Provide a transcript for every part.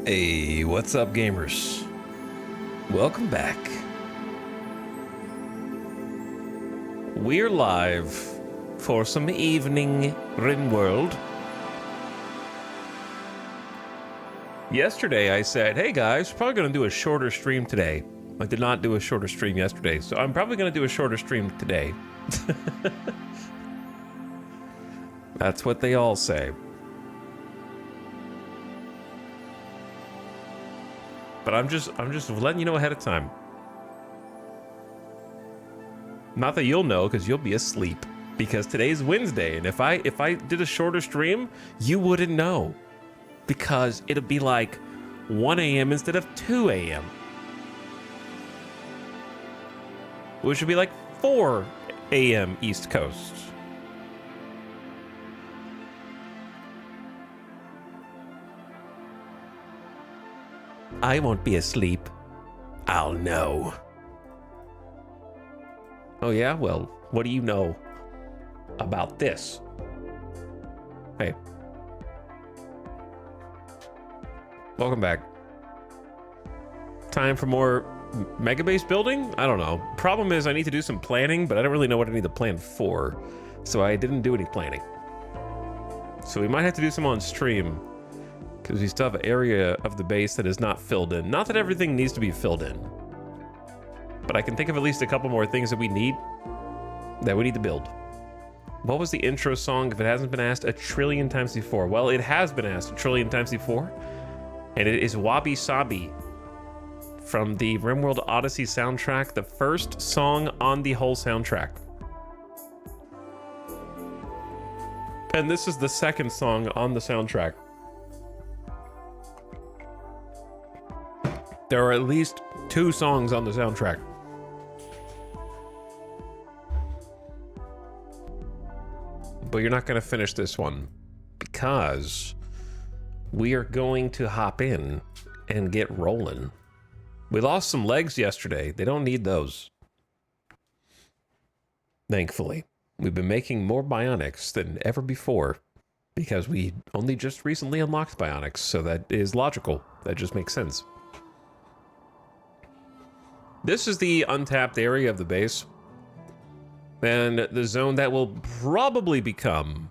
Hey, what's up, gamers? Welcome back. We're live for some evening RimWorld. Yesterday I said, hey guys, probably gonna do a shorter stream today. I did not do a shorter stream yesterday, so I'm probably gonna do a shorter stream today. That's what they all say. But I'm just letting you know ahead of time. Not that you'll know, because you'll be asleep. Because today's Wednesday, and if I did a shorter stream, you wouldn't know. Because it'll be like 1 a.m. instead of 2 a.m. Which would be like 4 a.m. East Coast. I won't be asleep. I'll know. Oh yeah? Well, what do you know about this? Hey. Welcome back. Time for more mega base building? I don't know. Problem is I need to do some planning, but I don't really know what I need to plan for. So I didn't do any planning. So we might have to do some on stream. Because we still have an area of the base that is not filled in. Not that everything needs to be filled in. But I can think of at least a couple more things that we need to build. What was the intro song if it hasn't been asked a trillion times before? Well, it has been asked a trillion times before. And it is Wabi Sabi from the RimWorld Odyssey soundtrack, the first song on the whole soundtrack. And this is the second song on the soundtrack. There are at least 2 songs on the soundtrack. But you're not going to finish this one because we are going to hop in and get rolling. We lost some legs yesterday. They don't need those. Thankfully. We've been making more bionics than ever before because we only just recently unlocked bionics, so that is logical. That just makes sense. This is the untapped area of the base. And the zone that will probably become,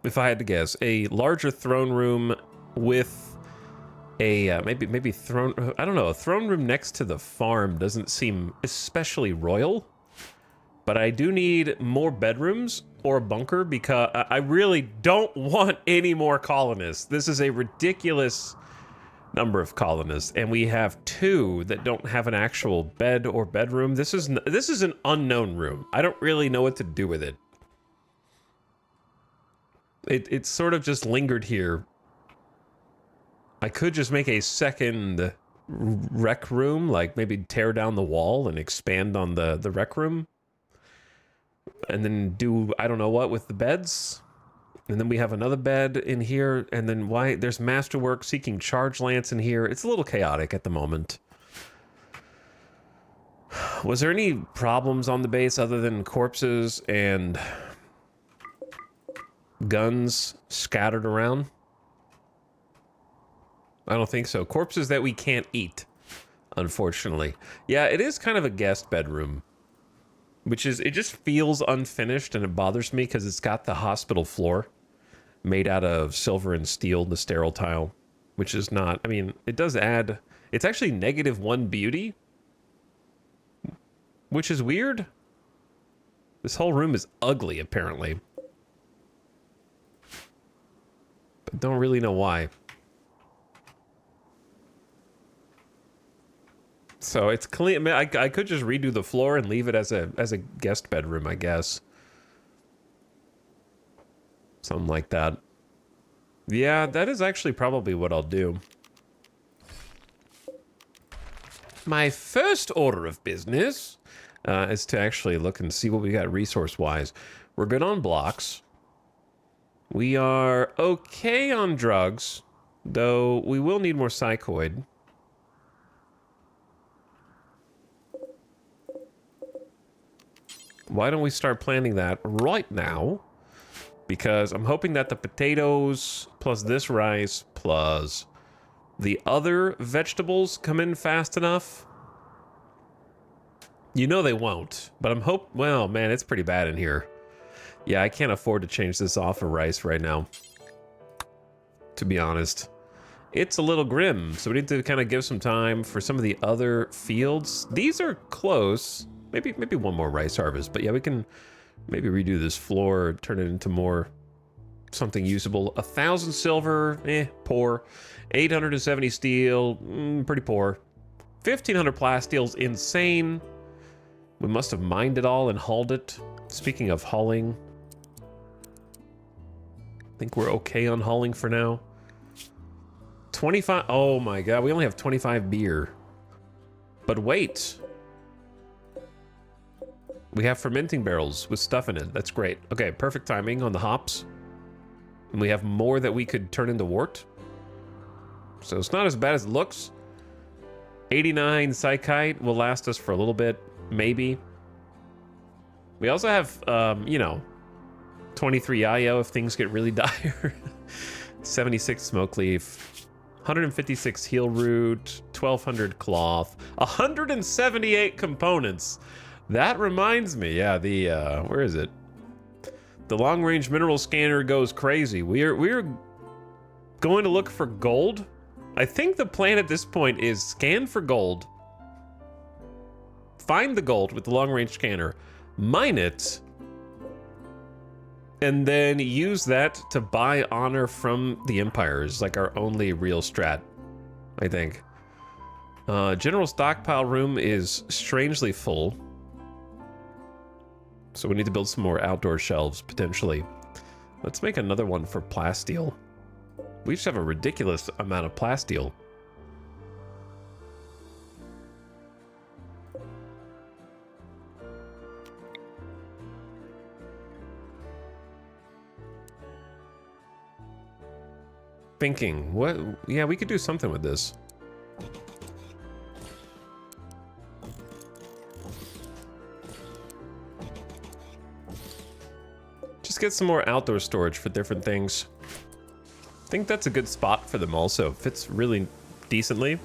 if I had to guess, a larger throne room with a maybe throne, I don't know, a throne room next to the farm doesn't seem especially royal. But I do need more bedrooms or a bunker because I really don't want any more colonists. This is a ridiculous number of colonists, and we have 2 that don't have an actual bed or bedroom. This is an unknown room. I don't really know what to do with it. It's sort of just lingered here. I could just make a second rec room, like maybe tear down the wall and expand on the rec room, and then do I don't know what with the beds. And then we have another bed in here, and then there's Masterwork seeking charge lance in here. It's a little chaotic at the moment. Was there any problems on the base other than corpses and guns scattered around? I don't think so. Corpses that we can't eat, unfortunately. Yeah, it is kind of a guest bedroom, which is, it just feels unfinished, and it bothers me because it's got the hospital floor made out of silver and steel, the sterile tile, which is not, I mean, it does add, it's actually -1 beauty, which is weird. This whole room is ugly, apparently. But don't really know why. So it's clean. I mean, I could just redo the floor and leave it as a guest bedroom, I guess. Something like that. Yeah, that is actually probably what I'll do. My first order of business is to actually look and see what we got resource-wise. We're good on blocks. We are okay on drugs, though we will need more psychoid. Why don't we start planning that right now? Because I'm hoping that the potatoes plus this rice plus the other vegetables come in fast enough. You know they won't, but I'm well, man, it's pretty bad in here. Yeah, I can't afford to change this off of rice right now, to be honest. It's a little grim, so we need to kind of give some time for some of the other fields. These are close. Maybe one more rice harvest, but yeah, we can maybe redo this floor, turn it into more something usable. 1,000 silver, poor. 870 steel, pretty poor. 1,500 plasteel's insane. We must have mined it all and hauled it. Speaking of hauling, I think we're okay on hauling for now. 25, oh my god, we only have 25 beer. But wait. We have fermenting barrels with stuff in it. That's great. Okay, perfect timing on the hops. And we have more that we could turn into wort. So it's not as bad as it looks. 89 psychite will last us for a little bit, maybe. We also have, you know, 23 IO if things get really dire. 76 smoke leaf. 156 heal root. 1,200 cloth. 178 components. That reminds me, yeah, the, where is it? The long-range mineral scanner goes crazy. We're going to look for gold. I think the plan at this point is scan for gold, find the gold with the long-range scanner, mine it, and then use that to buy honor from the empires, like our only real strat, I think. General stockpile room is strangely full, so we need to build some more outdoor shelves, potentially. Let's make another one for plasteel. We just have a ridiculous amount of plasteel. Thinking, what? Yeah, we could do something with this. Just get some more outdoor storage for different things. I think that's a good spot for them also. Fits really decently.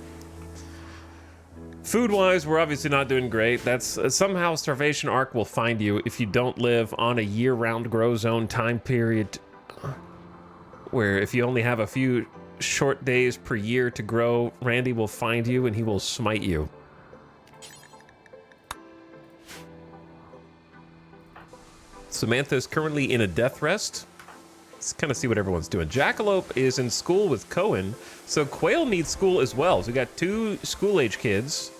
Food-wise, we're obviously not doing great. That's somehow Starvation Arc will find you if you don't live on a year-round grow zone time period, where if you only have a few short days per year to grow, Randy will find you and he will smite you. Samantha is currently in a death rest. Let's kind of see what everyone's doing. Jackalope is in school with Cohen, so Quail needs school as well. So we got 2 school-age kids.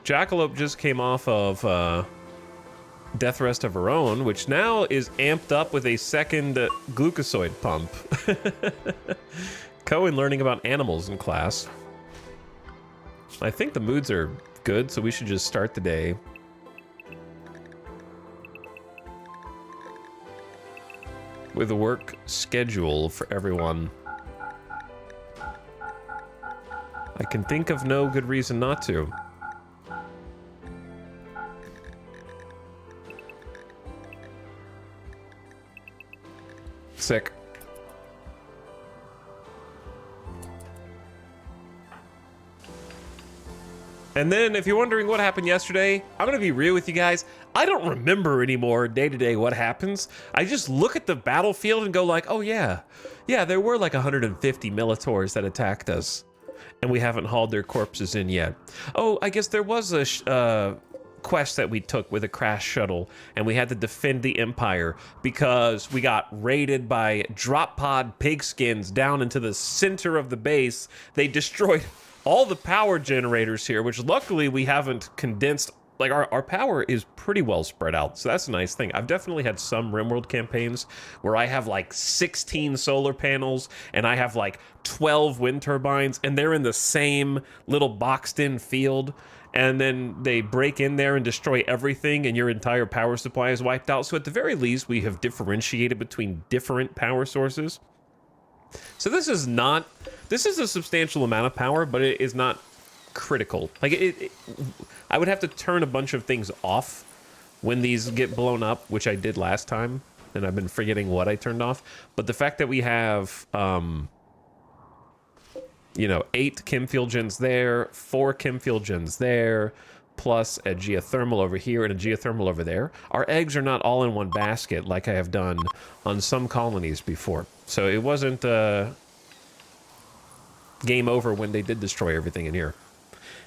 Jackalope just came off of death rest of her own, which now is amped up with a second glucosoid pump. Cohen learning about animals in class. I think the moods are good, so we should just start the day. With a work schedule for everyone. I can think of no good reason not to. Sick. And then, if you're wondering what happened yesterday, I'm gonna be real with you guys. I don't remember anymore day to day what happens. I just look at the battlefield and go like, oh yeah, there were like 150 Militaurs that attacked us, and we haven't hauled their corpses in yet. Oh, I guess there was a quest that we took with a crash shuttle, and we had to defend the Empire because we got raided by drop pod pigskins down into the center of the base. They destroyed all the power generators here, which luckily we haven't condensed. Like our power is pretty well spread out, so that's a nice thing. I've definitely had some RimWorld campaigns where I have like 16 solar panels and I have like 12 wind turbines, and they're in the same little boxed in field, and then they break in there and destroy everything and your entire power supply is wiped out. So at the very least, we have differentiated between different power sources. So this is a substantial amount of power, but it is not critical. Like I would have to turn a bunch of things off when these get blown up, which I did last time, and I've been forgetting what I turned off. But the fact that we have you know, 8 Chemfuel gens there, 4 Chemfuel gens there, plus a geothermal over here and a geothermal over there. Our eggs are not all in one basket like I have done on some colonies before. So it wasn't game over when they did destroy everything in here.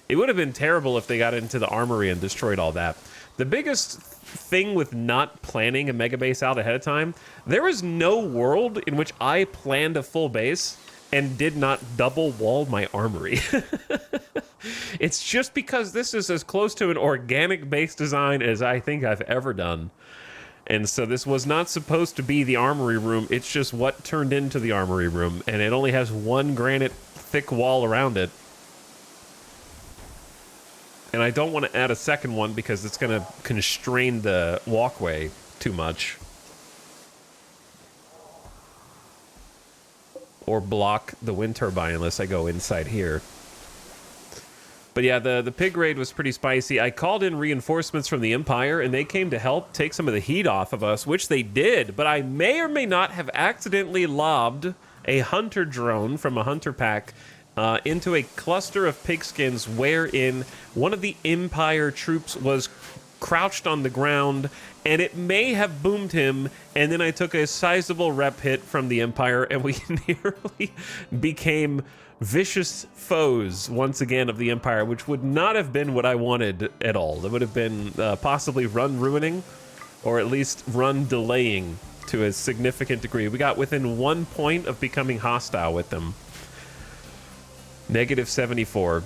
It would have been terrible if they got into the armory and destroyed all that. The biggest thing with not planning a mega base out ahead of time, there is no world in which I planned a full base and did not double wall my armory. It's just because this is as close to an organic base design as I think I've ever done. And so this was not supposed to be the armory room. It's just what turned into the armory room. And it only has one granite thick wall around it. And I don't want to add a second one because it's going to constrain the walkway too much. Or block the wind turbine unless I go inside here. But yeah, the pig raid was pretty spicy. I called in reinforcements from the Empire, and they came to help take some of the heat off of us, which they did. But I may or may not have accidentally lobbed a hunter drone from a hunter pack into a cluster of pigskins wherein one of the Empire troops was crouched on the ground, and it may have boomed him, and then I took a sizable rep hit from the Empire, and we nearly became vicious foes once again of the Empire, which would not have been what I wanted at all. It would have been possibly run ruining, or at least run delaying to a significant degree. We got within 1 point of becoming hostile with them. -74.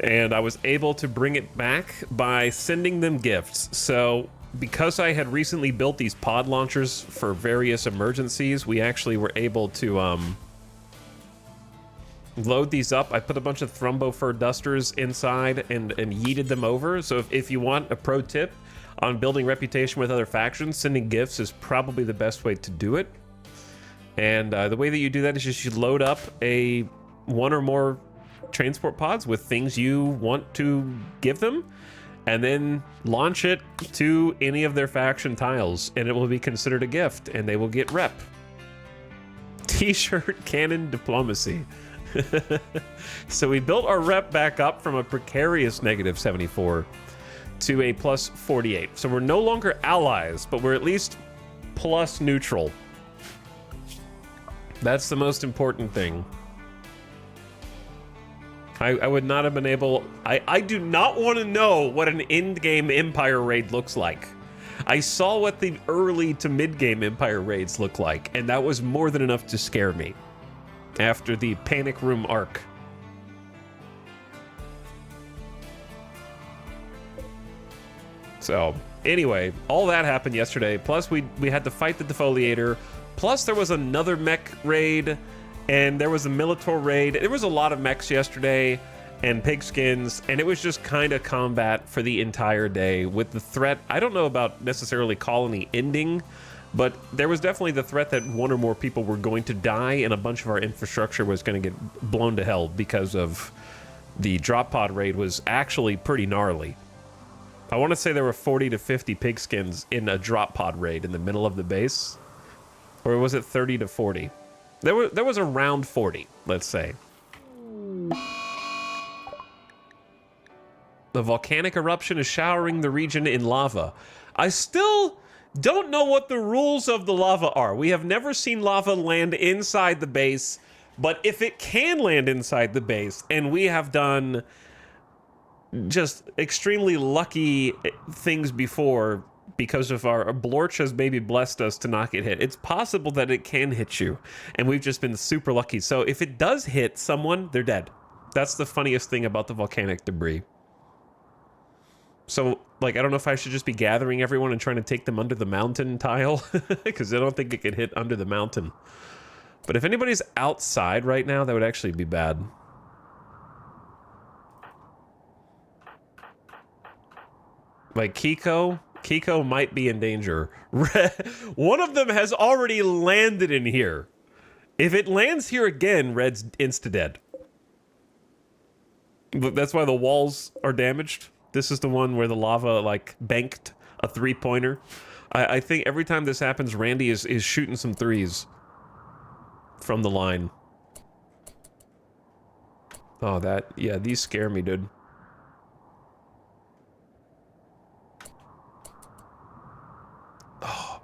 And I was able to bring it back by sending them gifts. So because I had recently built these pod launchers for various emergencies, we actually were able to load these up. I put a bunch of Thrumbo Fur Dusters inside and yeeted them over. So if you want a pro tip on building reputation with other factions, sending gifts is probably the best way to do it. And the way that you do that is just you load up one or more transport pods with things you want to give them, and then launch it to any of their faction tiles, and it will be considered a gift, and they will get rep. T-shirt cannon diplomacy. So we built our rep back up from a precarious -74 to a +48. So we're no longer allies, but we're at least plus neutral. That's the most important thing. I would not have been able... I do not want to know what an end-game Empire raid looks like. I saw what the early to mid-game Empire raids look like, and that was more than enough to scare me after the Panic Room arc. So, anyway, all that happened yesterday, plus we had to fight the Defoliator, plus there was another mech raid, and there was a Militor raid. There was a lot of mechs yesterday and pigskins, and it was just kind of combat for the entire day with the threat. I don't know about necessarily colony ending, but there was definitely the threat that one or more people were going to die and a bunch of our infrastructure was going to get blown to hell because of the drop pod raid was actually pretty gnarly. I want to say there were 40 to 50 pigskins in a drop pod raid in the middle of the base. Or was it 30 to 40? There was around 40, let's say. The volcanic eruption is showering the region in lava. I still don't know what the rules of the lava are. We have never seen lava land inside the base, but if it can land inside the base, and we have done just extremely lucky things before, because of our Blorch has maybe blessed us to not get hit. It's possible that it can hit you, and we've just been super lucky. So if it does hit someone, they're dead. That's the funniest thing about the volcanic debris. So, like, I don't know if I should just be gathering everyone and trying to take them under the mountain tile, because I don't think it could hit under the mountain. But if anybody's outside right now, that would actually be bad. Like Kiko might be in danger. One of them has already landed in here. If it lands here again, Red's insta-dead. That's why the walls are damaged. This is the one where the lava, like, banked a three-pointer. I think every time this happens, Randy is shooting some threes from the line. Oh, yeah, these scare me, dude. Oh,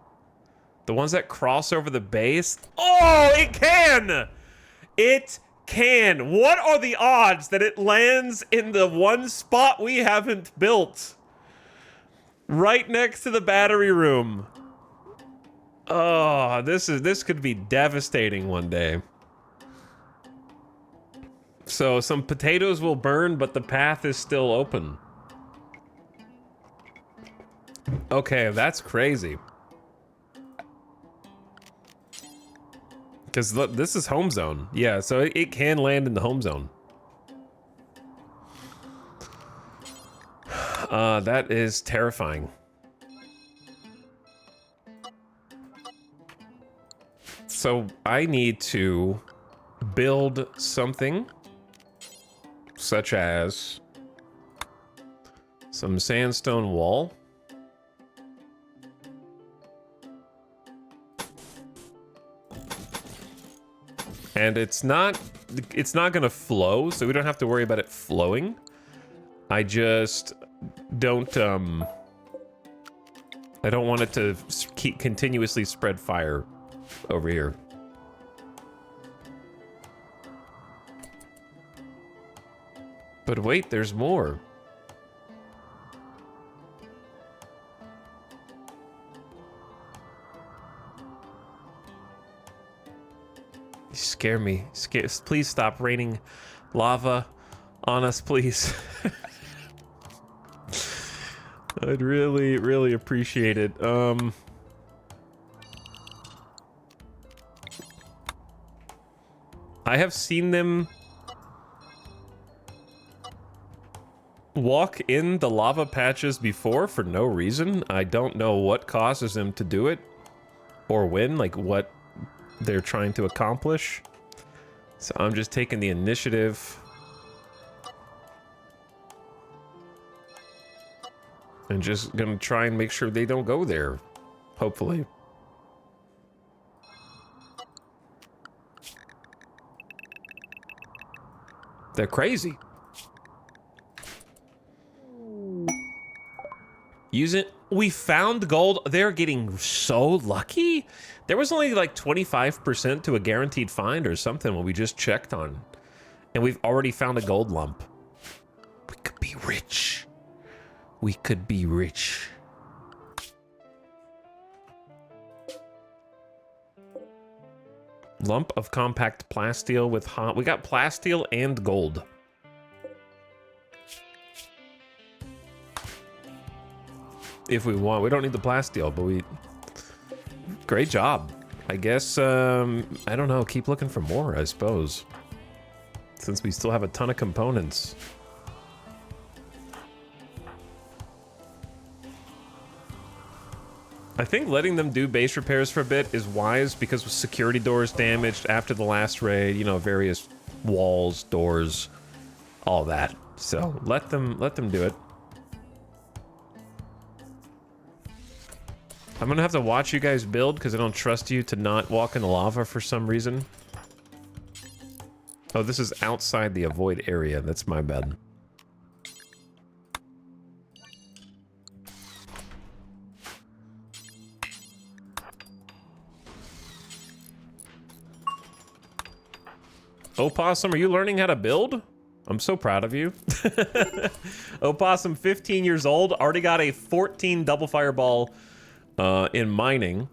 the ones that cross over the base. Oh, it can! It can. What are the odds that it lands in the one spot we haven't built? Right next to the battery room. Oh, this could be devastating one day. So some potatoes will burn, but the path is still open. Okay, that's crazy. Because this is home zone. Yeah, so it can land in the home zone. That is terrifying. So I need to build something such as some sandstone wall. And it's not gonna flow, so we don't have to worry about it flowing. I just don't I don't want it to keep continuously spread fire over here. But wait, there's more. You scare me. Please stop raining lava on us, please. I'd really, really appreciate it. I have seen them walk in the lava patches before for no reason. I don't know what causes them to do it or when, like what they're trying to accomplish. So I'm just taking the initiative and just gonna try and make sure they don't go there, hopefully. They're crazy. Use it. We found gold. They're getting so lucky. There was only like 25% to a guaranteed find or something when we just checked on. And we've already found a gold lump. We could be rich. We could be rich. Lump of compact plasteel with hot. We got plasteel and gold. If we want, we don't need the plasteel, but we. Great job. I guess, I don't know, keep looking for more, I suppose. Since we still have a ton of components. I think letting them do base repairs for a bit is wise because with security doors damaged after the last raid, you know, various walls, doors, all that. So let them do it. I'm gonna have to watch you guys build because I don't trust you to not walk in the lava for some reason. Oh, this is outside the avoid area. That's my bad. Opossum, are you learning how to build? I'm so proud of you. Opossum, 15 years old, already got a 14 double fireball in mining.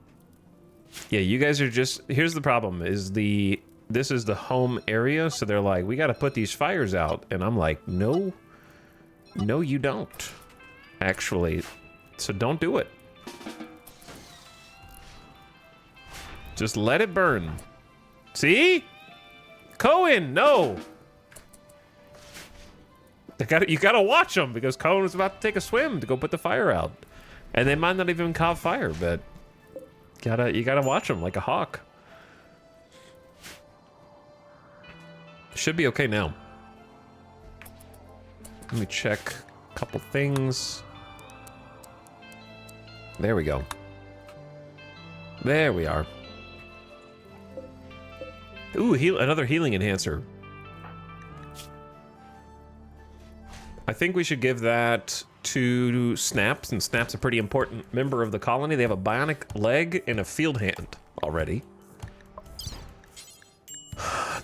Yeah, you guys are just... Here's the problem, is this is the home area, so they're like, we gotta put these fires out. And I'm like, no. No, you don't. Actually. So don't do it. Just let it burn. See? Cohen, no. You gotta watch them because Cohen was about to take a swim to go put the fire out, and they might not even caught fire. But you gotta watch them like a hawk. Should be okay now. Let me check a couple things. There we go. There we are. Ooh, another healing enhancer. I think we should give that to Snap, since Snap's a pretty important member of the colony. They have a bionic leg and a field hand already.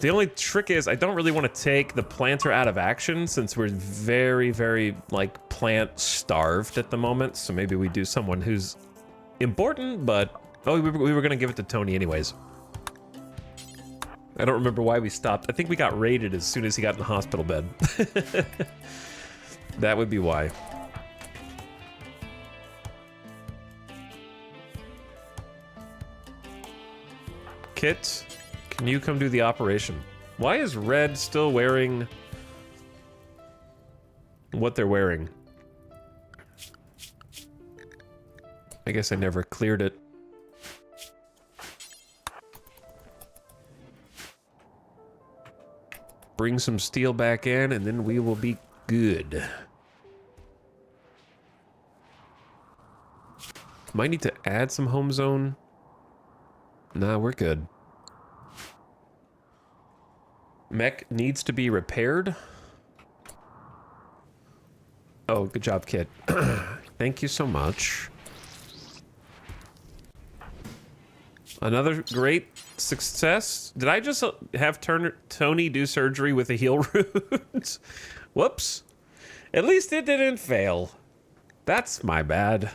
The only trick is I don't really want to take the planter out of action since we're very, very, like, plant starved at the moment. So maybe we do someone who's important, but... Oh, we were going to give it to Tony anyways. I don't remember why we stopped. I think we got raided as soon as he got in the hospital bed. That would be why. Kit, can you come do the operation? Why is Red still wearing what they're wearing? I guess I never cleared it. Bring some steel back in, and then we will be good. Might need to add some home zone. Nah, we're good. Mech needs to be repaired. Oh, good job, kid. Thank you so much. Another great success. Did I just have Tony do surgery with a heal root? Whoops. At least it didn't fail. That's my bad.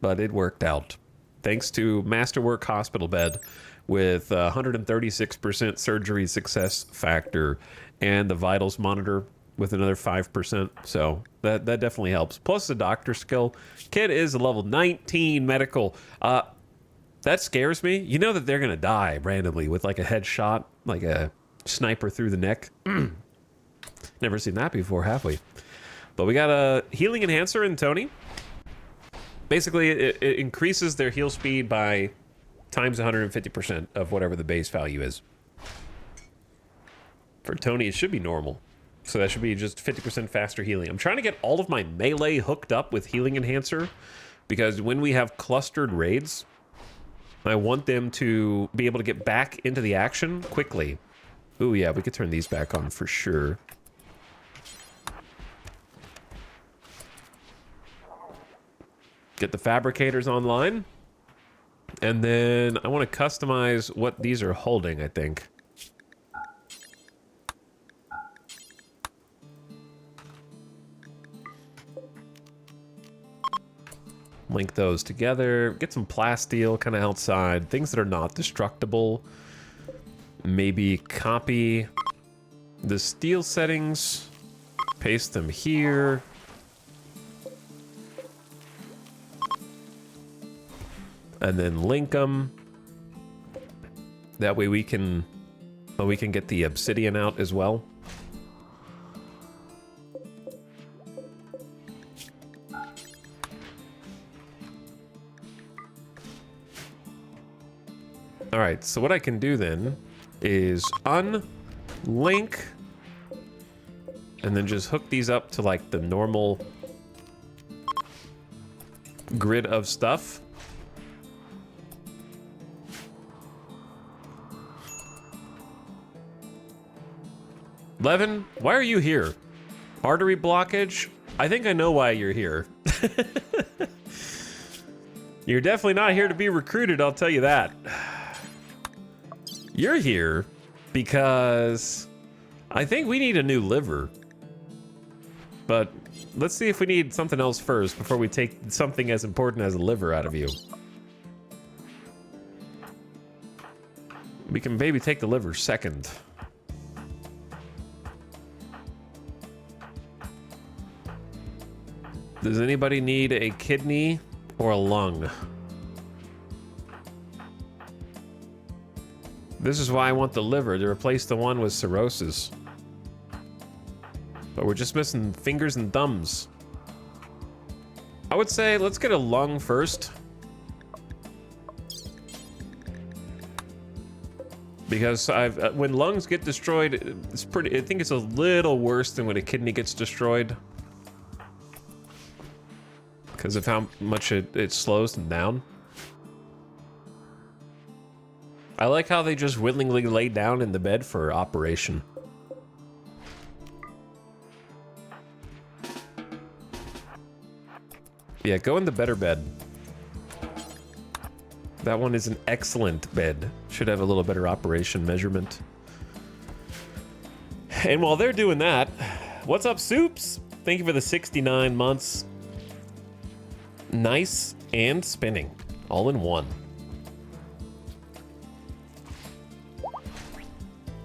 But it worked out. Thanks to Masterwork Hospital Bed with 136% surgery success factor and the vitals monitor with another 5%. So that definitely helps. Plus the doctor skill. Kid is a level 19 medical. That scares me. You know that they're going to die randomly with like a headshot, like a sniper through the neck. Never seen that before, have we? But we got a healing enhancer in Tony. Basically, it increases their heal speed by times 150% of whatever the base value is. For Tony, it should be normal. So that should be just 50% faster healing. I'm trying to get all of my melee hooked up with healing enhancer because when we have clustered raids, I want them to be able to get back into the action quickly. Ooh, yeah, we could turn these back on for sure. Get the fabricators online. And then I want to customize what these are holding, I think. Link those together. Get some plasteel kind of outside. Things that are not destructible. Maybe copy the steel settings. Paste them here. And then link them. That way we can get the obsidian out as well. All right, so what I can do then is unlink and then just hook these up to like the normal grid of stuff. Levin, why are you here? Artery blockage? I think I know why you're here. You're definitely not here to be recruited, I'll tell you that. You're here because I think we need a new liver. But let's see if we need something else first before we take something as important as a liver out of you. We can maybe take the liver second. Does anybody need a kidney or a lung? This is why I want the liver, to replace the one with cirrhosis. But we're just missing fingers and thumbs. I would say let's get a lung first. Because when lungs get destroyed, it's pretty, I think it's a little worse than when a kidney gets destroyed. Because of how much it slows them down. I like how they just willingly lay down in the bed for operation. Yeah, go in the better bed. That one is an excellent bed. Should have a little better operation measurement. And while they're doing that, what's up, Soups? Thank you for the 69 months. Nice and spinning, all in one.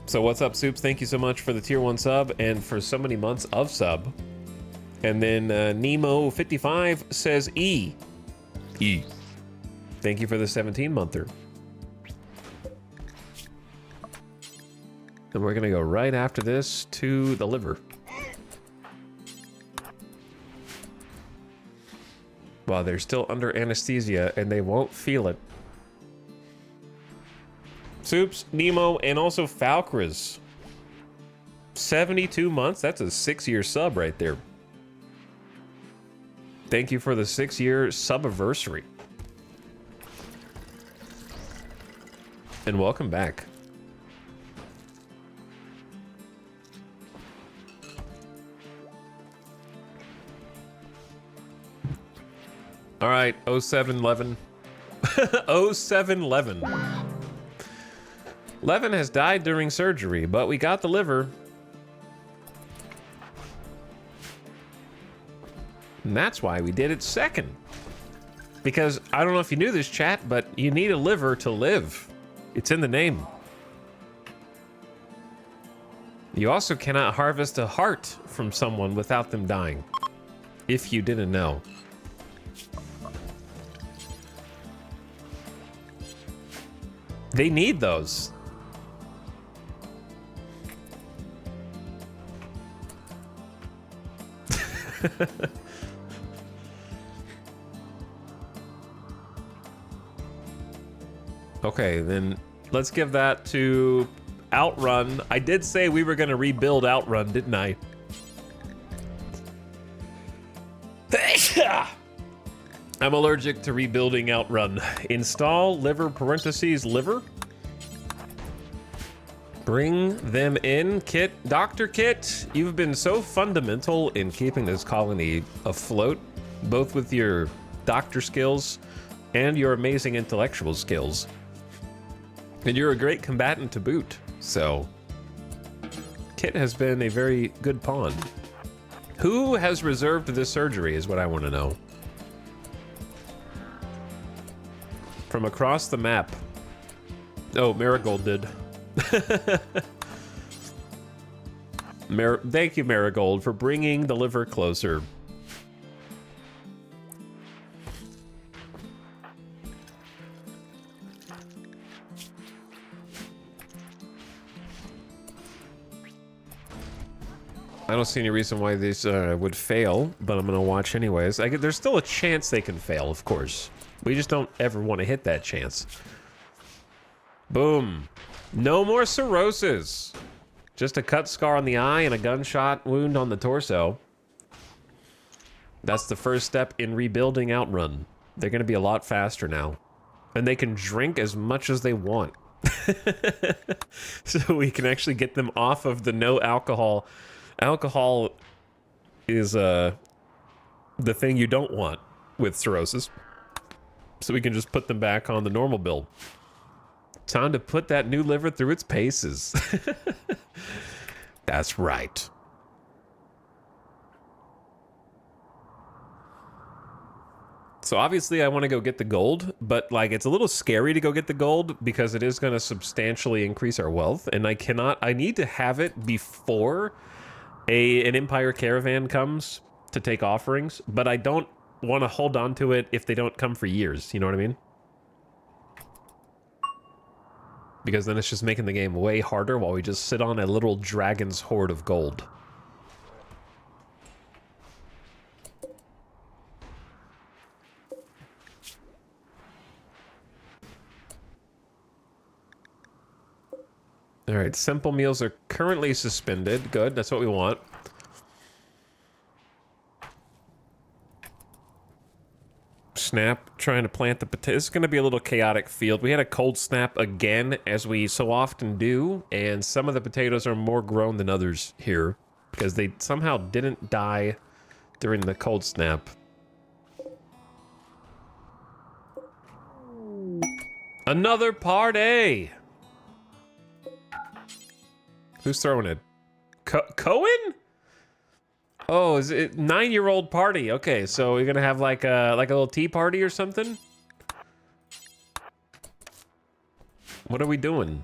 So what's up, Soups? Thank you so much for the tier 1 sub and for so many months of sub. And then Nemo55 says E. E. Thank you for the 17-monther. And we're gonna go right after this to the liver. While they're still under anesthesia and they won't feel it. Soups, Nemo, and also Falkras. 72 months? That's a 6-year sub right there. Thank you for the 6-year sub-anniversary. And welcome back. All right, 0711. 0711. Levin has died during surgery, but we got the liver. And that's why we did it second. Because I don't know if you knew this, chat, but you need a liver to live. It's in the name. You also cannot harvest a heart from someone without them dying. If you didn't know. They need those. Okay, then let's give that to Outrun. I did say we were going to rebuild Outrun, didn't I? I'm allergic to rebuilding Outrun. Install liver parentheses liver. Bring them in, Kit. Dr. Kit, you've been so fundamental in keeping this colony afloat, both with your doctor skills and your amazing intellectual skills. And you're a great combatant to boot, so Kit has been a very good pawn. Who has reserved this surgery is what I want to know. From across the map. Oh, Marigold did. Thank you, Marigold, for bringing the liver closer. I don't see any reason why these would fail, but I'm gonna watch anyways. There's still a chance they can fail, of course. We just don't ever want to hit that chance. Boom. No more cirrhosis. Just a cut scar on the eye and a gunshot wound on the torso. That's the first step in rebuilding Outrun. They're gonna be a lot faster now. And they can drink as much as they want. So we can actually get them off of the no alcohol. Alcohol is the thing you don't want with cirrhosis. So we can just put them back on the normal build. Time to put that new liver through its paces. That's right. So obviously I want to go get the gold, but like it's a little scary to go get the gold because it is going to substantially increase our wealth, and I need to have it before an Empire caravan comes to take offerings, but I don't want to hold on to it if they don't come for years, you know what I mean? Because then it's just making the game way harder while we just sit on a little dragon's hoard of gold. All right, simple meals are currently suspended. Good, that's what we want. Snap, trying to plant the potato. This is going to be a little chaotic field. We had a cold snap again, as we so often do, and some of the potatoes are more grown than others here, because they somehow didn't die during the cold snap. Another party! Who's throwing it? Cohen? Oh, is it 9-year-old party? Okay, so we're gonna have like a little tea party or something? What are we doing?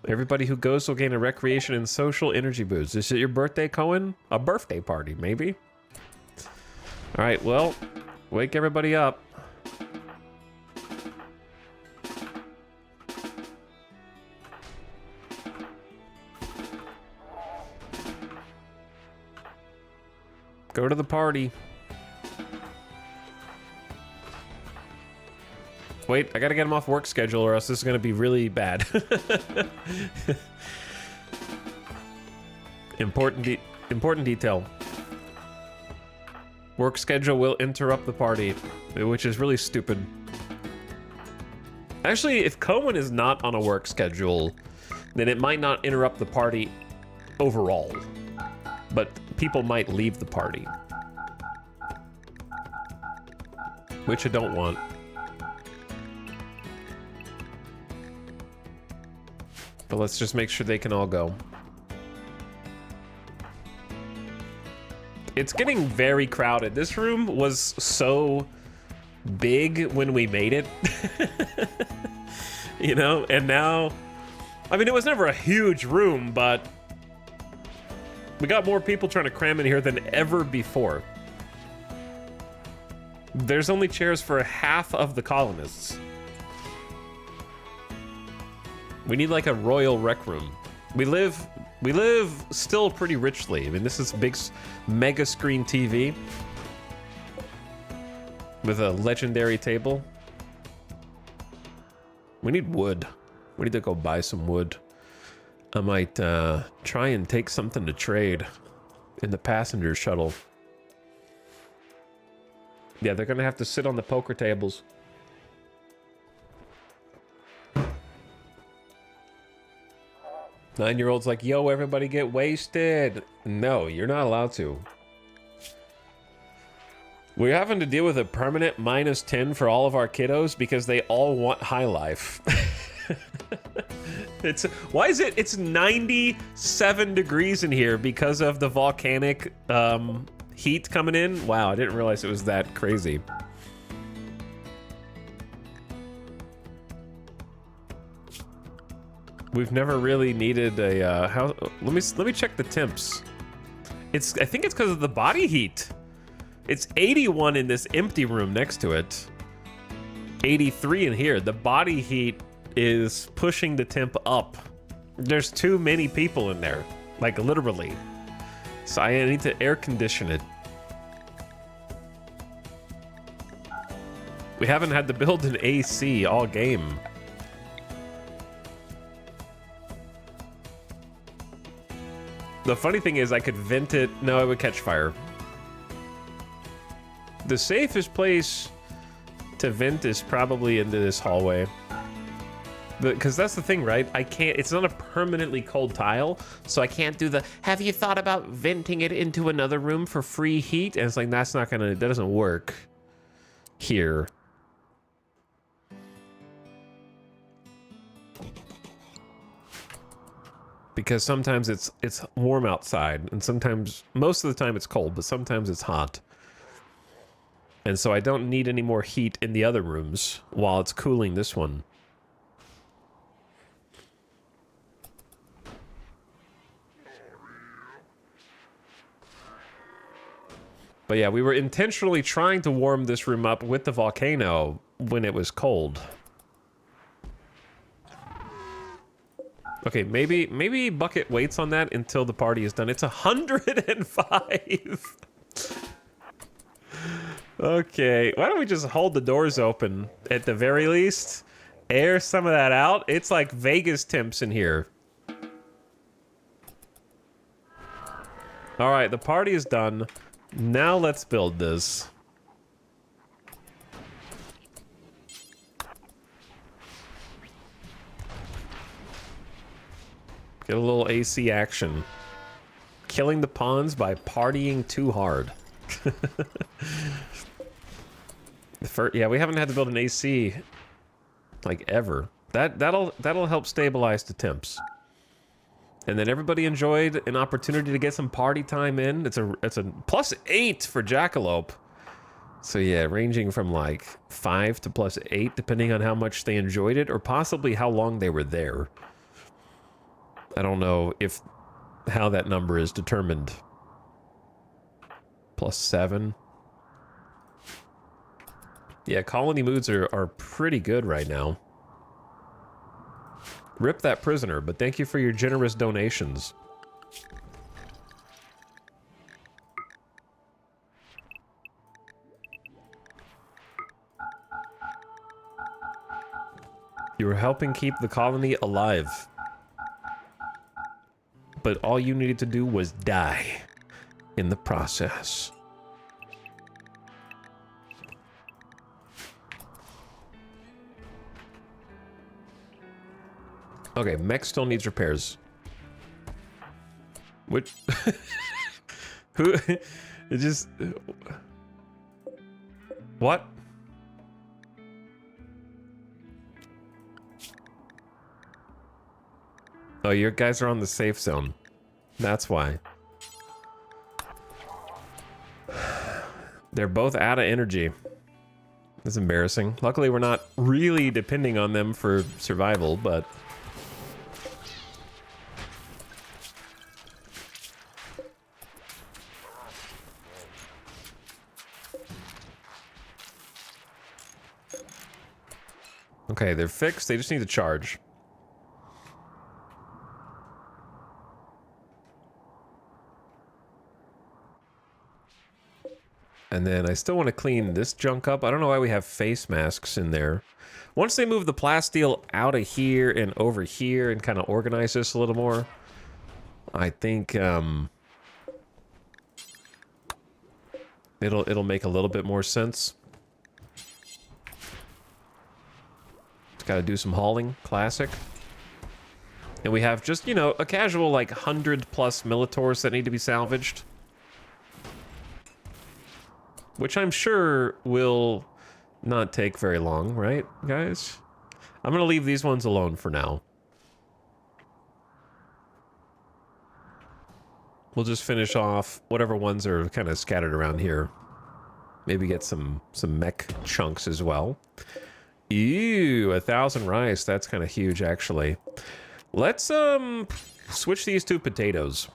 Everybody who goes will gain a recreation and social energy boost. Is it your birthday, Cohen? A birthday party, maybe? All right, well, wake everybody up. Go to the party. Wait, I gotta get him off work schedule or else this is gonna be really bad. Important detail. Work schedule will interrupt the party, which is really stupid. Actually, if Cohen is not on a work schedule, then it might not interrupt the party overall. But people might leave the party. Which I don't want. But let's just make sure they can all go. It's getting very crowded. This room was so big when we made it. You know, and now, I mean, it was never a huge room, but we got more people trying to cram in here than ever before. There's only chairs for half of the colonists. We need like a royal rec room. We live still pretty richly. I mean, this is big mega screen TV with a legendary table. We need wood. We need to go buy some wood. I might try and take something to trade in the passenger shuttle. Yeah, they're gonna have to sit on the poker tables. Nine-year-old's like, yo, everybody get wasted. No, you're not allowed to. We're having to deal with a permanent -10 for all of our kiddos because they all want high life. Why is it? It's 97 degrees in here because of the volcanic heat coming in. Wow, I didn't realize it was that crazy. We've never really needed a how. Let me check the temps. I think it's because of the body heat. It's 81 in this empty room next to it. 83 in here. The body heat is pushing the temp up. There's too many people in there, like literally. So I need to air condition it. We haven't had to build an AC all game. The funny thing is I could vent it. No, it would catch fire. The safest place to vent is probably into this hallway. Because that's the thing, right? I can't, it's not a permanently cold tile, so I can't do the, have you thought about venting it into another room for free heat? And it's like, that's not gonna, that doesn't work here. Because sometimes it's warm outside, and sometimes, most of the time it's cold, but sometimes it's hot. And so I don't need any more heat in the other rooms while it's cooling this one. But yeah, we were intentionally trying to warm this room up with the volcano when it was cold. Okay, maybe Bucket waits on that until the party is done. It's 105. Okay, why don't we just hold the doors open at the very least? Air some of that out. It's like Vegas temps in here. All right, the party is done. Now let's build this. Get a little AC action. Killing the pawns by partying too hard. Yeah, we haven't had to build an AC like ever. That'll help stabilize the temps. And then everybody enjoyed an opportunity to get some party time in. It's a +8 for Jackalope. So yeah, ranging from like 5 to +8, depending on how much they enjoyed it, or possibly how long they were there. I don't know if how that number is determined. +7. Yeah, colony moods are pretty good right now. Rip that prisoner, but thank you for your generous donations. You were helping keep the colony alive. But all you needed to do was die in the process. Okay, mech still needs repairs. Which... Who... It just... What? Oh, your guys are on the safe zone. That's why. They're both out of energy. That's embarrassing. Luckily, we're not really depending on them for survival, but... Okay, they're fixed. They just need to charge. And then I still want to clean this junk up. I don't know why we have face masks in there. Once they move the plasteel out of here and over here and kind of organize this a little more, I think it'll make a little bit more sense. Got to do some hauling, classic. And we have just, you know, a casual like 100+ Militaurs that need to be salvaged. Which I'm sure will not take very long, right, guys? I'm going to leave these ones alone for now. We'll just finish off whatever ones are kind of scattered around here. Maybe get some mech chunks as well. Ew, 1,000 rice. That's kind of huge, actually. Let's switch these to potatoes.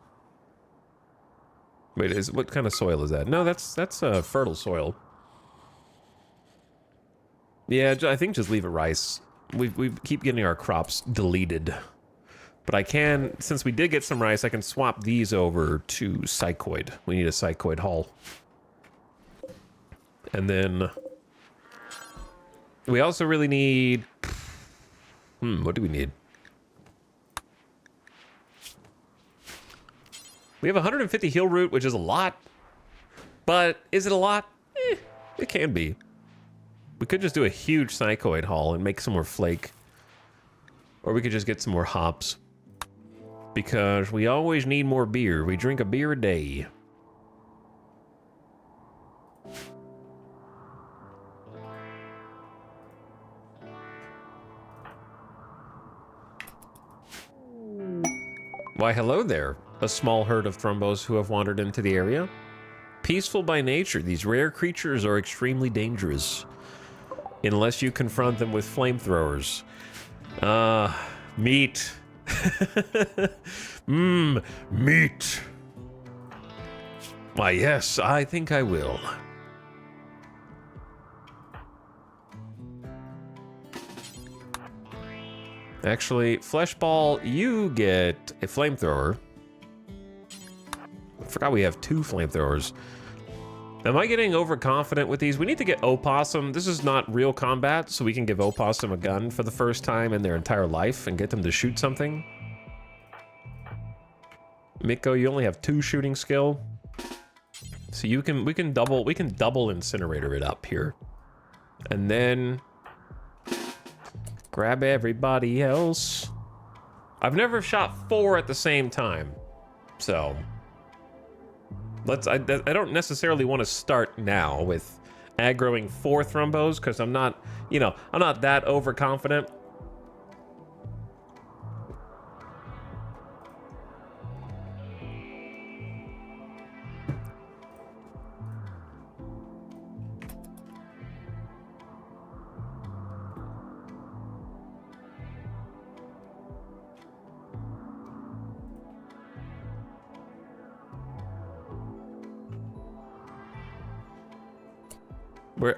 Wait, what kind of soil is that? No, that's fertile soil. Yeah, I think just leave it rice. We keep getting our crops deleted. But I can, since we did get some rice, I can swap these over to psychoid. We need a psychoid hull. And then... we also really need... what do we need? We have 150 heal root, which is a lot. But is it a lot? It can be. We could just do a huge psychoid haul and make some more flake. Or we could just get some more hops. Because we always need more beer. We drink a beer a day. Why, hello there, a small herd of Thrumbos who have wandered into the area. Peaceful by nature, these rare creatures are extremely dangerous. Unless you confront them with flamethrowers. Meat. Meat. Why, yes, I think I will. Actually, Fleshball, you get a flamethrower. I forgot we have 2 flamethrowers. Am I getting overconfident with these? We need to get Opossum. This is not real combat, so we can give Opossum a gun for the first time in their entire life and get them to shoot something. Miko, you only have 2 shooting skill. So we can double incinerator it up here. And then grab everybody else. I've never shot 4 at the same time. So I don't necessarily want to start now with aggroing 4 Thrumbos, because I'm not, you know, I'm not that overconfident.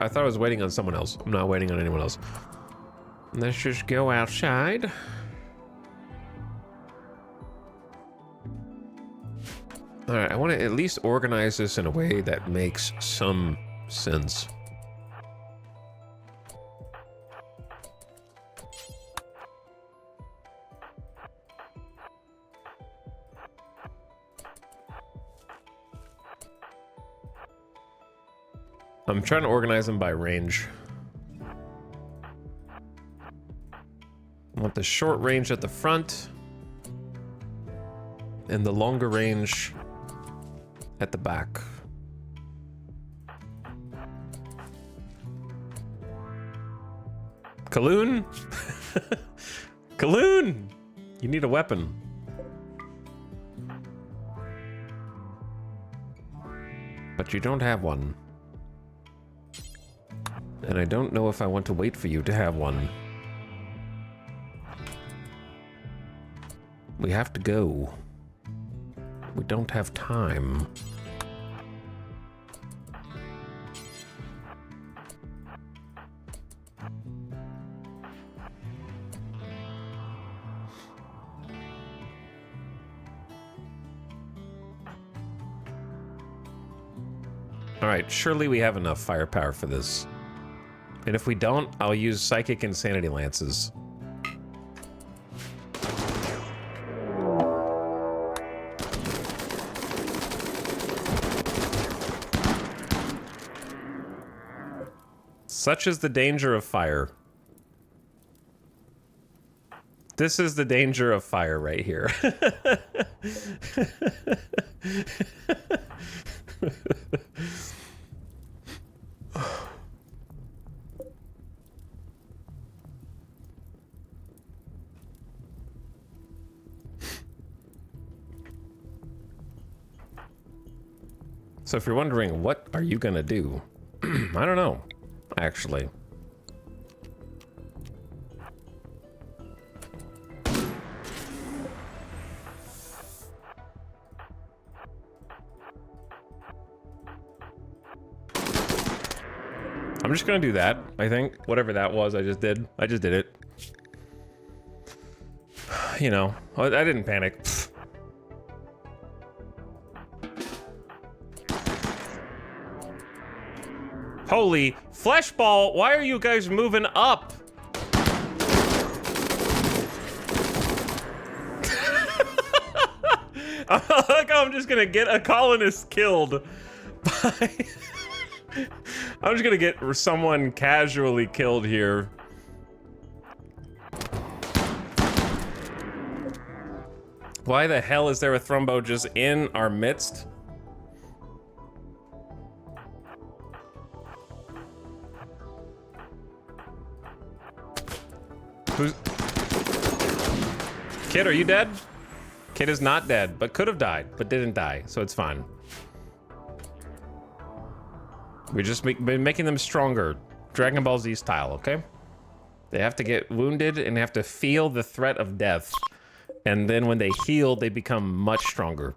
I thought I was waiting on someone else. I'm not waiting on anyone else. Let's just go outside. All right, I want to at least organize this in a way that makes some sense. I'm trying to organize them by range. I want the short range at the front and the longer range at the back. Kaloon? Kaloon! You need a weapon. But you don't have one. And I don't know if I want to wait for you to have one. We have to go. We don't have time. All right, surely we have enough firepower for this. And if we don't, I'll use Psychic Insanity Lances. Such is the danger of fire. This is the danger of fire right here. So if you're wondering, what are you gonna do? I don't know, actually. I'm just gonna do that, I think. Whatever that was, I just did it. You know, I didn't panic. Holy fleshball, why are you guys moving up? Like I'm just gonna get a colonist killed by... I'm just gonna get someone casually killed here. Why the hell is there a Thrumbo just in our midst? Who's... Kid, are you dead? Kid is not dead, but could have died, but didn't die, so it's fine. We just been making them stronger, Dragon Ball Z style, okay? They have to get wounded and have to feel the threat of death. And then when they heal, they become much stronger.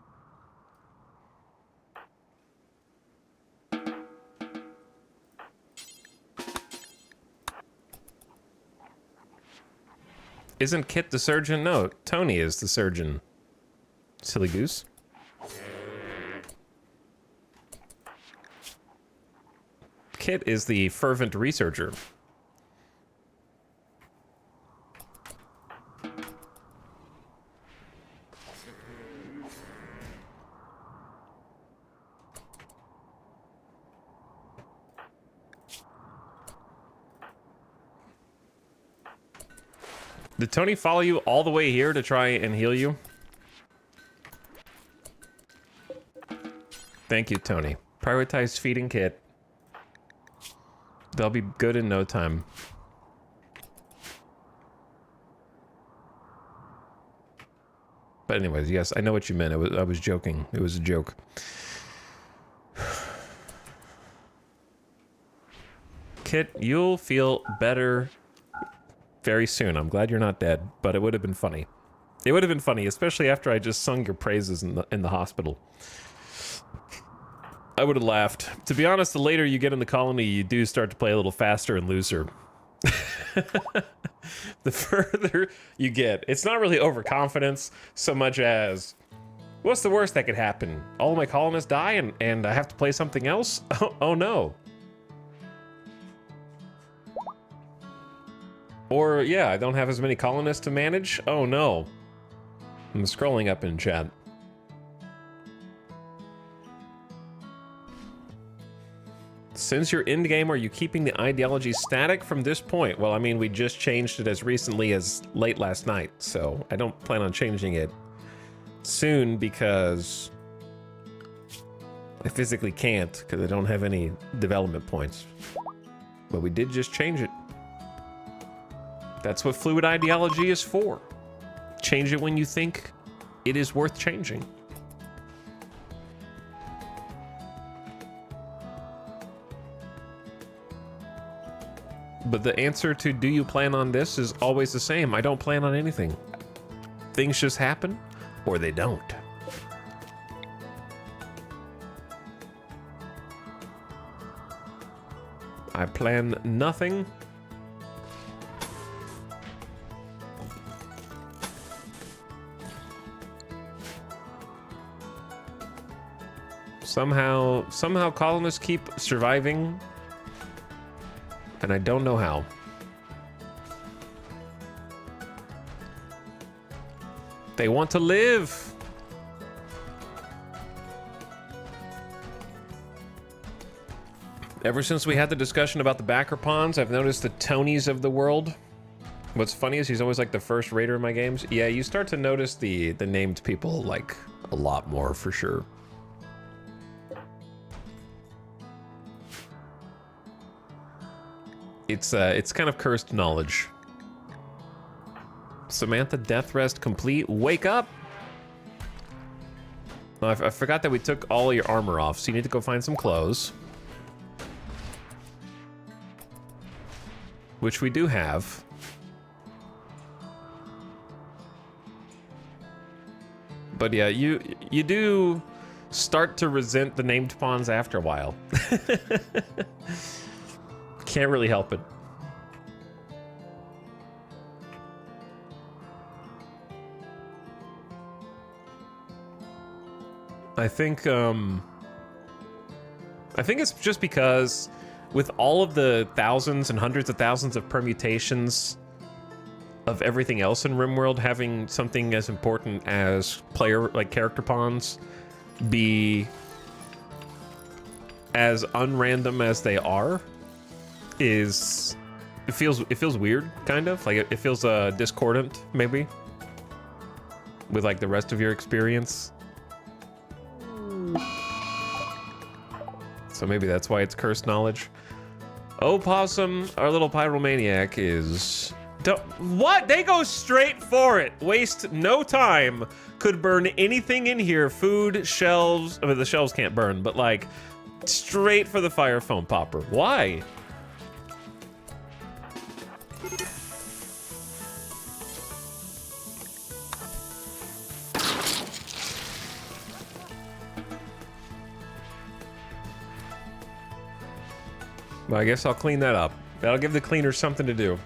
Isn't Kit the surgeon? No, Tony is the surgeon. Silly goose. Kit is the fervent researcher. Did Tony follow you all the way here to try and heal you? Thank you, Tony. Prioritize feeding Kit. They'll be good in no time. But anyways, yes, I know what you meant. I was joking. It was a joke. Kit, you'll feel better very soon. I'm glad you're not dead, but it would have been funny. It would have been funny, especially after I just sung your praises in the hospital. I would have laughed. To be honest, the later you get in the colony, you do start to play a little faster and looser. The further you get, it's not really overconfidence so much as, what's the worst that could happen? All of my colonists die and I have to play something else? Oh no. Or yeah, I don't have as many colonists to manage? Oh no. I'm scrolling up in chat. Since you're in game, are you keeping the ideology static from this point? Well, I mean, we just changed it as recently as late last night, so I don't plan on changing it soon because I physically can't because I don't have any development points. But we did just change it. That's what fluid ideology is for. Change it when you think it is worth changing. But the answer to do you plan on this is always the same. I don't plan on anything. Things just happen or they don't. I plan nothing. Somehow colonists keep surviving. And I don't know how. They want to live. Ever since we had the discussion about the backer pawns, I've noticed the Tonys of the world. What's funny is he's always like the first raider in my games. Yeah, you start to notice the named people like a lot more for sure. It's kind of cursed knowledge. Samantha, death rest complete. Wake up! Oh, I forgot that we took all your armor off, so you need to go find some clothes. Which we do have. But yeah, you do start to resent the named pawns after a while. Can't really help it. I think it's just because with all of the thousands and hundreds of thousands of permutations of everything else in RimWorld, having something as important as character pawns be as unrandom as they are, it feels weird, kind of like it feels discordant maybe with like the rest of your experience. So maybe that's why it's cursed knowledge. Oh, Possum, our little pyromaniac is... What? They go straight for it. Waste no time. Could burn anything in here. Food, shelves. I mean, the shelves can't burn, but like straight for the fire foam popper. Why? Well, I guess I'll clean that up. That'll give the cleaners something to do.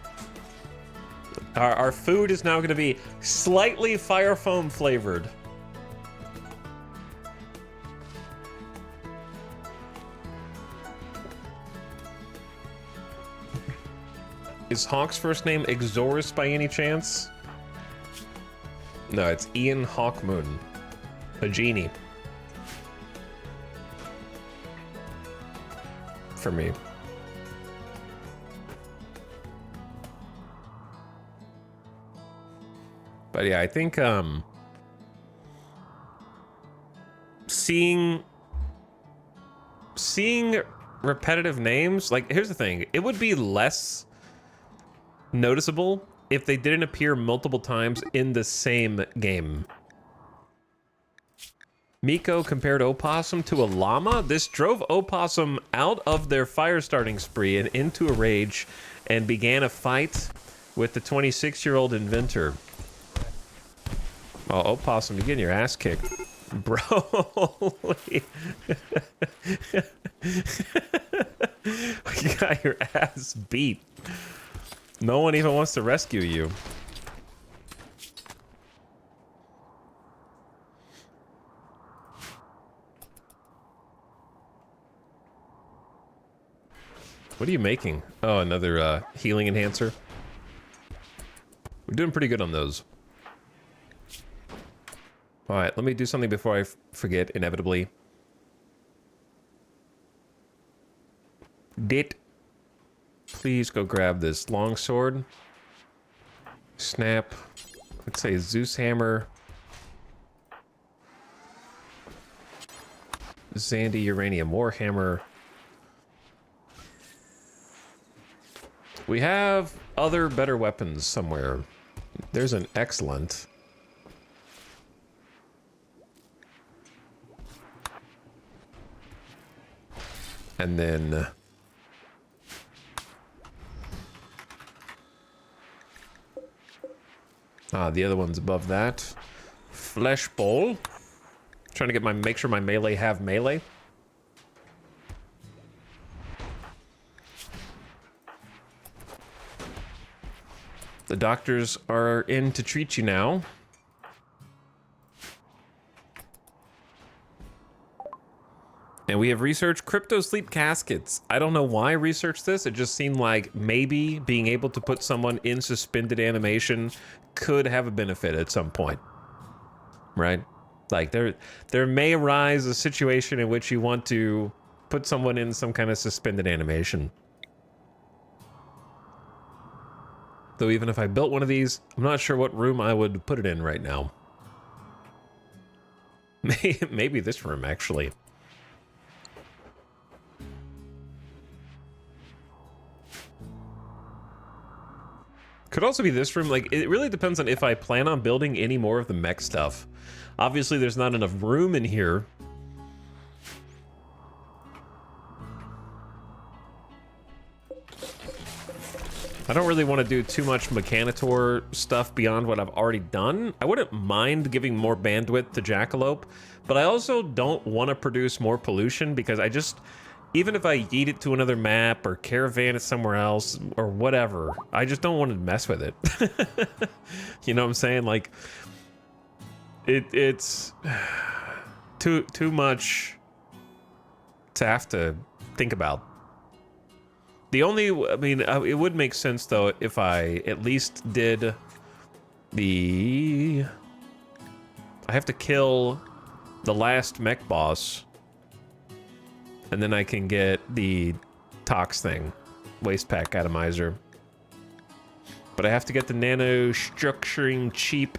Our food is now going to be slightly fire foam flavored. Is Hawk's first name Exorus by any chance? No, it's Ian Hawkmoon. A genie. For me. But yeah, I think seeing repetitive names. Like, here's the thing. It would be less noticeable if they didn't appear multiple times in the same game. Miko compared Opossum to a llama. This drove Opossum out of their fire starting spree and into a rage and began a fight with the 26-year-old inventor. Oh, Opossum, you're getting your ass kicked. Bro. You got your ass beat. No one even wants to rescue you. What are you making? Oh, another healing enhancer. We're doing pretty good on those. All right, let me do something before I forget, inevitably. Please go grab this longsword. Snap. Let's say Zeus hammer. Zandy uranium warhammer. We have other better weapons somewhere. There's an excellent. And then the other one's above that. Flesh bowl. Trying to get make sure my melee have melee. The doctors are in to treat you now. And we have researched crypto sleep caskets. I don't know why I researched this. It just seemed like maybe being able to put someone in suspended animation could have a benefit at some point. Right? Like there may arise a situation in which you want to put someone in some kind of suspended animation. Though even if I built one of these, I'm not sure what room I would put it in right now. Maybe this room, actually. Could also be this room. Like, it really depends on if I plan on building any more of the mech stuff. Obviously, there's not enough room in here. I don't really want to do too much Mechanitor stuff beyond what I've already done. I wouldn't mind giving more bandwidth to Jackalope, but I also don't want to produce more pollution because I just... Even if I yeet it to another map or caravan it somewhere else or whatever, I just don't want to mess with it. You know what I'm saying? Like, it's too much to have to think about. The only, I mean, it would make sense though if I at least did the... I have to kill the last mech boss. And then I can get the Tox thing, waste pack atomizer. But I have to get the nano structuring cheap.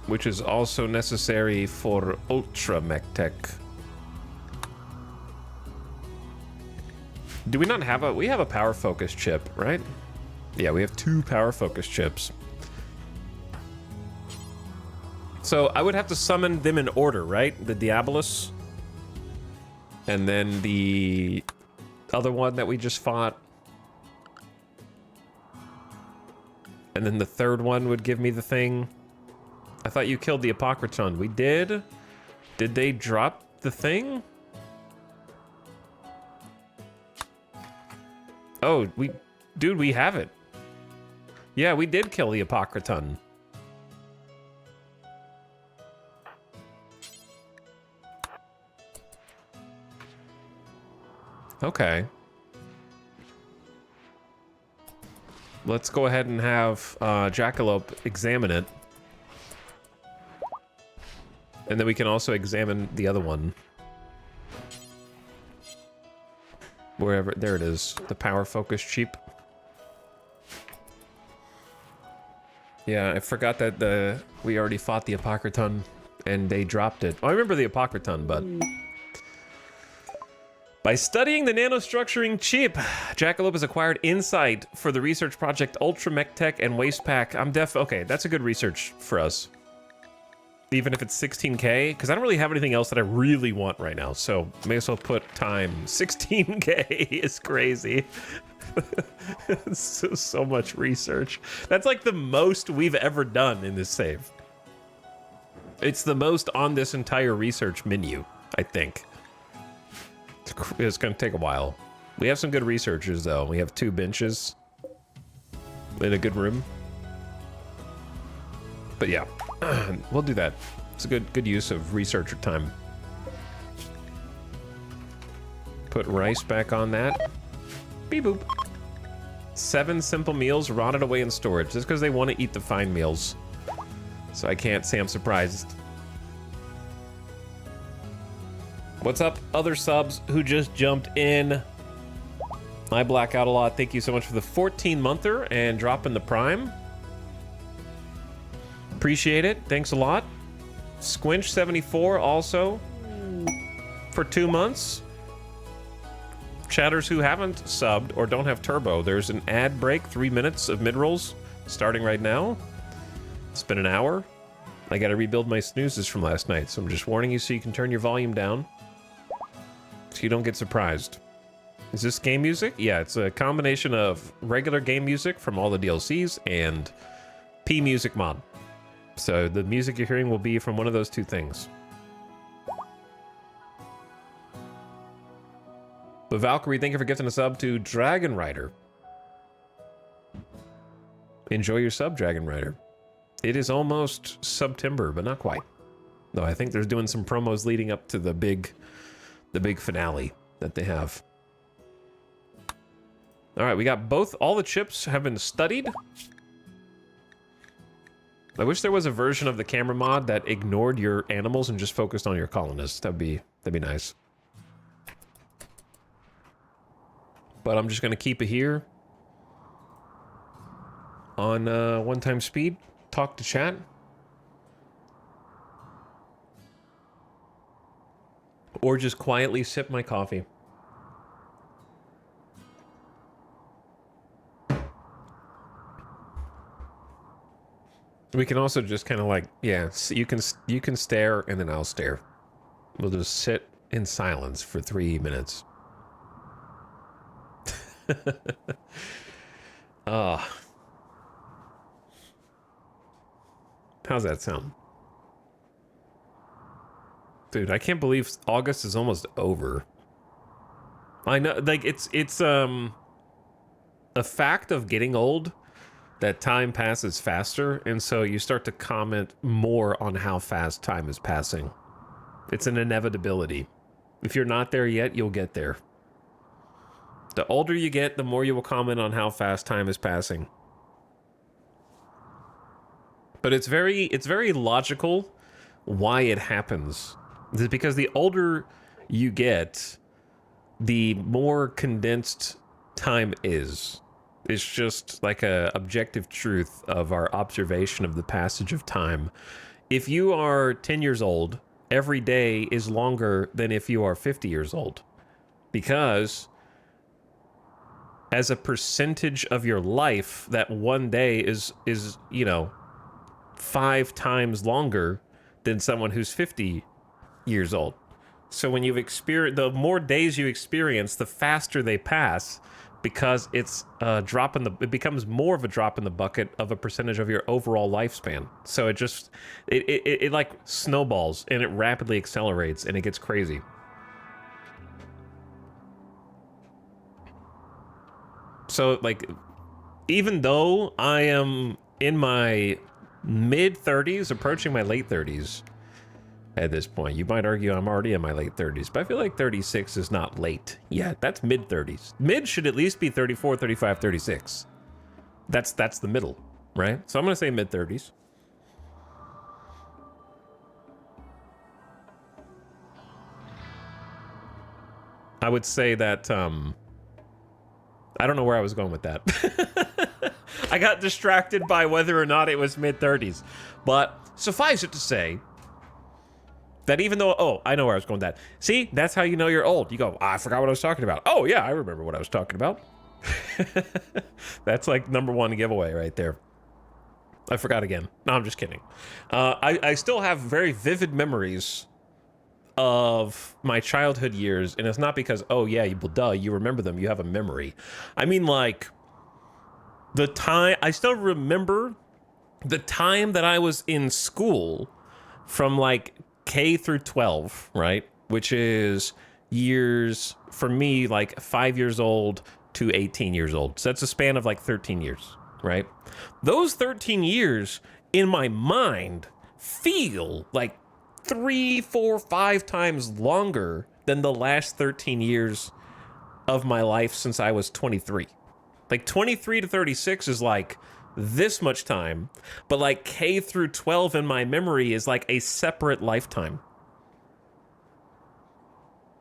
Which is also necessary for Ultra Mech Tech. Do we not have a... We have a power focus chip, right? Yeah, we have 2 power focus chips. So I would have to summon them in order, right? The Diabolus. And then the other one that we just fought. And then the third one would give me the thing. I thought you killed the Apocryton. We did? Did they drop the thing? Oh, dude, we have it. Yeah, we did kill the Apocryton. Okay. Let's go ahead and have Jackalope examine it. And then we can also examine the other one. Wherever, there it is. The power focus cheap. Yeah, I forgot that we already fought the Apocryton and they dropped it. Oh, I remember the Apocryton, but... By studying the nanostructuring chip, Jackalope has acquired insight for the research project Ultra Mech Tech and Waste Pack. Okay, that's a good research for us. Even if it's 16K, because I don't really have anything else that I really want right now, so may as well put time. 16K is crazy. It's so much research. That's like the most we've ever done in this save. It's the most on this entire research menu, I think. It's gonna take a while. We have some good researchers though. We have 2 benches in a good room. But yeah, we'll do that. It's a good use of researcher time. Put rice back on that. Beep boop. 7 simple meals rotted away in storage. Just because they want to eat the fine meals. So I can't say I'm surprised. What's up, other subs who just jumped in? I black out a lot. Thank you so much for the 14-monther and dropping the prime. Appreciate it. Thanks a lot. Squinch74 also for 2 months. Chatters who haven't subbed or don't have turbo, there's an ad break, 3 minutes of mid-rolls starting right now. It's been an hour. I gotta rebuild my snoozes from last night, so I'm just warning you so you can turn your volume down so you don't get surprised. Is this game music? Yeah, it's a combination of regular game music from all the DLCs and P music mod. So the music you're hearing will be from one of those 2 things. But Valkyrie, thank you for gifting a sub to Dragon Rider. Enjoy your sub, Dragon Rider. It is almost September, but not quite. Though I think they're doing some promos leading up to the big finale that they have. All right, we got all the chips have been studied. I wish there was a version of the camera mod that ignored your animals and just focused on your colonists. That'd be nice. But I'm just gonna keep it here on 1x speed. Talk to chat. Or just quietly sip my coffee. We can also just kind of like, yeah, so you can stare and then I'll stare. We'll just sit in silence for 3 minutes. How's that sound? Dude, I can't believe August is almost over. I know, like, it's a fact of getting old that time passes faster, and so you start to comment more on how fast time is passing. It's an inevitability. If you're not there yet, you'll get there. The older you get, the more you will comment on how fast time is passing. But it's very logical why it happens. It's because the older you get, the more condensed time is. It's just like a objective truth of our observation of the passage of time. If you are 10 years old, every day is longer than if you are 50 years old. Because as a percentage of your life, that one day is, you know, 5 times longer than someone who's 50 years old. So when you've experienced, the more days you experience, the faster they pass, because it's a drop in the, it becomes more of a drop in the bucket of a percentage of your overall lifespan. So it just, it like snowballs and it rapidly accelerates and it gets crazy. So like, even though I am in my mid-30s, approaching my late 30s at this point, you might argue I'm already in my late 30s, but I feel like 36 is not late yet. That's mid-30s. Mid should at least be 34, 35, 36. That's the middle, right? So I'm gonna say mid-30s. I would say that, I don't know where I was going with that. I got distracted by whether or not it was mid-30s. But suffice it to say that even though, oh, I know where I was going with that. See, that's how you know you're old. You go, I forgot what I was talking about. Oh yeah, I remember what I was talking about. That's like #1 giveaway right there. I forgot again. No, I'm just kidding. I still have very vivid memories of my childhood years, and it's not because, oh yeah, well, duh, you remember them, you have a memory. I mean, like, the time, I still remember the time that I was in school from like K through 12, right? Which is years, for me, like 5 years old to 18 years old. So that's a span of like 13 years, right? Those 13 years in my mind feel like 3, 4, 5 times longer than the last 13 years of my life since I was 23. Like 23 to 36 is like this much time, but like K through 12 in my memory is like a separate lifetime.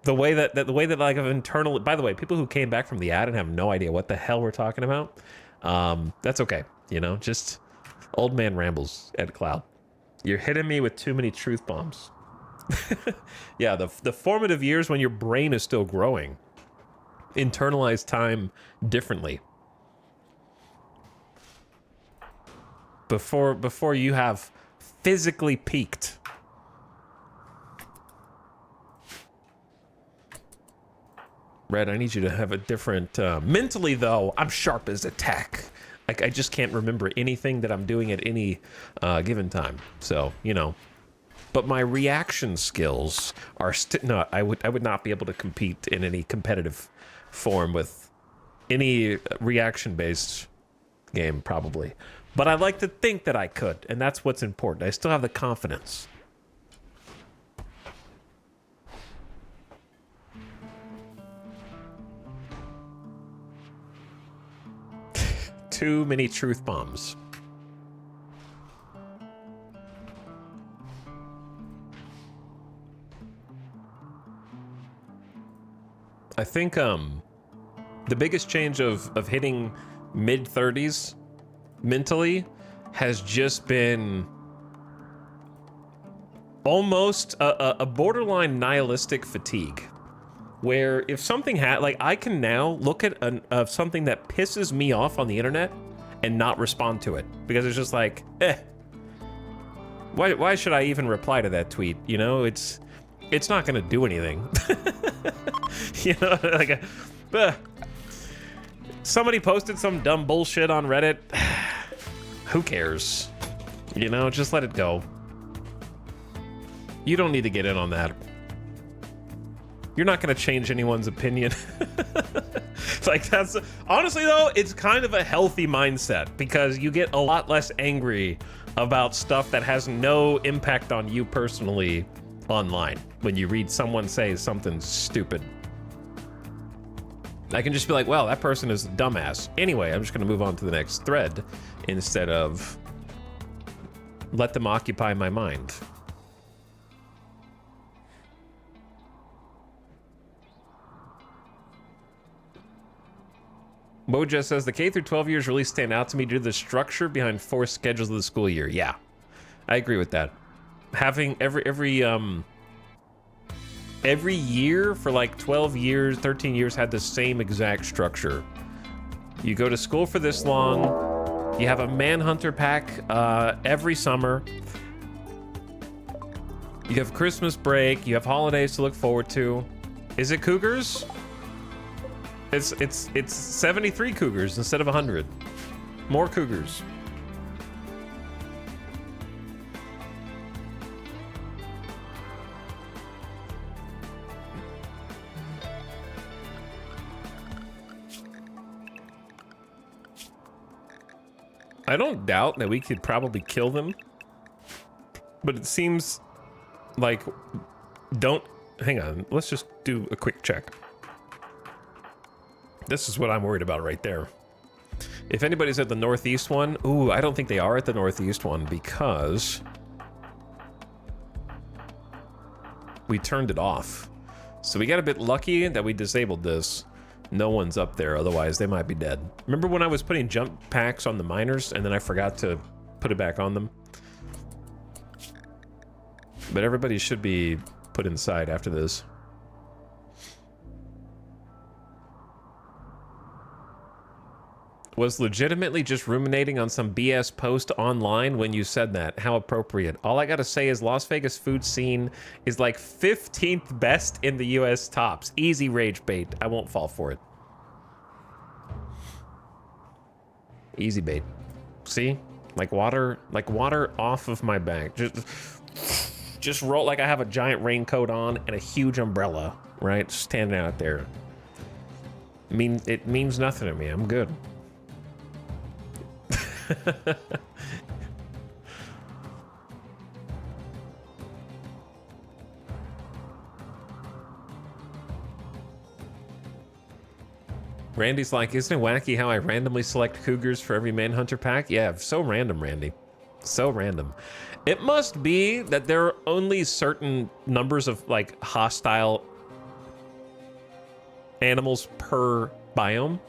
The way that like I've internal, by the way, people who came back from the ad and have no idea what the hell we're talking about, that's okay. You know, just old man rambles at Cloud. You're hitting me with too many truth bombs. Yeah, the formative years when your brain is still growing. Internalize time differently. Before you have physically peaked. Red, I need you to have a different... mentally, though, I'm sharp as a tack. Like, I just can't remember anything that I'm doing at any given time. So, you know. But my reaction skills are no, I would not be able to compete in any competitive form with any reaction-based game, probably. But I'd like to think that I could, and that's what's important. I still have the confidence. Too many truth bombs. I think the biggest change of hitting mid-30s mentally has just been almost a borderline nihilistic fatigue. Where if something like I can now look at something that pisses me off on the internet and not respond to it because it's just like, why should I even reply to that tweet? You know, it's not gonna do anything. You know, like somebody posted some dumb bullshit on Reddit. Who cares? You know, just let it go. You don't need to get in on that. You're not going to change anyone's opinion. Like, that's honestly though, it's kind of a healthy mindset because you get a lot less angry about stuff that has no impact on you personally online when you read someone say something stupid. I can just be like, well, that person is a dumbass. Anyway, I'm just going to move on to the next thread instead of let them occupy my mind. Moja says the K through 12 years really stand out to me due to the structure behind forced schedules of the school year. Yeah, I agree with that. Having every year for like 12 years, 13 years had the same exact structure. You go to school for this long. You have a Manhunter pack every summer. You have Christmas break. You have holidays to look forward to. Is it Cougars? It's 73 Cougars instead of 100. More Cougars. I don't doubt that we could probably kill them, but it seems like hang on, let's just do a quick check. This is what I'm worried about right there. If anybody's at the northeast one, ooh, I don't think they are at the northeast one because we turned it off. So we got a bit lucky that we disabled this. No one's up there, otherwise they might be dead. Remember when I was putting jump packs on the miners and then I forgot to put it back on them? But everybody should be put inside after this. Was legitimately just ruminating on some BS post online when you said that. How appropriate. All I gotta say is Las Vegas food scene is like 15th best in the US tops. Easy rage bait. I won't fall for it. Easy bait. See? Like water off of my back. Just roll like I have a giant raincoat on and a huge umbrella, right? Standing out there. It means nothing to me. I'm good. Randy's like, isn't it wacky how I randomly select cougars for every manhunter pack? Yeah, so random, Randy. So random. It must be that there are only certain numbers of like hostile animals per biome,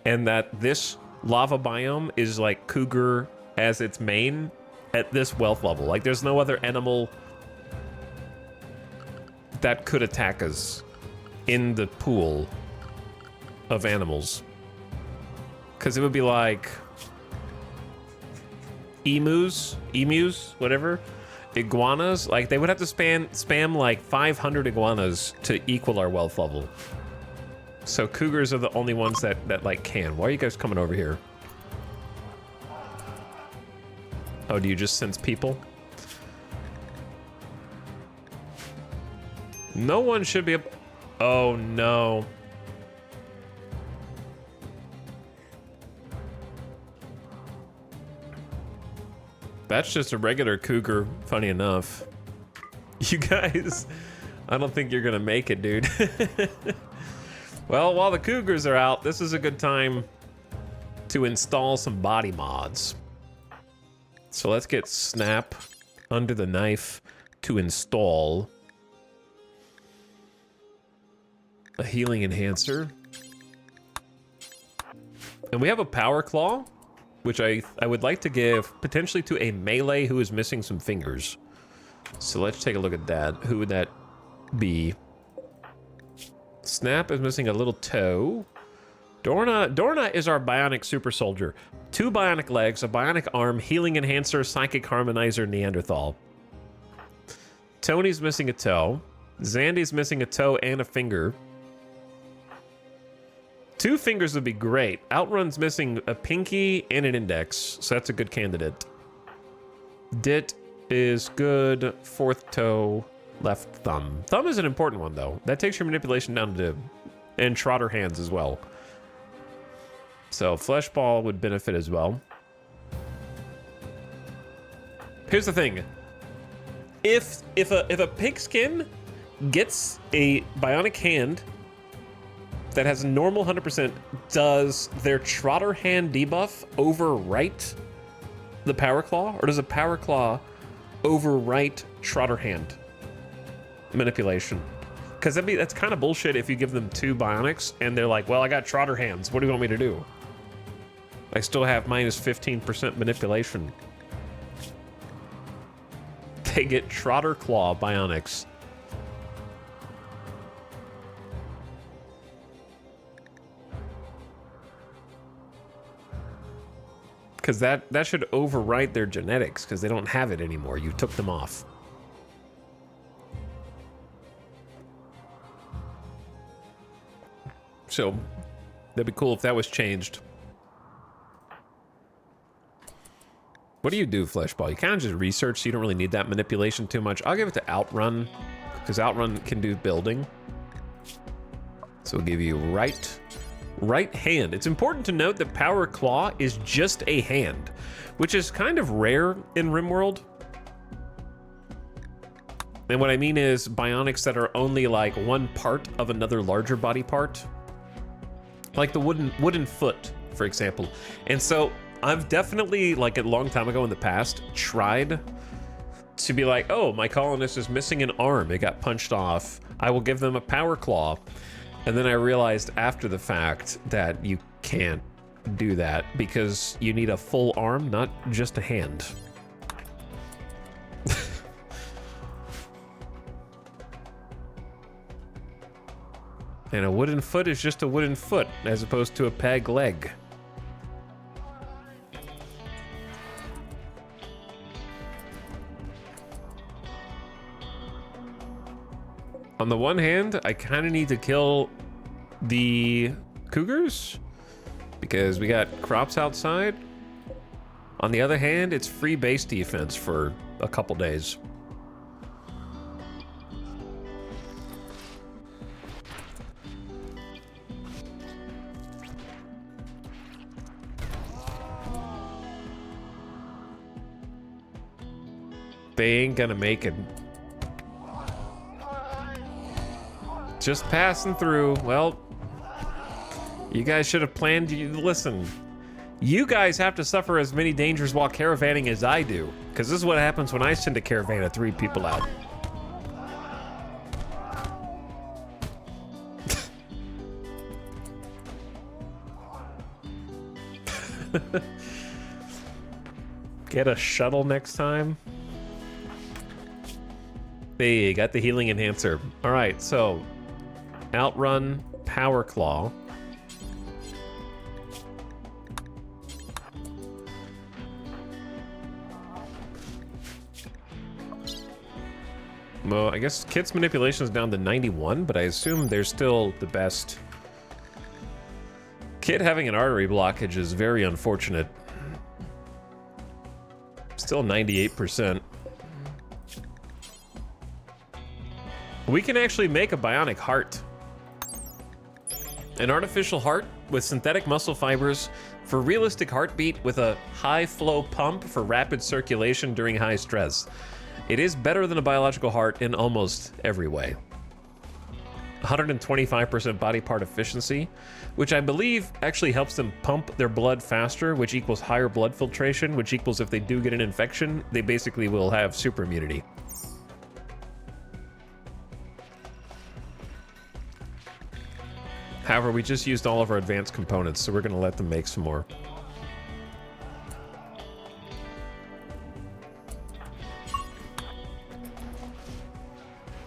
and that this lava biome is like cougar as its main at this wealth level. Like there's no other animal that could attack us in the pool of animals, because it would be like emus, whatever, iguanas. Like they would have to spam like 500 iguanas to equal our wealth level. So cougars are the only ones that like can. Why are you guys coming over here? Oh, do you just sense people? No one should be oh no. That's just a regular cougar, funny enough. You guys, I don't think you're gonna make it, dude. Well, while the cougars are out, this is a good time to install some body mods. So let's get Snap under the knife to install a healing enhancer. And we have a power claw, which I would like to give potentially to a melee who is missing some fingers. So let's take a look at that. Who would that be? Snap is missing a little toe. Dorna is our bionic super soldier. 2 bionic legs, a bionic arm, healing enhancer, psychic harmonizer, Neanderthal. Tony's missing a toe. Zandy's missing a toe and a finger. 2 fingers would be great. Outrun's missing a pinky and an index, so that's a good candidate. Dit is good. 4th toe, left thumb. Thumb is an important one, though. That takes your manipulation down to... and Trotter hands as well. So Fleshball would benefit as well. Here's the thing. If a pigskin gets a bionic hand that has a normal 100%, does their Trotter hand debuff overwrite the Power Claw? Or does a Power Claw overwrite Trotter hand manipulation? Because that's kind of bullshit if you give them 2 bionics and they're like, well, I got Trotter hands. What do you want me to do? I still have minus 15% manipulation. They get Trotter Claw bionics. Because that should overwrite their genetics, because they don't have it anymore. You took them off. So that'd be cool if that was changed. What do you do, Fleshball? You kind of just research, so you don't really need that manipulation too much. I'll give it to Outrun, because Outrun can do building. So we'll give you right hand. It's important to note that Power Claw is just a hand, which is kind of rare in RimWorld. And what I mean is bionics that are only like one part of another larger body part. Like the wooden foot, for example. And so I've definitely, like a long time ago in the past, tried to be like, oh, my colonist is missing an arm. It got punched off. I will give them a Power Claw. And then I realized after the fact that you can't do that because you need a full arm, not just a hand. And a wooden foot is just a wooden foot as opposed to a peg leg. On the one hand, I kind of need to kill the cougars because we got crops outside. On the other hand, it's free base defense for a couple days. They ain't gonna make it. Just passing through. Well, you guys should have planned. Listen, you guys have to suffer as many dangers while caravanning as I do, because this is what happens when I send a caravan of 3 people out. Get a shuttle next time. Hey, got the healing enhancer. All right, so outrun, power claw. Well, I guess Kit's manipulation is down to 91, but I assume they're still the best. Kit having an artery blockage is very unfortunate. Still 98%. We can actually make a bionic heart. An artificial heart with synthetic muscle fibers for realistic heartbeat with a high flow pump for rapid circulation during high stress. It is better than a biological heart in almost every way. 125% body part efficiency, which I believe actually helps them pump their blood faster, which equals higher blood filtration, which equals if they do get an infection, they basically will have super immunity. However, we just used all of our advanced components, so we're going to let them make some more.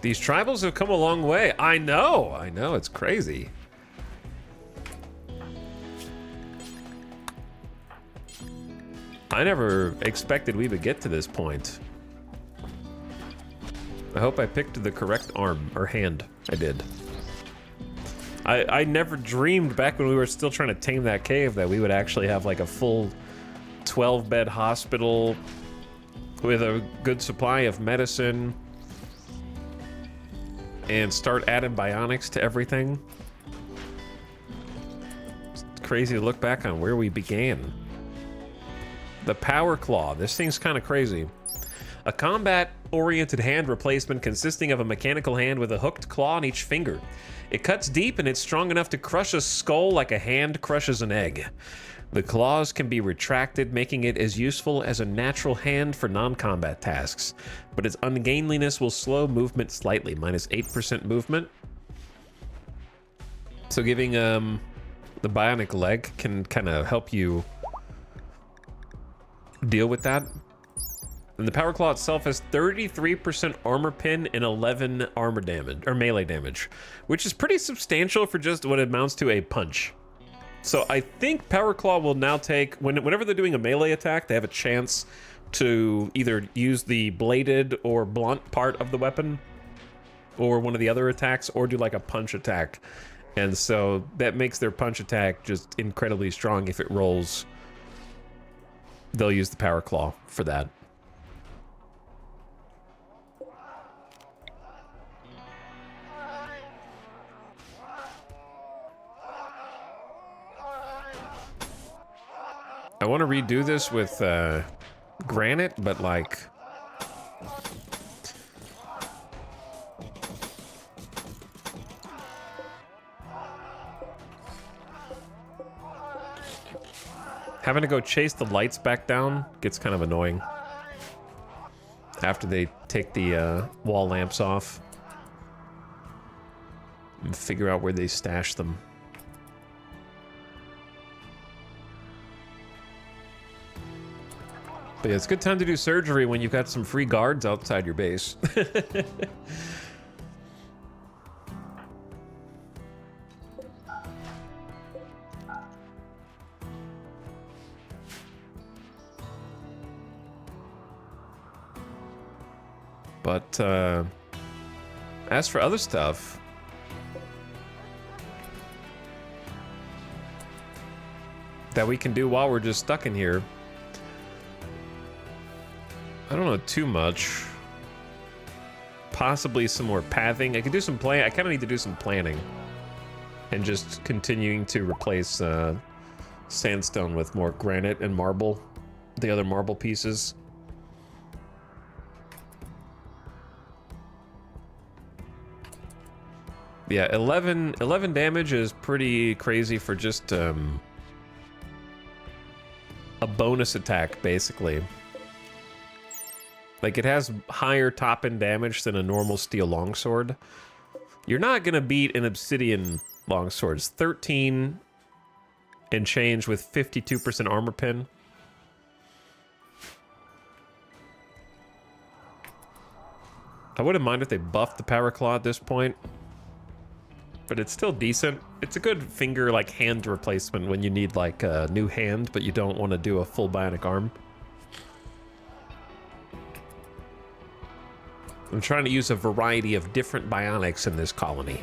These tribals have come a long way. I know, it's crazy. I never expected we would get to this point. I hope I picked the correct arm, or hand. I did. I never dreamed back when we were still trying to tame that cave that we would actually have like a full 12-bed hospital with a good supply of medicine and start adding bionics to everything. It's crazy to look back on where we began. The power claw. This thing's kind of crazy. A combat-oriented hand replacement consisting of a mechanical hand with a hooked claw on each finger. It cuts deep and it's strong enough to crush a skull like a hand crushes an egg. The claws can be retracted, making it as useful as a natural hand for non-combat tasks, but its ungainliness will slow movement slightly, minus 8% movement. So giving the bionic leg can kind of help you deal with that. And the power claw itself has 33% armor pin and 11 armor damage, or melee damage, which is pretty substantial for just what amounts to a punch. So I think power claw will now take, whenever they're doing a melee attack, they have a chance to either use the bladed or blunt part of the weapon, or one of the other attacks, or do like a punch attack. And so that makes their punch attack just incredibly strong. If it rolls, they'll use the power claw for that. I want to redo this with granite, but like having to go chase the lights back down gets kind of annoying after they take the wall lamps off. and figure out where they stash them. But yeah, it's a good time to do surgery when you've got some free guards outside your base. But as for other stuff, that we can do while we're just stuck in here, I don't know too much. Possibly some more pathing. I could do some I kind of need to do some planning. And just continuing to replace sandstone with more granite and marble. The other marble pieces. Yeah, 11 damage is pretty crazy for just a bonus attack, basically. Like, it has higher top-end damage than a normal steel longsword. You're not gonna beat an obsidian longsword. It's 13 and change with 52% armor pin. I wouldn't mind if they buffed the power claw at this point. But it's still decent. It's a good finger, like, hand replacement when you need, like, a new hand, but you don't want to do a full bionic arm. I'm trying to use a variety of different bionics in this colony.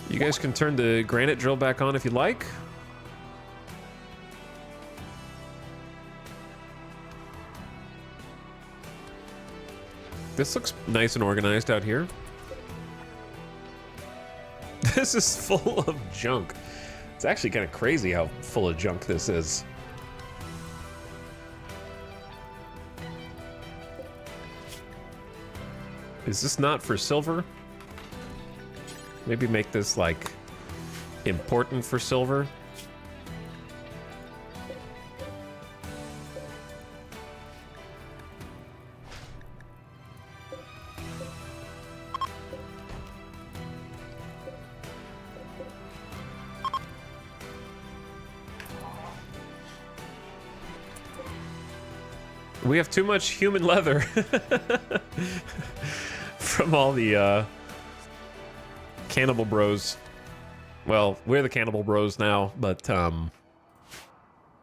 You guys can turn the granite drill back on if you like. This looks nice and organized out here. This is full of junk. It's actually kind of crazy how full of junk this is. Is this not for silver? Maybe make this, like, important for silver? We have too much human leather from all the cannibal bros. Well, we're the cannibal bros now, but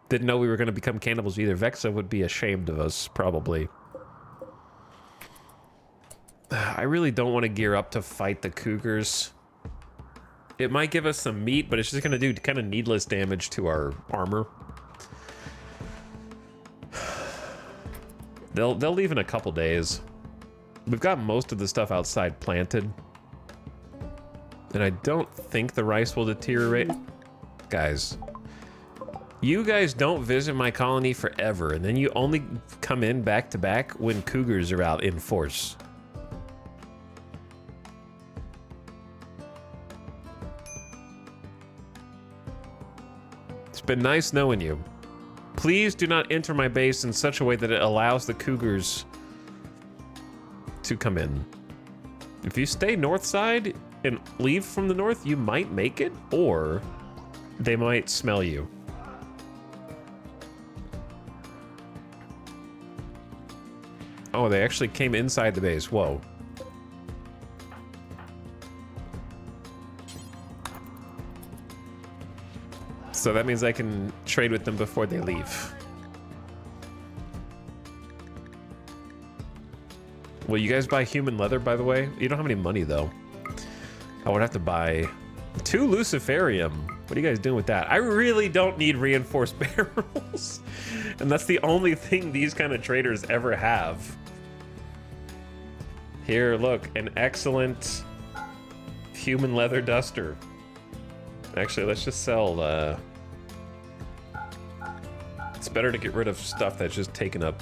didn't know we were going to become cannibals either. Vexa would be ashamed of us, probably. I really don't want to gear up to fight the cougars. It might give us some meat, but it's just going to do kind of needless damage to our armor. They'll leave in a couple days. We've got most of the stuff outside planted. And I don't think the rice will deteriorate. Guys. You guys don't visit my colony forever, and then you only come in back to back when cougars are out in force. It's been nice knowing you. Please do not enter my base in such a way that it allows the cougars to come in. If you stay north side and leave from the north, you might make it, or they might smell you. Oh, they actually came inside the base. Whoa. So that means I can trade with them before they leave. Will you guys buy human leather, by the way? You don't have any money, though. I would have to buy 2 Luciferium. What are you guys doing with that? I really don't need reinforced barrels. And that's the only thing these kind of traders ever have. Here, look, an excellent human leather duster. Actually, let's just sell, it's better to get rid of stuff that's just taking up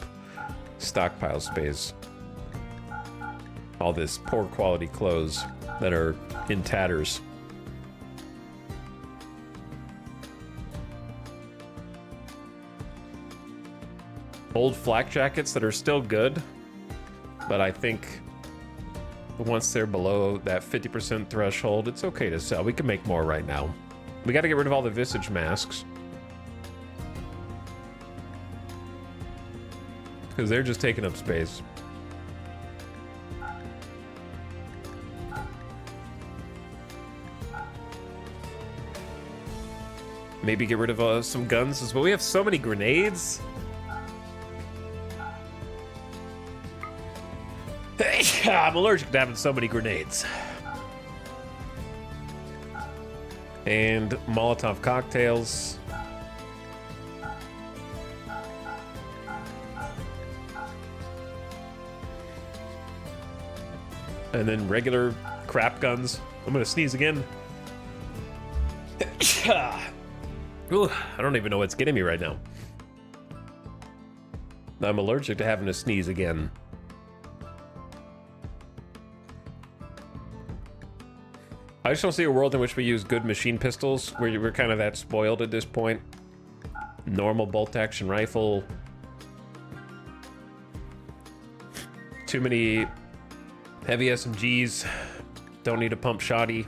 stockpile space. All this poor quality clothes that are in tatters. Old flak jackets that are still good. But I think once they're below that 50% threshold, it's okay to sell. We can make more right now. We got to get rid of all the visage masks, because they're just taking up space. Maybe get rid of some guns as well. We have so many grenades. I'm allergic to having so many grenades. And Molotov cocktails. And then regular crap guns. I'm gonna sneeze again. Ooh, I don't even know what's getting me right now. I'm allergic to having to sneeze again. I just don't see a world in which we use good machine pistols, where we're kind of that spoiled at this point. Normal bolt-action rifle. Too many heavy SMGs. Don't need a pump shotty.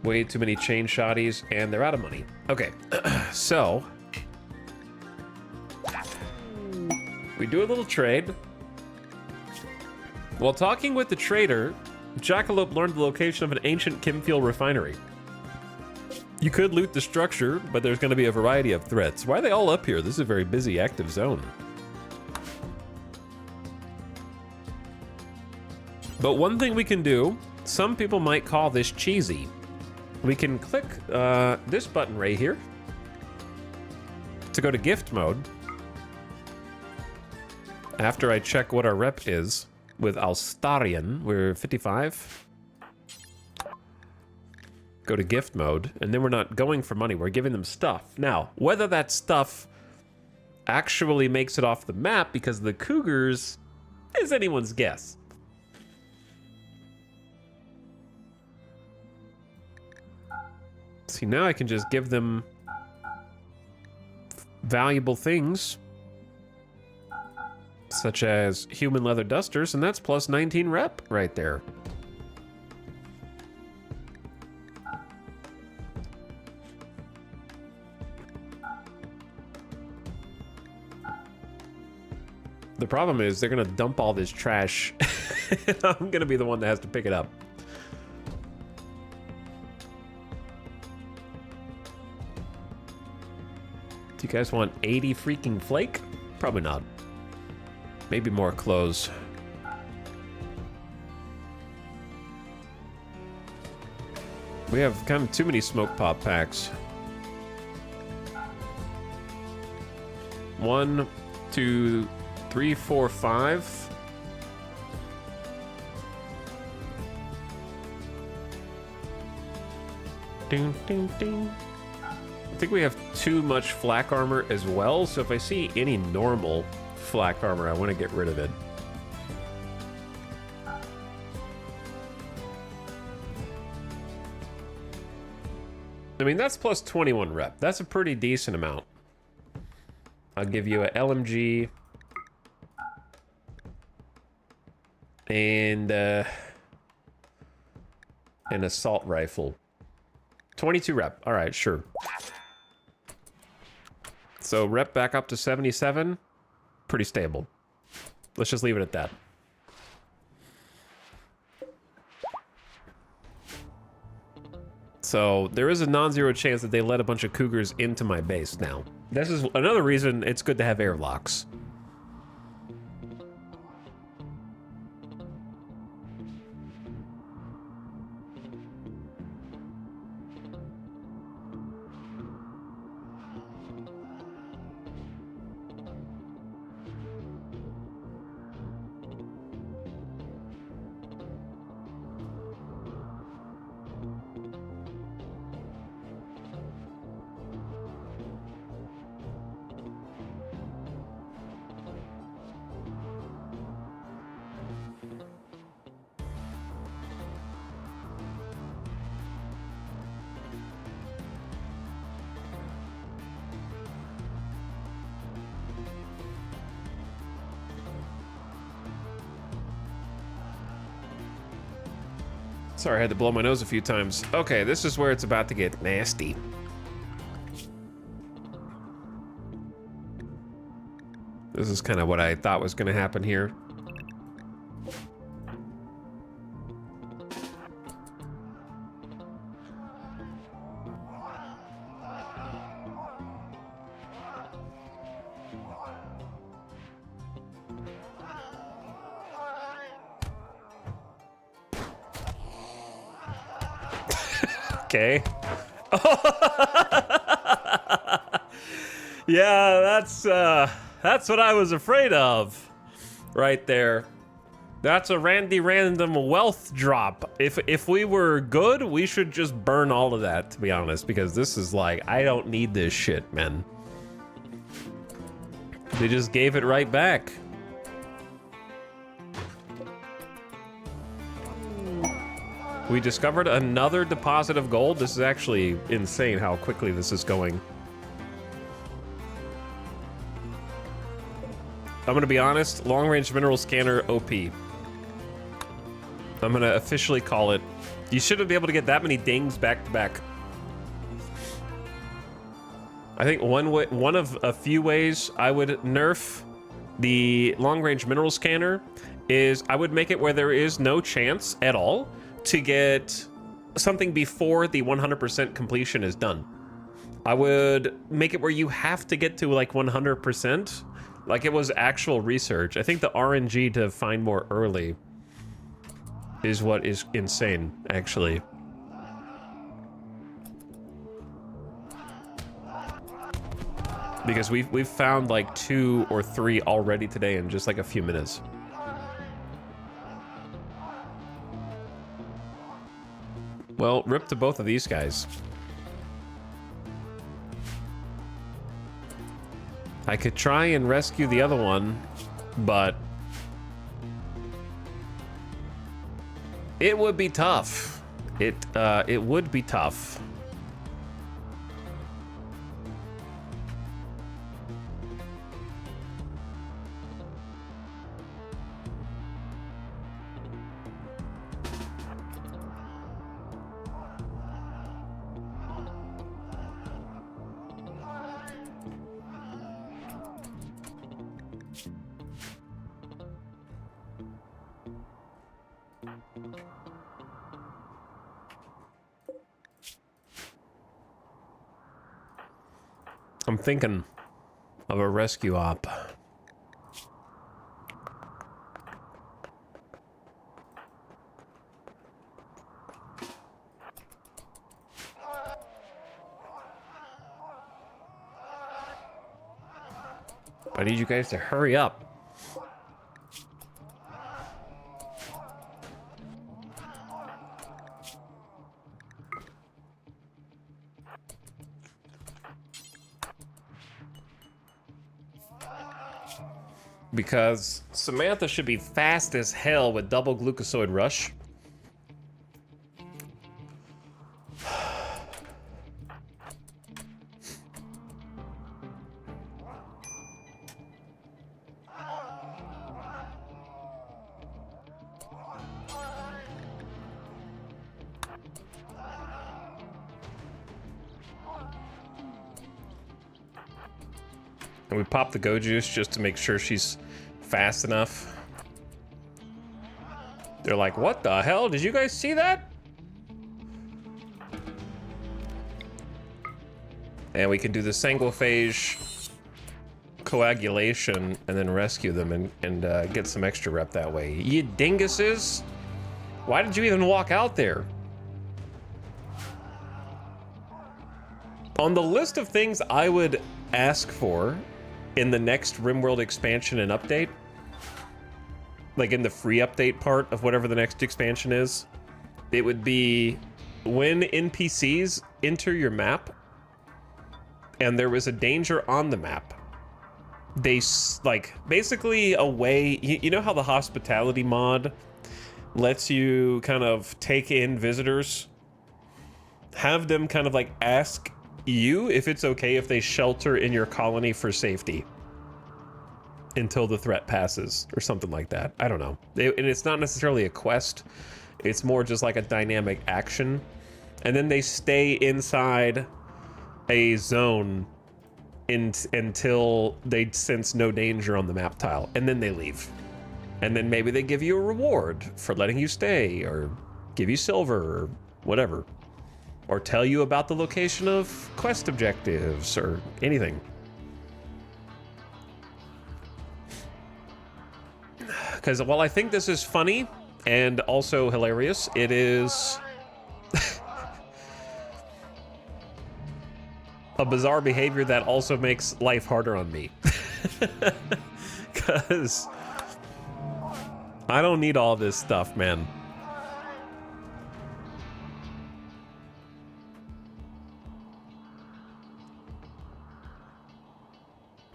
Way too many chain shotties, and they're out of money. Okay, so we do a little trade. While talking with the trader, Jackalope learned the location of an ancient Kimfield refinery. You could loot the structure, but there's going to be a variety of threats. Why are they all up here? This is a very busy, active zone. But one thing we can do, some people might call this cheesy. We can click this button right here to go to gift mode. After I check what our rep is with Alstarian, we're 55. Go to gift mode, and then we're not going for money, we're giving them stuff. Now, whether that stuff actually makes it off the map because of the cougars is anyone's guess. See, now I can just give them valuable things, such as human leather dusters, and that's plus 19 rep right there. The problem is they're gonna dump all this trash. I'm gonna be the one that has to pick it up. Do you guys want 80 freaking flake? Probably not. Maybe more clothes. We have kind of too many smoke pop packs. 1, 2, 3, 4, 5. Ding, ding, ding. I think we have too much flak armor as well, so if I see any normal flak armor, I want to get rid of it. I mean, that's plus 21 rep. That's a pretty decent amount. I'll give you a LMG and an assault rifle. 22 rep. All right, sure. So rep back up to 77. Pretty stable. Let's just leave it at that. So there is a non-zero chance that they let a bunch of cougars into my base now. This is another reason it's good to have airlocks. Sorry, I had to blow my nose a few times. Okay, this is where it's about to get nasty. This is kind of what I thought was going to happen here. Okay. Yeah, that's what I was afraid of, right there. That's a random wealth drop. If we were good, we should just burn all of that, to be honest, because this is like, I don't need this shit, man. They just gave it right back. We discovered another deposit of gold. This is actually insane how quickly this is going. I'm gonna be honest, long-range mineral scanner OP. I'm gonna officially call it. You shouldn't be able to get that many dings back to back. I think one of a few ways I would nerf the long-range mineral scanner is I would make it where there is no chance at all to get something before the 100% completion is done. I would make it where you have to get to like 100%, like it was actual research. I think the RNG to find more early is what is insane, actually. Because we've found like 2 or 3 already today in just like a few minutes. Well, rip to both of these guys. I could try and rescue the other one, but it would be tough. It would be tough. I'm thinking of a rescue op. I need you guys to hurry up. Because Samantha should be fast as hell with double glucosoid rush. And we pop the go juice just to make sure she's fast enough. They're like, what the hell? Did you guys see that? And we can do the sanguiphage coagulation and then rescue them and get some extra rep that way. You dinguses! Why did you even walk out there? On the list of things I would ask for in the next RimWorld expansion and update, like in the free update part of whatever the next expansion is, it would be when NPCs enter your map and there was a danger on the map, they like basically a way, you know how the hospitality mod lets you kind of take in visitors? Have them kind of like ask you if it's okay if they shelter in your colony for safety until the threat passes or something like that. I don't know. And it's not necessarily a quest. It's more just like a dynamic action. And then they stay inside a zone until they sense no danger on the map tile, and then they leave. And then maybe they give you a reward for letting you stay, or give you silver, or whatever. Or tell you about the location of quest objectives, or anything. Because while I think this is funny, and also hilarious, it is a bizarre behavior that also makes life harder on me. Because I don't need all this stuff, man.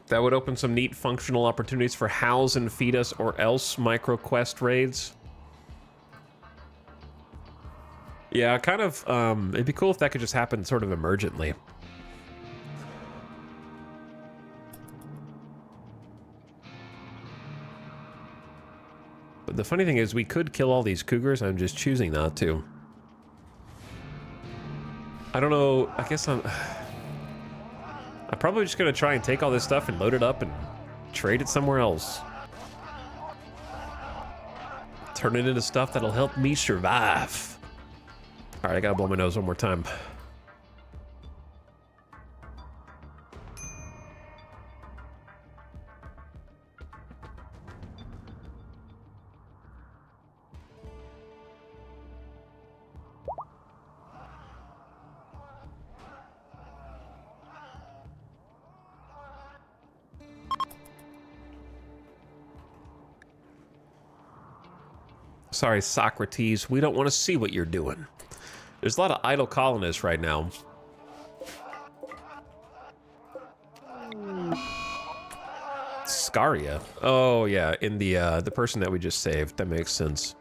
That would open some neat functional opportunities for house and feed us or else micro quest raids. Yeah, kind of, it'd be cool if that could just happen sort of emergently. But the funny thing is, we could kill all these cougars, I'm just choosing not to. I don't know, I guess I'm probably just gonna try and take all this stuff and load it up and trade it somewhere else. Turn it into stuff that'll help me survive. All right, I gotta blow my nose one more time. Sorry, Socrates, we don't want to see what you're doing. There's a lot of idle colonists right now. Scaria? Oh yeah, in the person that we just saved. That makes sense.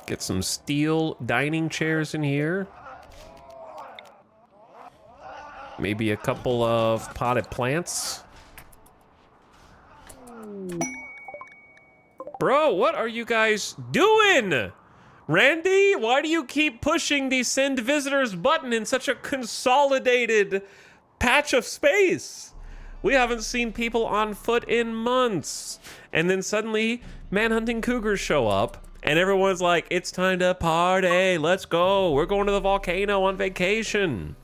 Get some steel dining chairs in here. Maybe a couple of potted plants. Bro, what are you guys doing? Randy, why do you keep pushing the send visitors button in such a consolidated patch of space? We haven't seen people on foot in months. And then suddenly, manhunting cougars show up, and everyone's like, it's time to party, let's go. We're going to the volcano on vacation.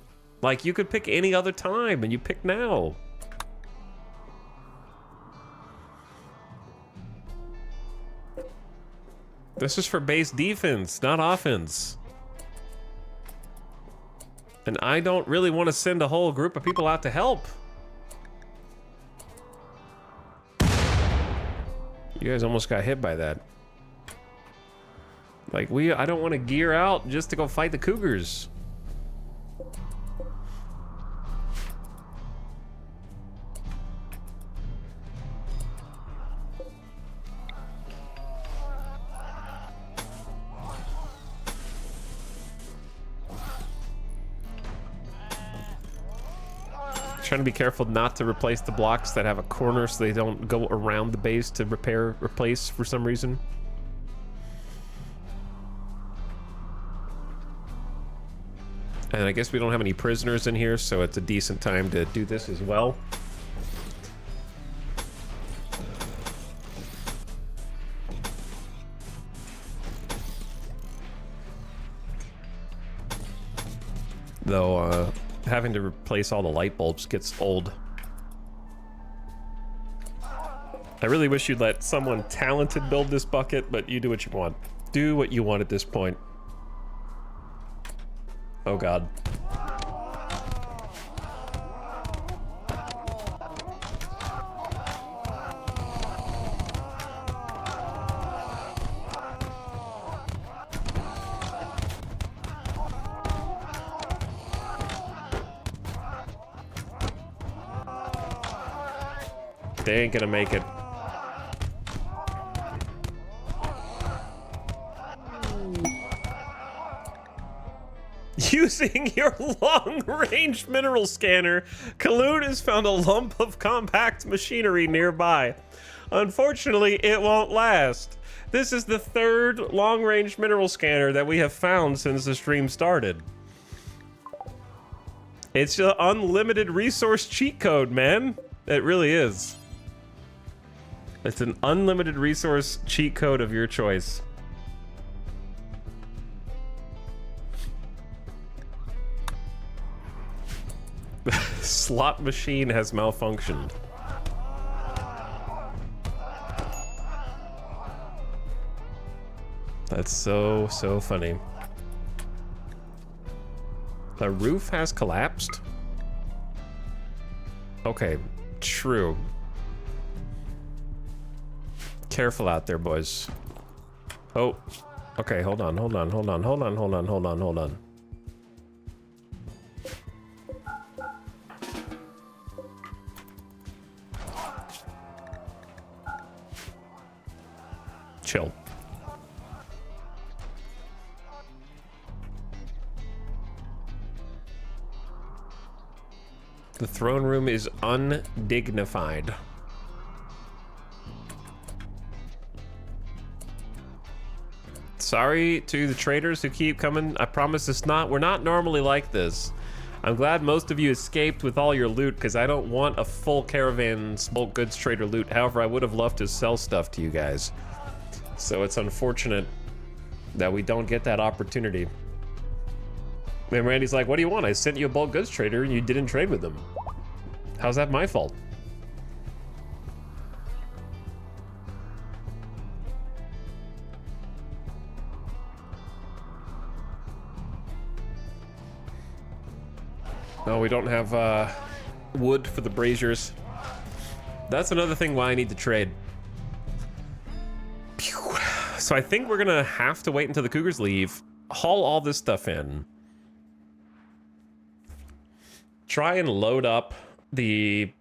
Like, you could pick any other time, and you pick now. This is for base defense, not offense. And I don't really want to send a whole group of people out to help. You guys almost got hit by that. Like, I don't want to gear out just to go fight the cougars. Trying to be careful not to replace the blocks that have a corner so they don't go around the base to replace for some reason. And I guess we don't have any prisoners in here, so it's a decent time to do this as well. Though, having to replace all the light bulbs gets old. I really wish you'd let someone talented build this bucket, but you do what you want. Do what you want at this point. Oh God. They ain't gonna make it. Using your long-range mineral scanner, Kaloon has found a lump of compact machinery nearby. Unfortunately, it won't last. This is the third long-range mineral scanner that we have found since the stream started. It's an unlimited resource cheat code, man. It really is. It's an unlimited resource cheat code of your choice. Slot machine has malfunctioned. That's so funny. The roof has collapsed? Okay, true. Careful out there, boys. Oh, okay, hold on. Chill. The throne room is undignified. Sorry to the traders who keep coming. I promise we're not normally like this. I'm glad most of you escaped with all your loot because I don't want a full caravan bulk goods trader loot. However, I would have loved to sell stuff to you guys. So it's unfortunate that we don't get that opportunity. And Randy's like, what do you want? I sent you a bulk goods trader and you didn't trade with them. How's that my fault? No, we don't have wood for the braziers. That's another thing why I need to trade. So I think we're gonna have to wait until the Cougars leave, haul all this stuff in, try and load up the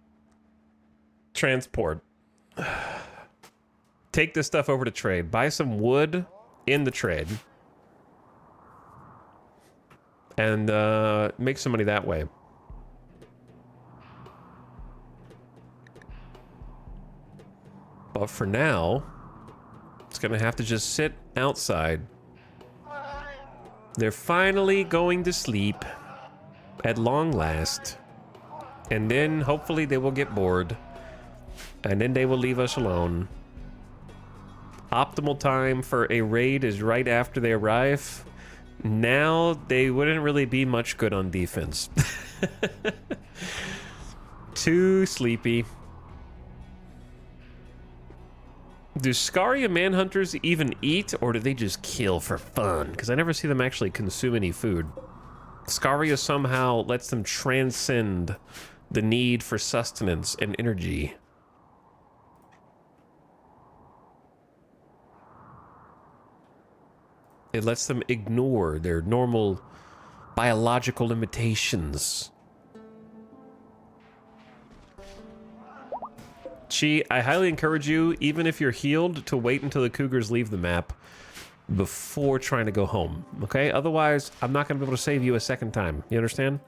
transport, take this stuff over to trade, buy some wood in the trade, and make some money that way. But for now, it's gonna have to just sit outside. They're finally going to sleep at long last. And then hopefully they will get bored. And then they will leave us alone. Optimal time for a raid is right after they arrive. Now they wouldn't really be much good on defense. Too sleepy. Do Scaria manhunters even eat, or do they just kill for fun? Because I never see them actually consume any food. Scaria somehow lets them transcend the need for sustenance and energy. It lets them ignore their normal biological limitations. Chi, I highly encourage you, even if you're healed, to wait until the Cougars leave the map before trying to go home, okay? Otherwise, I'm not going to be able to save you a second time. You understand?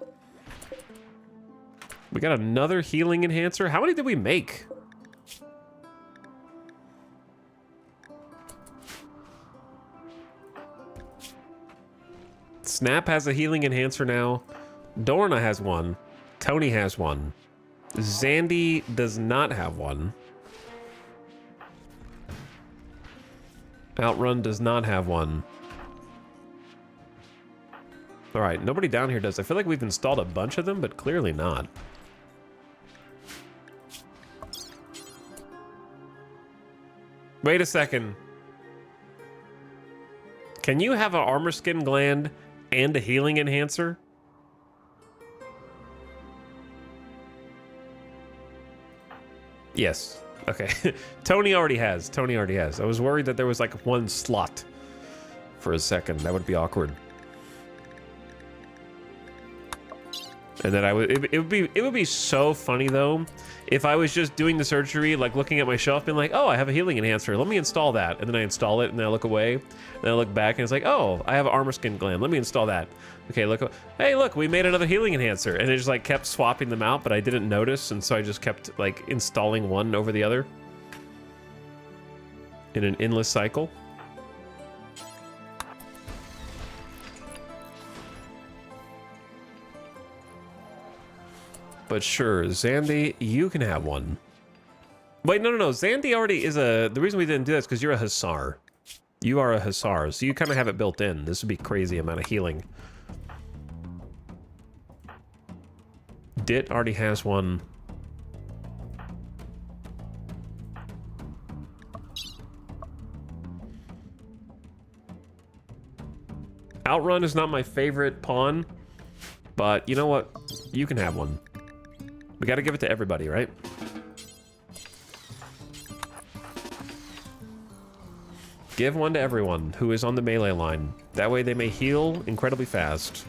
We got another healing enhancer. How many did we make? Snap has a healing enhancer now. Dorna has one. Tony has one. Zandy does not have one. Outrun does not have one. Alright, nobody down here does. I feel like we've installed a bunch of them, but clearly not. Wait a second. Can you have an armor skin gland and a healing enhancer? Yes. Okay. Tony already has. Tony already has. I was worried that there was like one slot for a second. That would be awkward. And then it would be so funny though if I was just doing the surgery, like looking at my shelf, being like, oh, I have a healing enhancer. Let me install that. And then I install it, and then I look away, and then I look back, and it's like, oh, I have an armor skin gland. Let me install that. Okay, look. Hey, look, we made another healing enhancer, and it just like kept swapping them out, but I didn't notice, and so I just kept like installing one over the other in an endless cycle. But sure, Zandy, you can have one. Wait, no. Zandy already is a... The reason we didn't do that is because you're a Hussar. You are a Hussar, so you kind of have it built in. This would be crazy amount of healing. Dit already has one. Outrun is not my favorite pawn, but you know what? You can have one. We gotta give it to everybody, right? Give one to everyone who is on the melee line. That way they may heal incredibly fast.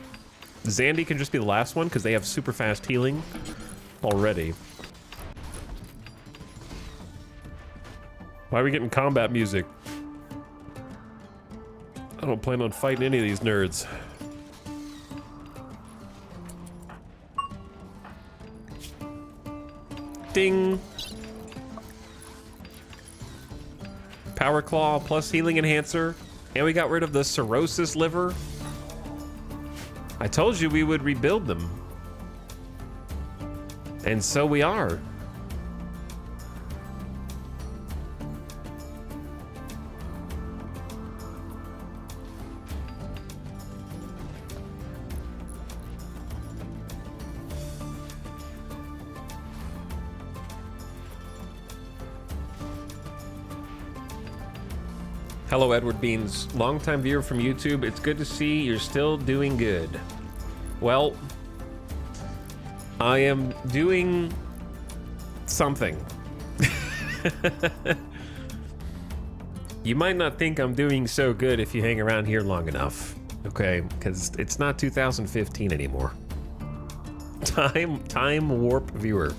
Zandy can just be the last one because they have super fast healing already. Why are we getting combat music? I don't plan on fighting any of these nerds. Ding! Power Claw plus healing enhancer. And we got rid of the cirrhosis liver. I told you we would rebuild them. And so we are. Hello, Edward Beans. Longtime viewer from YouTube. It's good to see you're still doing good. Well, I am doing something. You might not think I'm doing so good if you hang around here long enough, okay? Because it's not 2015 anymore. Time warp viewer.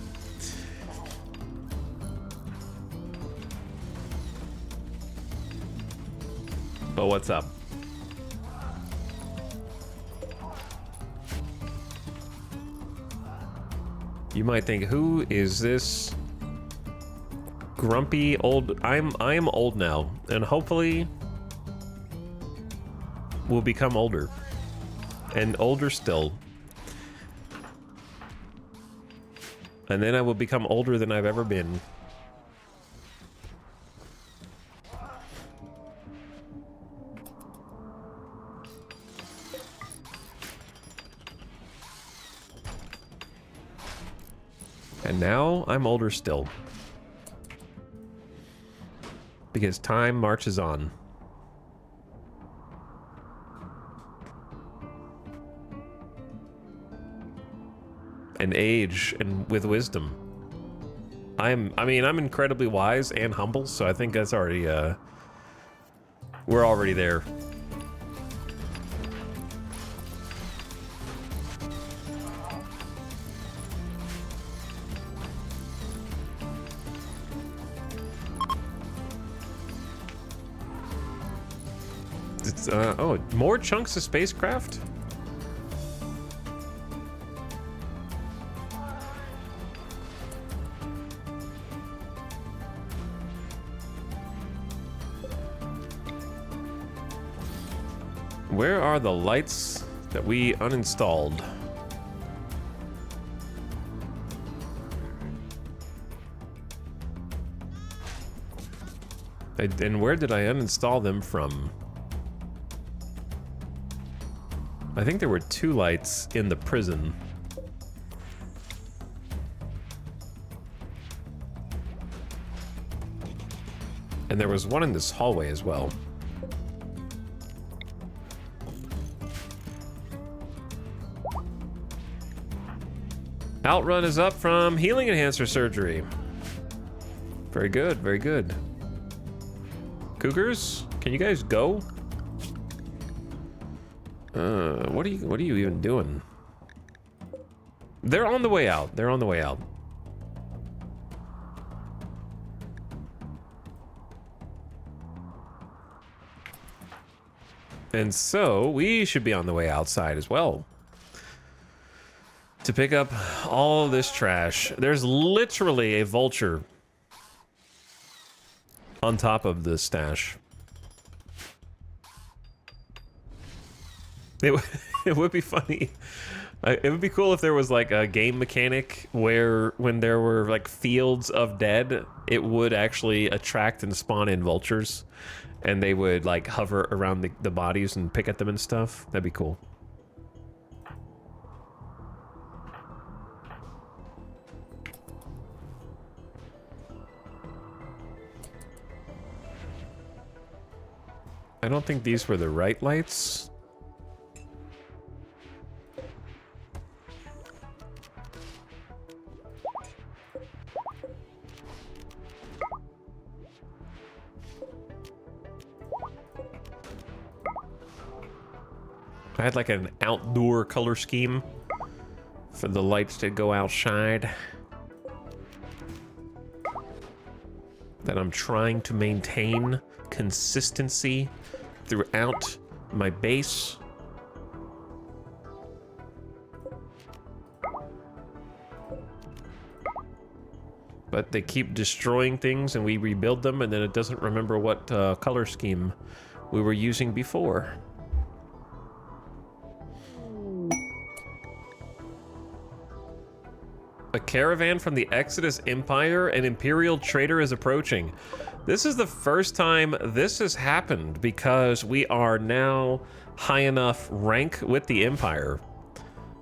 But what's up? You might think, who is this grumpy old... I am old now, and hopefully will become older. And older still. And then I will become older than I've ever been. And now I'm older still. Because time marches on. And age and with wisdom. I mean, I'm incredibly wise and humble, so I think that's already, we're already there. Oh, more chunks of spacecraft? Where are the lights that we uninstalled? And where did I uninstall them from? I think there were 2 lights in the prison. And there was one in this hallway as well. Outrun is up from healing enhancer surgery. Very good, very good. Cougars, can you guys go? What are you even doing? They're on the way out. They're on the way out. And so we should be on the way outside as well to pick up all this trash. There's literally a vulture on top of the stash. It would be funny. It would be cool if there was like a game mechanic where when there were like fields of dead, it would actually attract and spawn in vultures. And they would like hover around the bodies and pick at them and stuff. That'd be cool. I don't think these were the right lights. I had like an outdoor color scheme for the lights to go outside that I'm trying to maintain consistency throughout my base. But they keep destroying things and we rebuild them and then it doesn't remember what color scheme we were using before. A caravan from the Exodus Empire, an Imperial trader is approaching. This is the first time this has happened because we are now high enough rank with the Empire.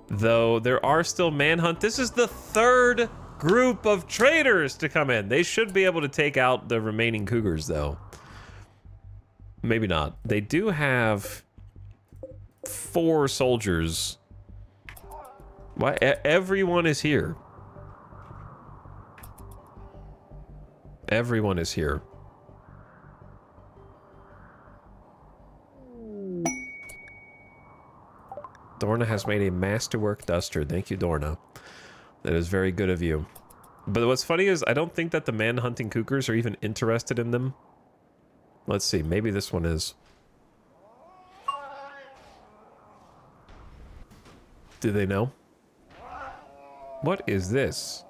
Though there are still manhunt. This is the third group of traders to come in. They should be able to take out the remaining cougars though. Maybe not. They do have 4 soldiers. Why? Everyone is here. Everyone is here. Dorna has made a masterwork duster. Thank you, Dorna. That is very good of you. But what's funny is I don't think that the man-hunting cougars are even interested in them. Let's see. Maybe this one is. Do they know? What is this?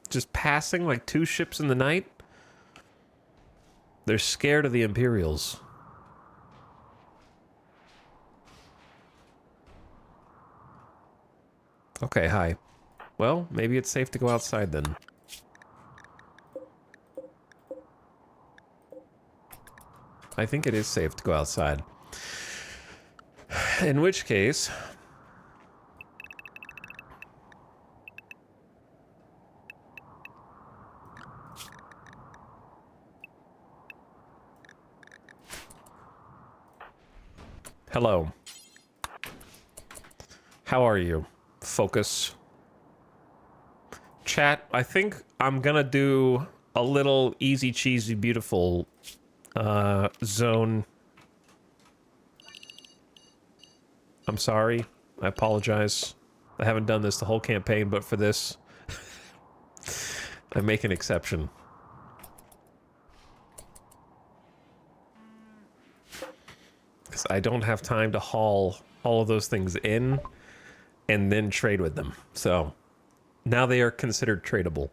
Just passing like 2 ships in the night? They're scared of the Imperials. Okay, hi. Well, maybe it's safe to go outside then. I think it is safe to go outside. In which case... Hello. How are you? Focus. Chat, I think I'm gonna do a little easy cheesy beautiful zone. I'm sorry. I apologize. I haven't done this the whole campaign, but for this I make an exception. Because I don't have time to haul all of those things in and then trade with them. So now they are considered tradable.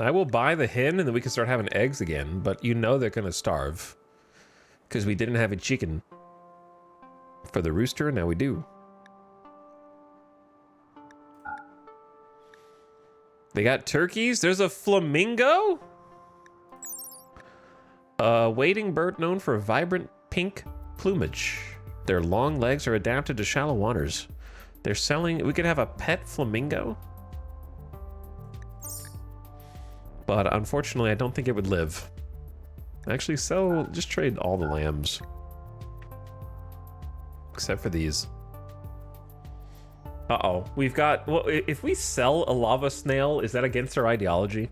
I will buy the hen and then we can start having eggs again, but you know they're gonna starve. Because we didn't have a chicken for the rooster, and now we do. They got turkeys. There's a flamingo. A wading bird known for vibrant pink plumage. Their long legs are adapted to shallow waters. They're selling... We could have a pet flamingo. But unfortunately, I don't think it would live. Actually, so just trade all the lambs. Except for these. Uh-oh. We've got... Well, if we sell a lava snail, is that against our ideology?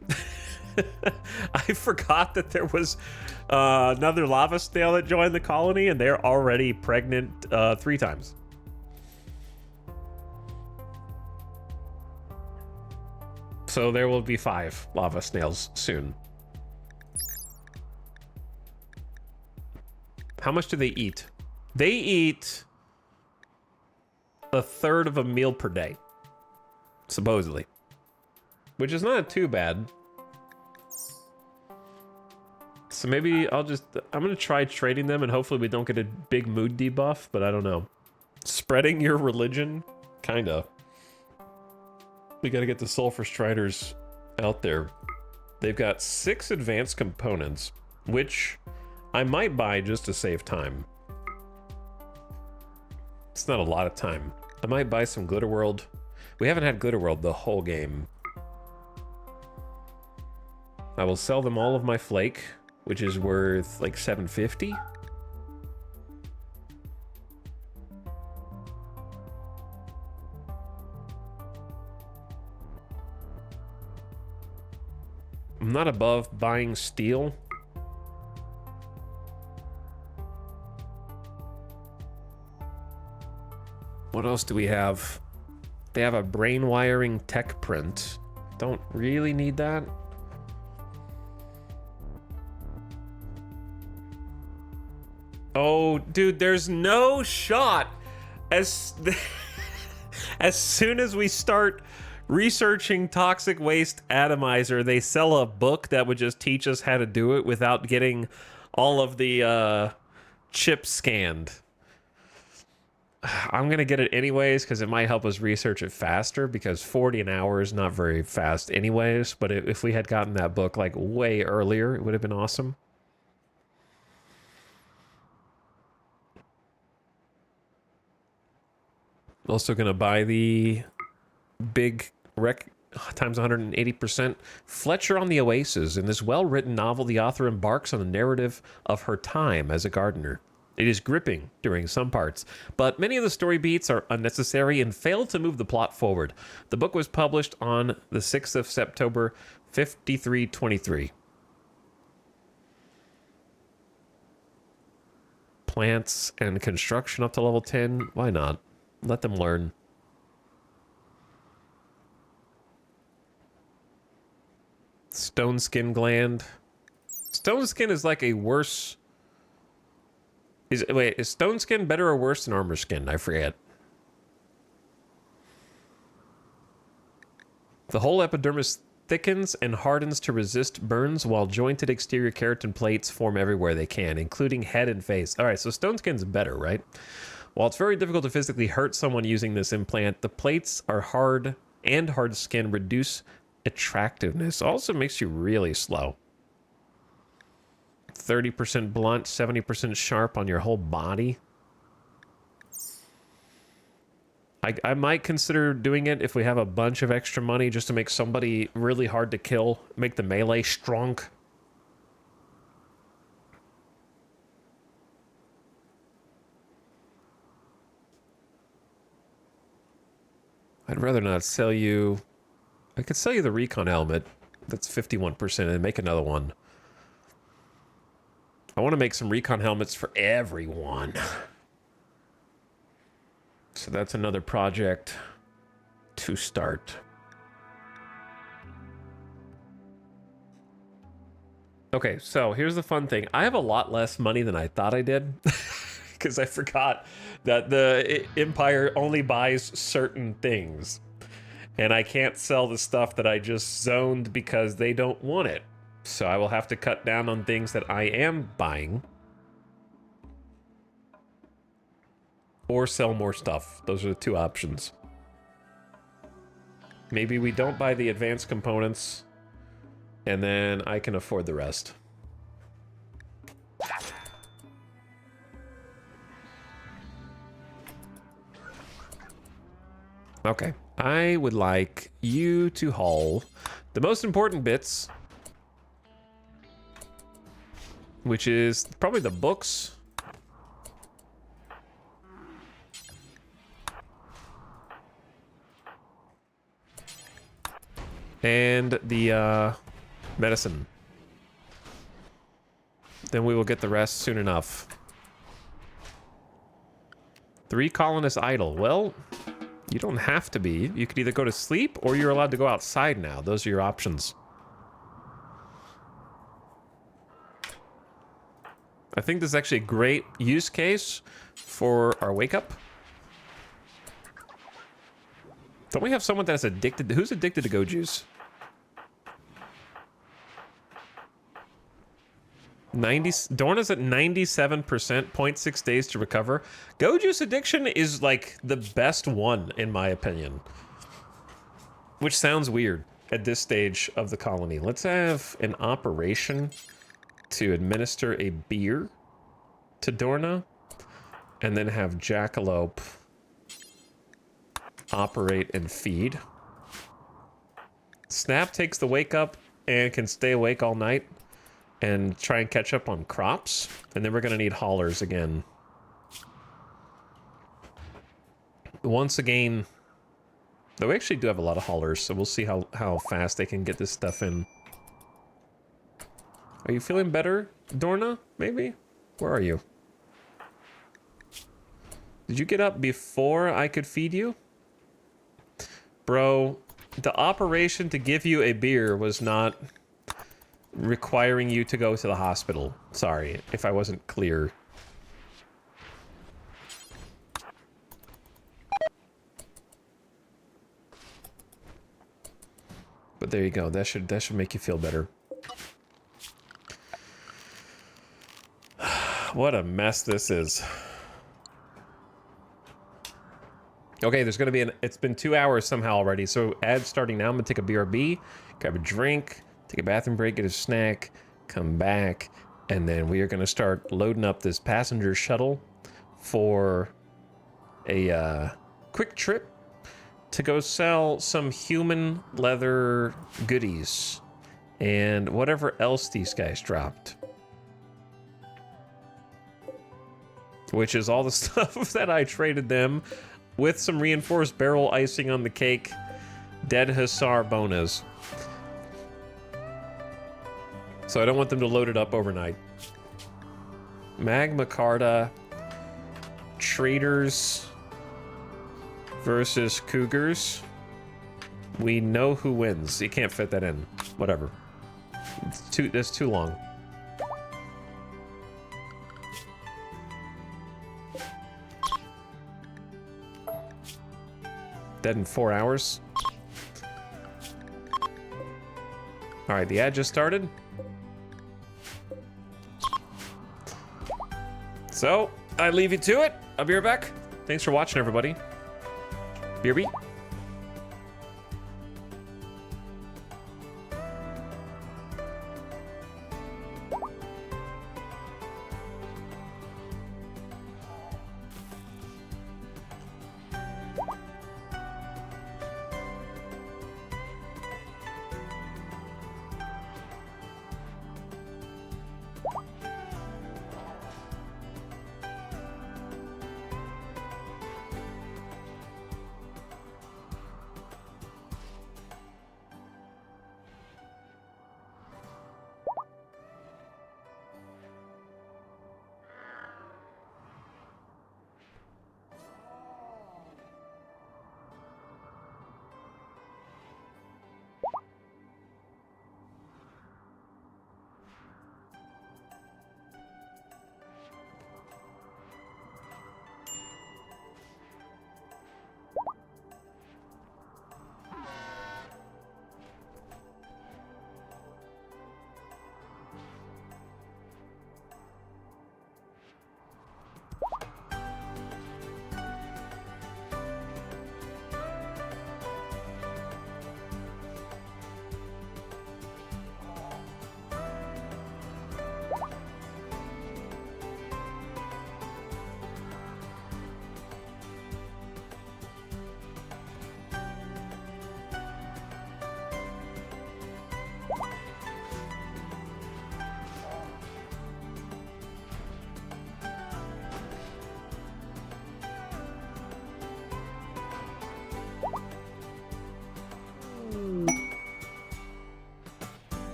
I forgot that there was another lava snail that joined the colony, and they're already pregnant 3 times. So there will be 5 lava snails soon. How much do they eat? They eat 1/3 of a meal per day, supposedly, which is not too bad. So maybe I'm gonna try trading them, and hopefully we don't get a big mood debuff, but I don't know. Spreading your religion? Kinda. We gotta get the Sulfurstriders out there. They've got 6 advanced components, which I might buy just to save time. It's not a lot of time. I might buy some Glitter World. We haven't had Glitter World the whole game. I will sell them all of my flake, which is worth like 750. I'm not above buying steel. What else do we have? They have a brain wiring tech print. Don't really need that. Oh, dude, there's no shot. As soon as we start researching toxic waste atomizer, they sell a book that would just teach us how to do it without getting all of the chips scanned. I'm gonna get it anyways because it might help us research it faster, because 40 an hour is not very fast anyways. But if we had gotten that book like way earlier, it would have been awesome. Also gonna buy the big rec times 180%. Fletcher on the Oasis. In this well-written novel, the author embarks on the narrative of her time as a gardener. It is gripping during some parts, but many of the story beats are unnecessary and fail to move the plot forward. The book was published on the 6th of September, 5323. Plants and construction up to level 10. Why not? Let them learn. Stone skin gland. Stone skin is like a worse... Wait, is stone skin better or worse than armor skin? I forget. The whole epidermis thickens and hardens to resist burns, while jointed exterior keratin plates form everywhere they can, including head and face. All right, so stone skin's better, right? While it's very difficult to physically hurt someone using this implant, the plates are hard, and hard skin reduce attractiveness. Also makes you really slow. 30% blunt, 70% sharp on your whole body. I might consider doing it if we have a bunch of extra money, just to make somebody really hard to kill. Make the melee strong. I'd rather not sell you... I could sell you the recon helmet. That's 51% and make another one. I want to make some recon helmets for everyone. So that's another project to start. Okay, so here's the fun thing. I have a lot less money than I thought I did. Because I forgot that the Empire only buys certain things. And I can't sell the stuff that I just zoned because they don't want it. So I will have to cut down on things that I am buying. Or sell more stuff. Those are the 2 options. Maybe we don't buy the advanced components, and then I can afford the rest. Okay. I would like you to haul the most important bits, which is probably the books. And the Medicine. Then we will get the rest soon enough. 3 colonists idle. Well, you don't have to be. You could either go to sleep or you're allowed to go outside now. Those are your options. I think this is actually a great use case for our wake up. Don't we have someone that's addicted? Who's addicted to go juice? 90. Dorna's at 97%, 0.6 days to recover. Go juice addiction is like the best one, in my opinion. Which sounds weird at this stage of the colony. Let's have an operation to administer a beer to Dorna, and then have Jackalope operate and feed. Snap takes the wake up and can stay awake all night and try and catch up on crops, and then we're gonna need haulers again. Once again, though we actually do have a lot of haulers, so we'll see how fast they can get this stuff in. Are you feeling better, Dorna? Maybe? Where are you? Did you get up before I could feed you? Bro, the operation to give you a beer was not requiring you to go to the hospital. Sorry if I wasn't clear. But there you go. That should make you feel better. What a mess this is. Okay, there's gonna be it's been 2 hours somehow already, so ad starting now. I'm gonna take a BRB, grab a drink, take a bathroom break, get a snack, come back, and then we are gonna start loading up this passenger shuttle for a quick trip to go sell some human leather goodies and whatever else these guys dropped. Which is all the stuff that I traded them with some reinforced barrel icing on the cake. Dead Hussar bonus. So I don't want them to load it up overnight. Magma Carta. Traders versus Cougars. We know who wins. You can't fit that in. Whatever. That's too long. Dead in 4 hours. All right, the ad just started. So I leave you to it. I'll be right back. Thanks for watching, everybody. BRB.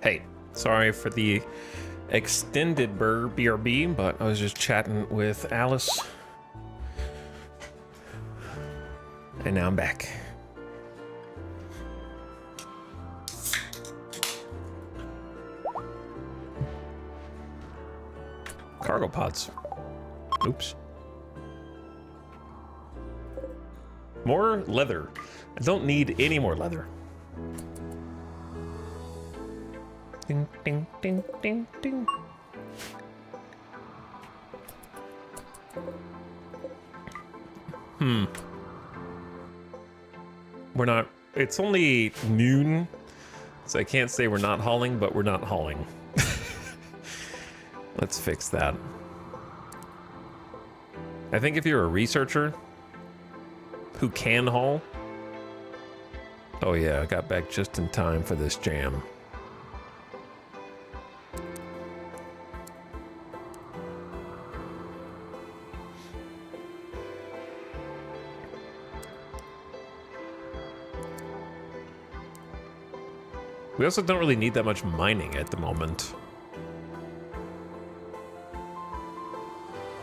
Hey, sorry for the extended BRB, but I was just chatting with Alice. And now I'm back. Cargo pods. Oops. More leather. I don't need any more leather. Ding, ding, ding, ding, ding. We're not, it's only noon, so I can't say we're not hauling, but we're not hauling. Let's fix that. I think if you're a researcher who can haul, oh yeah, I got back just in time for this jam. We also don't really need that much mining at the moment.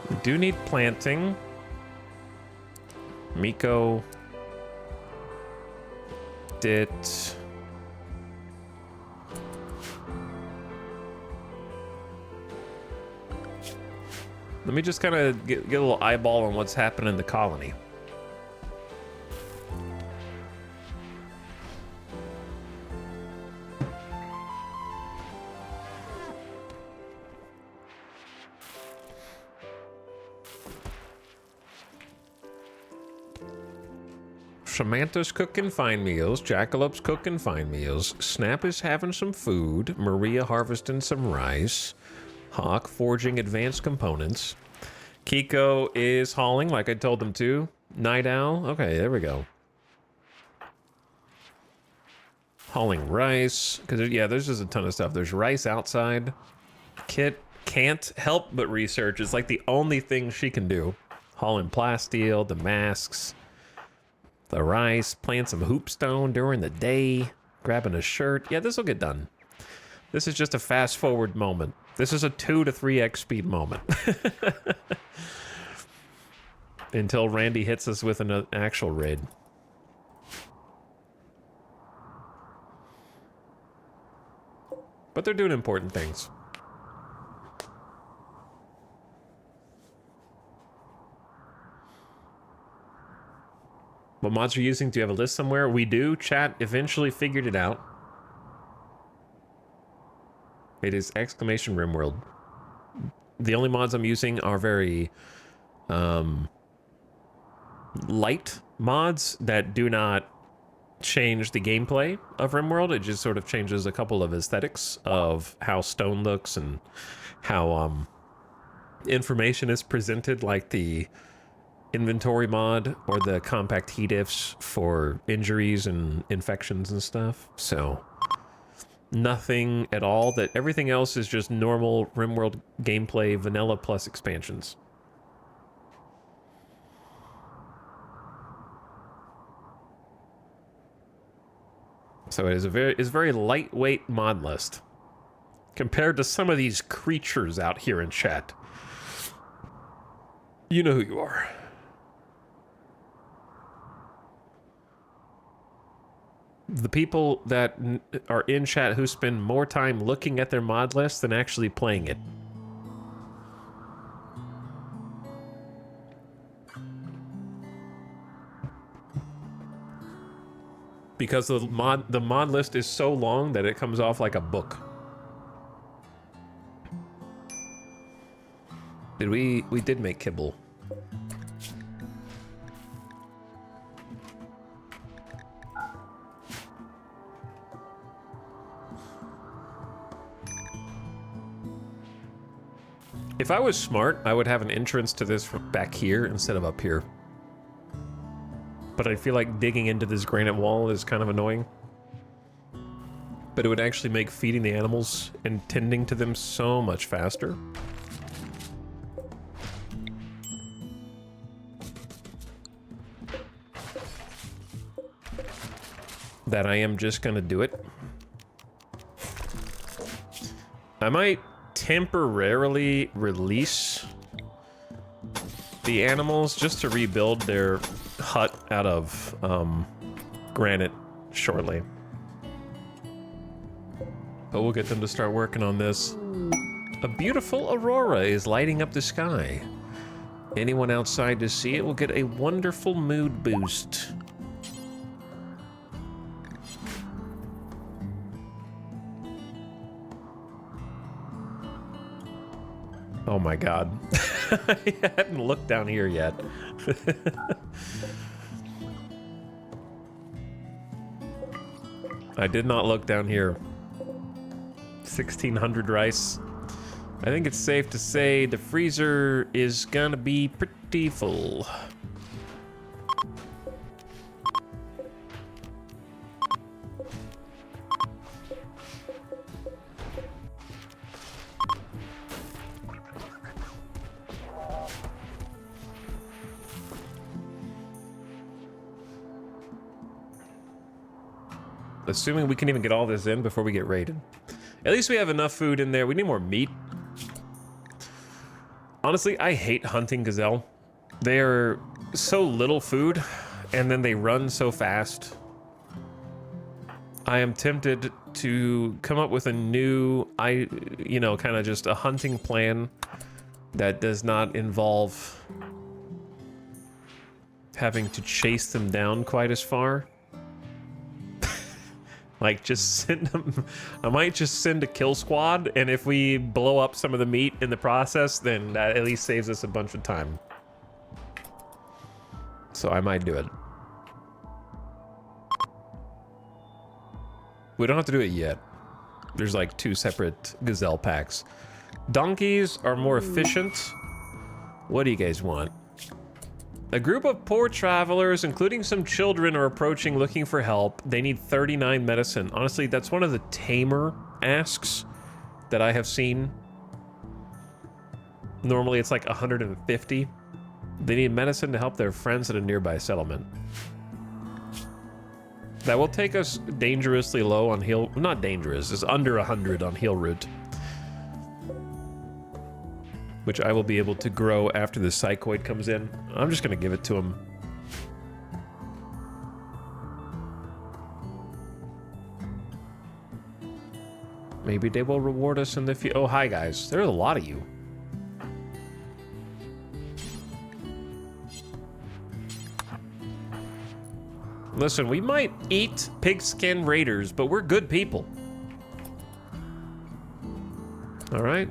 We do need planting. Miko. Dit. Let me just kind of get a little eyeball on what's happening in the colony. Samantha's cooking fine meals. Jackalop's cooking fine meals. Snap is having some food. Maria harvesting some rice. Hawk forging advanced components. Kiko is hauling like I told them to. Night Owl. Okay, there we go. Hauling rice. Because, yeah, there's just a ton of stuff. There's rice outside. Kit can't help but research. It's like the only thing she can do. Hauling plasteel, the masks. The rice, playing some hoopstone during the day, grabbing a shirt. Yeah, this will get done. This is just a fast forward moment. This is a 2 to 3x speed moment. Until Randy hits us with an actual raid. But they're doing important things. What mods are you using? Do you have a list somewhere? We do. Chat eventually figured it out. It is exclamation RimWorld. The only mods I'm using are very light mods that do not change the gameplay of RimWorld. It just sort of changes a couple of aesthetics of how stone looks and how information is presented, like the inventory mod or the compact heat ifs for injuries and infections and stuff. So nothing at all. That everything else is just normal RimWorld gameplay, vanilla plus expansions. So it is a very lightweight mod list compared to some of these creatures out here in chat. You know who you are. The people that are in chat who spend more time looking at their mod list than actually playing it. Because the mod list is so long that it comes off like a book. We did make kibble. If I was smart, I would have an entrance to this from back here instead of up here. But I feel like digging into this granite wall is kind of annoying. But it would actually make feeding the animals and tending to them so much faster. That I am just gonna do it. I might temporarily release the animals just to rebuild their hut out of granite shortly. But we'll get them to start working on this. A beautiful aurora is lighting up the sky. Anyone outside to see it will get a wonderful mood boost. Oh my god. I hadn't looked down here yet. I did not look down here. 1600 rice. I think it's safe to say the freezer is gonna be pretty full. Assuming we can even get all this in before we get raided. At least we have enough food in there. We need more meat. Honestly, I hate hunting gazelle. They are so little food, and then they run so fast. I am tempted to come up with a new, you know, kind of just a hunting plan that does not involve having to chase them down quite as far. Like, just send them. I might just send a kill squad, and if we blow up some of the meat in the process, then that at least saves us a bunch of time. So I might do it. We don't have to do it yet. There's like 2 separate gazelle packs. Donkeys are more efficient. What do you guys want? A group of poor travelers, including some children, are approaching looking for help. They need 39 medicine. Honestly, that's one of the tamer asks that I have seen. Normally it's like 150. They need medicine to help their friends at a nearby settlement. That will take us dangerously low on heal. Not dangerous, it's under 100 on heal route. Which I will be able to grow after the psychoid comes in. I'm just gonna give it to him. Maybe they will reward us in the future. Oh, hi guys. There's a lot of you. Listen, we might eat pigskin raiders, but we're good people. All right?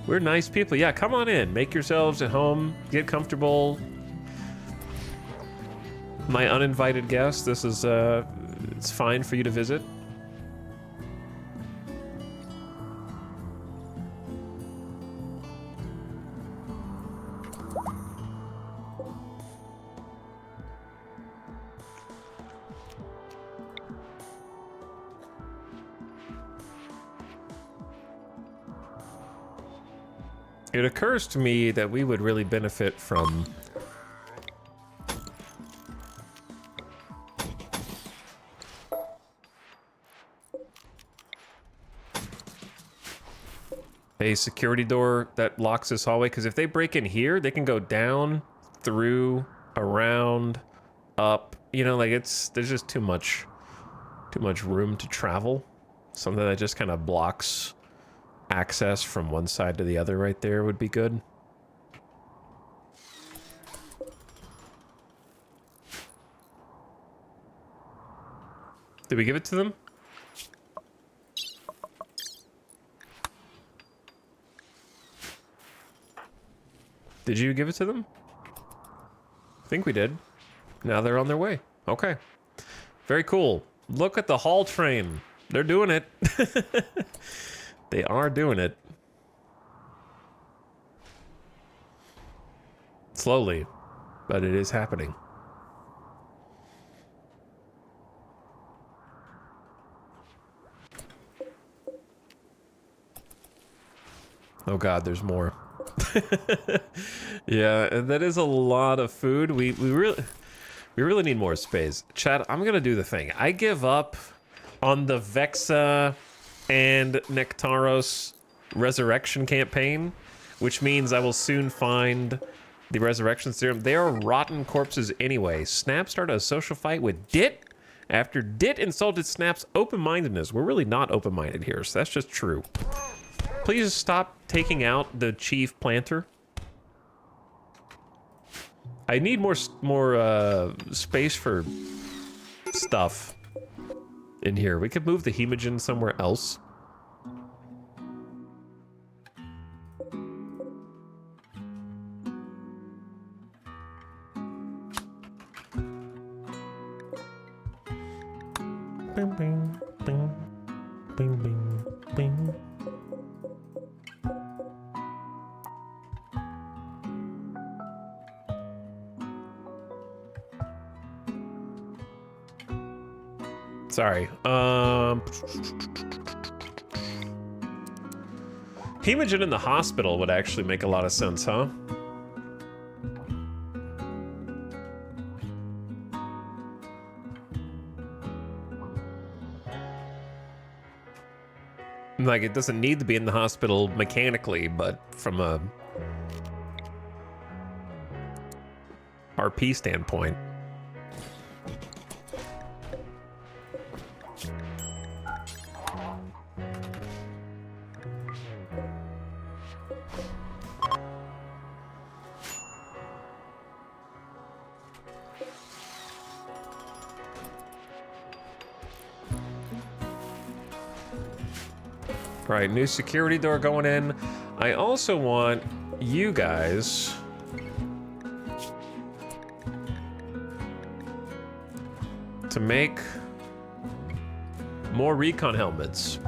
We're nice people. Yeah, come on in. Make yourselves at home. Get comfortable. My uninvited guest, this is, it's fine for you to visit. It occurs to me that we would really benefit from a security door that locks this hallway, because if they break in here, they can go down, through, around, up. You know, like there's just too much room to travel. Something that just kind of blocks access from one side to the other right there would be good. Did we give it to them? Did you give it to them? I think we did. Now they're on their way. Okay. Very cool. Look at the haul train. They're doing it. They are doing it. Slowly, but it is happening. Oh God, there's more. Yeah, that is a lot of food. We really need more space. Chat, I'm gonna do the thing. I give up on the Vexa and Nectaros resurrection campaign, which means I will soon find the resurrection serum. They are rotten corpses anyway. Snap started a social fight with Dit after Dit insulted Snap's open-mindedness. We're really not open-minded here, so that's just true. Please stop taking out the chief planter. I need more space for stuff in here. We could move the hemogen somewhere else. Bing, bing, bing, bing, bing, bing. Sorry. Hemogen in the hospital would actually make a lot of sense, huh? Like, it doesn't need to be in the hospital mechanically, but from a RP standpoint. Right, new security door going in. I also want you guys to make more recon helmets.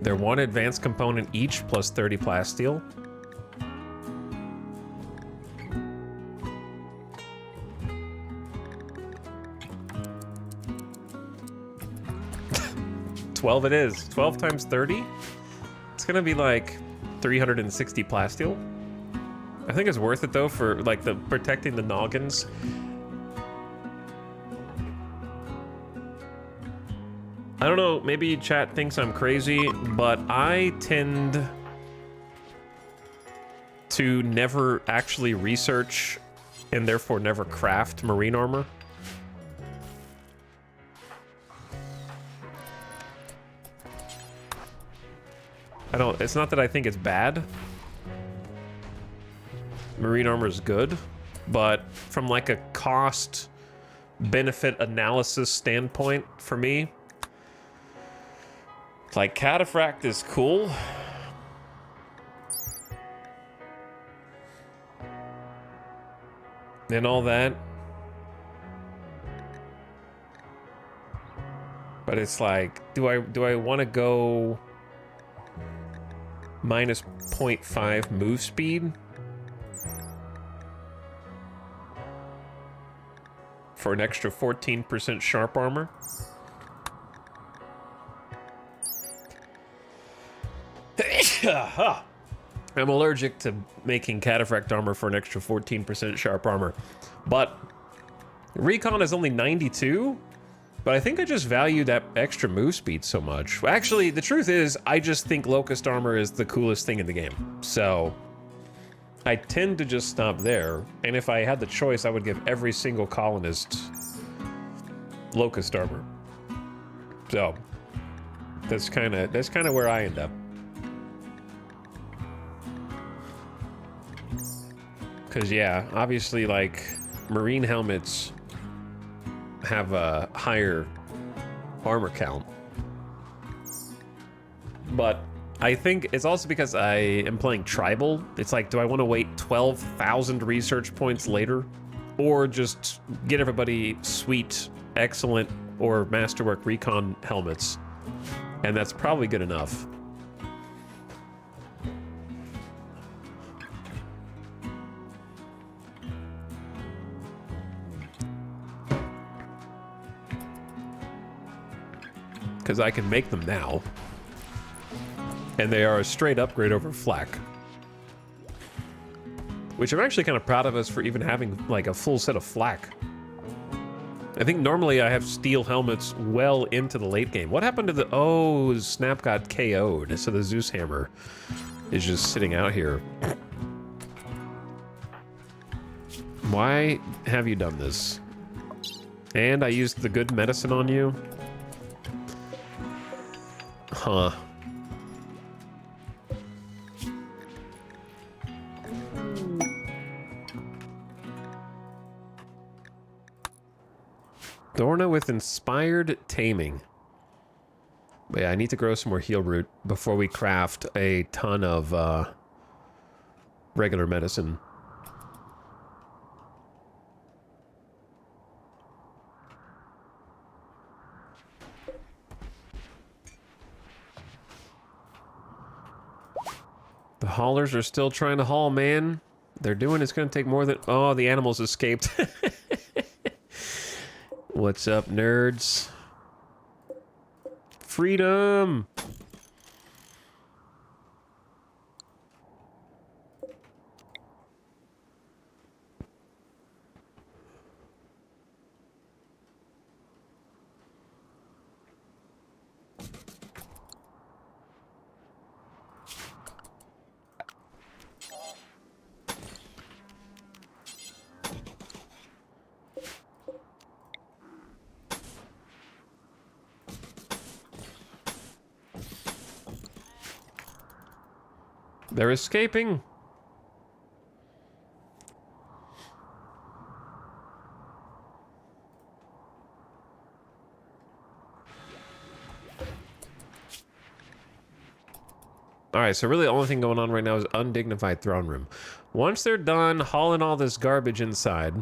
They're one advanced component each, plus 30 plasteel. $12 it is. 12 times 30? It's gonna be like 360 plasteel. I think it's worth it though for like the protecting the noggins. I don't know, maybe chat thinks I'm crazy, but I tend to never actually research and therefore never craft marine armor. It's not that I think it's bad. Marine armor is good, but from like a cost benefit analysis standpoint for me, like cataphract is cool. And all that. But it's like, do I want to go minus 0.5 move speed for an extra 14% sharp armor? I'm allergic to making cataphract armor for an extra 14% sharp armor, but recon is only 92. But I think I just value that extra move speed so much. Well, actually, the truth is, I just think Locust Armor is the coolest thing in the game. So I tend to just stop there. And if I had the choice, I would give every single colonist Locust Armor. So that's kind of where I end up. Because, yeah, obviously, like, Marine helmets have a higher armor count. But I think it's also because I am playing Tribal. It's like, do I want to wait 12,000 research points later? Or just get everybody sweet, excellent, or Masterwork Recon helmets? And that's probably good enough. Because I can make them now. And they are a straight upgrade over flak. Which I'm actually kind of proud of us for even having like a full set of flak. I think normally I have steel helmets well into the late game. What happened to the... Oh, Snap got KO'd, so the Zeus Hammer is just sitting out here. Why have you done this? And I used the good medicine on you? Huh. Dorna with Inspired Taming. But yeah, I need to grow some more heal root before we craft a ton of regular medicine. The haulers are still trying to haul, man. They're doing it's going to take more than... Oh, the animals escaped. What's up, nerds? Freedom! They're escaping. All right, so really the only thing going on right now is undignified throne room. Once they're done hauling all this garbage inside.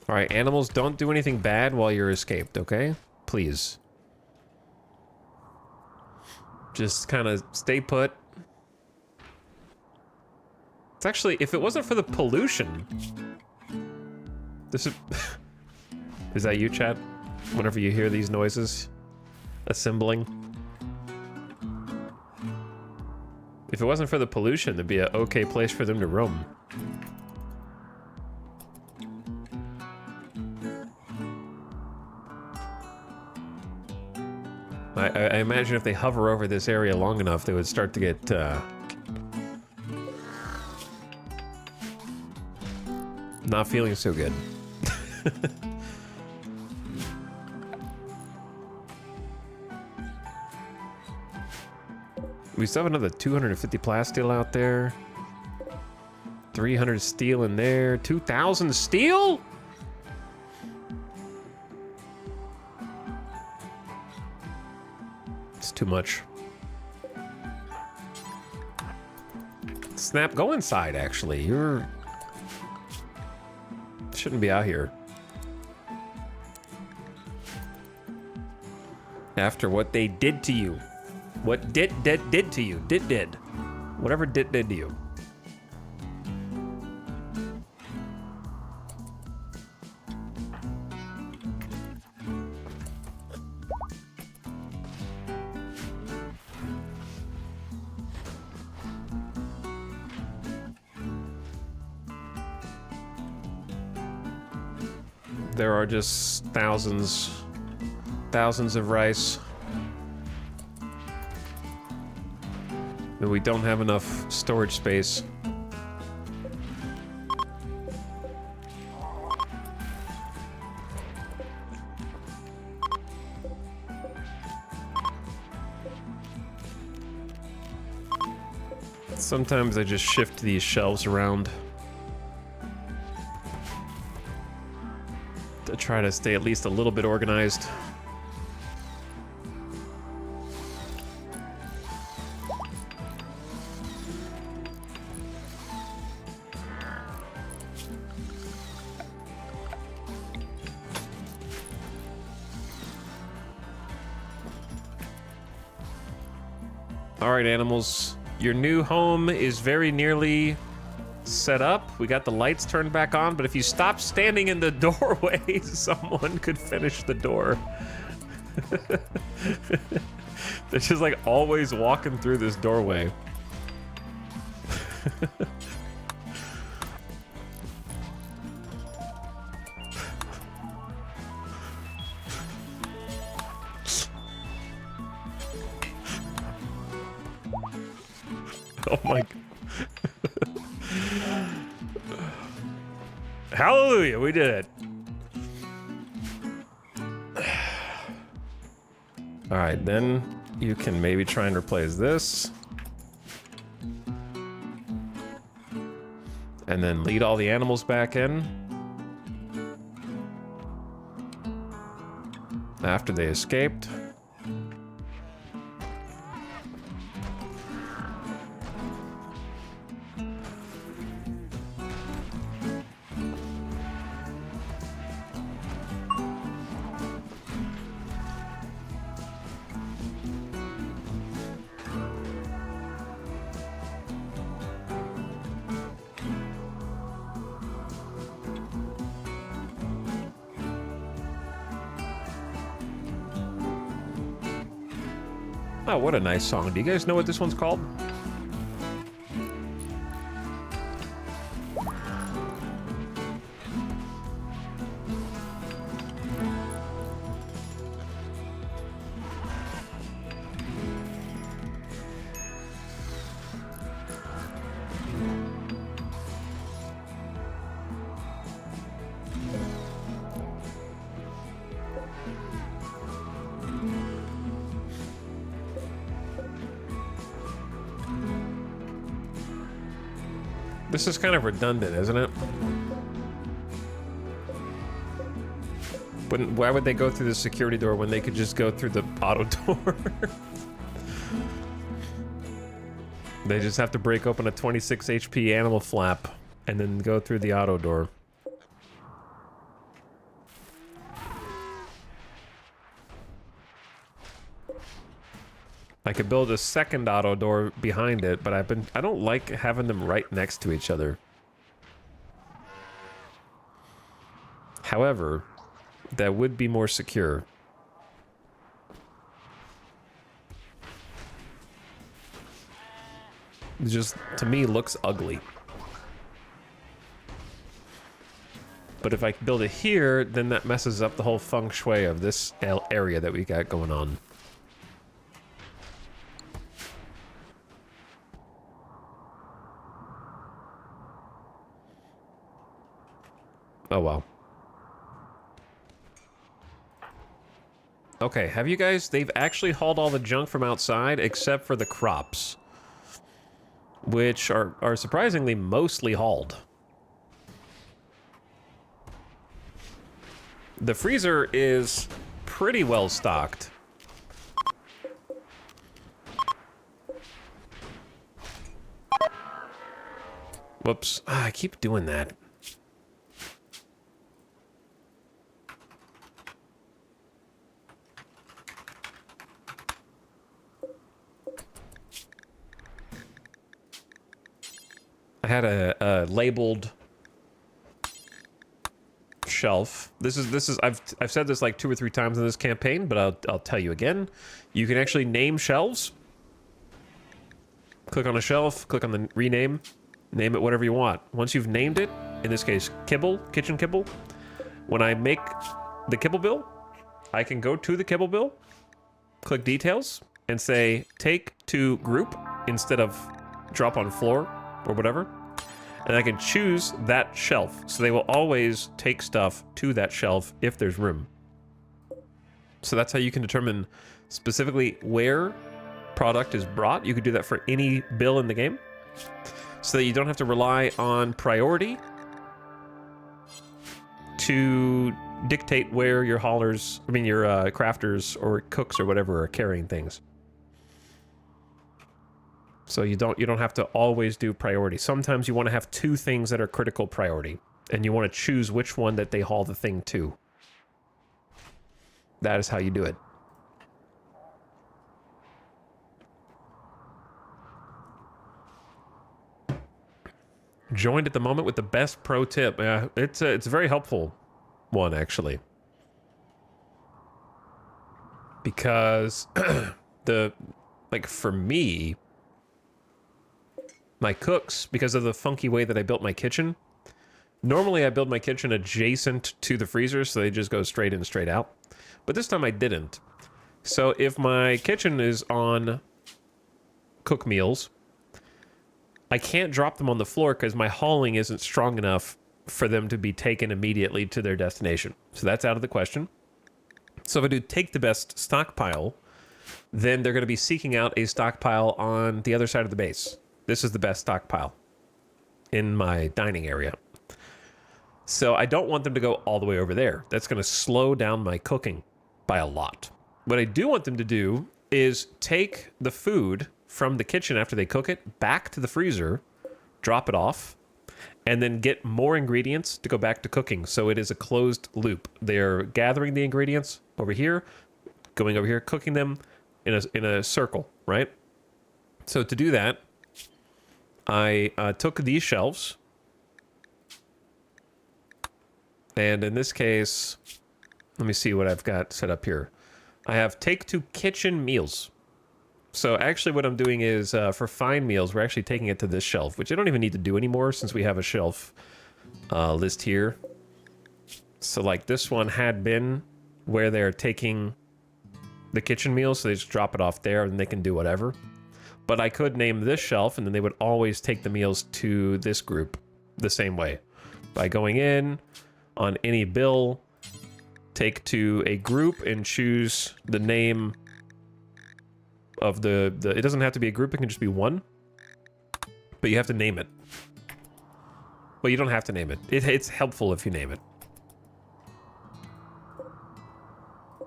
All right, animals, don't do anything bad while you're escaped, okay? Please. Just kind of stay put. It's actually, if it wasn't for the pollution... This is... Is that you, chat? Whenever you hear these noises? Assembling? If it wasn't for the pollution, it'd be an okay place for them to roam. I imagine if they hover over this area long enough, they would start to get, not feeling so good. We still have another 250 plasteel out there. 300 steel in there. 2,000 steel? It's too much. Snap, go inside, actually. You're... Shouldn't be out here. After what they did to you. What did to you. Did. Whatever did to you. there are just thousands of rice. And we don't have enough storage space. Sometimes I just shift these shelves around to try to stay at least a little bit organized. All right, animals. Your new home is very nearly set up. We got the lights turned back on, but if you stop standing in the doorway, someone could finish the door. They're just like always walking through this doorway. Oh my God. Hallelujah, we did it. All right, then you can maybe try and replace this. And then lead all the animals back in. After they escaped. Oh, what a nice song. Do you guys know what this one's called? This is kind of redundant, isn't it? Why would they go through the security door when they could just go through the auto door? They just have to break open a 26 HP animal flap and then go through the auto door. I could build a second auto door behind it, but I don't like having them right next to each other. However, that would be more secure. It just, to me, looks ugly. But if I build it here, then that messes up the whole feng shui of this area that we got going on. Oh, well. Okay, have you guys... They've actually hauled all the junk from outside, except for the crops. Which are surprisingly mostly hauled. The freezer is pretty well stocked. Whoops. Ah, I keep doing that. I had a labeled shelf. This is I've said this like 2 or 3 times in this campaign, but I'll tell you again. You can actually name shelves. Click on a shelf, click on the rename, name it whatever you want. Once you've named it, in this case kibble, kitchen kibble, when I make the kibble bill, I can go to the kibble bill, click details, and say take to group instead of drop on floor or whatever. And I can choose that shelf. So they will always take stuff to that shelf if there's room. So that's how you can determine specifically where product is brought. You could do that for any bill in the game, so that you don't have to rely on priority to dictate where your haulers, your crafters or cooks or whatever are carrying things. So you don't have to always do priority. Sometimes you want to have two things that are critical priority, and you want to choose which one that they haul the thing to. That is how you do it. Joined at the moment with the best pro tip. It's a very helpful one, actually. Because for me, my cooks, because of the funky way that I built my kitchen, normally I build my kitchen adjacent to the freezer, so they just go straight in, straight out. But this time I didn't. So if my kitchen is on cook meals, I can't drop them on the floor because my hauling isn't strong enough for them to be taken immediately to their destination. So that's out of the question. So if I do take the best stockpile, then they're going to be seeking out a stockpile on the other side of the base. This is the best stockpile in my dining area. So I don't want them to go all the way over there. That's going to slow down my cooking by a lot. What I do want them to do is take the food from the kitchen after they cook it back to the freezer, drop it off, and then get more ingredients to go back to cooking. So it is a closed loop. They're gathering the ingredients over here, going over here, cooking them in a circle, right? So to do that, I took these shelves, and in this case, let me see what I've got set up here. I have take to kitchen meals. So actually what I'm doing is for fine meals, we're actually taking it to this shelf, which I don't even need to do anymore since we have a shelf list here. So like this one had been where they're taking the kitchen meals, so they just drop it off there and they can do whatever. But I could name this shelf, and then they would always take the meals to this group the same way. By going in on any bill, take to a group and choose the name of the it doesn't have to be a group, it can just be one. But you have to name it. Well, you don't have to name it. It's helpful if you name it.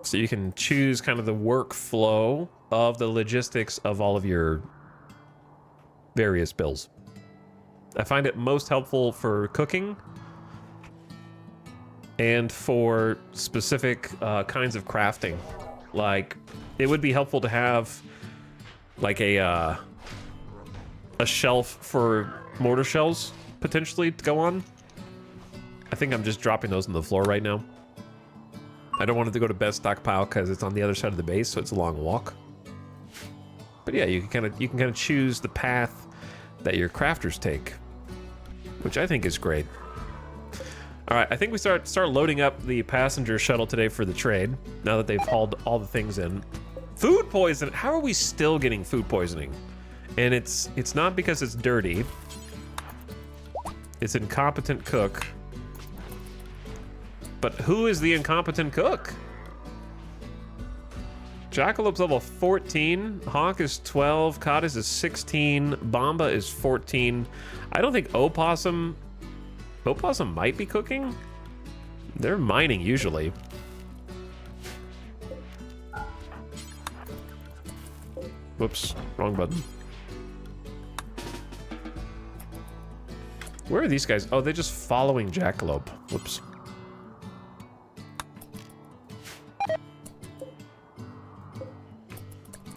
So you can choose kind of the workflow of the logistics of all of your various bills. I find it most helpful for cooking and for specific kinds of crafting. Like, it would be helpful to have like a shelf for mortar shells potentially to go on. I think I'm just dropping those on the floor right now. I don't want it to go to best stockpile because it's on the other side of the base, so it's a long walk. But yeah, you can kind of choose the path that your crafters take, which I think is great. All right, I think we start loading up the passenger shuttle today for the trade, now that they've hauled all the things in. Food poisoning. How are we still getting food poisoning? And it's not because it's dirty. It's incompetent cook. But who is the incompetent cook? Jackalope's level 14, Hawk is 12, Cottis is 16, Bomba is 14. I don't think Opossum might be cooking. They're mining usually. Whoops, wrong button. Where are these guys? Oh, they're just following Jackalope. Whoops.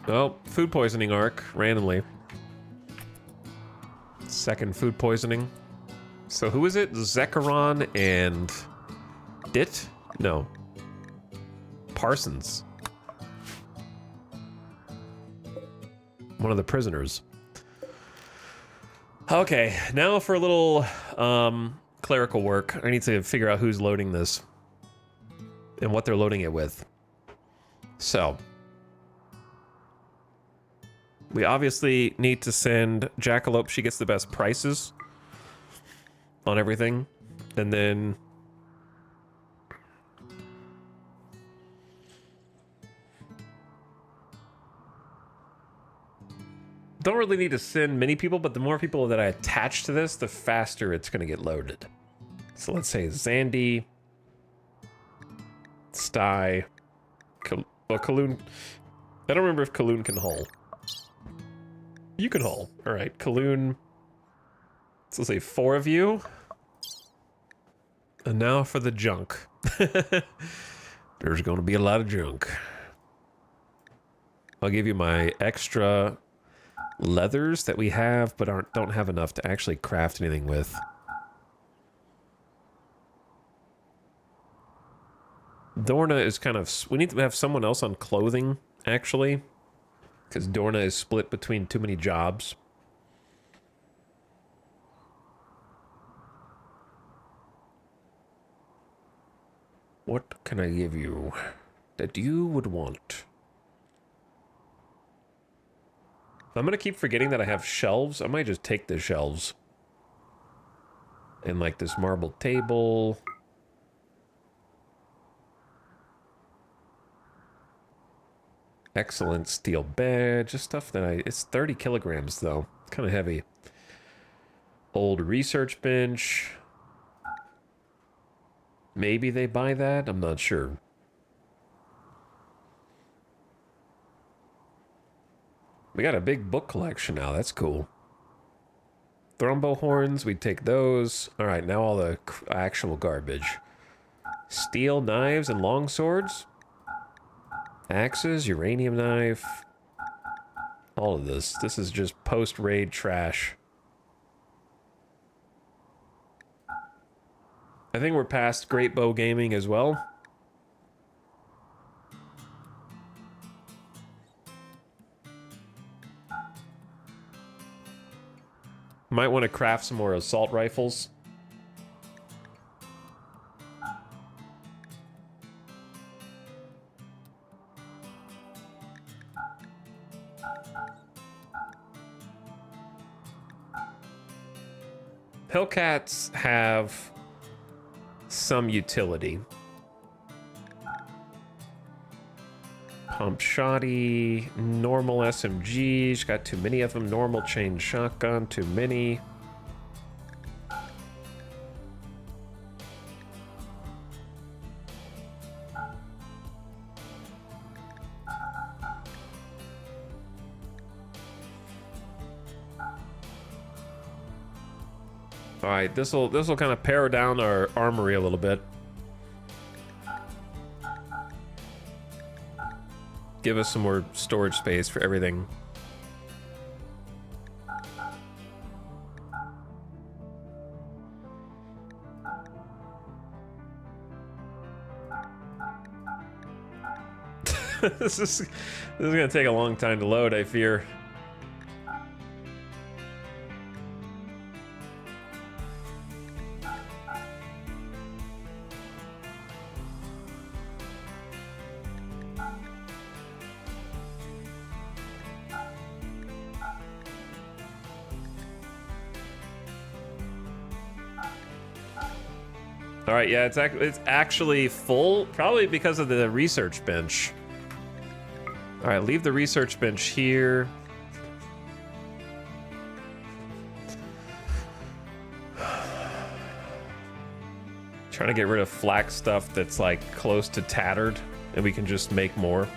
Oh, food poisoning arc, randomly. Second food poisoning. So who is it? Zekaron and Dit? No. Parsons. One of the prisoners. Okay, now for a little clerical work. I need to figure out who's loading this. and what they're loading it with. So we obviously need to send Jackalope. She gets the best prices on everything. And then don't really need to send many people, but the more people that I attach to this, the faster it's going to get loaded. So let's say Zandy, Sty, Kaloon. I don't remember if Kaloon can haul. You can haul. All right, Kaloon. So let's say 4 of you. And now for the junk. There's going to be a lot of junk. I'll give you my extra leathers that we have, but don't have enough to actually craft anything with. Dorna is kind of... We need to have someone else on clothing, actually. Because Dorna is split between too many jobs. What can I give you that you would want? I'm going to keep forgetting that I have shelves. I might just take the shelves. And like this marble table. Excellent steel bed. Just stuff that it's 30 kilograms though. It's kind of heavy. Old research bench. Maybe they buy that. I'm not sure. We got a big book collection now. That's cool. Thrombo horns. We take those. All right, now all the actual garbage. Steel knives and long swords. Axes, uranium knife. All of this. This is just post-raid trash. I think we're past Great Bow Gaming as well. Might want to craft some more assault rifles. Hellcats have some utility. Pump shoddy, normal SMGs, got too many of them. Normal chain shotgun, too many. All right, this will kind of pare down our armory a little bit. Give us some more storage space for everything. This is gonna take a long time to load, I fear. All right, yeah, it's actually full, probably because of the research bench. All right, leave the research bench here. Trying to get rid of flak stuff that's like close to tattered, and we can just make more.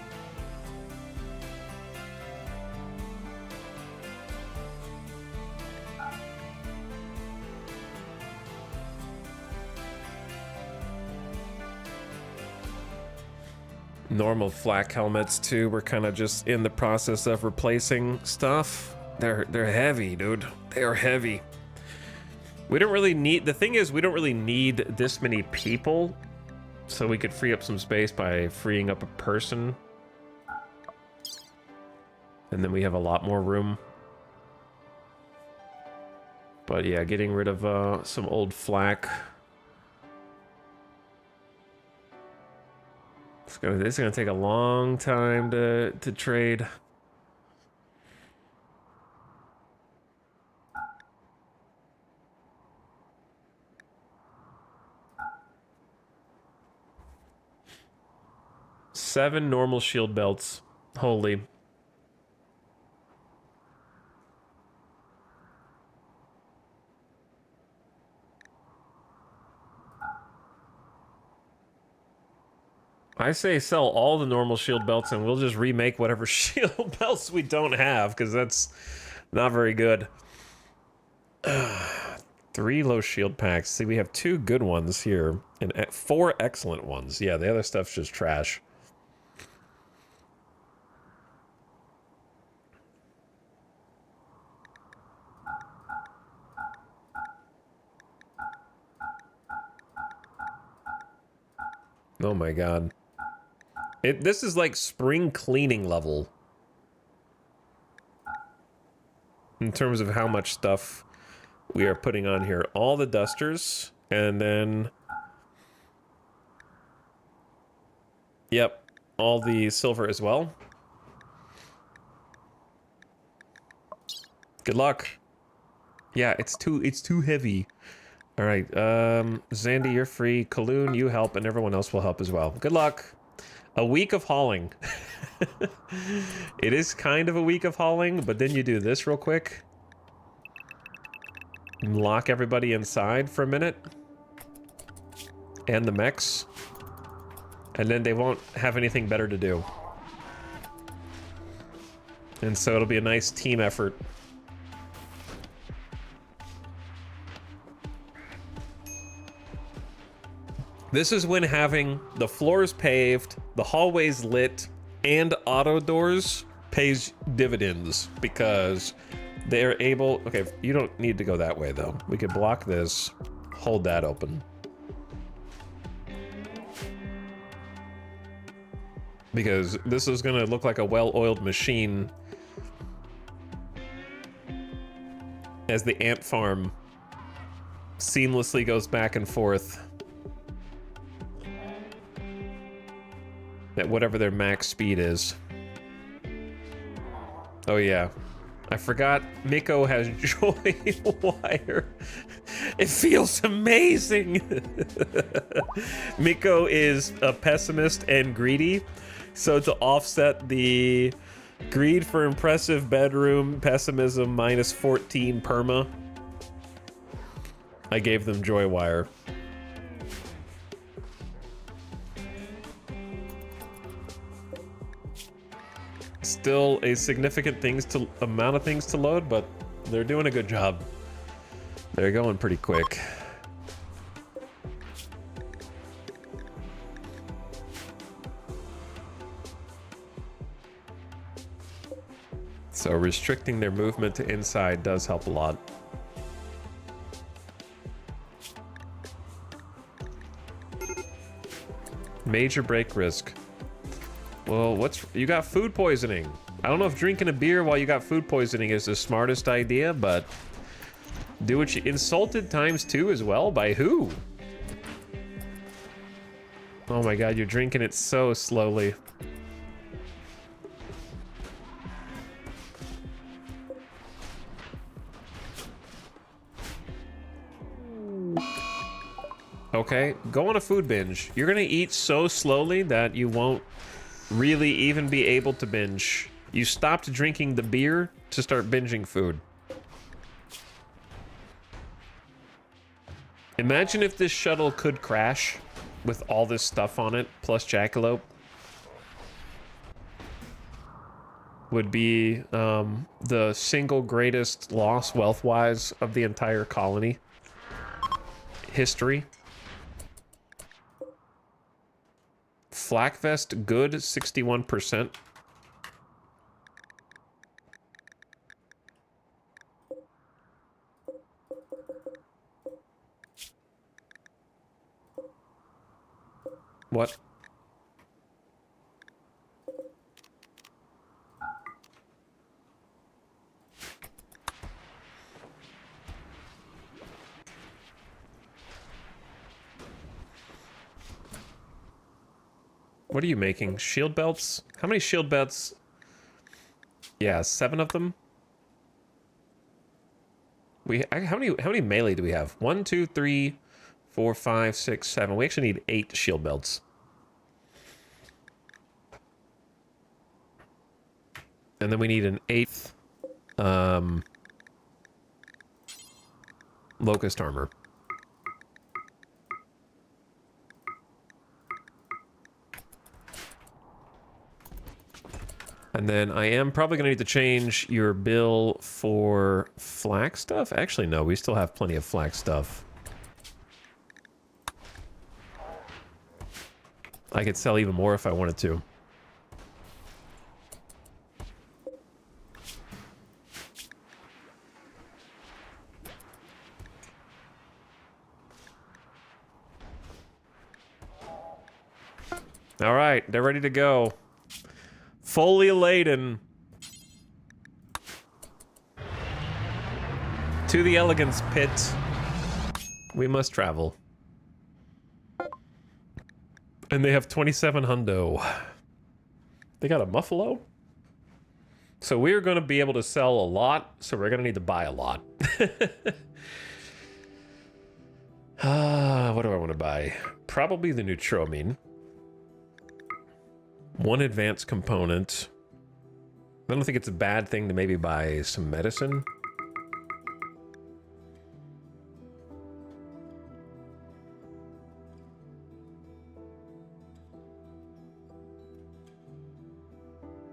Normal flak helmets too. We're kind of just in the process of replacing stuff. They're heavy, dude. They are heavy. We don't really need, the thing is, we don't really need this many people, so we could free up some space by freeing up a person. And then we have a lot more room. But yeah, getting rid of some old flak. This is gonna take a long time to trade. Seven normal shield belts. Holy. I say sell all the normal shield belts and we'll just remake whatever shield belts we don't have, because that's not very good. 3 low shield packs. See, we have 2 good ones here and 4 excellent ones. Yeah, the other stuff's just trash. Oh my god. This is like spring cleaning level. In terms of how much stuff we are putting on here. All the dusters, and then... Yep, all the silver as well. Good luck. Yeah, it's too heavy. All right, Zandy, you're free. Kaloon, you help, and everyone else will help as well. Good luck. A week of hauling. It is kind of a week of hauling, but then you do this real quick. And lock everybody inside for a minute. And the mechs. And then they won't have anything better to do. And so it'll be a nice team effort. This is when having the floors paved, the hallways lit, and auto doors pays dividends, because they're able... Okay, you don't need to go that way, though. We could block this, hold that open. Because this is going to look like a well-oiled machine as the ant farm seamlessly goes back and forth at whatever their max speed is. Oh yeah, I forgot Miko has joy wire. It feels amazing. Miko is a pessimist and greedy, so to offset the greed for impressive bedroom, pessimism minus 14 perma, I gave them joy wire. Still a significant amount of things to load, but they're doing a good job. They're going pretty quick. So restricting their movement to inside does help a lot. Major break risk. Well, you got food poisoning. I don't know if drinking a beer while you got food poisoning is the smartest idea, but do what you... Insulted times 2 as well? By who? Oh my god, you're drinking it so slowly. Okay, go on a food binge. You're gonna eat so slowly that you won't really even be able to binge. You stopped drinking the beer to start binging food. Imagine if this shuttle could crash with all this stuff on it, plus Jackalope. Would be the single greatest loss wealth-wise of the entire colony history. Flak vest good, 61%. What? What What are you making? Shield belts? How many shield belts? Yeah, 7 of them. How many melee do we have? 1, 2, 3, 4, 5, 6, 7. We actually need 8 shield belts. And then we need an 8th locust armor. And then I am probably going to need to change your bill for flak stuff. Actually, no, we still have plenty of flak stuff. I could sell even more if I wanted to. All right, they're ready to go. Fully laden. To the Elegance Pit. We must travel. And they have 27 hundo. They got a Muffalo? So we're going to be able to sell a lot, so we're going to need to buy a lot. What do I want to buy? Probably the Neutramine. 1 advanced component. I don't think it's a bad thing to maybe buy some medicine.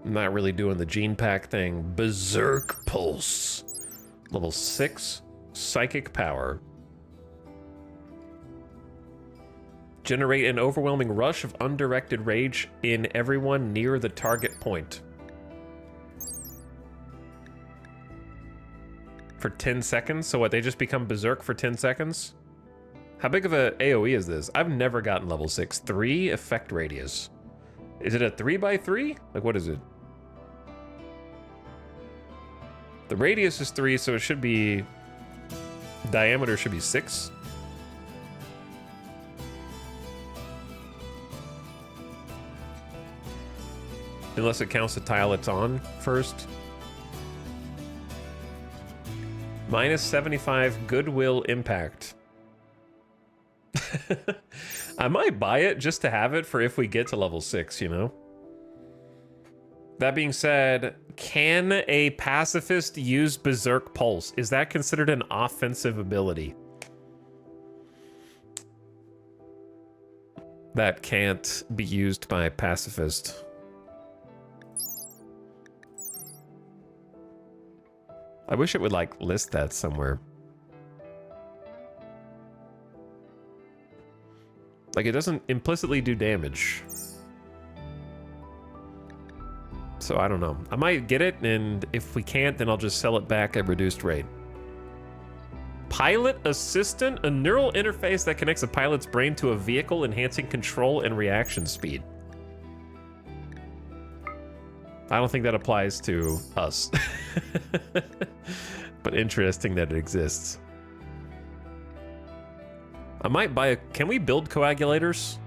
I'm not really doing the gene pack thing. Berserk Pulse. Level 6. Psychic power. Generate an overwhelming rush of undirected rage in everyone near the target point. For 10 seconds? So what, they just become berserk for 10 seconds? How big of a AoE is this? I've never gotten level 6. 3 effect radius. Is it a 3x3? Like, what is it? The radius is 3, so it should be... Diameter should be 6. Unless it counts the tile it's on first. Minus 75 goodwill impact. I might buy it just to have it for if we get to level 6, you know? That being said, can a pacifist use Berserk Pulse? Is that considered an offensive ability? That can't be used by a pacifist. I wish it would, like, list that somewhere. Like, it doesn't implicitly do damage. So, I don't know. I might get it, and if we can't, then I'll just sell it back at reduced rate. Pilot Assistant, a neural interface that connects a pilot's brain to a vehicle, enhancing control and reaction speed. I don't think that applies to us. But interesting that it exists. I might buy a... Can we build coagulators?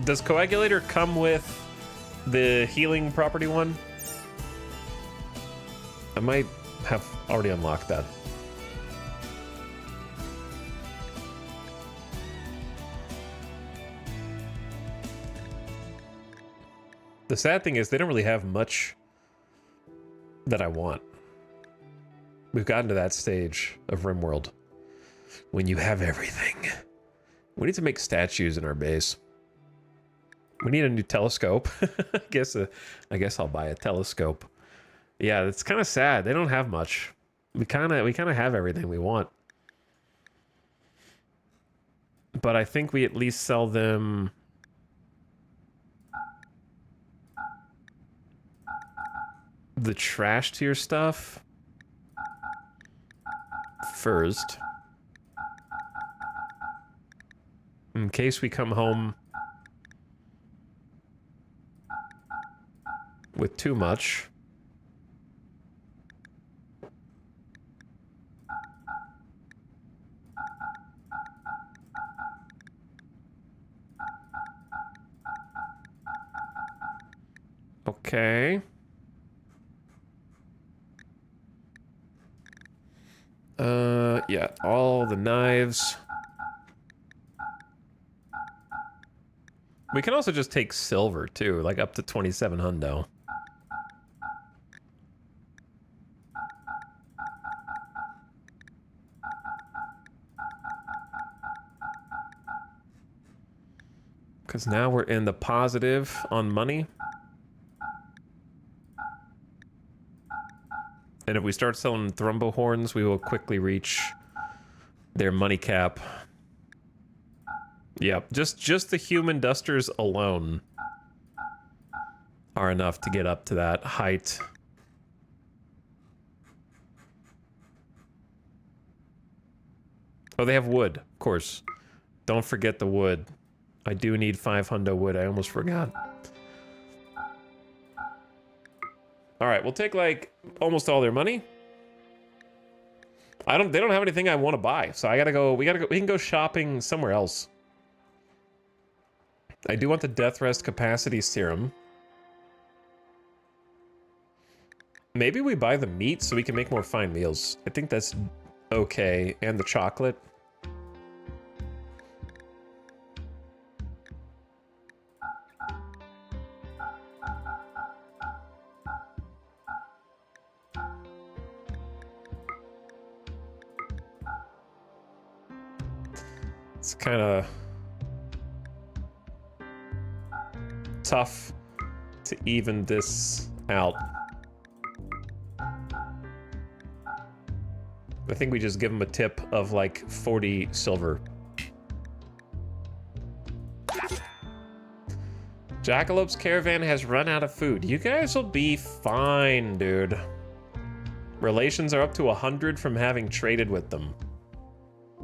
Does coagulator come with the healing property one? I might have already unlocked that. The sad thing is they don't really have much that I want. We've gotten to that stage of RimWorld when you have everything. We need to make statues in our base. We need a new telescope. I guess I'll buy a telescope. Yeah, it's kind of sad. They don't have much. We kind of have everything we want. But I think we at least sell them the trash tier stuff first. In case we come home with too much. Okay. Yeah, all the knives. We can also just take silver, too, like up to 27 hundo. Because now we're in the positive on money. And if we start selling thrumbo horns, we will quickly reach their money cap. Yep, just the human dusters alone are enough to get up to that height. Oh, they have wood, of course. Don't forget the wood. I do need 5 hundo wood, I almost forgot. Alright, we'll take, like, almost all their money. They don't have anything I want to buy, so we can go shopping somewhere else. I do want the Death Rest Capacity Serum. Maybe we buy the meat so we can make more fine meals. I think that's okay. And the chocolate. It's kind of tough to even this out. I think we just give them a tip of like 40 silver. Jackalope's caravan has run out of food. You guys will be fine, dude. Relations are up to 100 from having traded with them.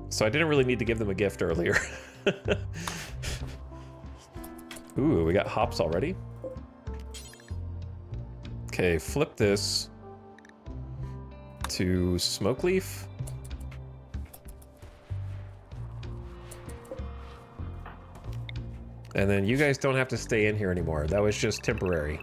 So I didn't really need to give them a gift earlier. Ooh, we got hops already. Okay, flip this to smoke leaf. And then you guys don't have to stay in here anymore. That was just temporary.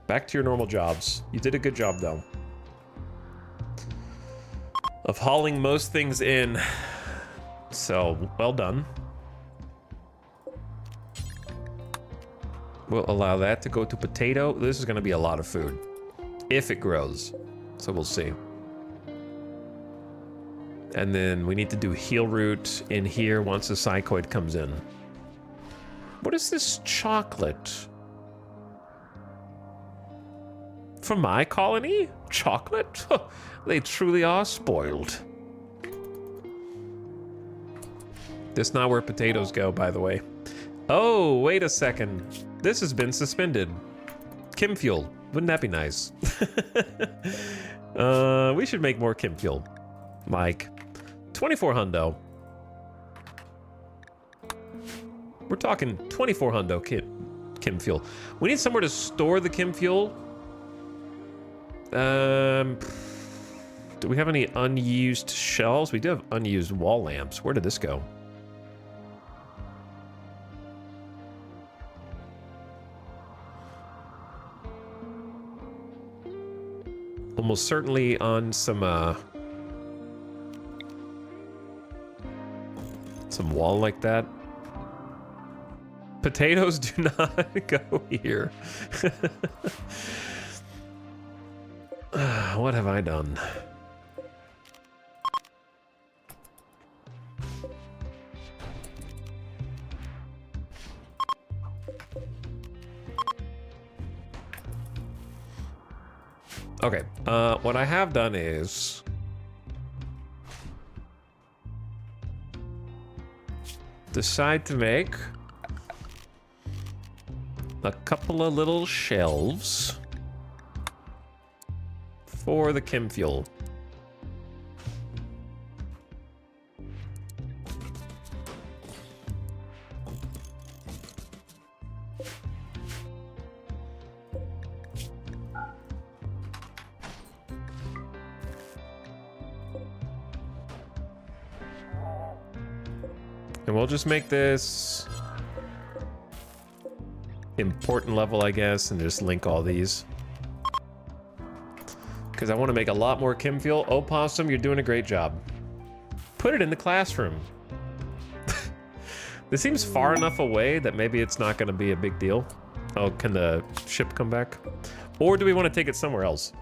Back to your normal jobs. You did a good job, though, of hauling most things in. So, well done. We'll allow that to go to potato. This is going to be a lot of food, if it grows. So we'll see. And then we need to do heel root in here once the psychoid comes in. What is this chocolate? From my colony? Chocolate? They truly are spoiled. This is not where potatoes go, by the way. Oh, wait a second. This has been suspended. Kim fuel. Wouldn't that be nice? We should make more Kim fuel. Like, 24 hundo. We're talking 24 hundo Kim fuel. We need somewhere to store the Kim fuel. Do we have any unused shelves? We do have unused wall lamps. Where did this go? Almost certainly on some wall like that. Potatoes do not go here. What have I done? Okay, what I have done is decide to make a couple of little shelves for the chem fuel. And we'll just make this important level, I guess, and just link all these. Because I want to make a lot more chem fuel. Opossum, you're doing a great job. Put it in the classroom. This seems far enough away that maybe it's not going to be a big deal. Oh, can the ship come back? Or do we want to take it somewhere else?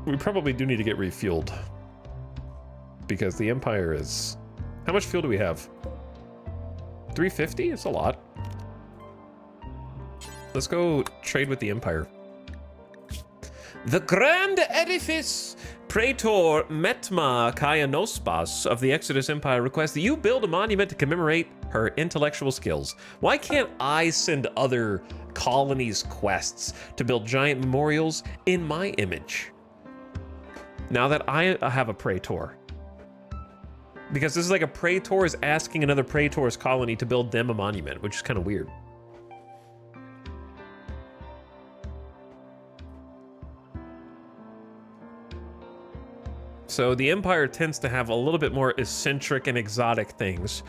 We probably do need to get refueled. Because the Empire is... How much fuel do we have? 350? It's a lot. Let's go trade with the Empire. The Grand Edifice Praetor Metma Kaianospas of the Exodus Empire requests that you build a monument to commemorate her intellectual skills. Why can't I send other colonies quests to build giant memorials in my image? Now that I have a Praetor. Because this is like a Praetor is asking another Praetor's colony to build them a monument, which is kind of weird. So the Empire tends to have a little bit more eccentric and exotic things.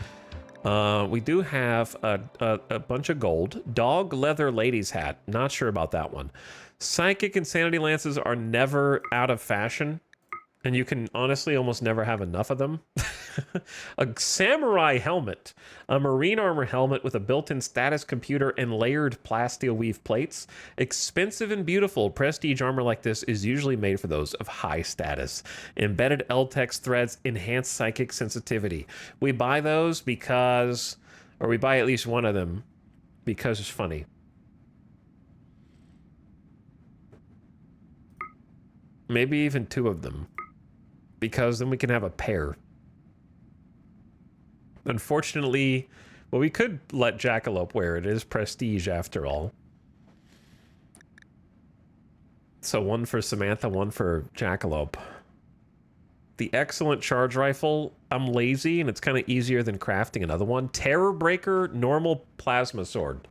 We do have a bunch of gold. Dog leather lady's hat. Not sure about that one. Psychic insanity lances are never out of fashion. And you can honestly almost never have enough of them. A samurai helmet. A marine armor helmet with a built-in status computer and layered plasteel weave plates. Expensive and beautiful. Prestige armor like this is usually made for those of high status. Embedded L-Tex threads enhance psychic sensitivity. We buy those because... Or we buy at least one of them because it's funny. Maybe even two of them. Because then we can have a pair. Unfortunately, well, we could let Jackalope wear it. It is prestige after all. So one for Samantha, one for Jackalope. The excellent charge rifle. I'm lazy and it's kind of easier than crafting another one. Terror Breaker, normal plasma sword.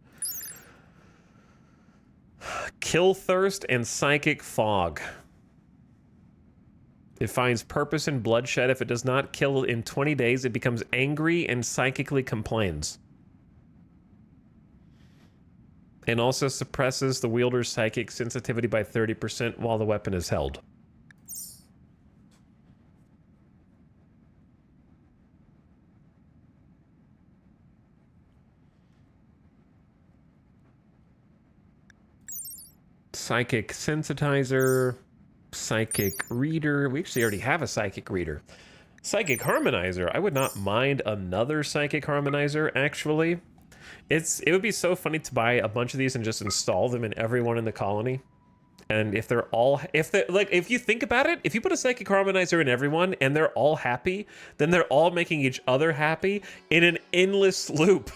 Kill Thirst and Psychic Fog. It finds purpose in bloodshed. If it does not kill in 20 days, it becomes angry and psychically complains. And also suppresses the wielder's psychic sensitivity by 30% while the weapon is held. Psychic sensitizer. Psychic reader. We actually already have a psychic reader. Psychic harmonizer. I would not mind another psychic harmonizer, actually. It would be so funny to buy a bunch of these and just install them in everyone in the colony. And if you think about it, if you put a psychic harmonizer in everyone and they're all happy, then they're all making each other happy in an endless loop.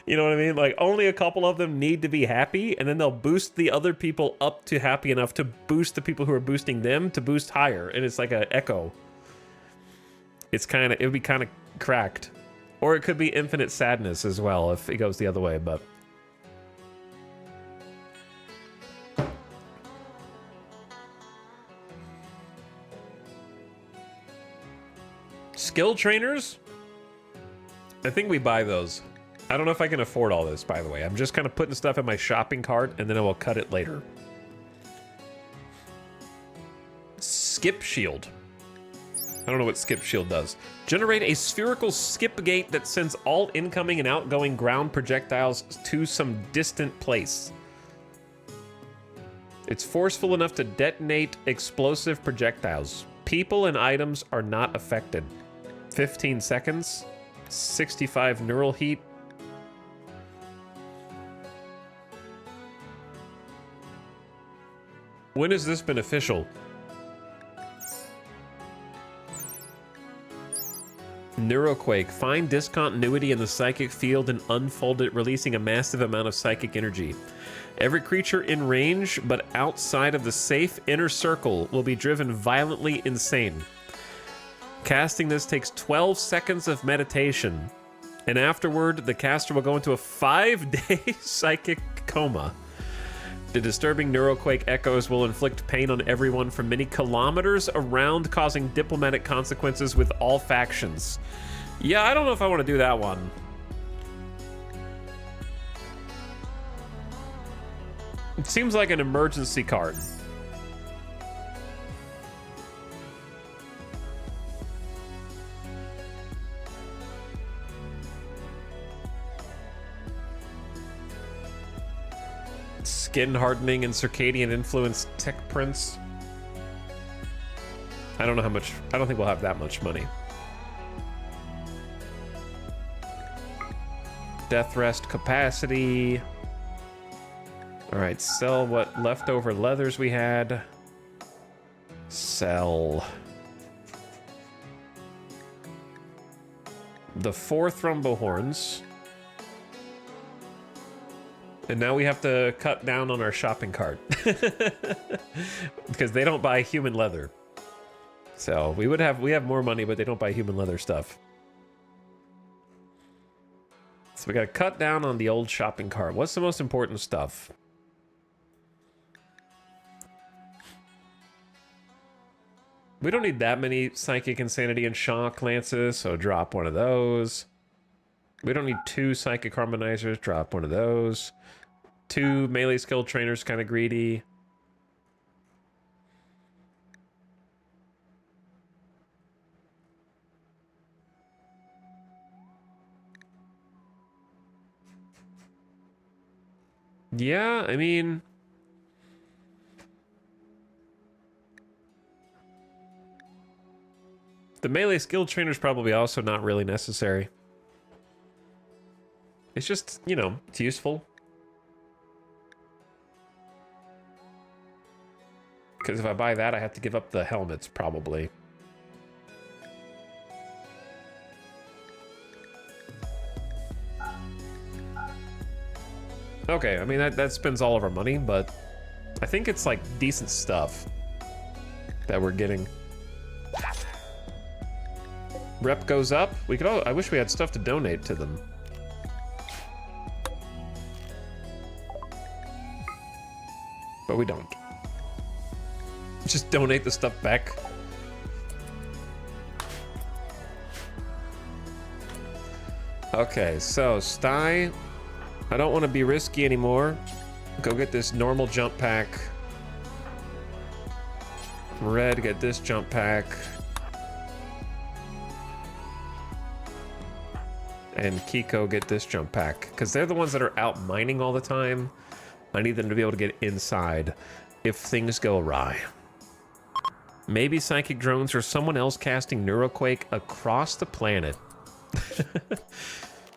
You know what I mean? Like, only a couple of them need to be happy, and then they'll boost the other people up to happy enough to boost the people who are boosting them to boost higher, and it's like an echo. It would be kind of cracked. Or it could be infinite sadness as well if it goes the other way, but... Skill trainers? I think we buy those. I don't know if I can afford all this, by the way. I'm just kind of putting stuff in my shopping cart, and then I will cut it later. Skip Shield. I don't know what Skip Shield does. Generate a spherical skip gate that sends all incoming and outgoing ground projectiles to some distant place. It's forceful enough to detonate explosive projectiles. People and items are not affected. 15 seconds. 65 neural heat. When is this beneficial? Neuroquake. Find discontinuity in the psychic field and unfold it, releasing a massive amount of psychic energy. Every creature in range but outside of the safe inner circle will be driven violently insane. Casting this takes 12 seconds of meditation, and afterward, the caster will go into a 5-day psychic coma. The disturbing neuroquake echoes will inflict pain on everyone for many kilometers around, causing diplomatic consequences with all factions. Yeah, I don't know if I want to do that one. It seems like an emergency card. Skin hardening and circadian influence tech prints. I don't know how much. I don't think we'll have that much money. Death rest capacity. All right, sell what leftover leathers we had. Sell the 4 thrombohorns. And now we have to cut down on our shopping cart because they don't buy human leather. So we have more money, but they don't buy human leather stuff. So we got to cut down on the old shopping cart. What's the most important stuff? We don't need that many Psychic Insanity and Shock Lances, so drop one of those. We don't need 2 Psychic Harmonizers, drop one of those. 2 melee skill trainers, kind of greedy. Yeah, I mean... the melee skill trainer's probably also not really necessary. It's just, you know, it's useful. Because if I buy that, I have to give up the helmets, probably. Okay, I mean, that spends all of our money, but I think it's, like, decent stuff that we're getting. Rep goes up. We could all, I wish we had stuff to donate to them. But we don't. Just donate the stuff back. Okay, so Sty, I don't want to be risky anymore. Go get this normal jump pack. Red, get this jump pack. And Kiko, get this jump pack. Because they're the ones that are out mining all the time. I need them to be able to get inside if things go awry. Maybe psychic drones or someone else casting Neuroquake across the planet.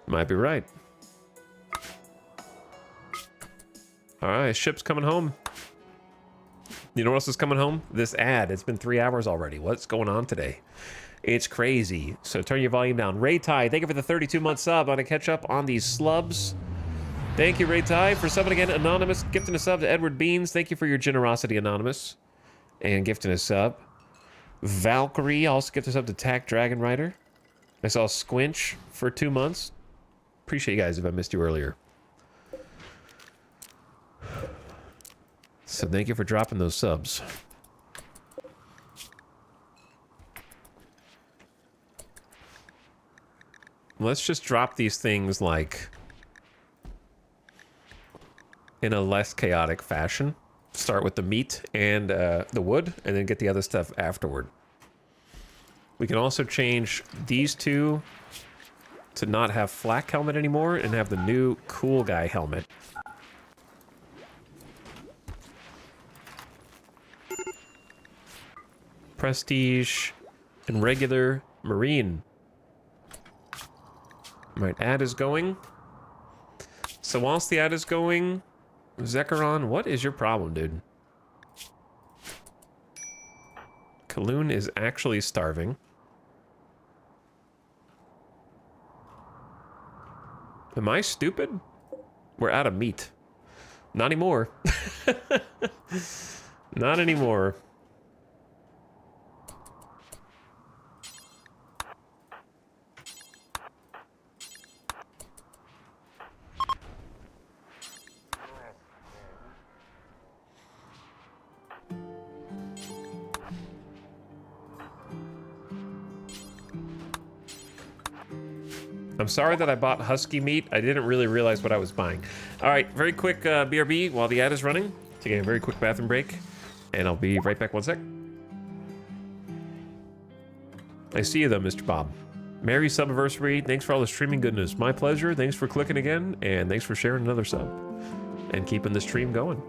Might be right. All right, ship's coming home. You know what else is coming home? This ad. It's been 3 hours already. What's going on today? It's crazy. So turn your volume down. Ray Ty, thank you for the 32-month sub. I'm going to catch up on these slubs. Thank you, Ray Ty, for subbing again. Anonymous, gifting a sub to Edward Beans. Thank you for your generosity, Anonymous. And gifting a sub. Valkyrie also gifted a sub to Tack Dragon Rider. I saw Squinch for 2 months. Appreciate you guys if I missed you earlier. So thank you for dropping those subs. Let's just drop these things, like, in a less chaotic fashion. Start with the meat and the wood, and then get the other stuff afterward. We can also change these two to not have flak helmet anymore and have the new cool guy helmet. Prestige and regular marine. Right, ad is going. So whilst the ad is going, Zekharon, what is your problem, dude? Kaloon is actually starving. Am I stupid? We're out of meat. Not anymore. Not anymore. I'm sorry that I bought husky meat. I didn't really realize what I was buying. All right, very quick BRB while the ad is running. Taking a very quick bathroom break, and I'll be right back 1 sec. I see you though, Mr. Bob. Merry Subiversary. Thanks for all the streaming goodness. My pleasure. Thanks for clicking again, and thanks for sharing another sub and keeping the stream going.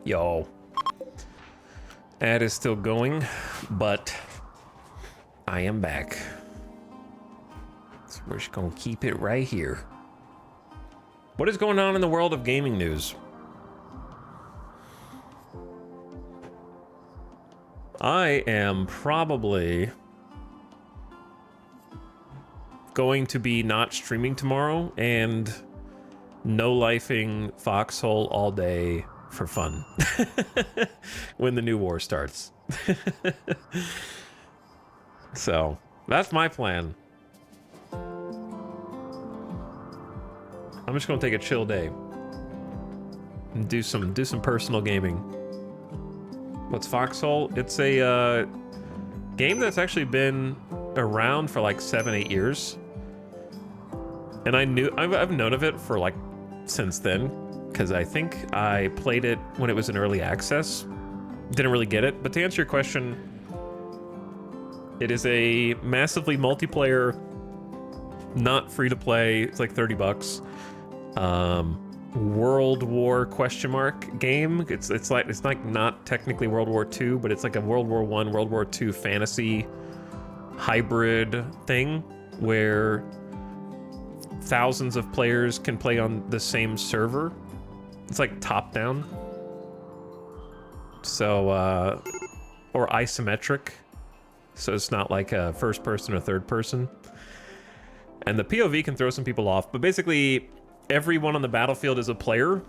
Yo. Ad is still going, but I am back. So we're just gonna keep it right here. What is going on in the world of gaming news? I am probably going to be not streaming tomorrow and no-lifing Foxhole all day for fun when the new war starts. So that's my plan. I'm just gonna take a chill day and do some personal gaming. What's Foxhole? It's a game that's actually been around for like 7-8 years, and I've known of it for like since then, because I think I played it when it was in early access. Didn't really get it, but to answer your question, it is a massively multiplayer, not free to play. It's like $30. World War ? Game. It's like not technically World War II, but it's like a World War I, World War II fantasy hybrid thing where thousands of players can play on the same server. It's like top down. So or isometric. So it's not like a first person or third person. And the POV can throw some people off, but basically everyone on the battlefield is a player,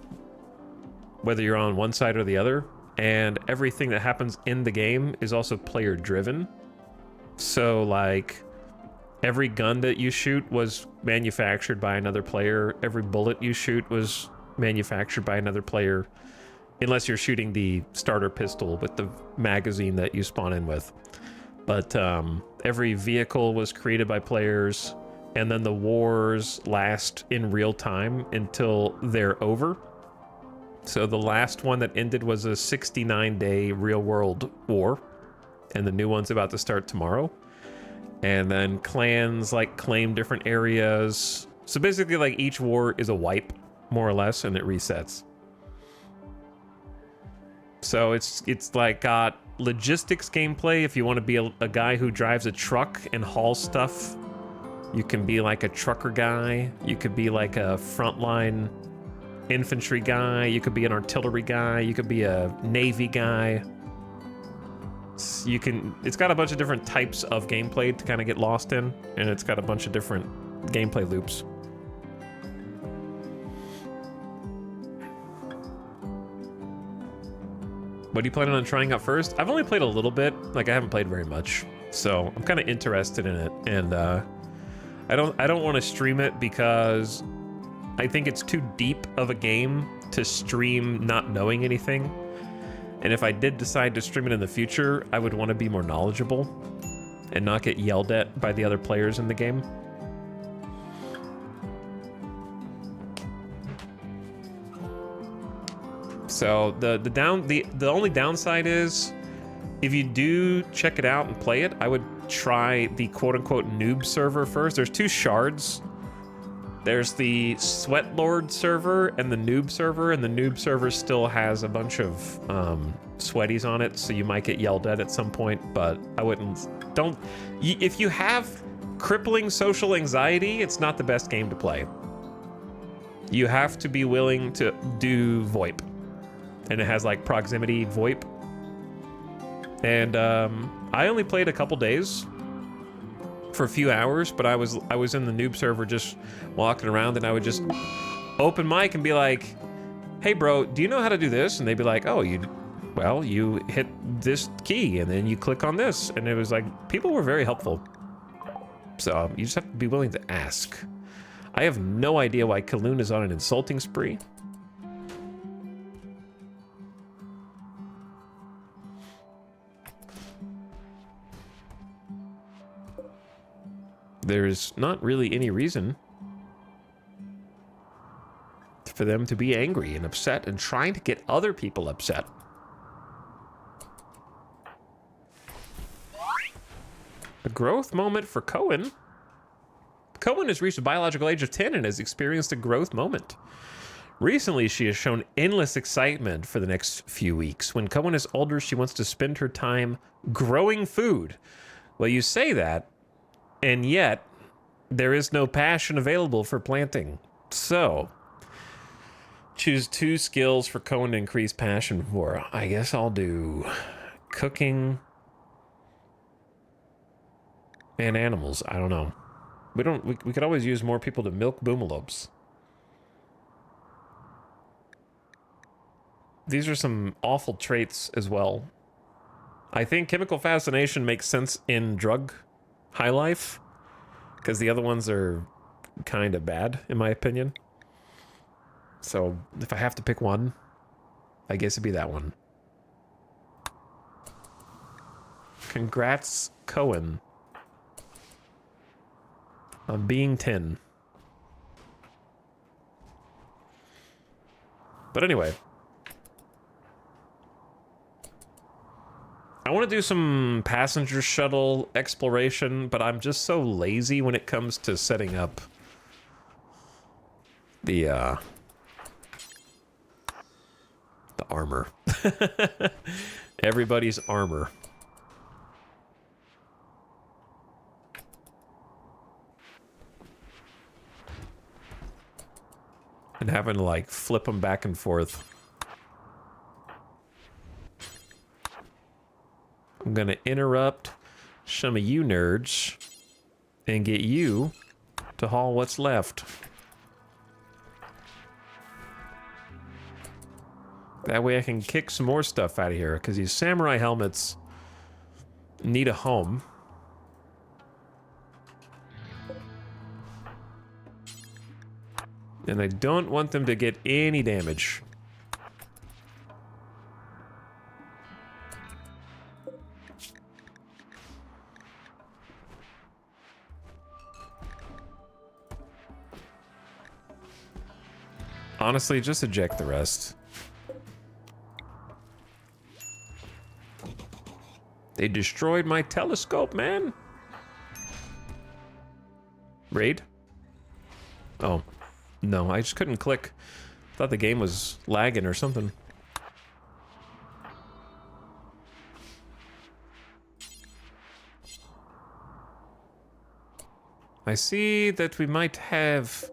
whether you're on one side or the other, and everything that happens in the game is also player driven. So like every gun that you shoot was manufactured by another player. Every bullet you shoot was manufactured by another player, unless you're shooting the starter pistol with the magazine that you spawn in with. But every vehicle was created by players, and then the wars last in real time until they're over. So the last one that ended was a 69-day real-world war, and the new one's about to start tomorrow. And then clans like claim different areas. So basically like each war is a wipe, more or less, and it resets. So it's like got logistics gameplay. If you want to be a guy who drives a truck and hauls stuff, you can be like a trucker guy. You could be like a frontline infantry guy. You could be an artillery guy. You could be a navy guy. It's got a bunch of different types of gameplay to kind of get lost in, and it's got a bunch of different gameplay loops. What are you planning on trying out first? I've only played a little bit. Like, I haven't played very much. So I'm kind of interested in it. And I don't want to stream it because I think it's too deep of a game to stream not knowing anything. And if I did decide to stream it in the future, I would want to be more knowledgeable and not get yelled at by the other players in the game. So the only downside is if you do check it out and play it, I would try the quote-unquote noob server first. There's two shards. There's the Sweat Lord server and the noob server, and the noob server still has a bunch of sweaties on it, so you might get yelled at some point, but I wouldn't. If you have crippling social anxiety, it's not the best game to play. You have to be willing to do VoIP. And it has like proximity VoIP. And I only played a couple days for a few hours, but I was in the noob server just walking around, and I would just open mic and be like, hey bro, do you know how to do this? And they'd be like, oh, you hit this key and then you click on this. And it was like, people were very helpful. So you just have to be willing to ask. I have no idea why Kaloon is on an insulting spree. There's not really any reason for them to be angry and upset and trying to get other people upset. A growth moment for Cohen. Cohen has reached a biological age of 10 and has experienced a growth moment. Recently, she has shown endless excitement for the next few weeks. When Cohen is older, she wants to spend her time growing food. Well, you say that, and yet there is no passion available for planting. So, choose 2 skills for Cohen to increase passion for. I guess I'll do cooking and animals. I don't know. We could always use more people to milk boomalopes. These are some awful traits as well. I think chemical fascination makes sense in drug high life, because the other ones are kind of bad, in my opinion. So if I have to pick one, I guess it'd be that one. Congrats, Cohen, on being 10. But anyway, I want to do some passenger shuttle exploration, but I'm just so lazy when it comes to setting up the armor. Everybody's armor. And having to like flip them back and forth. I'm gonna interrupt some of you nerds and get you to haul what's left. That way I can kick some more stuff out of here, because these samurai helmets need a home. And I don't want them to get any damage. Honestly, just eject the rest. They destroyed my telescope, man. Raid? Oh. No, I just couldn't click. Thought the game was lagging or something. I see that we might have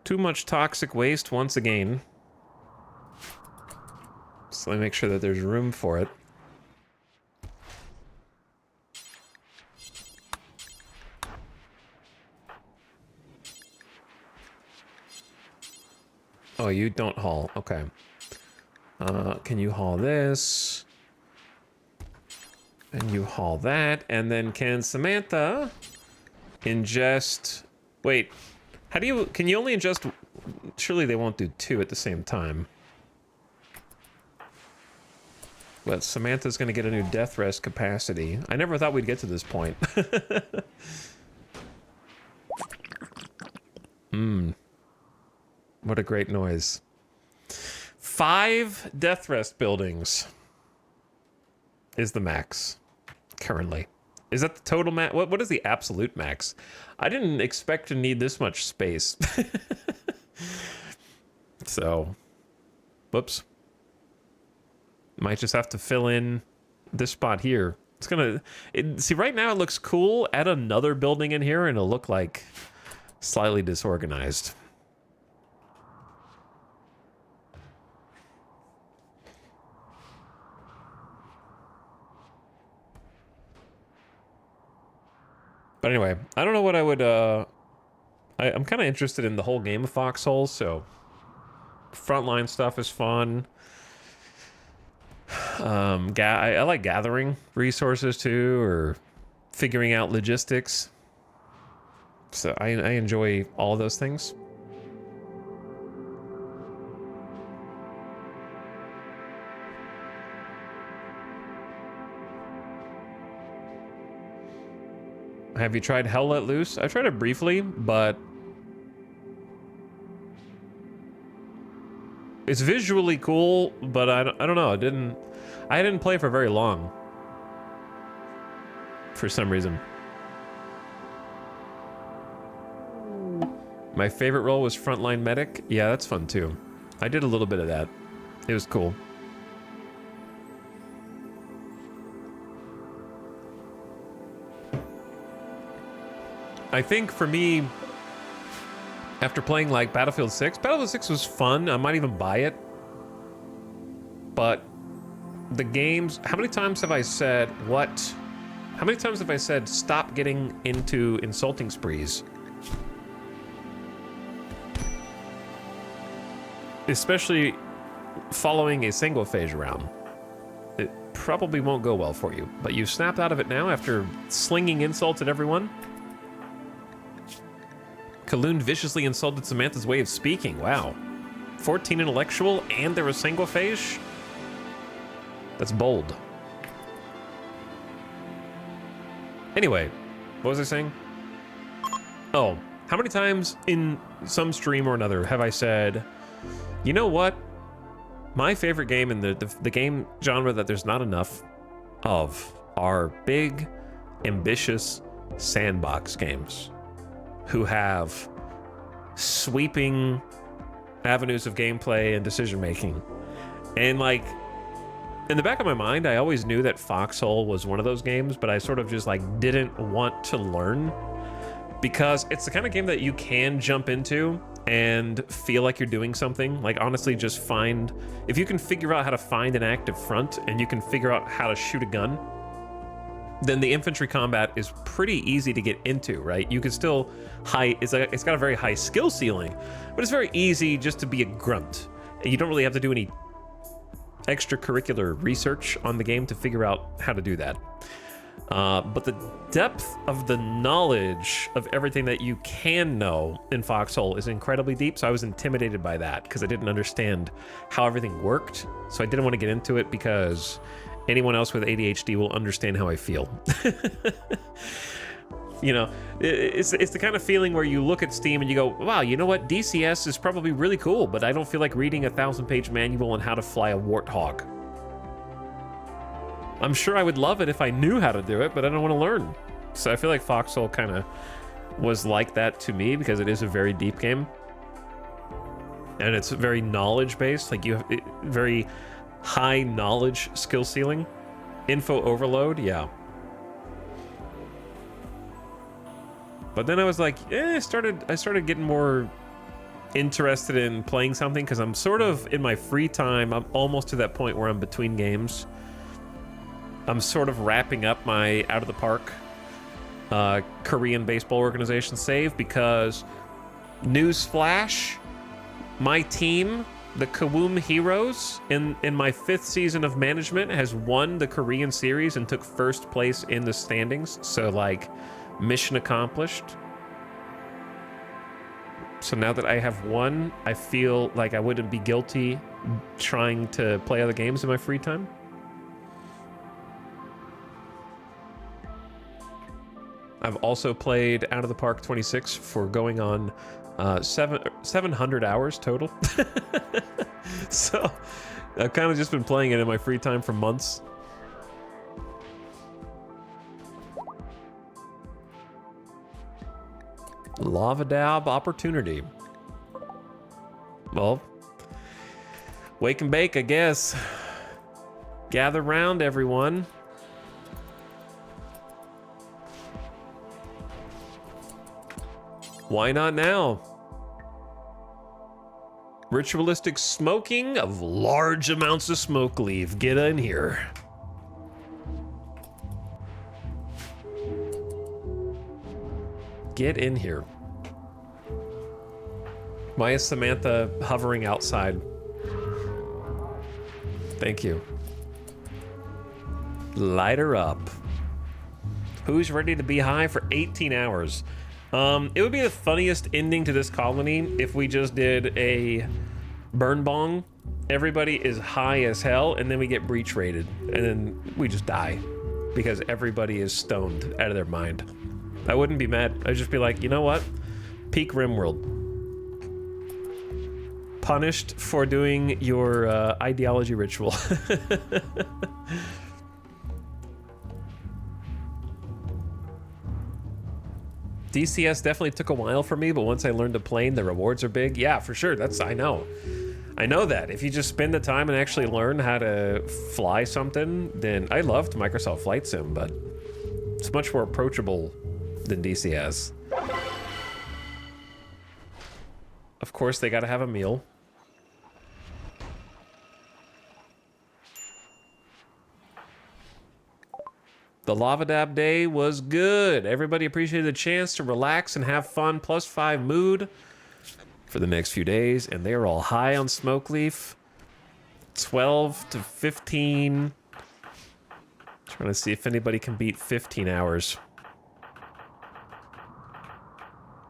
too much toxic waste once again. So let me make sure that there's room for it. Oh, you don't haul. Okay. Can you haul this? And you haul that. And then can Samantha ingest... Wait, how do you... Can you only ingest... Surely they won't do 2 at the same time. But Samantha's going to get a new death rest capacity. I never thought we'd get to this point. What a great noise. 5 death rest buildings is the max currently. Is that the total max? What is the absolute max? I didn't expect to need this much space. So, whoops. Might just have to fill in this spot here. It's gonna... see, right now it looks cool. Add another building in here and it'll look like slightly disorganized. But anyway, I don't know what I would... I'm kind of interested in the whole game of Foxhole, so... Frontline stuff is fun. I like gathering resources too, or figuring out logistics. So I enjoy all of those things. Have you tried Hell Let Loose? I tried it briefly, but it's visually cool, but I don't know. I didn't play for very long for some reason. My favorite role was Frontline Medic. Yeah, that's fun too. I did a little bit of that. It was cool. I think for me, after playing like Battlefield 6 was fun. I might even buy it. But the games, how many times have I said, how many times have I said, stop getting into insulting sprees? Especially following a single phase round. It probably won't go well for you, but you snapped out of it now after slinging insults at everyone. Kaloon viciously insulted Samantha's way of speaking. Wow. 14 intellectual and there was single phase? That's bold. Anyway, what was I saying? Oh, how many times in some stream or another have I said, you know what? My favorite game in the game genre that there's not enough of are big, ambitious sandbox games who have sweeping avenues of gameplay and decision making. And like, in the back of my mind, I always knew that Foxhole was one of those games, but I sort of just like didn't want to learn because it's the kind of game that you can jump into and feel like you're doing something. Like honestly, just find, if you can figure out how to find an active front and you can figure out how to shoot a gun, then the infantry combat is pretty easy to get into, right? You can still it's got a very high skill ceiling, but it's very easy just to be a grunt. You don't really have to do any extracurricular research on the game to figure out how to do that. But the depth of the knowledge of everything that you can know in Foxhole is incredibly deep, so I was intimidated by that because I didn't understand how everything worked. So I didn't want to get into it because anyone else with ADHD will understand how I feel. You know, it's the kind of feeling where you look at Steam and you go, wow, you know what? DCS is probably really cool, but I don't feel like reading a 1,000-page manual on how to fly a warthog. I'm sure I would love it if I knew how to do it, but I don't want to learn. So I feel like Foxhole kind of was like that to me because it is a very deep game. And it's very knowledge-based. Like you have very high knowledge skill ceiling. Info overload, yeah. But then I was like, I started getting more interested in playing something because I'm sort of in my free time. I'm almost to that point where I'm between games. I'm sort of wrapping up my Out of the Park Korean baseball organization save because, newsflash, my team the Kawum Heroes in my 5th season of management has won the Korean series and took 1st place in the standings. So like, mission accomplished. So now that I have won, I feel like I wouldn't be guilty trying to play other games in my free time. I've also played Out of the Park 26 for going on 700 hours total. So I've kind of just been playing it in my free time for months. Lava Dab opportunity. Well, wake and bake, I guess. Gather round, everyone. Why not now? Ritualistic smoking of large amounts of smoke leaf. Get in here. Get in here. Why is Samantha hovering outside? Thank you. Light her up. Who's ready to be high for 18 hours? It would be the funniest ending to this colony if we just did a burn bong. Everybody is high as hell, and then we get breach rated, and then we just die because everybody is stoned out of their mind. I wouldn't be mad. I'd just be like, you know what? Peak RimWorld. Punished for doing your ideology ritual. DCS definitely took a while for me, but once I learned to plane, the rewards are big. Yeah, for sure. I know. I know that. If you just spend the time and actually learn how to fly something, then I loved Microsoft Flight Sim, but it's much more approachable than DCS. Of course, they gotta have a meal. The Lava Dab day was good. Everybody appreciated the chance to relax and have fun. +5 mood for the next few days, and they're all high on smoke leaf. 12 to 15. Trying to see if anybody can beat 15 hours.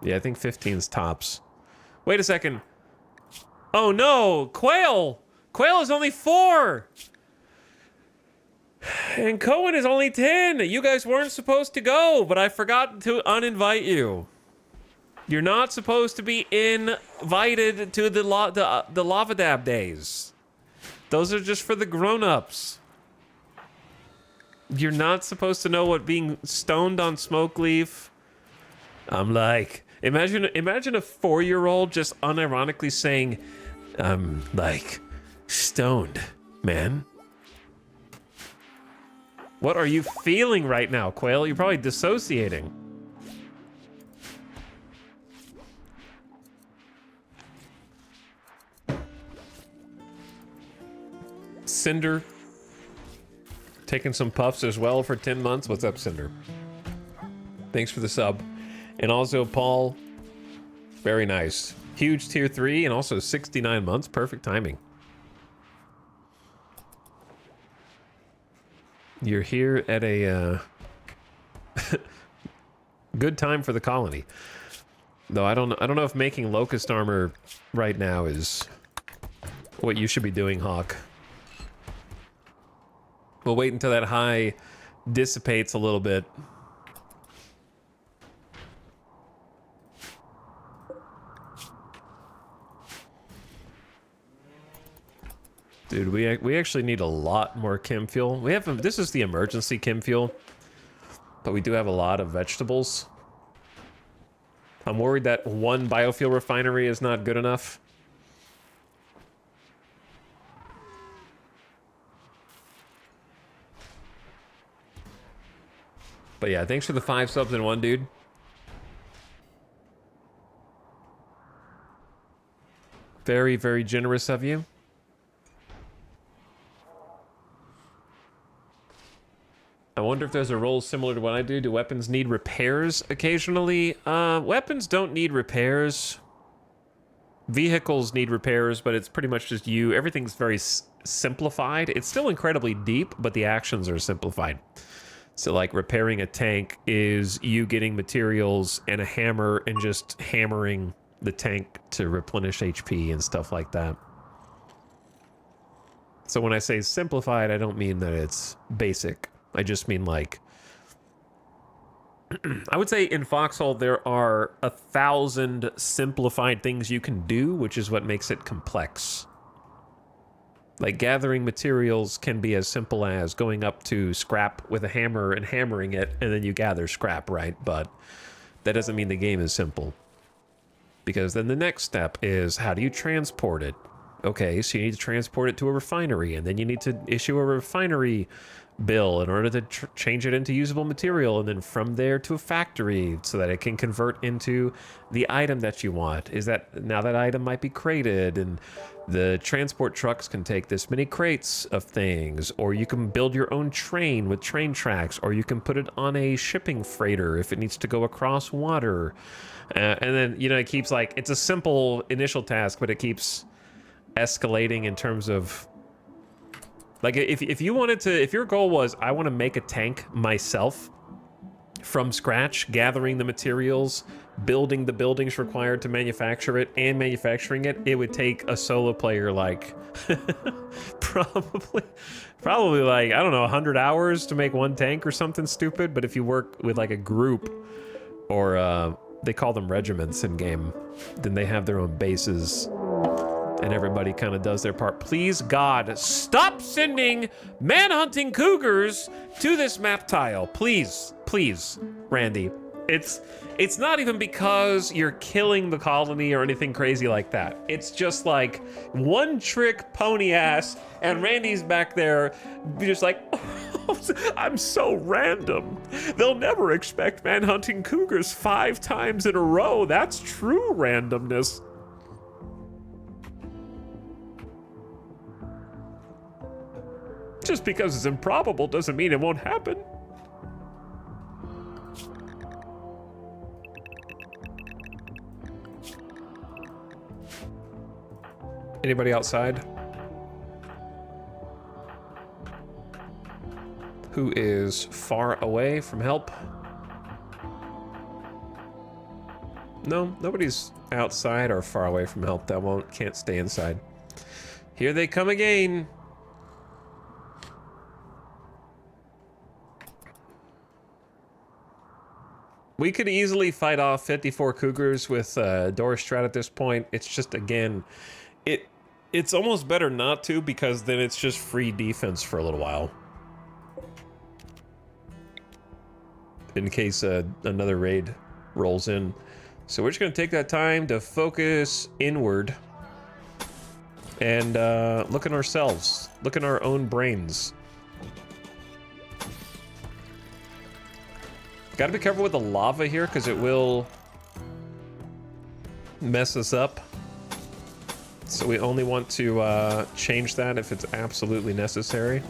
Yeah, I think 15's tops. Wait a second. Oh no, Quail! Quail is only 4! And Cohen is only 10. You guys weren't supposed to go, but I forgot to uninvite you. You're not supposed to be invited to the Lava Dab days. Those are just for the grown-ups. You're not supposed to know what being stoned on smoke leaf. I'm like, imagine a 4-year-old just unironically saying, I'm like stoned, man. What are you feeling right now, Quail? You're probably dissociating. Cinder. Taking some puffs as well for 10 months. What's up, Cinder? Thanks for the sub. And also, Paul. Very nice. Huge tier 3 and also 69 months. Perfect timing. You're here at a good time for the colony. Though I don't know if making locust armor right now is what you should be doing, Hawk. We'll wait until that high dissipates a little bit. Dude, we actually need a lot more chem fuel. We have this is the emergency chem fuel, but we do have a lot of vegetables. I'm worried that one biofuel refinery is not good enough. But yeah, thanks for the 5 subs in 1, dude. Very, very generous of you. I wonder if there's a role similar to what I do. Do weapons need repairs occasionally? Weapons don't need repairs. vehicles need repairs, but it's pretty much just you. Everything's very simplified. It's still incredibly deep, but the actions are simplified. So like repairing a tank is you getting materials and a hammer and just hammering the tank to replenish HP and stuff like that. So when I say simplified, I don't mean that it's basic. I just mean like, I would say in Foxhole there are 1,000 simplified things you can do, which is what makes it complex. Like gathering materials can be as simple as going up to scrap with a hammer and hammering it, and then you gather scrap, right? But that doesn't mean the game is simple. Because then the next step is, how do you transport it? Okay, so you need to transport it to a refinery, and then you need to issue a refinery bill in order to change it into usable material, and then from there to a factory so that it can convert into the item that you want. Is that now that item might be crated, and the transport trucks can take this many crates of things, or you can build your own train with train tracks, or you can put it on a shipping freighter if it needs to go across water. And then, you know, it keeps like, it's a simple initial task, but it keeps escalating in terms of, like, if you wanted to, if your goal was, I want to make a tank myself from scratch, gathering the materials, building the buildings required to manufacture it, and manufacturing it, it would take a solo player like probably like, I don't know, 100 hours to make one tank or something stupid. But if you work with like a group, or they call them regiments in game, then they have their own bases and everybody kind of does their part. Please, God, stop sending manhunting cougars to this map tile. Please, please, Randy. It's not even because you're killing the colony or anything crazy like that. It's just like one trick pony ass, and Randy's back there just like, I'm so random. They'll never expect manhunting cougars 5 times in a row. That's true randomness. Just because it's improbable doesn't mean it won't happen. Anybody outside? Who is far away from help? No, nobody's outside or far away from help that can't stay inside. Here they come again. We could easily fight off 54 cougars with door strat at this point. It's just, again, it's almost better not to, because then it's just free defense for a little while. In case another raid rolls in. So we're just gonna take that time to focus inward and look at ourselves, look at our own brains. Gotta be careful with the lava here, because it will mess us up. So we only want to change that if it's absolutely necessary.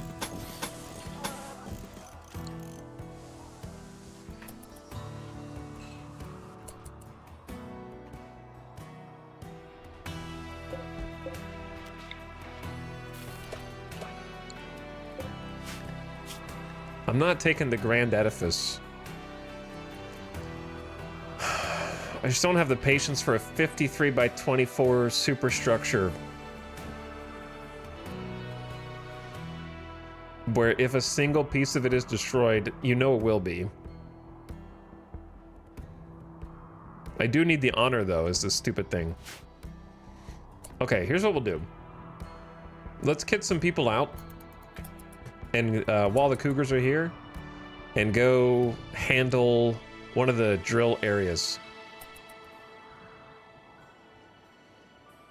I'm not taking the Grand Edifice. I just don't have the patience for a 53 by 24 superstructure. Where if a single piece of it is destroyed, you know it will be. I do need the honor, though, is the stupid thing. Okay, here's what we'll do. Let's kit some people out. And while the cougars are here, and go handle one of the drill areas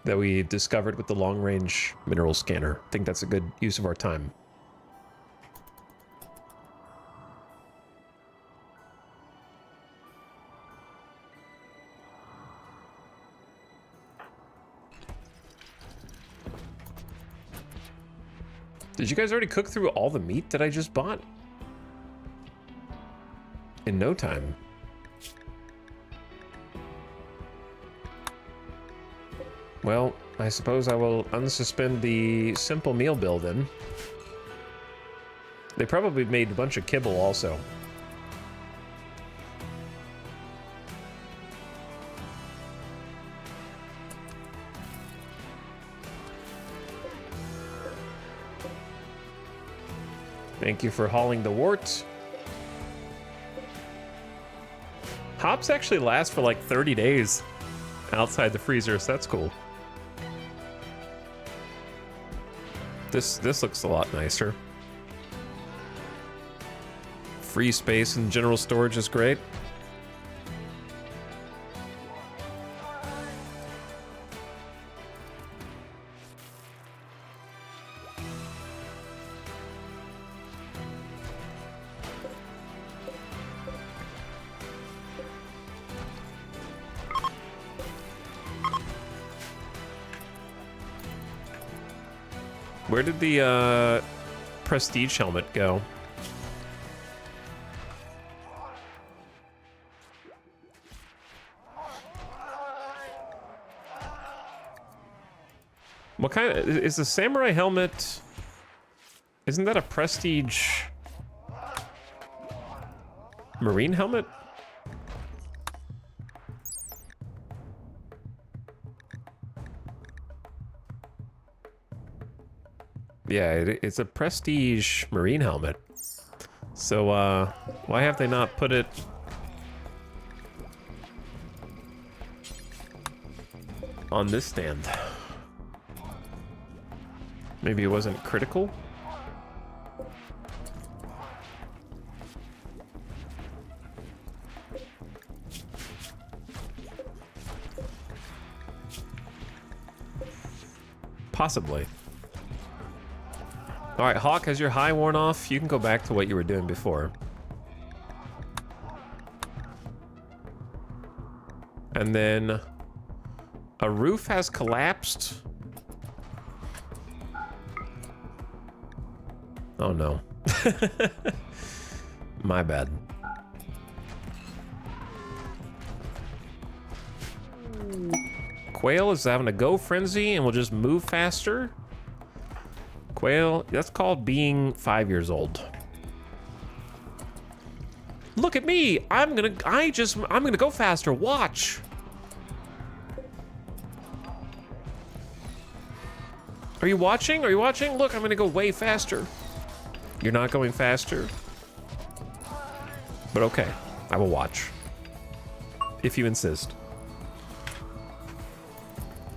that we discovered with the long-range mineral scanner. I think that's a good use of our time. Did you guys already cook through all the meat that I just bought? In no time. Well, I suppose I will unsuspend the simple meal bill then. They probably made a bunch of kibble also. Thank you for hauling the warts. Hops actually last for like 30 days outside the freezer, so that's cool. This looks a lot nicer. Free space and general storage is great. Where did the prestige helmet go? What kind of, is the samurai helmet, isn't that a prestige marine helmet? Yeah, it's a prestige marine helmet. So, why have they not put it on this stand? Maybe it wasn't critical? Possibly. All right, Hawk, has your high worn off? You can go back to what you were doing before. And then a roof has collapsed. Oh no. My bad. Quail is having a go frenzy and will just move faster. Quail, that's called being 5 years old. Look at me! I'm gonna go faster, watch! Are you watching? Are you watching? Look, I'm gonna go way faster. You're not going faster? But okay, I will watch. If you insist.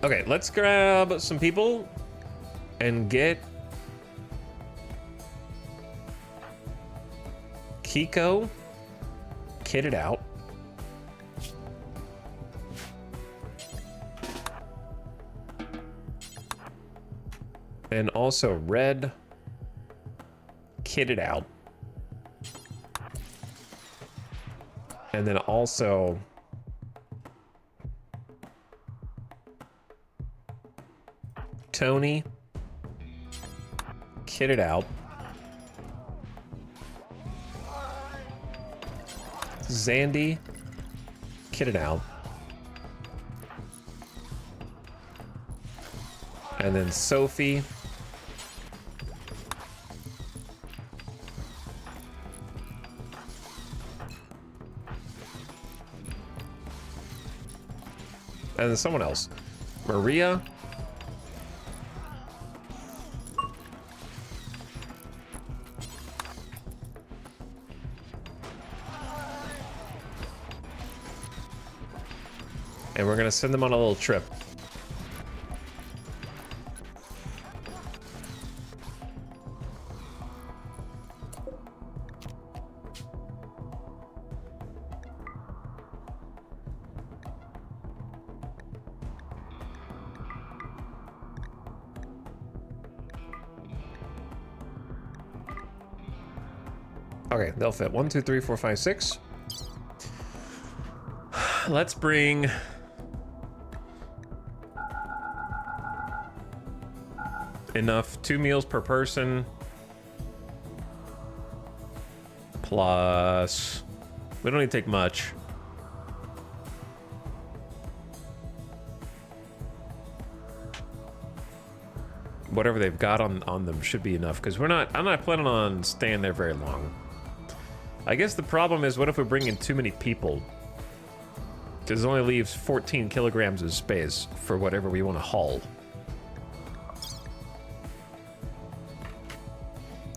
Okay, let's grab some people and get Kiko kitted out. And also Red kitted out. And then also Tony kitted out. Zandy kitted out. And then Sophie and then someone else. Maria. And we're gonna send them on a little trip. Okay, they'll fit. 1, 2, 3, 4, 5, 6. Let's bring enough 2 meals per person. Plus, we don't need to take much. whatever they've got on them should be enough, because I'm not planning on staying there very long. I guess the problem is, what if we bring in too many people? Because it only leaves 14 kilograms of space for whatever we want to haul.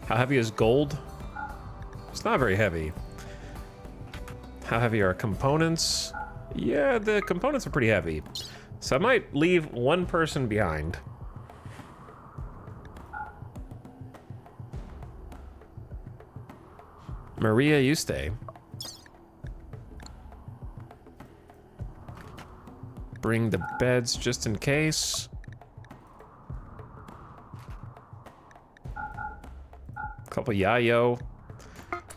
How heavy is gold? It's not very heavy. How heavy are components? Yeah, the components are pretty heavy. So I might leave one person behind. Maria, you stay. Bring the beds just in case. Couple yayo.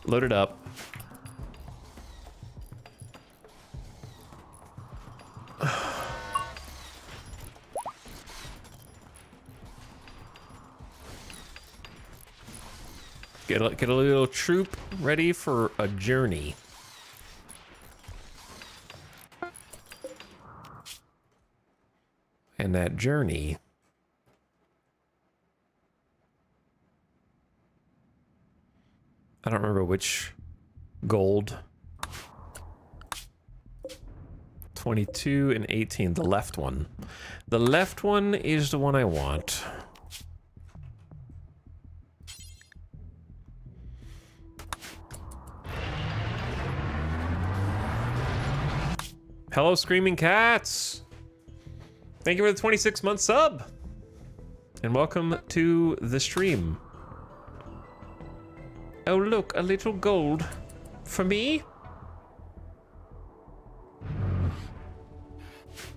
Load it up. Get a little troop ready for a journey. And that journey... I don't remember which gold. 22 and 18, the left one. The left one is the one I want. Hello, Screaming Cats! Thank you for the 26-month sub! And welcome to the stream. Oh look, a little gold. For me?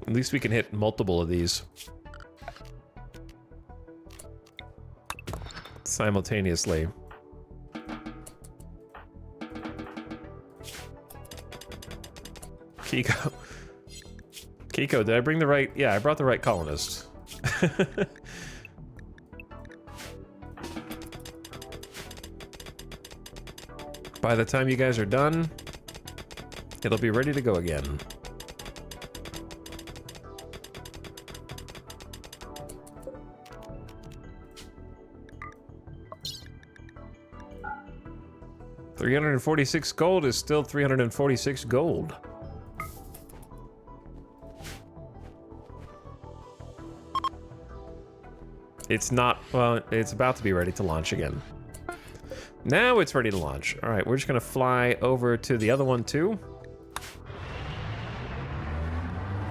At least we can hit multiple of these. Simultaneously. Kiko. Kiko, did I bring the right... Yeah, I brought the right colonist. By the time you guys are done, it'll be ready to go again. $346 gold is still 346 gold. It's not, well, it's about to be ready to launch again. Now it's ready to launch. All right, we're just gonna fly over to the other one too.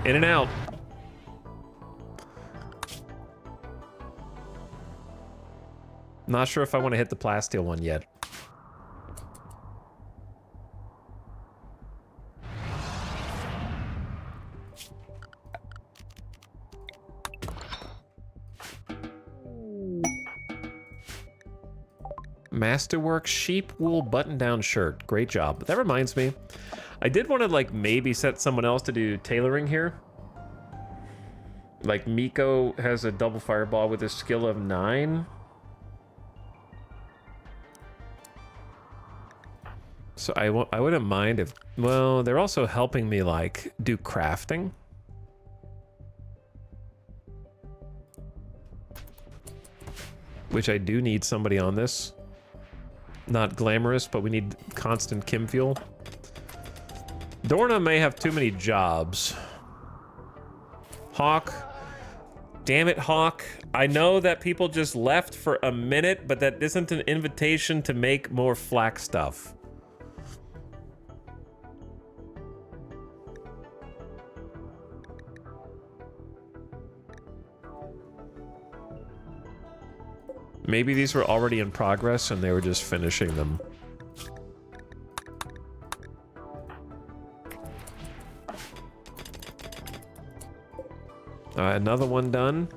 In and out. Not sure if I want to hit the plasteel one yet. Masterwork sheep wool button-down shirt. Great job. But that reminds me, I did want to like maybe set someone else to do tailoring here. Like Miko has a double fireball with a skill of 9. So I wouldn't mind if, well, they're also helping me like do crafting. Which I do need somebody on this. Not glamorous, but we need constant Kim fuel. Dorna may have too many jobs. Hawk. Damn it, Hawk. I know that people just left for a minute, but that isn't an invitation to make more flak stuff. Maybe these were already in progress and they were just finishing them. Another one done.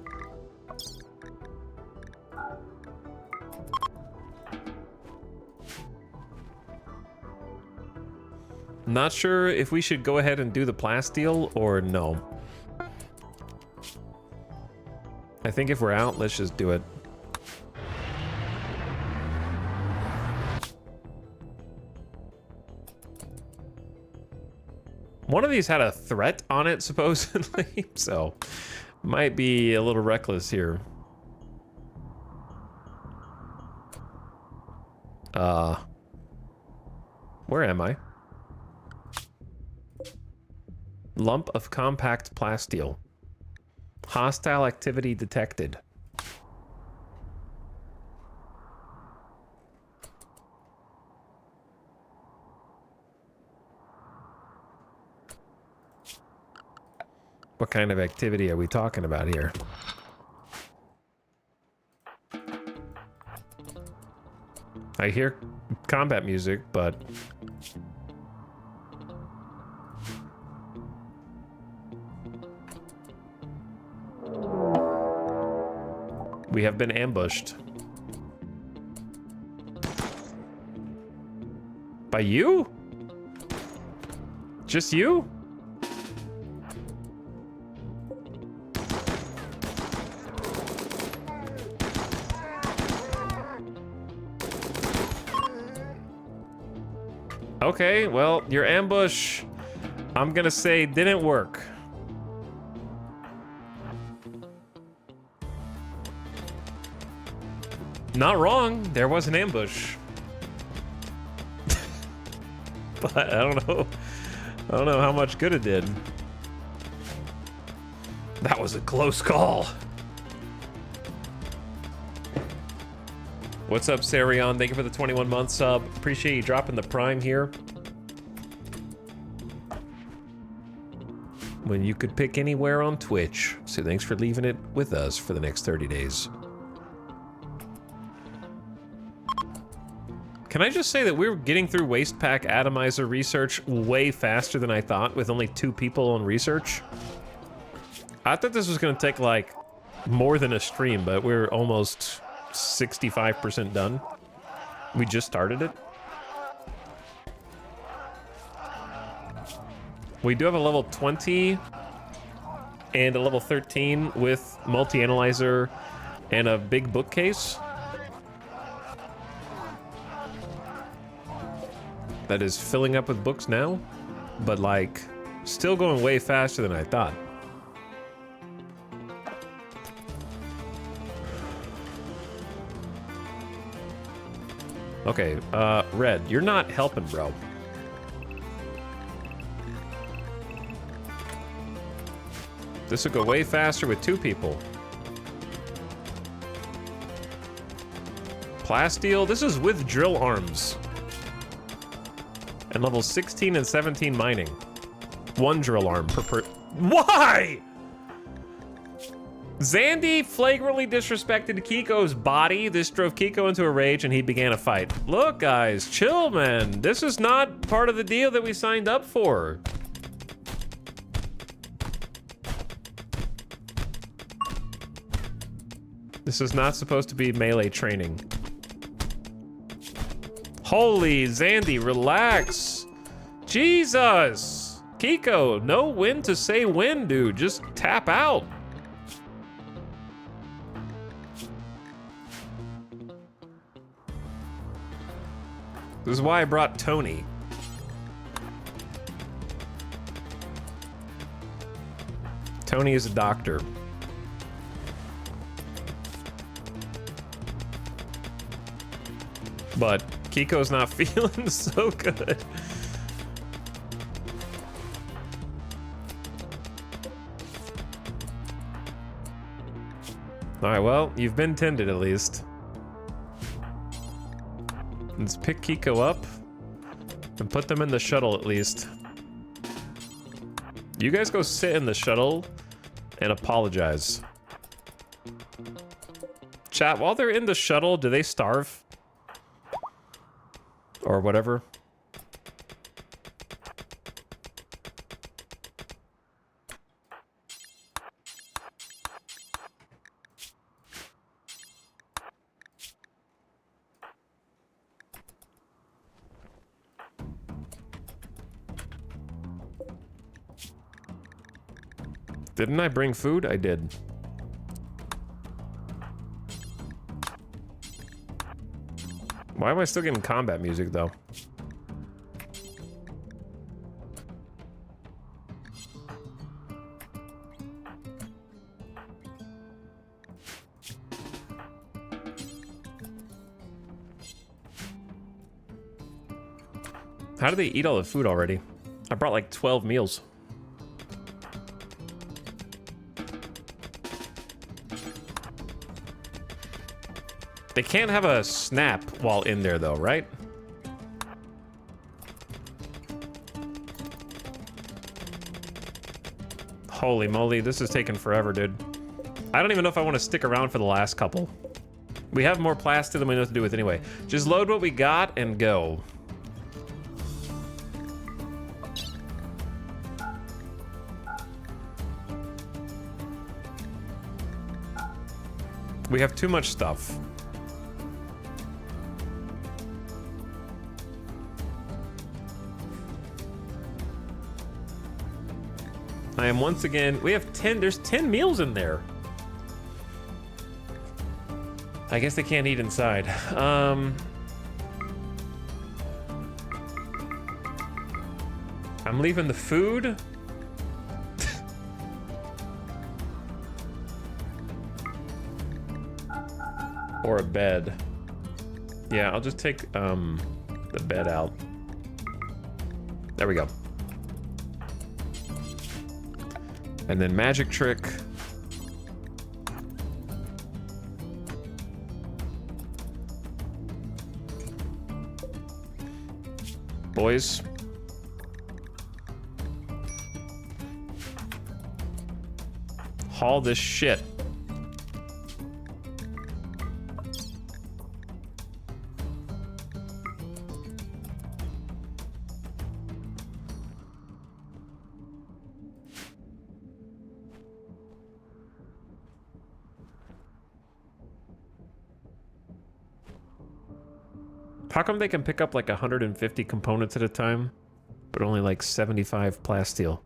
Not sure if we should go ahead and do the plasteel or no. I think if we're out, let's just do it. One of these had a threat on it, supposedly, so might be a little reckless here. Where am I? Lump of compact plasteel. Hostile activity detected. What kind of activity are we talking about here? I hear combat music, but... we have been ambushed. By you? Just you? Okay, well, your ambush, I'm gonna say, didn't work. Not wrong, there was an ambush. But I don't know how much good it did. That was a close call. What's up, Sarion? Thank you for the 21-month sub. Appreciate you dropping the prime here. When you could pick anywhere on Twitch. So thanks for leaving it with us for the next 30 days. Can I just say that we're getting through waste pack atomizer research way faster than I thought with only 2 people on research? I thought this was gonna take like more than a stream, but we're almost 65% done. We just started it. We do have a level 20 and a level 13 with multi-analyzer and a big bookcase. That is filling up with books now, but like still going way faster than I thought. Okay, Red, you're not helping, bro. This would go way faster with 2 people. Plasteel, this is with drill arms. And level 16 and 17 mining. 1 drill arm per Why? Zandy flagrantly disrespected Kiko's body. This drove Kiko into a rage and he began a fight. Look, guys, chill, man. This is not part of the deal that we signed up for. This is not supposed to be melee training. Holy, Zandy, relax. Jesus. Kiko, know when to say when, dude. Just tap out. This is why I brought Tony. Tony is a doctor. But Kiko's not feeling so good. All right, well, you've been tended at least. Let's pick Kiko up and put them in the shuttle at least. You guys go sit in the shuttle and apologize. Chat, while they're in the shuttle, do they starve? Or whatever. Didn't I bring food? I did. Why am I still getting combat music, though? How do they eat all the food already? I brought like 12 meals. They can't have a snap while in there though, right? Holy moly, this is taking forever, dude. I don't even know if I want to stick around for the last couple. We have more plastic than we know what to do with anyway. Just load what we got and go. We have too much stuff. I am once again, we have 10, there's 10 meals in there. I guess they can't eat inside. I'm leaving the food. Or a bed. Yeah, I'll just take the bed out. There we go. And then magic trick. Boys. Haul this shit. How come they can pick up like 150 components at a time, but only like 75 plasteel?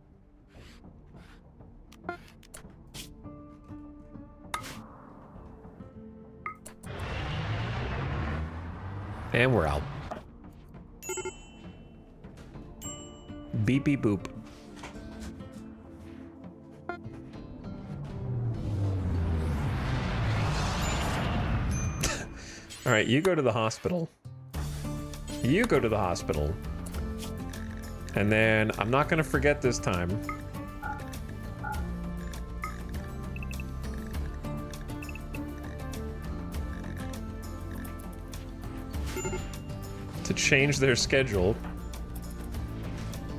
And we're out. Beep beep boop. All right, you go to the hospital. You go to the hospital. And then I'm not gonna forget this time. To change their schedule.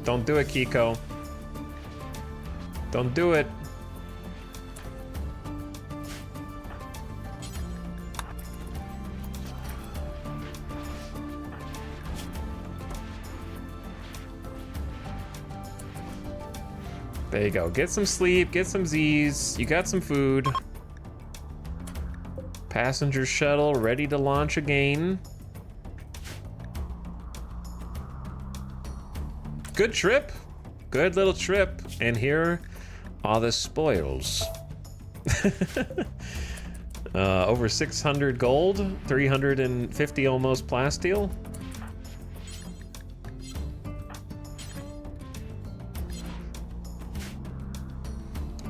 Don't do it, Kiko. Don't do it. There you go. Get some sleep, get some Z's. You got some food. Passenger shuttle ready to launch again. Good trip. Good little trip. And here are the spoils. Over 600 gold, 350 almost plasteel.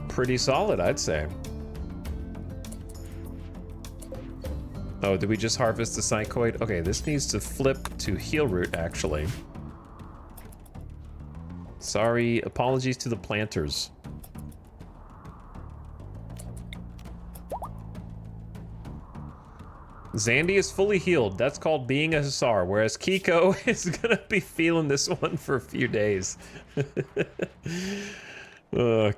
Pretty solid, I'd say. Oh, did we just harvest the psychoid? Okay, this needs to flip to heal root, actually. Sorry, apologies to the planters. Zandy is fully healed. That's called being a Hussar, whereas Kiko is gonna be feeling this one for a few days.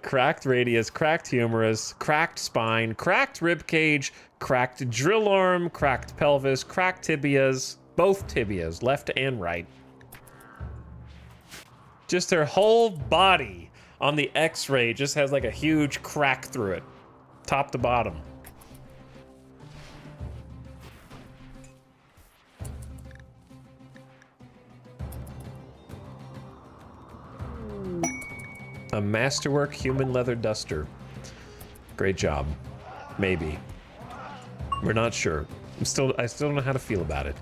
Cracked radius, cracked humerus, cracked spine, cracked rib cage, cracked drill arm, cracked pelvis, cracked tibias, both tibias, left and right. Just her whole body on the X-ray just has like a huge crack through it, top to bottom. A masterwork human leather duster. Great job. Maybe. We're not sure. I still don't know how to feel about it.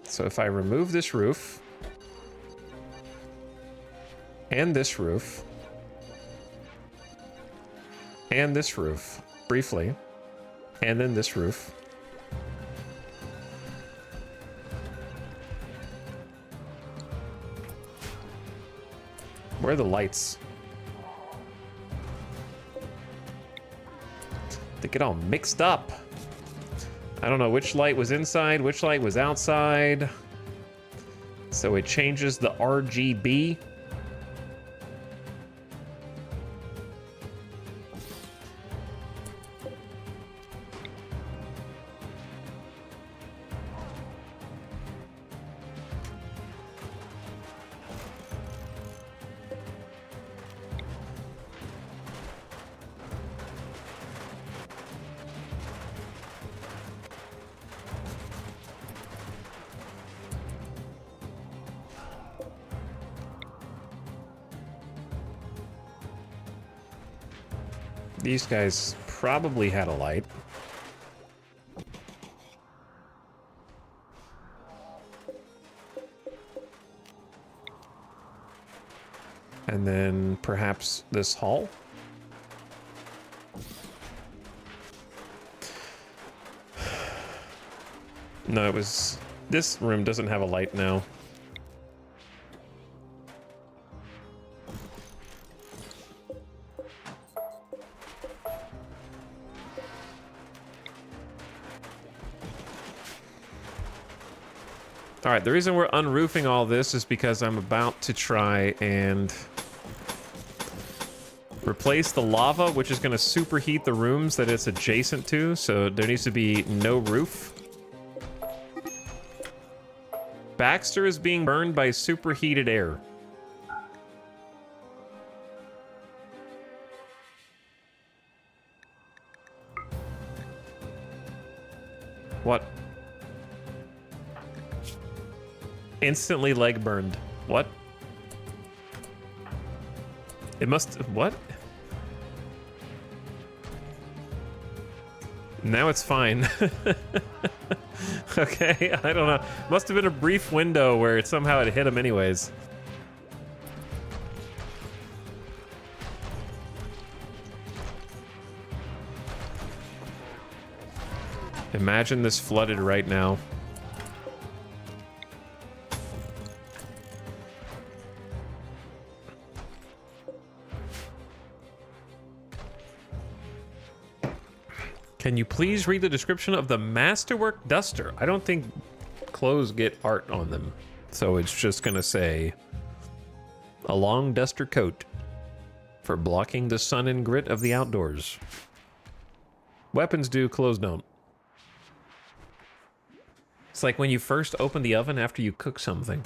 So if I remove this roof And this roof. And this roof. Briefly. And then this roof. Where are the lights? They get all mixed up. I don't know which light was inside, which light was outside. So it changes the RGB. These guys probably had a light. And then perhaps this hall. No, it was... This room doesn't have a light now. All right, the reason we're unroofing all this is because I'm about to try and replace the lava, which is going to superheat the rooms that it's adjacent to, so there needs to be no roof. Baxter is being burned by superheated air. What? Instantly leg burned. What? It must... What? Now it's fine. Okay, I don't know. Must have been a brief window where it somehow it hit him anyways. Imagine this flooded right now. Can you please read the description of the Masterwork Duster? I don't think clothes get art on them. So it's just gonna say, a long duster coat for blocking the sun and grit of the outdoors. Weapons do, clothes don't. It's like when you first open the oven after you cook something.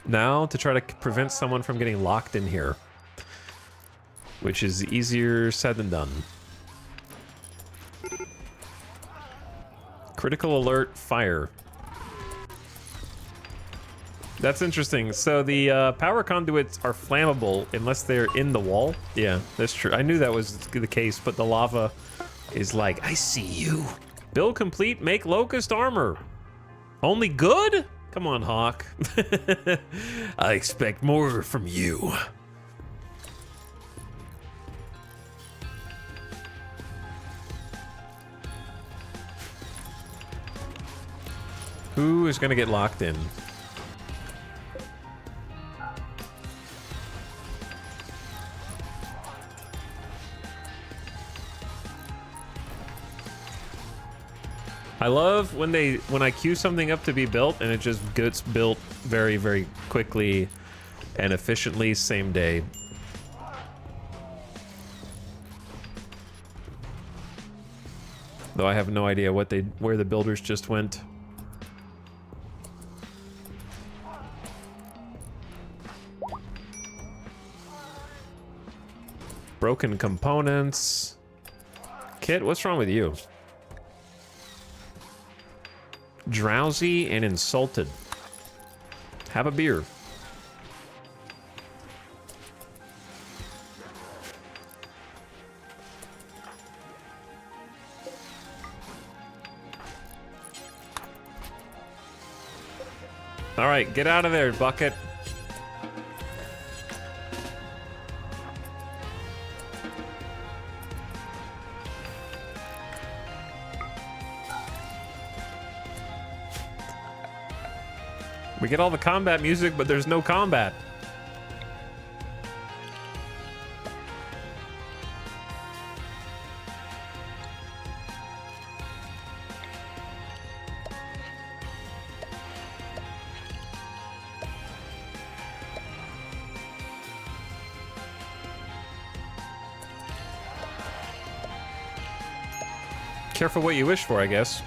Now to try to prevent someone from getting locked in here, which is easier said than done. Critical alert, fire. That's interesting. So the power conduits are flammable unless they're in the wall. Yeah, that's true. I knew that was the case, but the lava is like, I see you. Build complete, make locust armor. Only good? Come on, Hawk. I expect more from you. Who is gonna get locked in? I love when I queue something up to be built and it just gets built very, very quickly and efficiently, same day. Though I have no idea where the builders just went. Broken components. Kit, what's wrong with you? Drowsy and insulted. Have a beer. All right, get out of there, Bucket. We get all the combat music, but there's no combat. Careful what you wish for, I guess.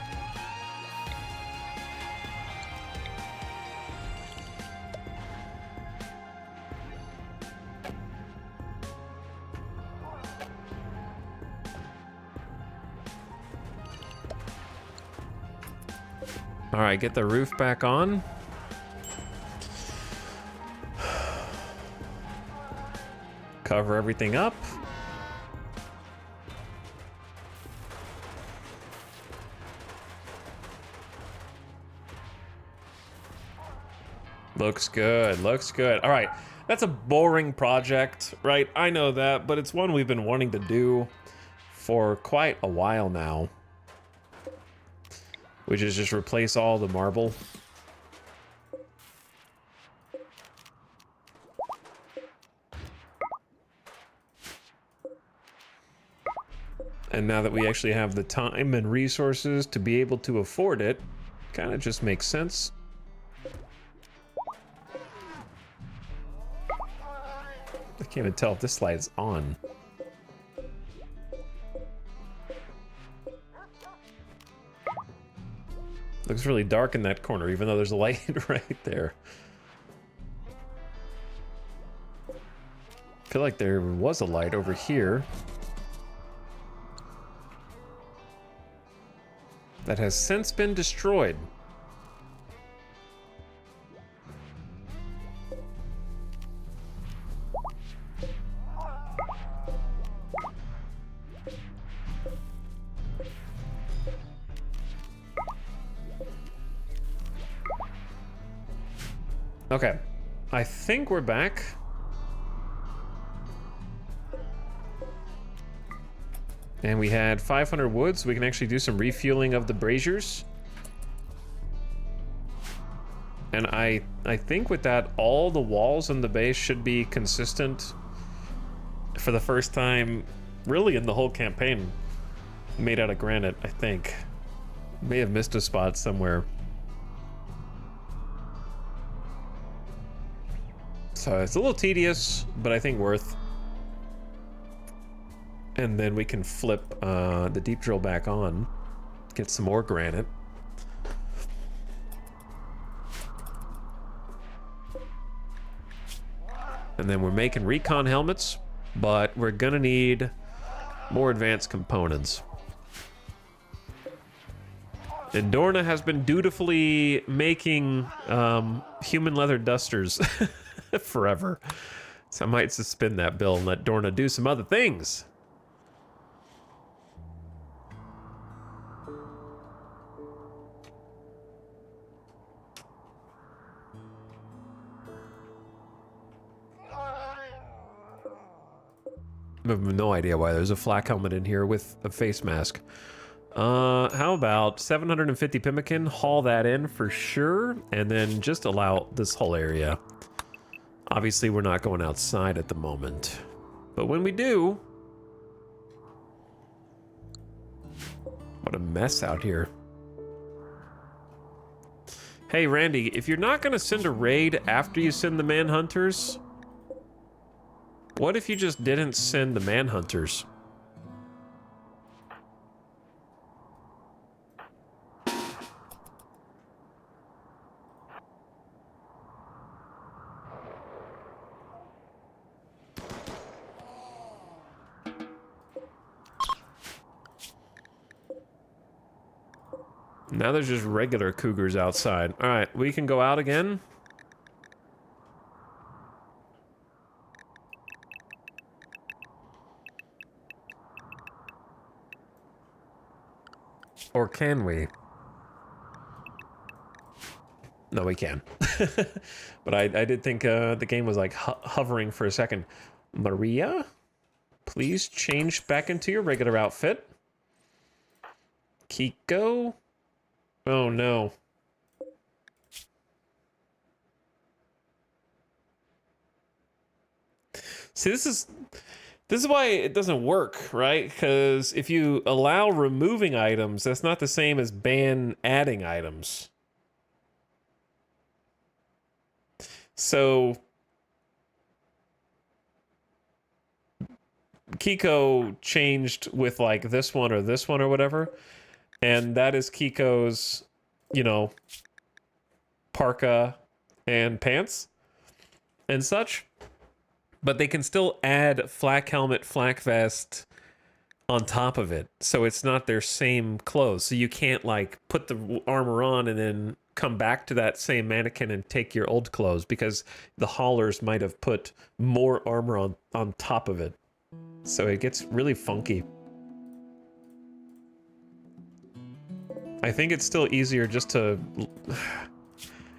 All right, get the roof back on. Cover everything up. Looks good, looks good. All right, that's a boring project, right? I know that, but it's one we've been wanting to do for quite a while now. Which is just replace all the marble. And now that we actually have the time and resources to be able to afford it, kind of just makes sense. I can't even tell if this light's on. Looks really dark in that corner, even though there's a light right there. I feel like there was a light over here. That has since been destroyed. Okay, I think we're back. And we had 500 wood, so we can actually do some refueling of the braziers. And I think with that, all the walls in the base should be consistent for the first time, really in the whole campaign, made out of granite, I think. May have missed a spot somewhere. So it's a little tedious, but I think worth. And then we can flip the deep drill back on, get some more granite. And then we're making recon helmets, but we're gonna need more advanced components. And Dorna has been dutifully making human leather dusters forever. So I might suspend that bill and let Dorna do some other things. I have no idea why there's a flak helmet in here with a face mask. How about 750 pemmican? Haul that in for sure, and then just allow this whole area. Obviously, we're not going outside at the moment, but when we do... What a mess out here. Hey, Randy, if you're not gonna send a raid after you send the manhunters, what if you just didn't send the manhunters? Now there's just regular cougars outside. All right, we can go out again. Or can we? No, we can. But I did think the game was like hovering for a second. Maria, please change back into your regular outfit. Kiko. Oh no. See, this is why it doesn't work, right? Because if you allow removing items, that's not the same as ban adding items. So Kiko changed with like this one or whatever, and that is Kiko's, you know, parka and pants and such. But they can still add flak helmet, flak vest on top of it. So it's not their same clothes. So you can't like put the armor on and then come back to that same mannequin and take your old clothes, because the haulers might have put more armor on top of it. So it gets really funky. I think it's still easier just to...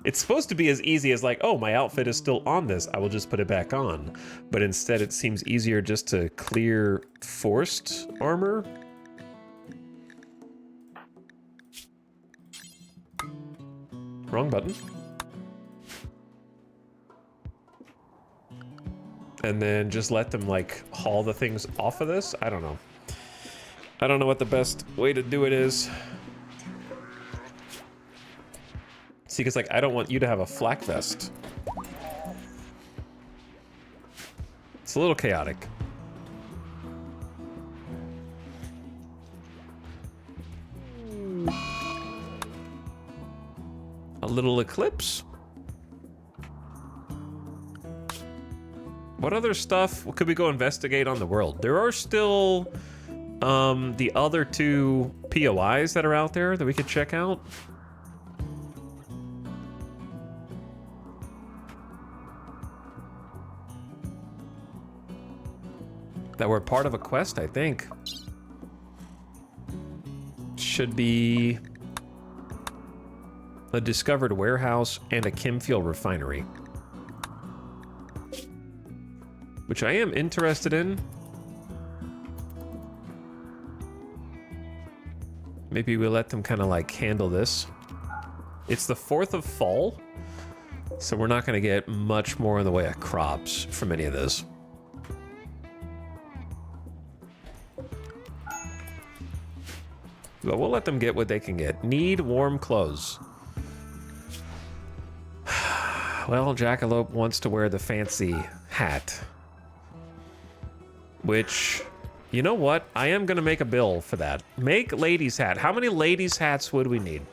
It's supposed to be as easy as like, oh, my outfit is still on this, I will just put it back on. But instead it seems easier just to clear forced armor. Wrong button. And then just let them like haul the things off of this. I don't know. I don't know what the best way to do it is. See, because like I don't want you to have a flak vest. It's a little chaotic. A little eclipse. What other stuff could we go investigate on the world? There are still the other two POIs that are out there that we could check out. That were part of a quest, I think. Should be a discovered warehouse and a chemfuel refinery, which I am interested in. Maybe we'll let them kind of like handle this. It's the 4th of fall, so we're not going to get much more in the way of crops from any of this. But we'll let them get what they can get. Need warm clothes. Well, Jackalope wants to wear the fancy hat. Which, you know what? I am going to make a bill for that. Make ladies' hat. How many ladies' hats would we need?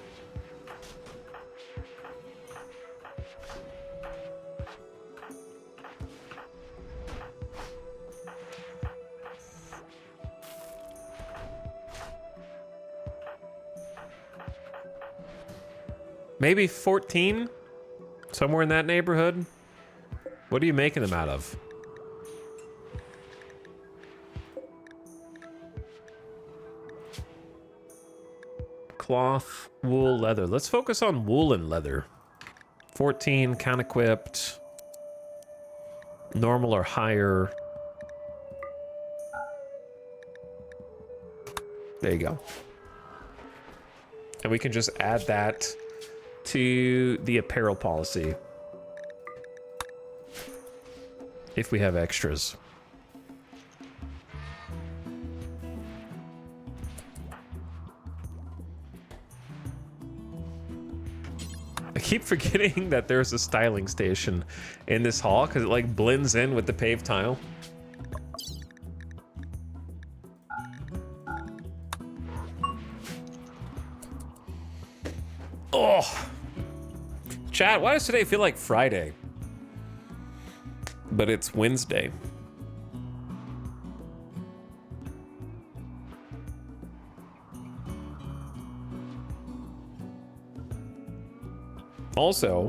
Maybe 14? Somewhere in that neighborhood? What are you making them out of? Cloth, wool, leather. Let's focus on wool and leather. 14, count equipped. Normal or higher. There you go. And we can just add that to the apparel policy if we have extras. I keep forgetting that there's a styling station in this hall because it like blends in with the paved tile. Oh, chat, why does today feel like Friday? But it's Wednesday. Also,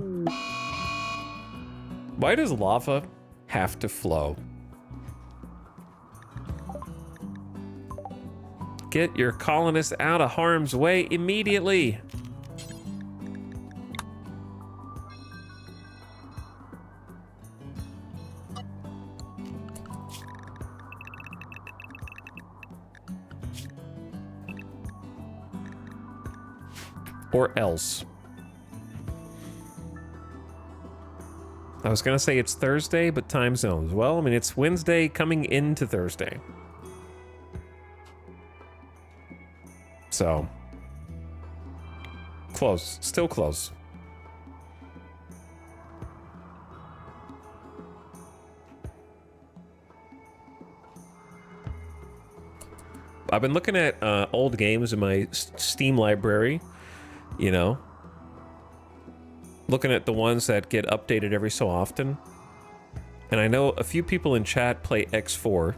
why does lava have to flow? Get your colonists out of harm's way immediately. Or else. I was gonna say it's Thursday, but time zones. Well, I mean, it's Wednesday coming into Thursday. So. Close. Still close. I've been looking at old games in my Steam library, you know. Looking at the ones that get updated every so often. And I know a few people in chat play X4.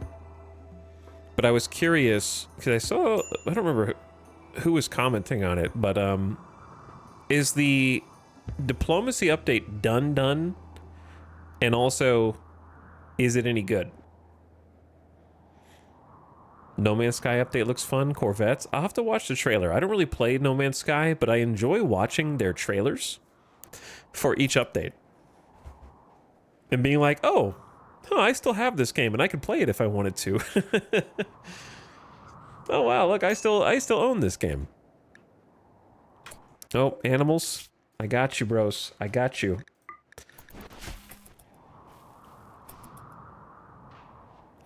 But I was curious, because I saw, I don't remember who was commenting on it, but is the diplomacy update done? And also, is it any good? No Man's Sky update looks fun. Corvettes. I'll have to watch the trailer. I don't really play No Man's Sky, but I enjoy watching their trailers for each update. And being like, oh, I still have this game and I could play it if I wanted to. Oh wow, look, I still own this game. Oh, animals. I got you, bros. I got you.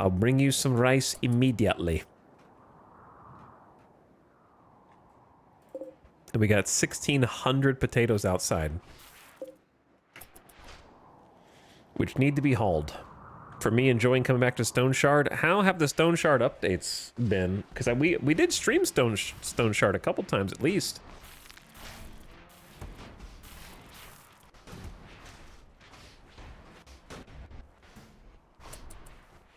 I'll bring you some rice immediately. And we got 1,600 potatoes outside. Which need to be hauled. For me enjoying coming back to Stone Shard, how have the Stone Shard updates been? Because we did stream Stone Shard a couple times at least.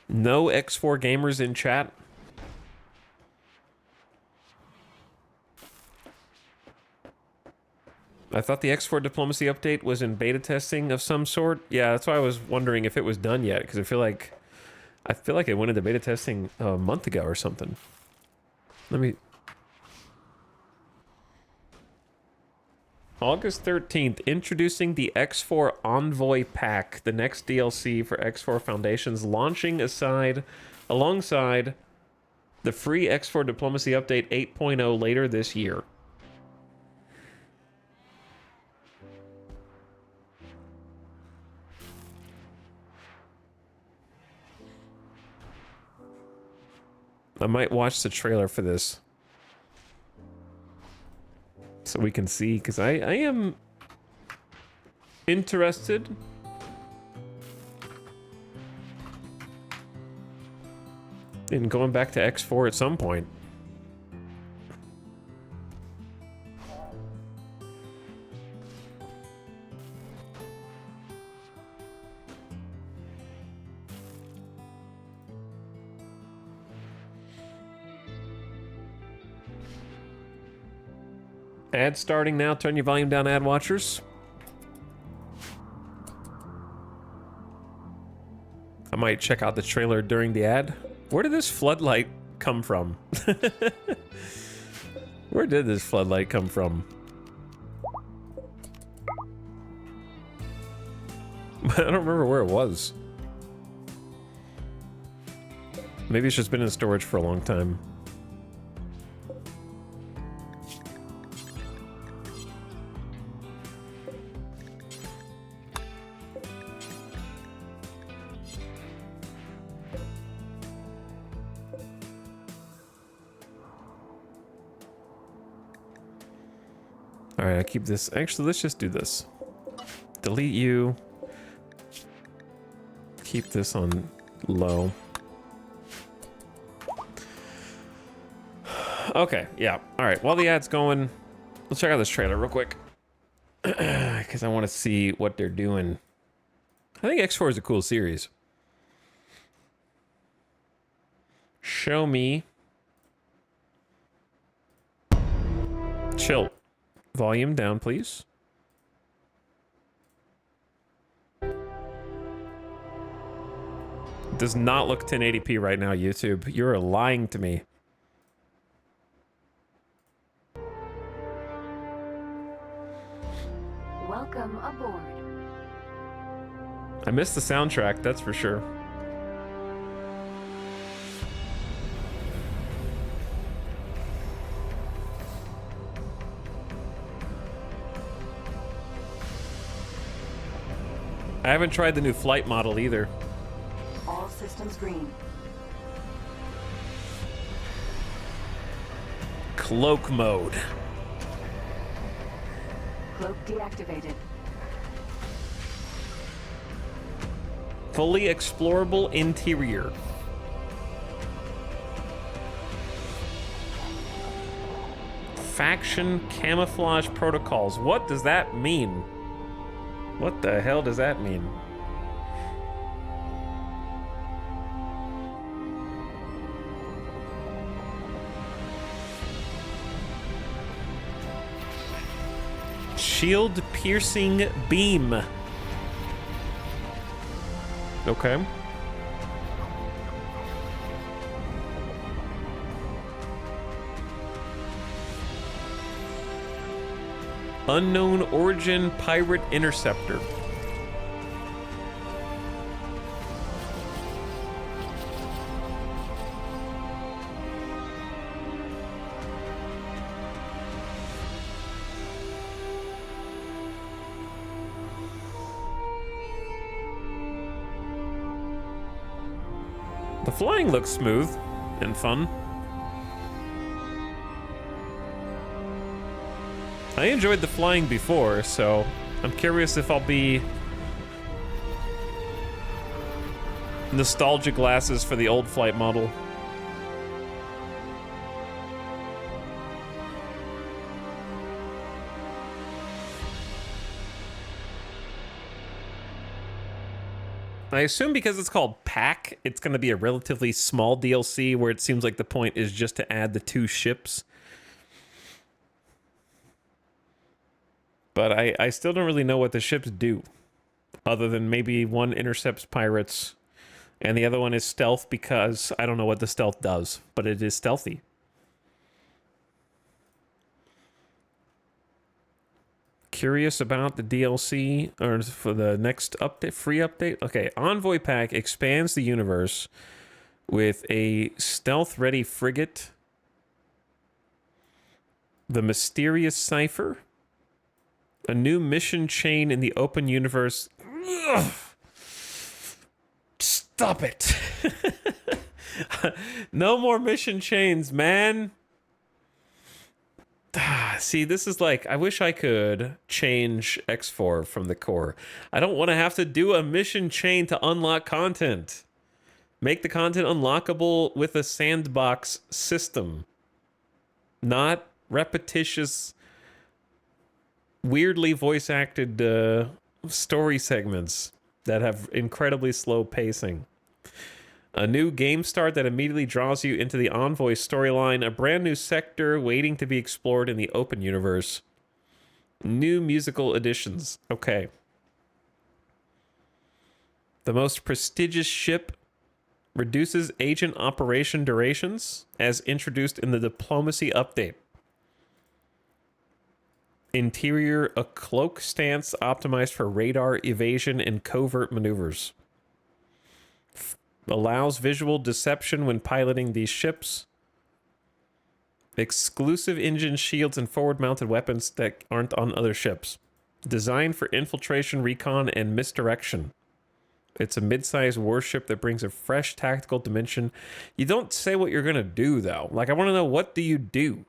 No X4 gamers in chat. I thought the X4 diplomacy update was in beta testing of some sort. Yeah, that's why I was wondering if it was done yet, because I feel like it went into beta testing a month ago or something. Let me. August 13th, introducing the X4 Envoy Pack, the next DLC for X4 Foundations, launching alongside the free X4 Diplomacy Update 8.0 later this year. I might watch the trailer for this. So we can see, because I am interested. In going back to X4 at some point. Ad starting now. Turn your volume down, ad watchers. I might check out the trailer during the ad. Where did this floodlight come from? Where did this floodlight come from? I don't remember where it was. Maybe it's just been in storage for a long time. Alright, I keep this. Actually, let's just do this. Delete you. Keep this on low. Okay, yeah. Alright, while the ad's going, let's check out this trailer real quick. Because I want to see what they're doing. I think X4 is a cool series. Show me. Chill. Volume down, please. It does not look 1080p right now, YouTube. You're lying to me. Welcome aboard. I missed the soundtrack, that's for sure. I haven't tried the new flight model either. All systems green. Cloak mode. Cloak deactivated. Fully explorable interior. Faction camouflage protocols. What does that mean? What the hell does that mean? Shield piercing beam. Okay. Unknown origin pirate interceptor. The flying looks smooth and fun. I enjoyed the flying before, so I'm curious if I'll be nostalgia glasses for the old flight model. I assume because it's called Pack, it's going to be a relatively small DLC where it seems like the point is just to add the 2 ships. But I still don't really know what the ships do, other than maybe one intercepts pirates, and the other one is stealth because I don't know what the stealth does, but it is stealthy. Curious about the DLC, or for the next update, free update? Okay, Envoy Pack expands the universe with a stealth-ready frigate, the Mysterious Cipher, a new mission chain in the open universe. Ugh. Stop it. No more mission chains, man. See, this is like, I wish I could change X4 from the core. I don't want to have to do a mission chain to unlock content. Make the content unlockable with a sandbox system. Not repetitious, weirdly voice-acted story segments that have incredibly slow pacing. A new game start that immediately draws you into the Envoy storyline. A brand new sector waiting to be explored in the open universe. New musical additions. Okay. The most prestigious ship reduces agent operation durations as introduced in the diplomacy update. Interior, a cloak stance optimized for radar evasion and covert maneuvers. Allows visual deception when piloting these ships. Exclusive engine shields and forward-mounted weapons that aren't on other ships. Designed for infiltration, recon, and misdirection. It's a mid-sized warship that brings a fresh tactical dimension. You don't say what you're going to do, though. Like, I want to know, what do you do?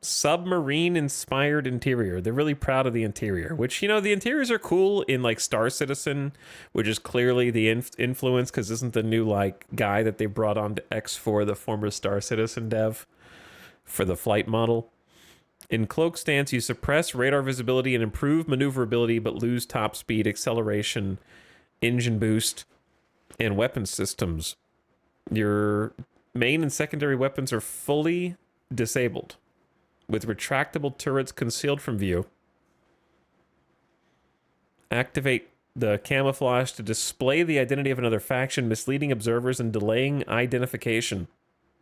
Submarine-inspired interior. They're really proud of the interior, which, you know, the interiors are cool in, like, Star Citizen, which is clearly the influence, because isn't the new, like, guy that they brought on to X4, the former Star Citizen dev, for the flight model. In Cloak Stance, you suppress radar visibility and improve maneuverability, but lose top speed, acceleration, engine boost, and weapon systems. Your main and secondary weapons are fully disabled, with retractable turrets concealed from view. Activate the camouflage to display the identity of another faction, misleading observers and delaying identification,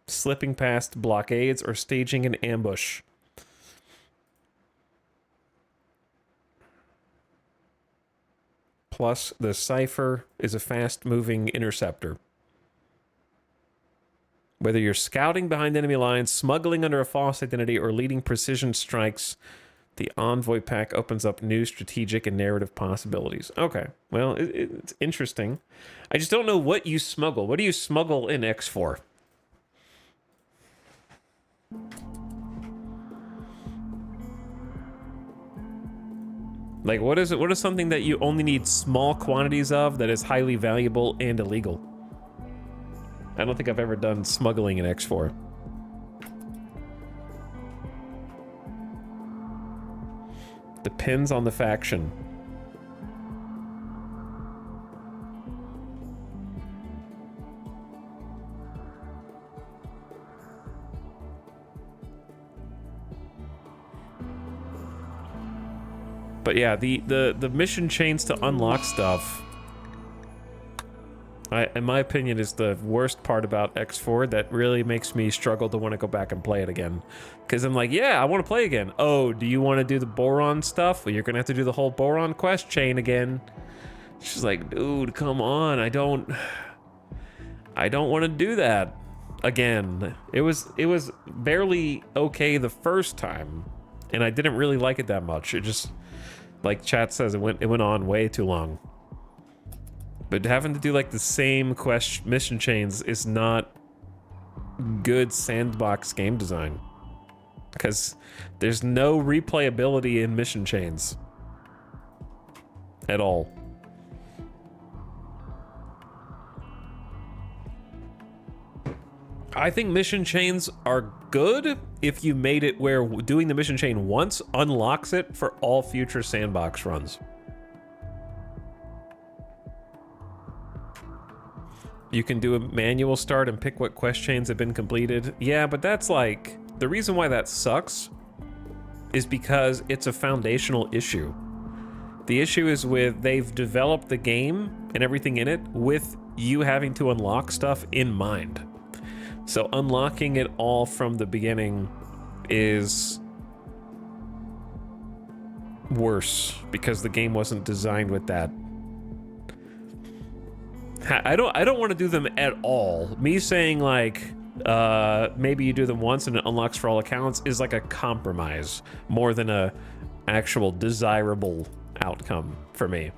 slipping past blockades, or staging an ambush. Plus, the Cipher is a fast-moving interceptor. Whether you're scouting behind enemy lines, smuggling under a false identity, or leading precision strikes, The Envoy pack opens up new strategic and narrative possibilities. Okay, well, it's interesting. I just don't know what you smuggle. What do you smuggle in X4? Like, what is it? What is something that you only need small quantities of that is highly valuable and illegal? I don't think I've ever done smuggling in X4. Depends on the faction. But yeah, the mission chains to unlock stuff, in my opinion, is the worst part about X4 that really makes me struggle to want to go back and play it again. Because I'm like, yeah, I want to play again. Oh, do you want to do the Boron stuff? Well, you're going to have to do the whole Boron quest chain again. She's like, dude, come on. I don't want to do that again. It was barely okay the first time, and I didn't really like it that much. It just, like chat says, it went on way too long. But having to do like the same mission chains is not good sandbox game design, because there's no replayability in mission chains at all. I think mission chains are good if you made it where doing the mission chain once unlocks it for all future sandbox runs. You can do a manual start and pick what quest chains have been completed. Yeah, but that's like, the reason why that sucks is because it's a foundational issue. The issue is with, they've developed the game and everything in it with you having to unlock stuff in mind. So unlocking it all from the beginning is worse because the game wasn't designed with that. I don't want to do them at all. Me saying like maybe you do them once and it unlocks for all accounts is like a compromise more than a actual desirable outcome for me.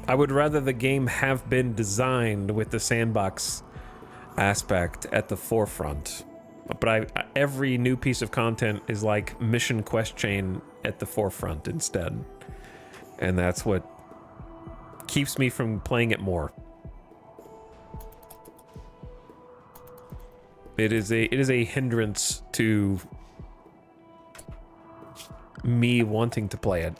I would rather the game have been designed with the sandbox aspect at the forefront. But every new piece of content is like mission quest chain at the forefront instead. And that's what keeps me from playing it more. It is a hindrance to me wanting to play it.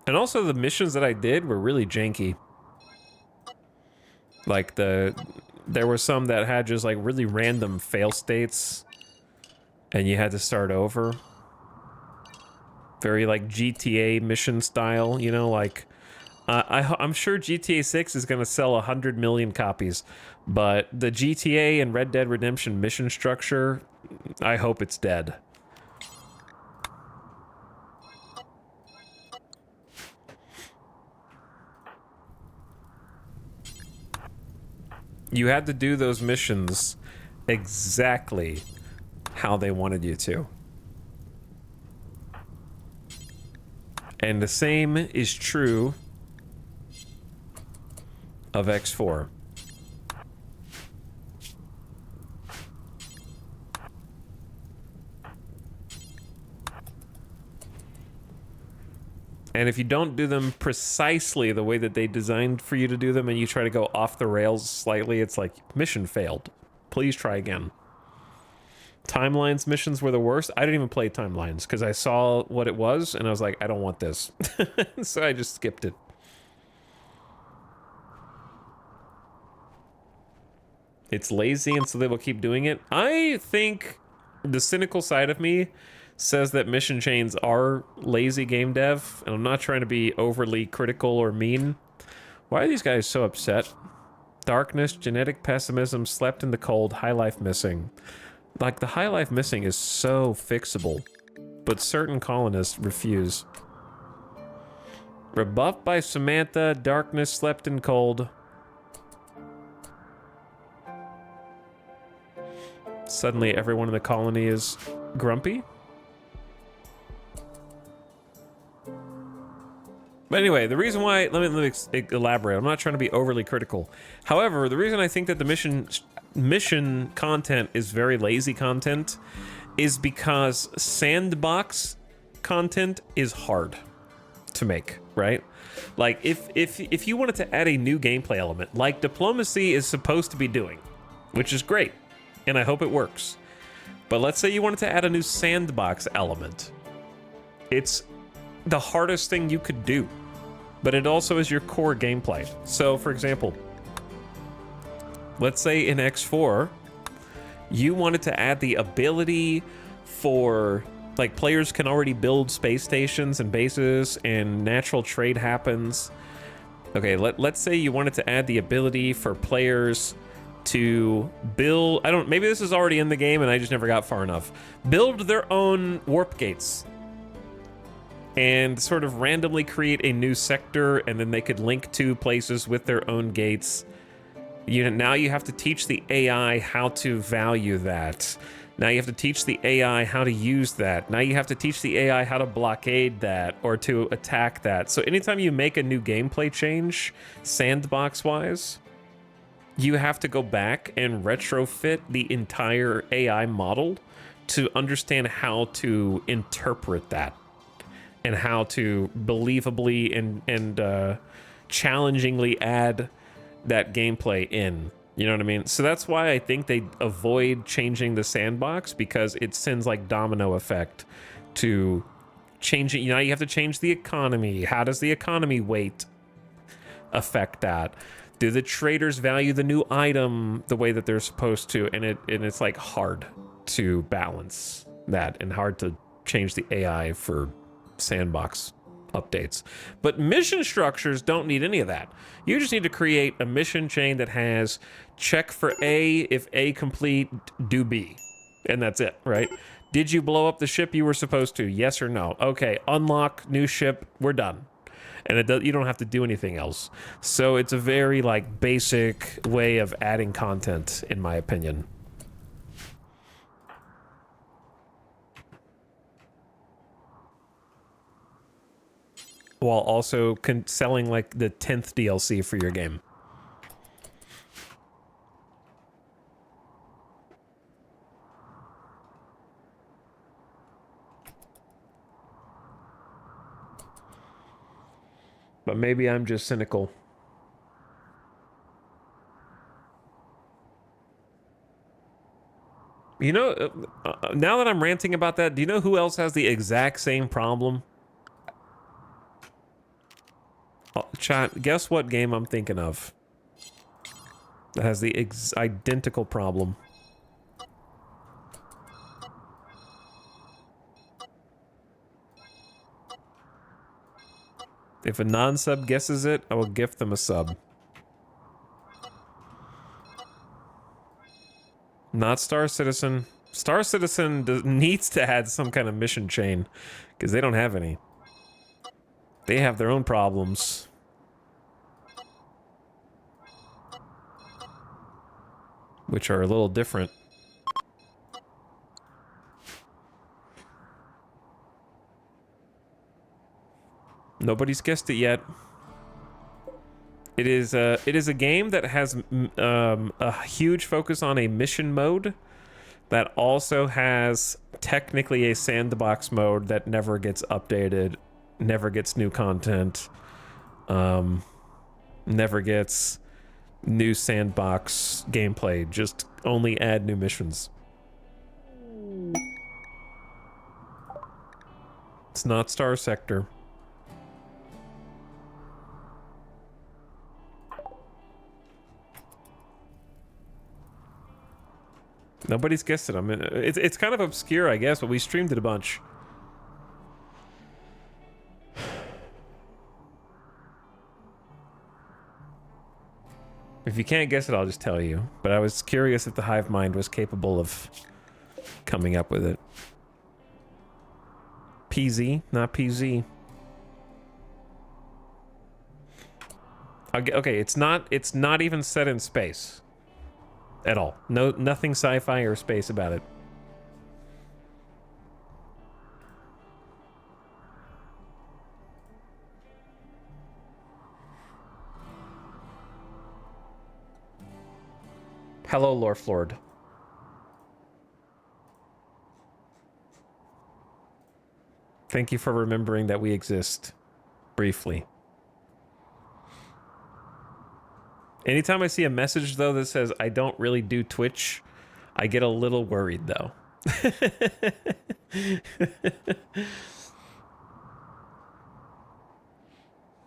And also the missions that I did were really janky. Like there were some that had just like really random fail states and you had to start over. Very like GTA mission style, you know, like I'm sure GTA 6 is going to sell 100 million copies, but the GTA and Red Dead Redemption mission structure, I hope it's dead. You had to do those missions exactly how they wanted you to. And the same is true of X4. And if you don't do them precisely the way that they designed for you to do them and you try to go off the rails slightly, it's like, mission failed. Please try again. Timelines missions were the worst. I didn't even play Timelines because I saw what it was and I was like, I don't want this. So I just skipped it. It's lazy and so they will keep doing it. I think the cynical side of me says that mission chains are lazy game dev, and I'm not trying to be overly critical or mean. Why are these guys so upset? Darkness, genetic pessimism, slept in the cold, high life missing. Like, the high life missing is so fixable, but certain colonists refuse. Rebuffed by Samantha, darkness, slept in cold. Suddenly everyone in the colony is grumpy. But anyway, the reason why, let me elaborate. I'm not trying to be overly critical. However, the reason I think that the mission content is very lazy content is because sandbox content is hard to make, right? Like, if you wanted to add a new gameplay element, like diplomacy is supposed to be doing, which is great, and I hope it works. But let's say you wanted to add a new sandbox element. It's the hardest thing you could do, but it also is your core gameplay. So, for example, let's say in X4, you wanted to add the ability for, like, players can already build space stations and bases and natural trade happens. Okay, let's say you wanted to add the ability for players to build, maybe this is already in the game and I just never got far enough. Build their own warp gates and sort of randomly create a new sector, and then they could link to places with their own gates. Now you have to teach the AI how to value that. Now you have to teach the AI how to use that. Now you have to teach the AI how to blockade that or to attack that. So anytime you make a new gameplay change, sandbox-wise, you have to go back and retrofit the entire AI model to understand how to interpret that and how to believably and challengingly add that gameplay in. You know what I mean? So that's why I think they avoid changing the sandbox, because it sends like domino effect to changing. You know, you have to change the economy. How does the economy weight affect that? Do the traders value the new item the way that they're supposed to? And it's like hard to balance that and hard to change the AI for sandbox updates. But mission structures don't need any of that. You just need to create a mission chain that has check for A, if A complete, do B. And that's it, right? Did you blow up the ship you were supposed to? Yes or no? Okay, unlock new ship, we're done. And you don't have to do anything else. So it's a very like basic way of adding content, in my opinion. While also selling like the 10th DLC for your game. But maybe I'm just cynical. You know, now that I'm ranting about that, do you know who else has the exact same problem? Chat, guess what game I'm thinking of that has the identical problem? If a non-sub guesses it, I will gift them a sub. Not Star Citizen. Star Citizen needs to add some kind of mission chain, because they don't have any. They have their own problems. Which are a little different. Nobody's guessed it yet. It is a game that has a huge focus on a mission mode that also has technically a sandbox mode that never gets updated, never gets new content, never gets new sandbox gameplay, just only add new missions. It's not Star Sector. Nobody's guessed it. I mean, it's kind of obscure, I guess, but we streamed it a bunch. If you can't guess it, I'll just tell you. But I was curious if the hive mind was capable of coming up with it. PZ, not PZ. Okay, it's not even set in space at all. Nothing sci-fi or space about it. Hello, Lorflord. Thank you for remembering that we exist. Briefly. Anytime I see a message, though, that says, I don't really do Twitch, I get a little worried, though.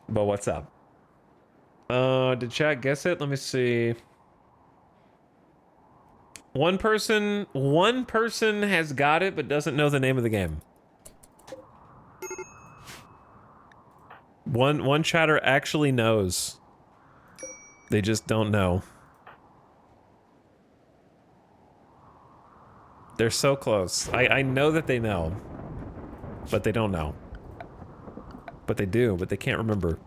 But what's up? Did chat guess it? Let me see. One person has got it, but doesn't know the name of the game. One chatter actually knows. They just don't know. They're so close. I know that they know, but they don't know. But they do, but they can't remember.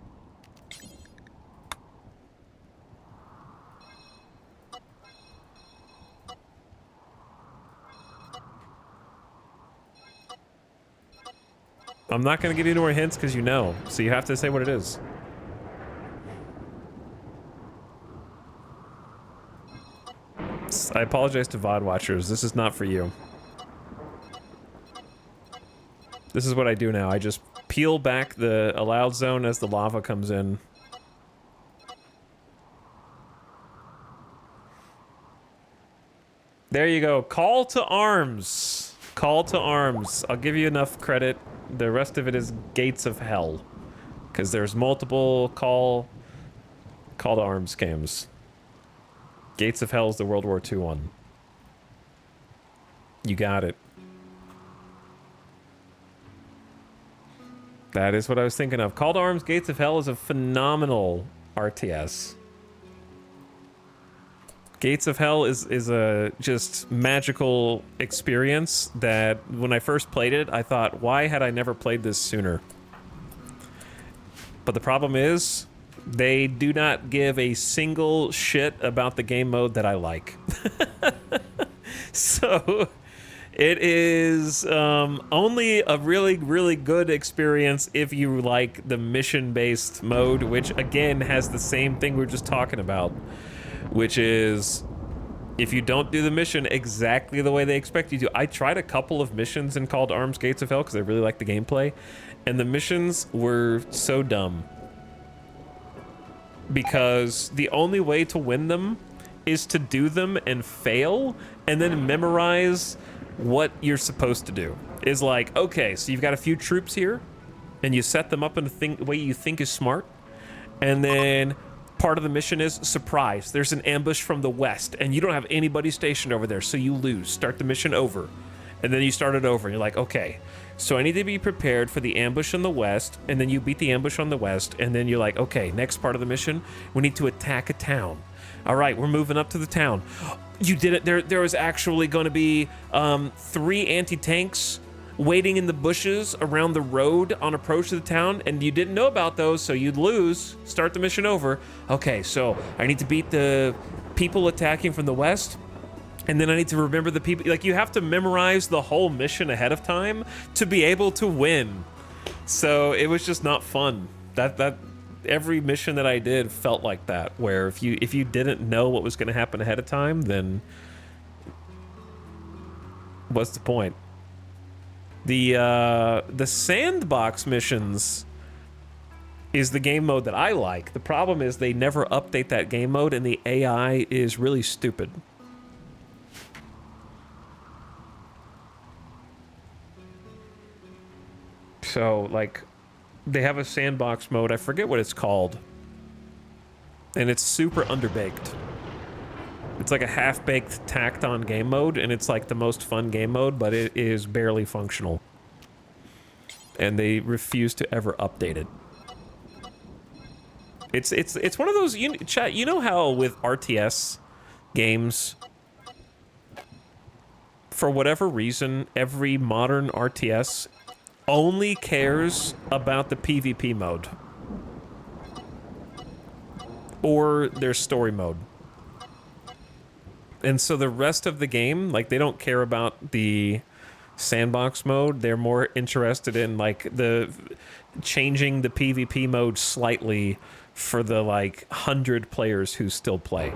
I'm not going to give you any more hints because you know, so you have to say what it is. I apologize to VOD watchers. This is not for you. This is what I do now. I just peel back the allowed zone as the lava comes in. There you go. Call to arms. Call to arms. I'll give you enough credit. The rest of it is Gates of Hell. Because there's multiple call to arms games. Gates of Hell is the World War II one. You got it. That is what I was thinking of. Call to Arms Gates of Hell is a phenomenal RTS. Gates of Hell is a just magical experience that when I first played it, I thought, why had I never played this sooner? But the problem is, they do not give a single shit about the game mode that I like. So, it is only a really, really good experience if you like the mission-based mode, which again has the same thing we were just talking about. Which is, if you don't do the mission exactly the way they expect you to. I tried a couple of missions in Call to Arms Gates of Hell because I really liked the gameplay, and the missions were so dumb. Because the only way to win them is to do them and fail, and then memorize what you're supposed to do. Is like, okay, so you've got a few troops here, and you set them up in a way you think is smart, and then part of the mission is surprise. There's an ambush from the west, and you don't have anybody stationed over there, so you lose. Start the mission over. And then you start it over, and you're like, okay, so I need to be prepared for the ambush in the west, and then you beat the ambush on the west, and then you're like, okay, next part of the mission, we need to attack a town. All right, we're moving up to the town. You did it. There was actually going to be 3 anti-tanks waiting in the bushes around the road on approach to the town, and you didn't know about those, so you'd lose. Start the mission over. Okay, so I need to beat the people attacking from the west, and then I need to remember the people. Like, you have to memorize the whole mission ahead of time to be able to win. So it was just not fun. That every mission that I did felt like that, where if you didn't know what was going to happen ahead of time, then what's the point? The sandbox missions is the game mode that I like. The problem is they never update that game mode, and the AI is really stupid. So, like, they have a sandbox mode. I forget what it's called. And it's super underbaked. It's like a half-baked, tacked-on game mode, and it's like the most fun game mode, but it is barely functional. And they refuse to ever update it. It's one of those, chat, you know how with RTS games, for whatever reason, every modern RTS only cares about the PvP mode. Or their story mode. And so the rest of the game, like, they don't care about the sandbox mode. They're more interested in, like, changing the PvP mode slightly for the, like, 100 players who still play.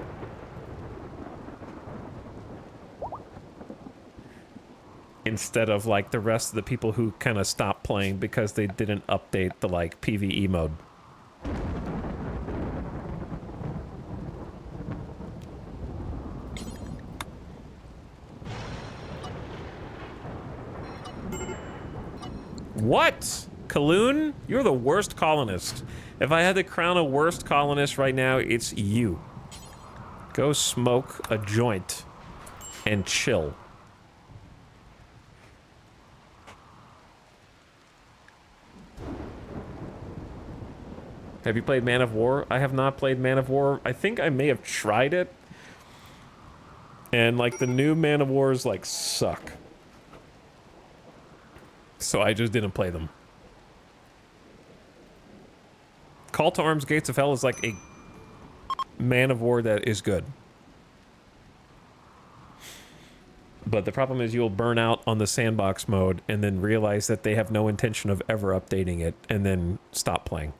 Instead of, like, the rest of the people who kind of stopped playing because they didn't update the, like, PvE mode. What? Kaloon? You're the worst colonist. If I had to crown a worst colonist right now, it's you. Go smoke a joint and chill. Have you played Man of War? I have not played Man of War. I think I may have tried it. And, like, the new Man of Wars, like, suck. So I just didn't play them. Call to Arms Gates of Hell is like a Man of War that is good. But the problem is you'll burn out on the sandbox mode and then realize that they have no intention of ever updating it and then stop playing.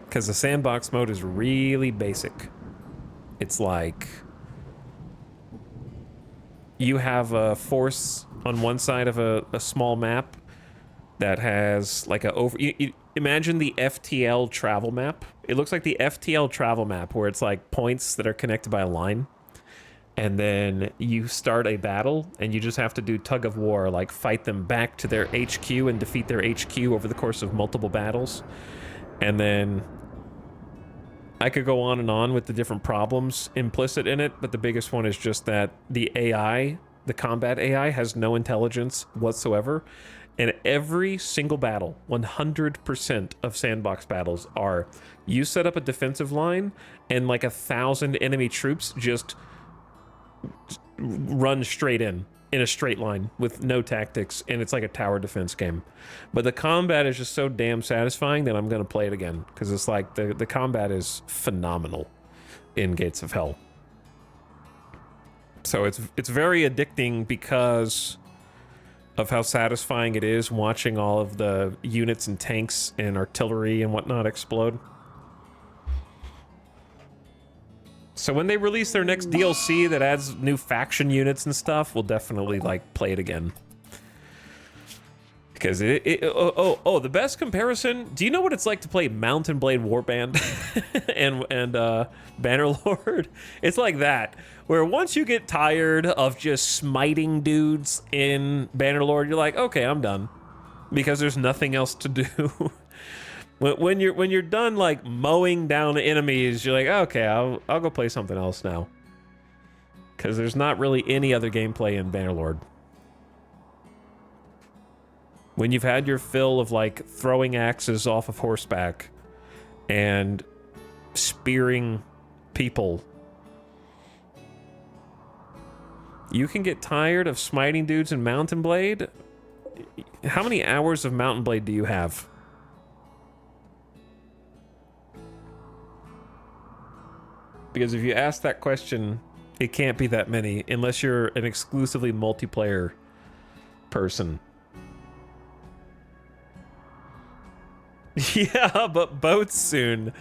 Because the sandbox mode is really basic. It's like you have a force on one side of a small map that has like imagine the FTL travel map. It looks like the FTL travel map where it's like points that are connected by a line. And then you start a battle and you just have to do tug of war, like fight them back to their HQ and defeat their HQ over the course of multiple battles. And then I could go on and on with the different problems implicit in it, but the biggest one is just that the AI, the combat AI, has no intelligence whatsoever. And every single battle, 100% of sandbox battles are, you set up a defensive line and like 1,000 enemy troops just run straight in a straight line with no tactics, and it's like a tower defense game. But the combat is just so damn satisfying that I'm gonna play it again, because it's like the combat is phenomenal in Gates of Hell. So it's very addicting because of how satisfying it is watching all of the units and tanks and artillery and whatnot explode. So when they release their next DLC that adds new faction units and stuff, we'll definitely, like, play it again. Because the best comparison, do you know what it's like to play Mount and Blade Warband and Bannerlord? It's like that, where once you get tired of just smiting dudes in Bannerlord, you're like, okay, I'm done. Because there's nothing else to do. When you're done, like, mowing down enemies, you're like, okay, I'll go play something else now. Because there's not really any other gameplay in Bannerlord. When you've had your fill of, like, throwing axes off of horseback and spearing people, you can get tired of smiting dudes in Mountain Blade. How many hours of Mountain Blade do you have? Because if you ask that question, it can't be that many unless you're an exclusively multiplayer person. Yeah, but boats soon.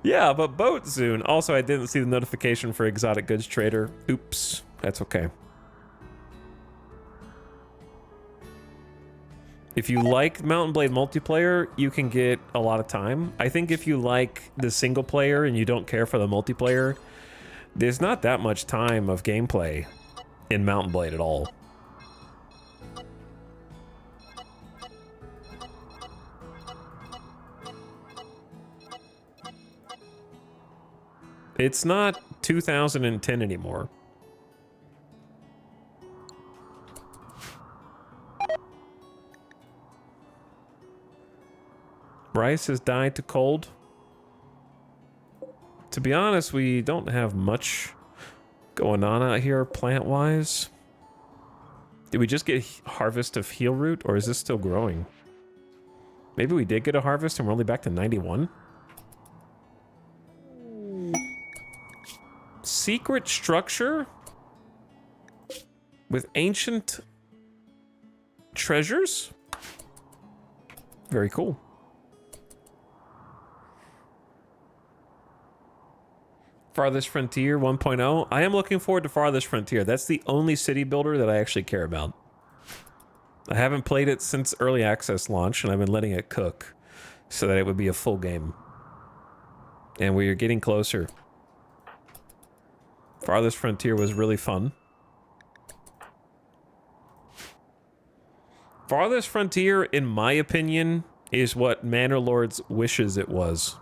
Yeah, but boats soon. Also, I didn't see the notification for Exotic Goods Trader. Oops, that's okay. If you like Mountain Blade multiplayer, you can get a lot of time. I think if you like the single player and you don't care for the multiplayer, there's not that much time of gameplay in Mountain Blade at all. It's not 2010 anymore. Rice has died to cold. To be honest, we don't have much going on out here plant-wise. Did we just get harvest of heel root, or is this still growing? Maybe we did get a harvest and we're only back to 91? Secret structure? With ancient treasures? Very cool. Farthest Frontier 1.0. I am looking forward to Farthest Frontier. That's the only city builder that I actually care about. I haven't played it since early access launch, and I've been letting it cook so that it would be a full game. And we are getting closer. Farthest Frontier was really fun. Farthest Frontier, in my opinion, is what Manor Lords wishes it was.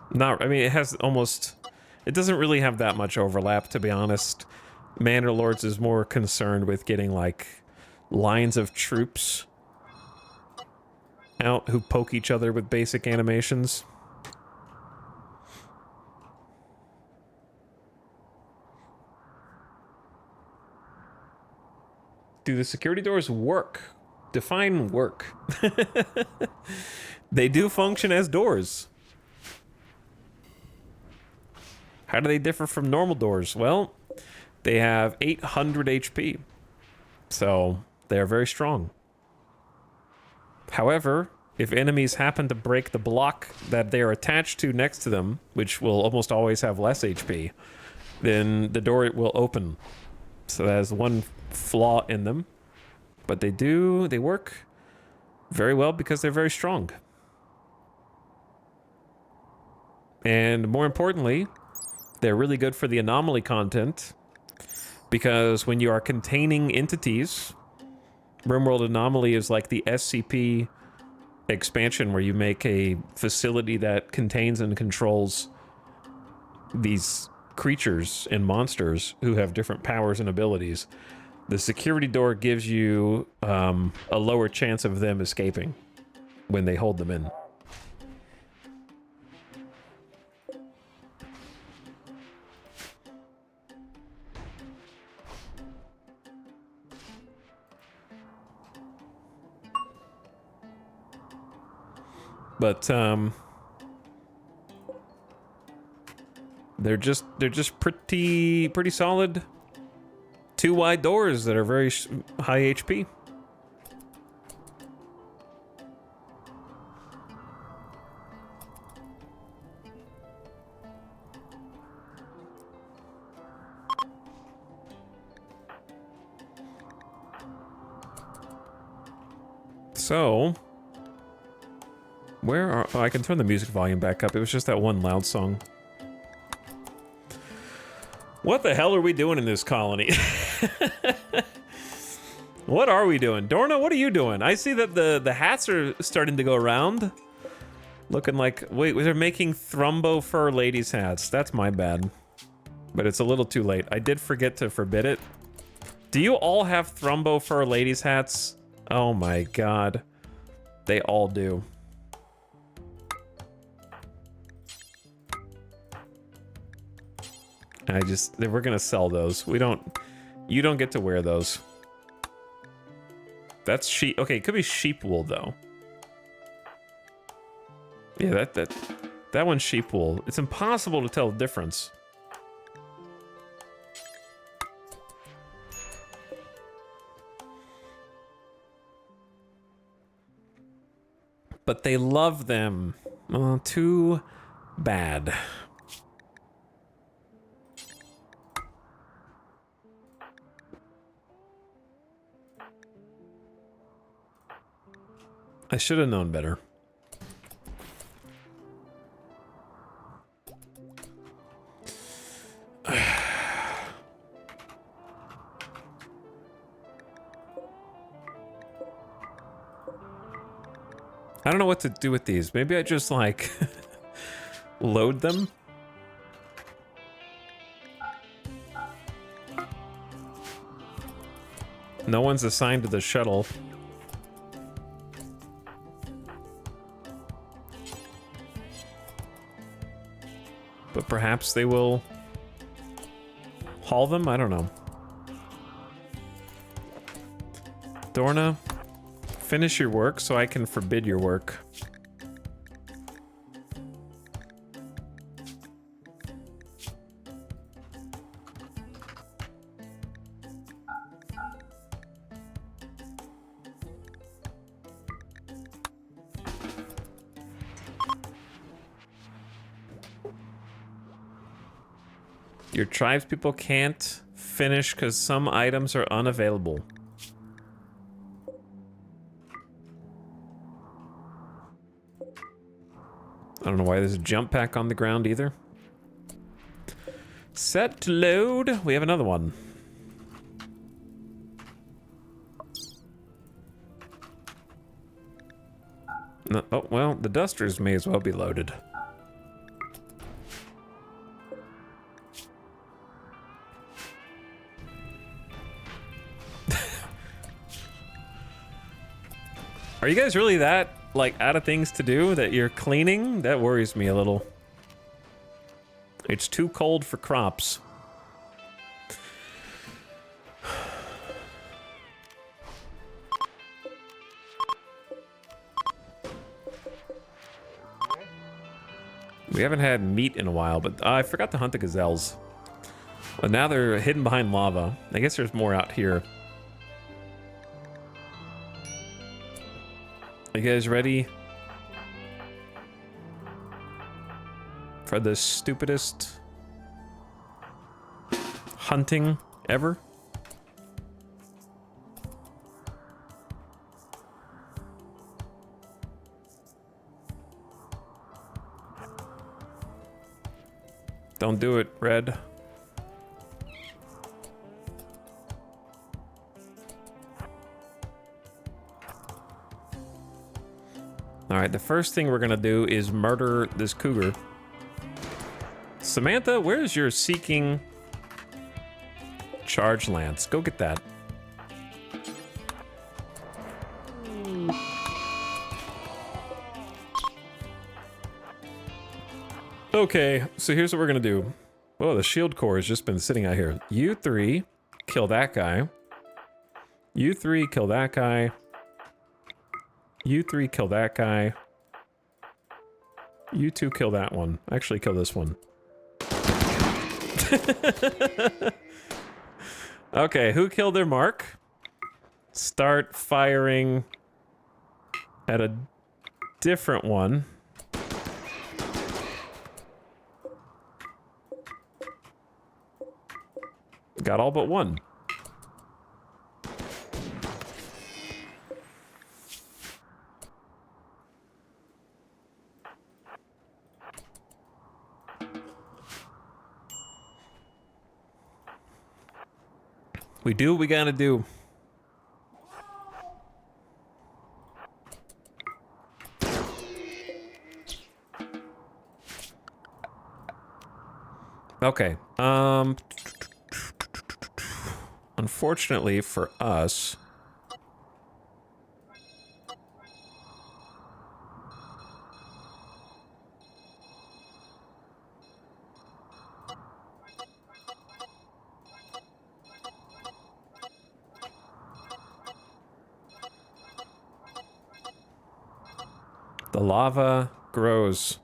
Not, I mean, it has almost, it doesn't really have that much overlap, to be honest. Manor Lords is more concerned with getting, like, lines of troops out who poke each other with basic animations. Do the security doors work? Define work. They do function as doors. How do they differ from normal doors? Well, they have 800 HP, so they are very strong. However, if enemies happen to break the block that they are attached to next to them, which will almost always have less HP, then the door will open. So that has one flaw in them, but they work very well because they're very strong. And more importantly, they're really good for the anomaly content, because when you are containing entities, RimWorld Anomaly is like the SCP expansion where you make a facility that contains and controls these creatures and monsters who have different powers and abilities. The security door gives you a lower chance of them escaping when they hold them in. But they're just pretty solid. Two wide doors that are very high HP. So, where are... Oh, I can turn the music volume back up. It was just that one loud song. What the hell are we doing in this colony? What are we doing? Dorna, what are you doing? I see that the hats are starting to go around. Looking like... Wait, they're making Thrumbo fur ladies hats. That's my bad. But it's a little too late. I did forget to forbid it. Do you all have Thrumbo fur ladies hats? Oh my god. They all do. We're gonna sell those. You don't get to wear those. That's sheep. Okay, it could be sheep wool though. Yeah, that one's sheep wool. It's impossible to tell the difference. But they love them. Oh, too bad. I should have known better. I don't know what to do with these. Maybe I just, like, load them? No one's assigned to the shuttle. But perhaps they will haul them? I don't know. Dorna, finish your work so I can forbid your work. Your tribespeople can't finish because some items are unavailable. I don't know why there's a jump pack on the ground either. Set to load. We have another one. No, oh, well, the dusters may as well be loaded. Are you guys really that, like, out of things to do that you're cleaning? That worries me a little. It's too cold for crops. We haven't had meat in a while, but I forgot to hunt the gazelles. Well, now they're hidden behind lava. I guess there's more out here. You guys ready for the stupidest hunting ever? Don't do it, Red. Alright, the first thing we're gonna do is murder this cougar. Samantha, where's your seeking charge lance? Go get that. Okay, so here's what we're gonna do. Oh, the shield core has just been sitting out here. You three, kill that guy. You three, kill that guy. You three, kill that guy. You two, kill that one. Actually, kill this one. Okay, who killed their mark? Start firing at a different one. Got all but one. We do what we gotta do. Okay. Unfortunately for us, the lava grows.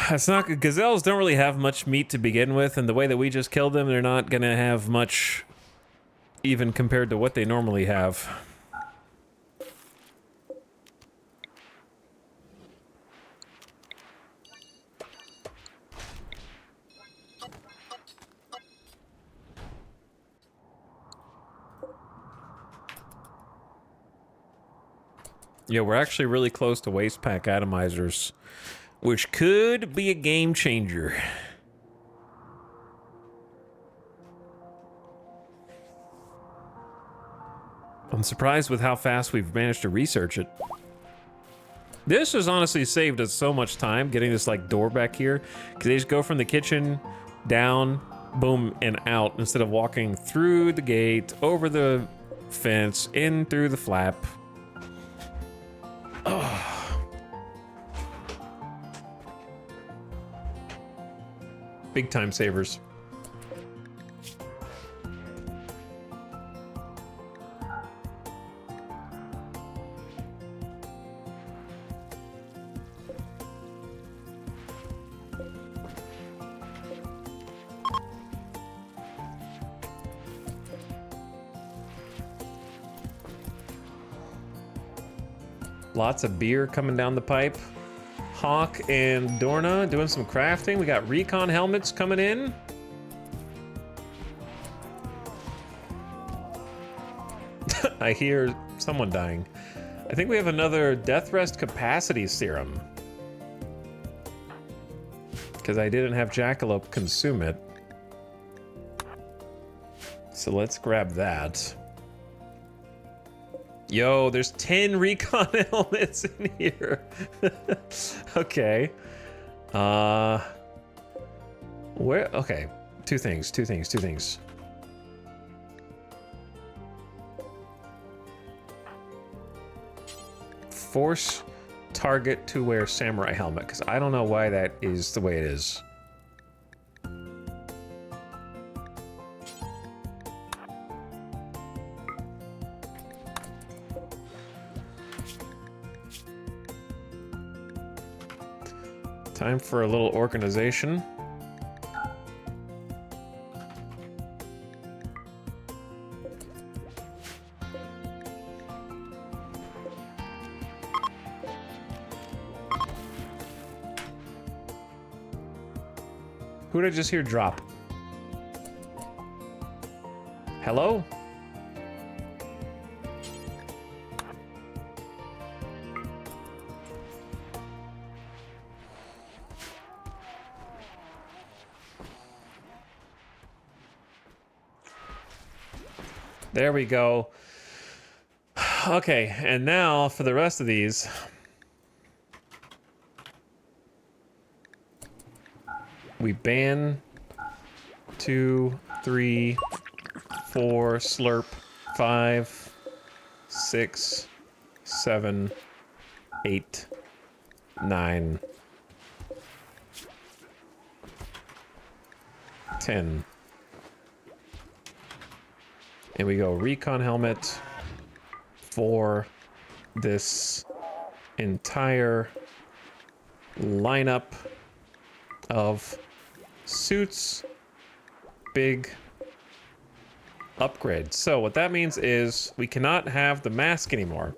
It's not, gazelles don't really have much meat to begin with, and the way that we just killed them, they're not gonna have much even compared to what they normally have. Yeah, we're actually really close to waste pack atomizers. which could be a game changer. I'm surprised with how fast we've managed to research it. This has honestly saved us so much time getting this like door back here, because they just go from the kitchen down, boom, and out instead of walking through the gate, over the fence, in through the flap. Oh. Big time savers. Lots of beer coming down the pipe. Hawk and Dorna doing some crafting. We got recon helmets coming in. I hear someone dying. I think we have another death rest capacity serum, because I didn't have Jackalope consume it. So let's grab that. Yo, there's 10 recon helmets in here. Okay. Where? Okay. Two things. Force target to wear samurai helmet, because I don't know why that is the way it is. Time for a little organization. Who did I just hear drop? Hello? There we go. Okay, and now for the rest of these. We ban 2, 3, 4, slurp, 5, 6, 7, 8, 9, 10. And we go recon helmet for this entire lineup of suits. Big upgrade. So what that means is we cannot have the mask anymore.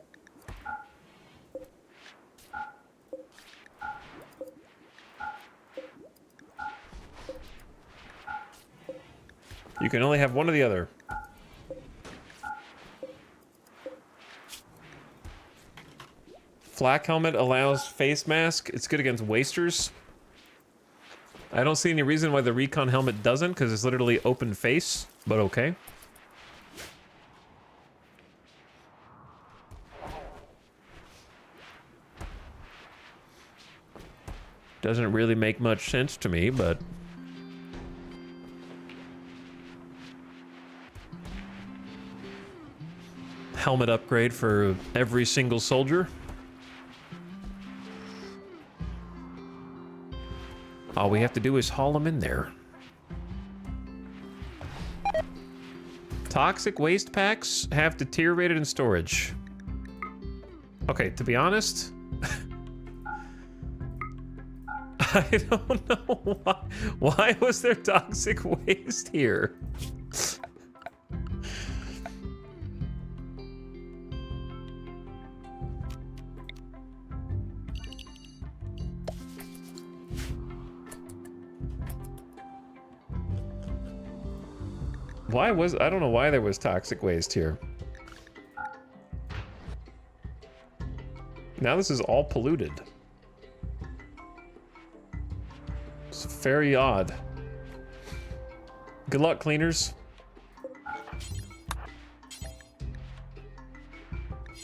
You can only have one or the other. Flak helmet allows face mask. It's good against wasters. I don't see any reason why the recon helmet doesn't, because it's literally open face, but okay. Doesn't really make much sense to me, but... helmet upgrade for every single soldier. All we have to do is haul them in there. Toxic waste packs have deteriorated in storage. Okay, to be honest, I don't know why. Why was there toxic waste here? I don't know why there was toxic waste here. Now this is all polluted. Very odd. Good luck, cleaners.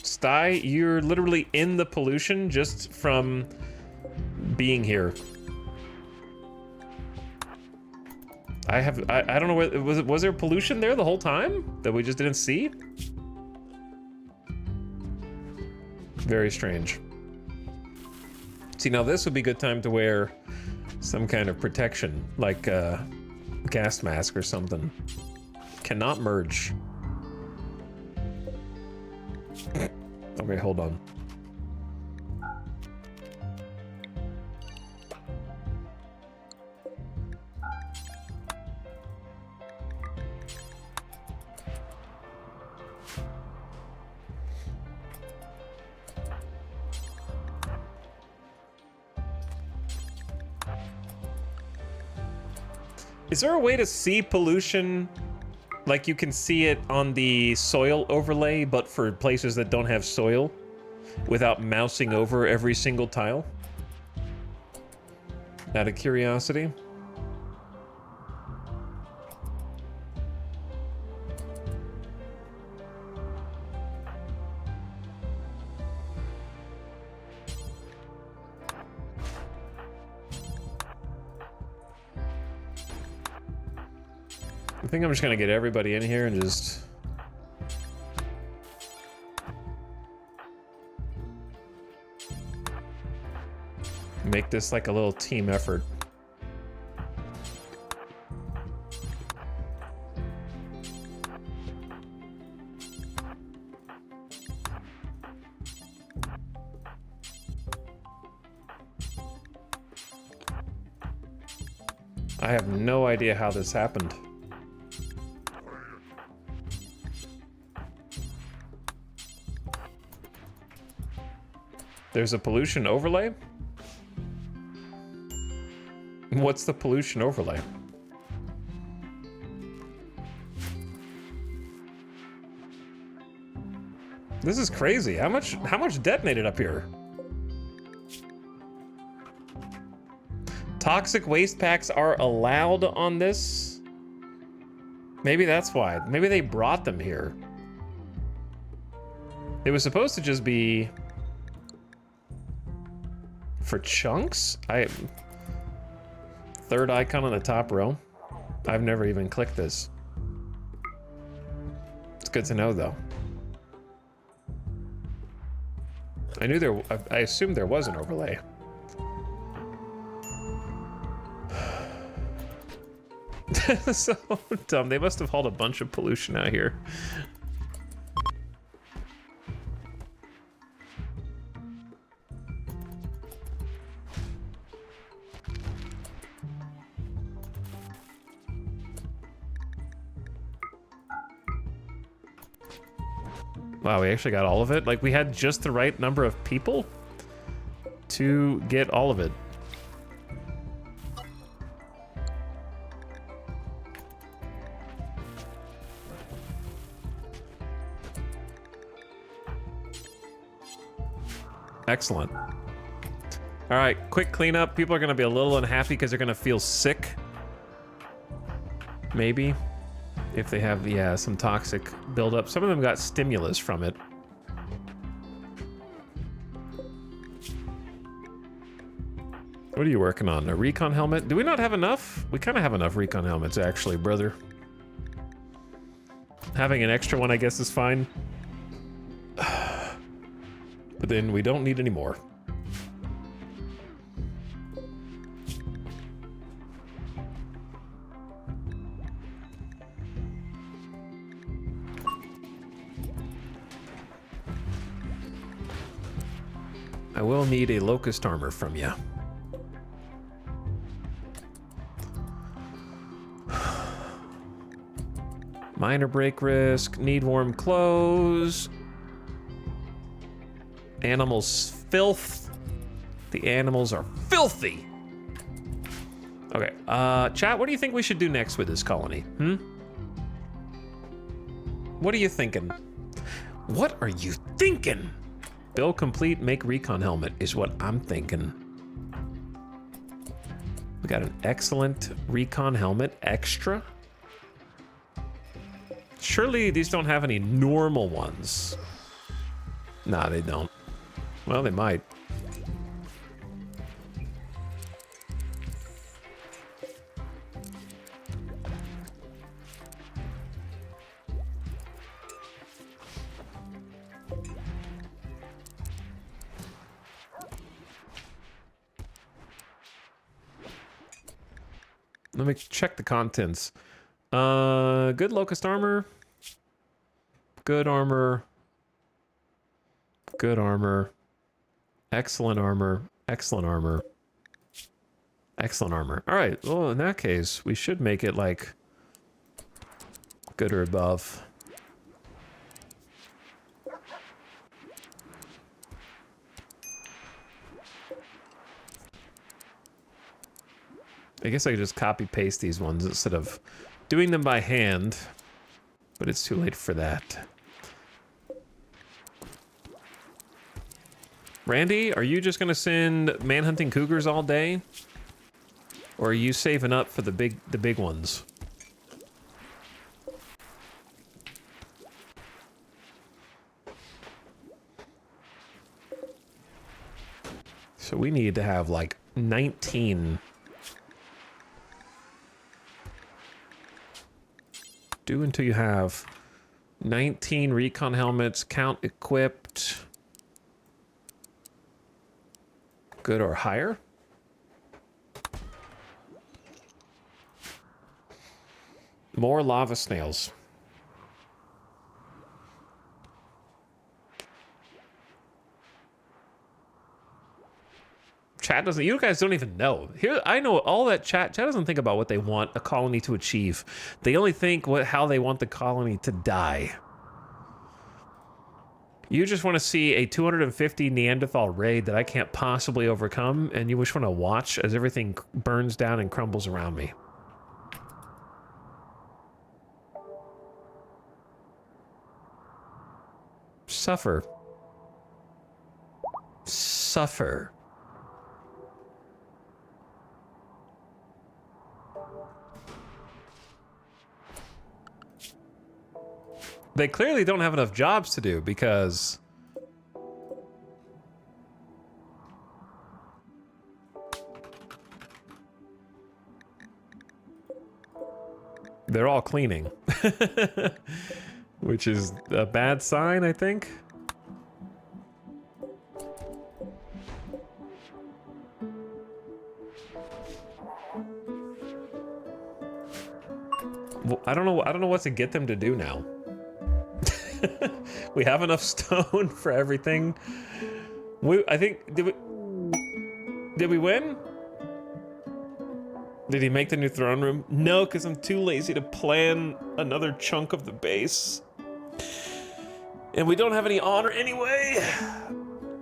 Sty, you're literally in the pollution just from being here. I don't know, was there pollution there the whole time that we just didn't see? Very strange. See, now this would be a good time to wear some kind of protection, like a gas mask or something. Cannot merge. Okay, hold on. Is there a way to see pollution like you can see it on the soil overlay, but for places that don't have soil, without mousing over every single tile? Out of curiosity. I think I'm just gonna get everybody in here and just... make this like a little team effort. I have no idea how this happened. There's a pollution overlay? What's the pollution overlay? This is crazy. How much detonated up here? Toxic waste packs are allowed on this? Maybe that's why. Maybe they brought them here. It was supposed to just be for chunks? Third icon on the top row. I've never even clicked this. It's good to know, though. I assumed there was an overlay. So dumb. They must have hauled a bunch of pollution out here. Wow, we actually got all of it? Like, we had just the right number of people to get all of it. Excellent. All right, quick cleanup. People are going to be a little unhappy because they're going to feel sick. Maybe. If they have, yeah, some toxic buildup. Some of them got stimulus from it. What are you working on? A recon helmet? Do we not have enough? We kind of have enough recon helmets, actually, brother. Having an extra one, I guess, is fine. But then we don't need any more. I will need a locust armor from you. Minor break risk, need warm clothes. Animals filth. The animals are filthy. Okay, chat, what do you think we should do next with this colony? What are you thinking? What are you thinking? Build complete, make recon helmet is what I'm thinking. We got an excellent recon helmet extra. Surely these don't have any normal ones. Nah, they don't. Well, they might. Let me check the contents. Good locust armor. Good armor. Good armor. Excellent armor. Excellent armor. Excellent armor. All right. Well, in that case, we should make it like good or above. I guess I could just copy paste these ones instead of doing them by hand, but it's too late for that. Randy, are you just gonna send manhunting cougars all day? Or are you saving up for the big ones? So we need to have like 19. Do until you have 19 recon helmets, count equipped. Good or higher. More lava snails. Chat doesn't, you guys don't even know. Here, I know all that chat doesn't think about what they want a colony to achieve. They only think how they want the colony to die. You just want to see a 250 Neanderthal raid that I can't possibly overcome, and you just want to watch as everything burns down and crumbles around me. Suffer. Suffer. They clearly don't have enough jobs to do because they're all cleaning, which is a bad sign, I think. Well, I don't know what to get them to do now. We have enough stone for everything. I think, did we win? Did he make the new throne room? No, because I'm too lazy to plan another chunk of the base. And we don't have any honor anyway.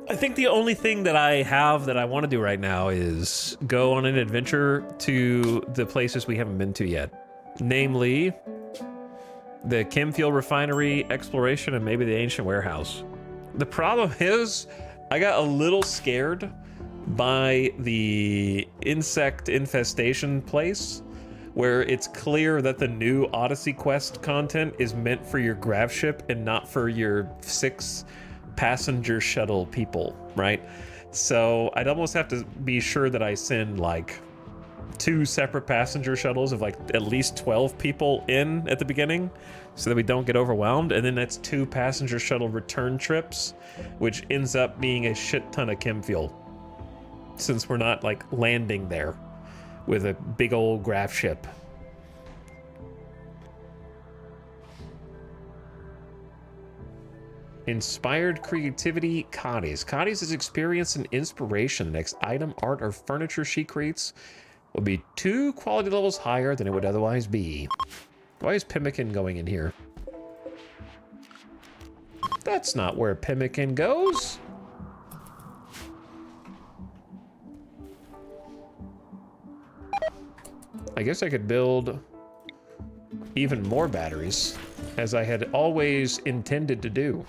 I think the only thing that I have that I want to do right now is go on an adventure to the places we haven't been to yet. Namely, the Chem Fuel Refinery exploration and maybe the ancient warehouse. The problem is I got a little scared by the insect infestation place where it's clear that the new Odyssey quest content is meant for your grav ship and not for your 6 passenger shuttle people, right? So I'd almost have to be sure that I send like 2 separate passenger shuttles of like at least 12 people in at the beginning so that we don't get overwhelmed, and then that's 2 passenger shuttle return trips, which ends up being a shit ton of chem fuel since we're not like landing there with a big old grav ship. Inspired creativity, Cotties. Cotties is experience and inspiration. The next item, art, or furniture she creates will be 2 quality levels higher than it would otherwise be. Why is Pemmican going in here? That's not where Pemmican goes. I guess I could build even more batteries, as I had always intended to do.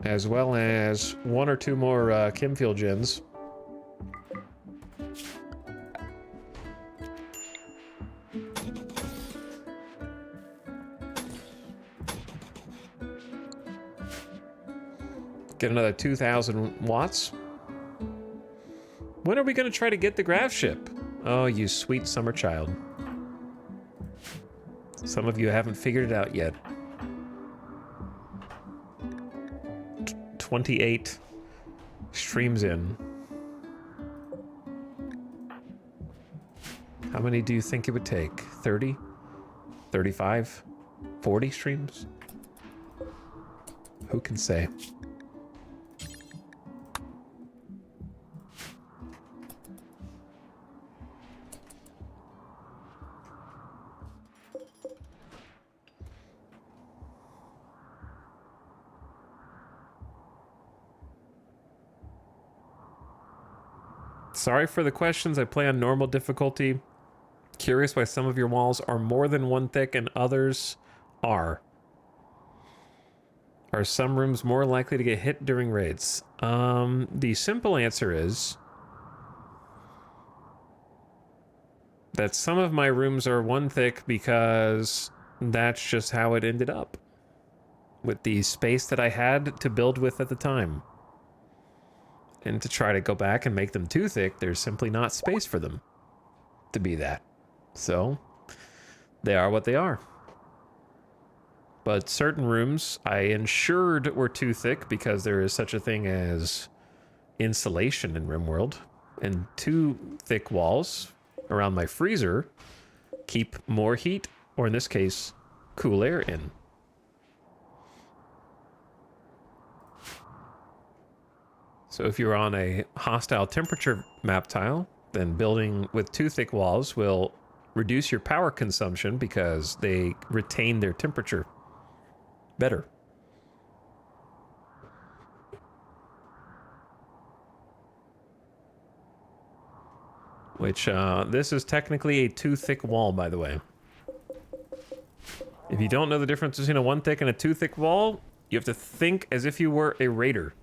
as well as 1 or 2 more Chemfield gens. Get another 2,000 watts. When are we going to try to get the graph ship? Oh, you sweet summer child. Some of you haven't figured it out yet. 28 streams in. How many do you think it would take? 30? 35? 40 streams? Who can say? Sorry for the questions. I play on normal difficulty. Curious why some of your walls are more than 1 thick and others are. Are some rooms more likely to get hit during raids? The simple answer is that some of my rooms are 1 thick because that's just how it ended up with the space that I had to build with at the time. And to try to go back and make them 2 thick, there's simply not space for them to be that. So, they are what they are. But certain rooms I ensured were 2 thick because there is such a thing as insulation in RimWorld. And 2 thick walls around my freezer keep more heat, or in this case, cool air in. So if you're on a hostile temperature map tile, then building with 2 thick walls will reduce your power consumption because they retain their temperature better. Which, this is technically a 2 thick wall, by the way. If you don't know the difference between a 1 thick and a 2 thick wall, you have to think as if you were a raider.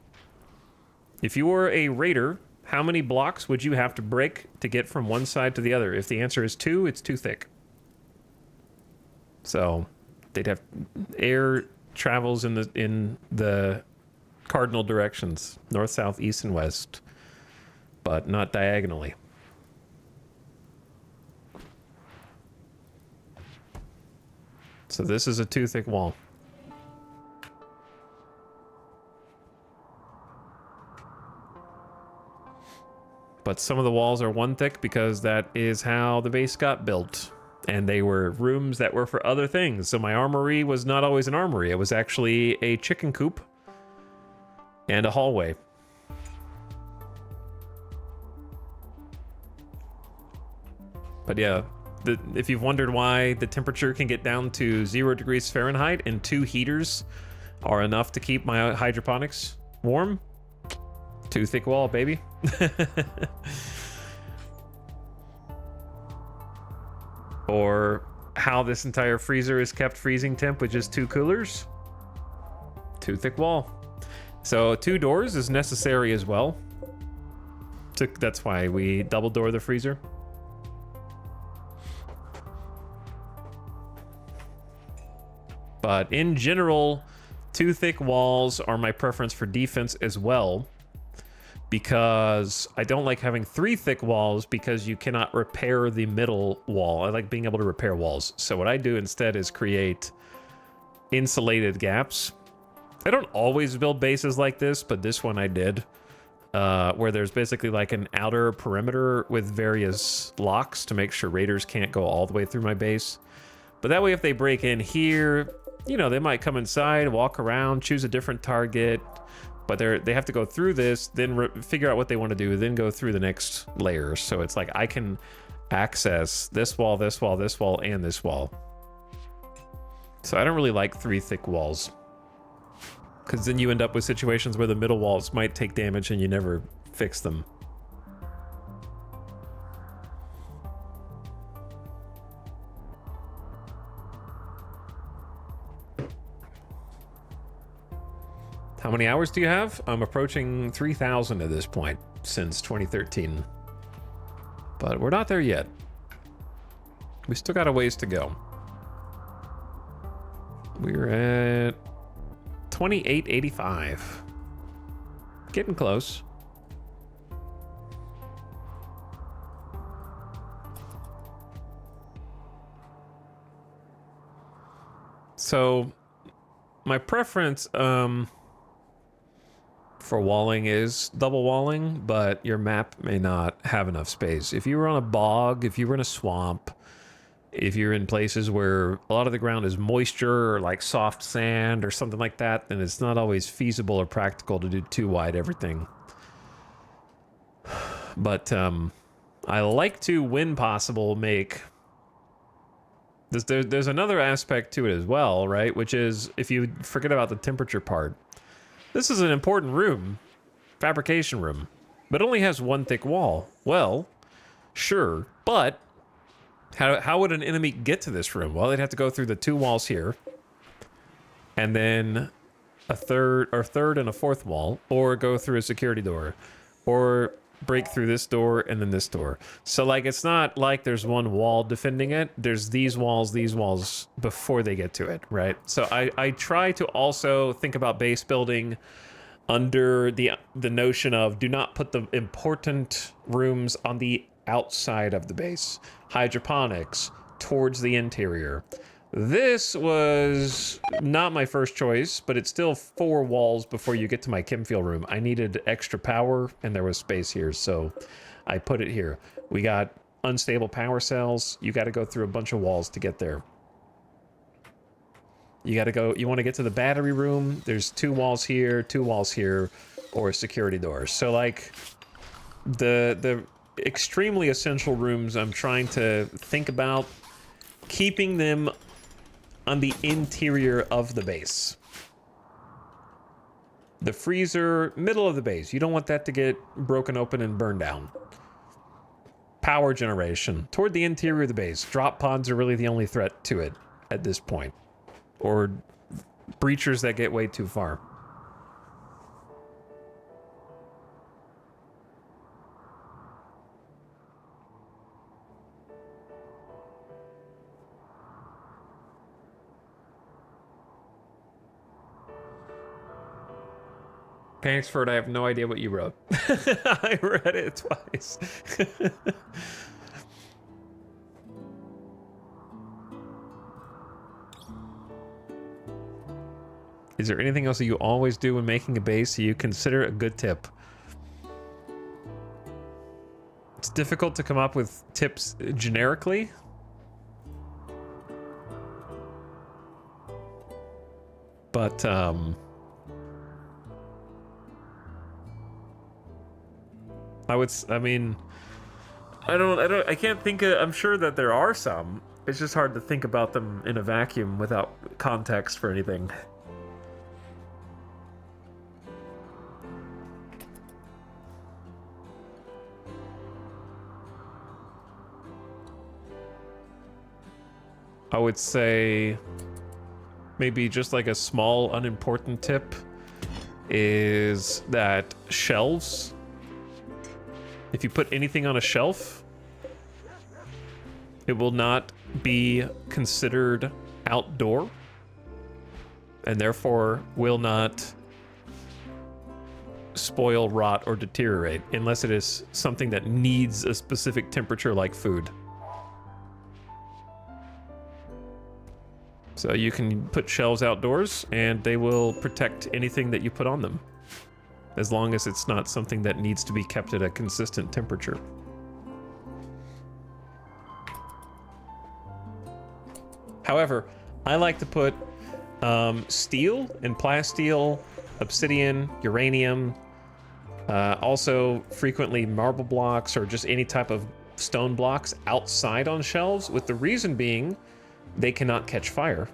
If you were a raider, how many blocks would you have to break to get from one side to the other? If the answer is 2, it's 2 thick. So they'd have air travels in the cardinal directions, north, south, east, and west, but not diagonally. So this is a 2 thick wall. But some of the walls are 1 thick because that is how the base got built. And they were rooms that were for other things. So my armory was not always an armory. It was actually a chicken coop and a hallway. But yeah, if you've wondered why the temperature can get down to 0 degrees Fahrenheit and 2 heaters are enough to keep my hydroponics warm, 2 thick wall, baby. Or how this entire freezer is kept freezing temp with just 2 coolers, 2 thick wall. So 2 doors is necessary as well. That's why we double door the freezer. But in general, 2 thick walls are my preference for defense as well, because I don't like having 3 thick walls because you cannot repair the middle wall. I like being able to repair walls. So what I do instead is create insulated gaps. I don't always build bases like this, but this one I did, where there's basically like an outer perimeter with various locks to make sure raiders can't go all the way through my base. But that way, if they break in here, you know, they might come inside, walk around, choose a different target, but they have to go through this, then figure out what they want to do, then go through the next layers. So it's like I can access this wall, this wall, this wall, and this wall. So I don't really like 3 thick walls, because then you end up with situations where the middle walls might take damage and you never fix them. How many hours do you have? I'm approaching 3,000 at this point since 2013. But we're not there yet. We still got a ways to go. We're at 2885. Getting close. So my preference for walling is double walling, but your map may not have enough space. If you were on a bog, if you were in a swamp, if you're in places where a lot of the ground is moisture or like soft sand or something like that, then it's not always feasible or practical to do too wide everything. But I like to, when possible, make... There's another aspect to it as well, right? Which is, if you forget about the temperature part, this is an important room, fabrication room, but only has one thick wall. Well, sure, but how would an enemy get to this room? Well, they'd have to go through the two walls here, and then a third and a fourth wall, or go through a security door, or break through this door and then this door. So like, it's not like there's one wall defending it. There's these walls before they get to it, right? So I try to also think about base building under the notion of do not put the important rooms on the outside of the base. Hydroponics towards the interior. This was not my first choice, but it's still 4 walls before you get to my chem fuel room. I needed extra power, and there was space here, so I put it here. We got unstable power cells. You got to go through a bunch of walls to get there. You want to get to the battery room. There's 2 walls here, 2 walls here, or a security door. So like the extremely essential rooms, I'm trying to think about keeping them on the interior of the base. The freezer, middle of the base. You don't want that to get broken open and burned down. Power generation, toward the interior of the base. Drop pods are really the only threat to it at this point. Or breachers that get way too far. Pangsford, I have no idea what you wrote. I read it twice. Is there anything else that you always do when making a base you consider a good tip? It's difficult to come up with tips generically. But, I can't think of, I'm sure that there are some. It's just hard to think about them in a vacuum without context for anything. I would say maybe just like a small unimportant tip is that shelves, if you put anything on a shelf, it will not be considered outdoor and therefore will not spoil, rot, or deteriorate unless it is something that needs a specific temperature like food. So you can put shelves outdoors and they will protect anything that you put on them, as long as it's not something that needs to be kept at a consistent temperature. However, I like to put steel and plasteel, obsidian, uranium, also frequently marble blocks or just any type of stone blocks outside on shelves, with the reason being they cannot catch fire.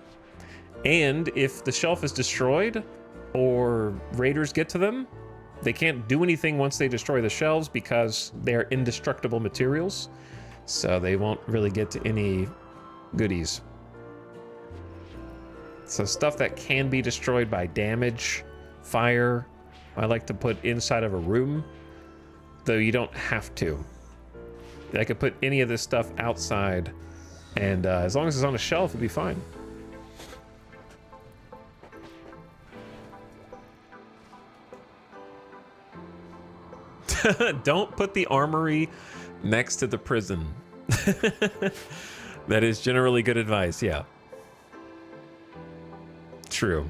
And if the shelf is destroyed or raiders get to them, they can't do anything once they destroy the shelves because they're indestructible materials. So they won't really get to any goodies. So stuff that can be destroyed by damage fire, I like to put inside of a room, though you don't have to. I could put any of this stuff outside, and as long as it's on a shelf, it'd be fine. Don't put the armory next to the prison. That is generally good advice, yeah. True.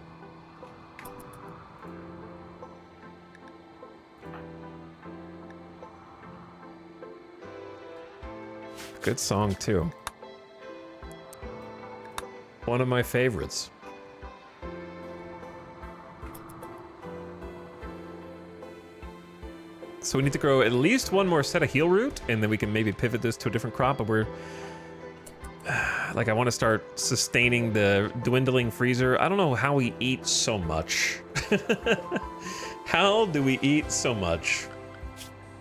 Good song, too. One of my favorites. So we need to grow at least one more set of heal root, and then we can maybe pivot this to a different crop, but we're... like, I want to start sustaining the dwindling freezer. I don't know how we eat so much. How do we eat so much?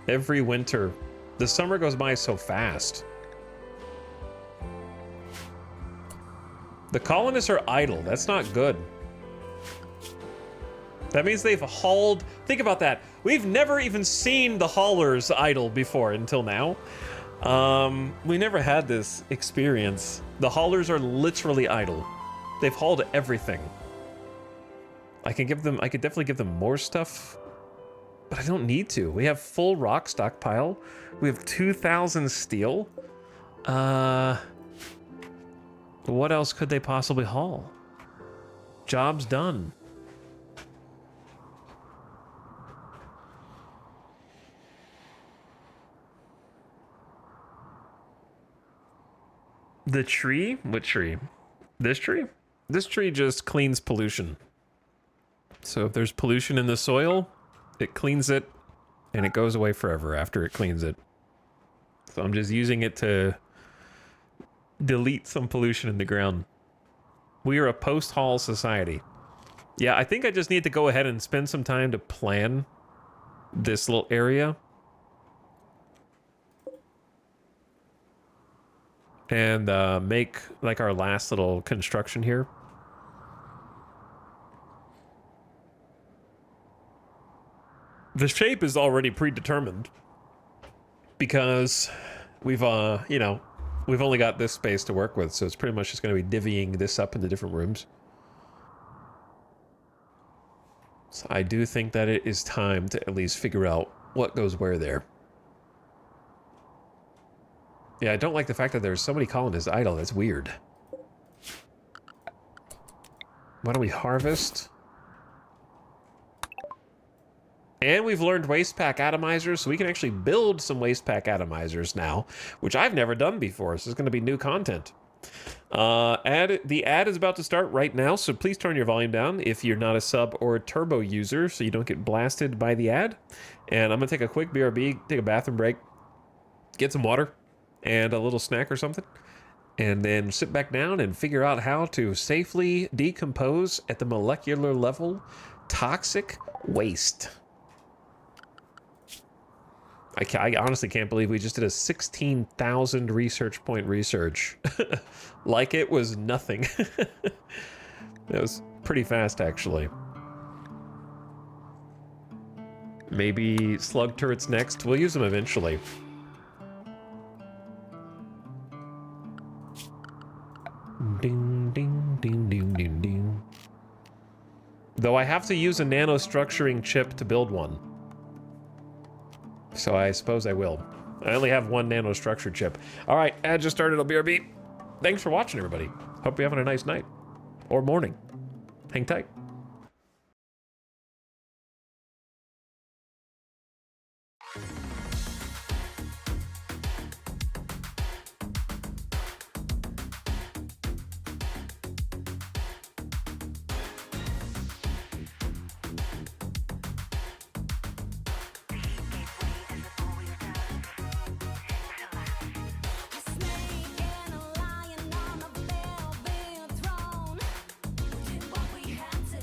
Every winter. The summer goes by so fast. The colonists are idle. That's not good. That means they've hauled... Think about that. We've never even seen the haulers idle before until now. We never had this experience. The haulers are literally idle. They've hauled everything. I could definitely give them more stuff, but I don't need to. We have full rock stockpile. We have 2,000 steel. What else could they possibly haul? Job's done. The tree? What tree? This tree? This tree just cleans pollution. So if there's pollution in the soil, it cleans it, and it goes away forever after it cleans it. So I'm just using it to delete some pollution in the ground. We are a post-haul society. Yeah, I think I just need to go ahead and spend some time to plan this little area. And make like our last little construction here. The shape is already predetermined because we've you know, we've only got this space to work with, so it's pretty much just going to be divvying this up into different rooms. So I do think that it is time to at least figure out what goes where there. Yeah, I don't like the fact that there's so many colonists idle. That's weird. Why don't we harvest? And we've learned waste pack atomizers, so we can actually build some waste pack atomizers now, which I've never done before. So it's going to be new content. The ad is about to start right now, so please turn your volume down if you're not a sub or a turbo user, so you don't get blasted by the ad. And I'm going to take a quick BRB, take a bathroom break, get some water and a little snack or something, and then sit back down and figure out how to safely decompose at the molecular level toxic waste. I honestly can't believe we just did a 16,000 research point research. Like it was nothing. That was pretty fast, actually. Maybe slug turrets next. We'll use them eventually. Ding, ding, ding, ding, ding, ding. Though I have to use a nanostructuring chip to build one. So I suppose I will. I only have one nanostructure chip. All right, ad just started. I'll BRB. Thanks for watching, everybody. Hope you're having a nice night. Or morning. Hang tight. Snake and a lion on a velvet throne. We did what we had to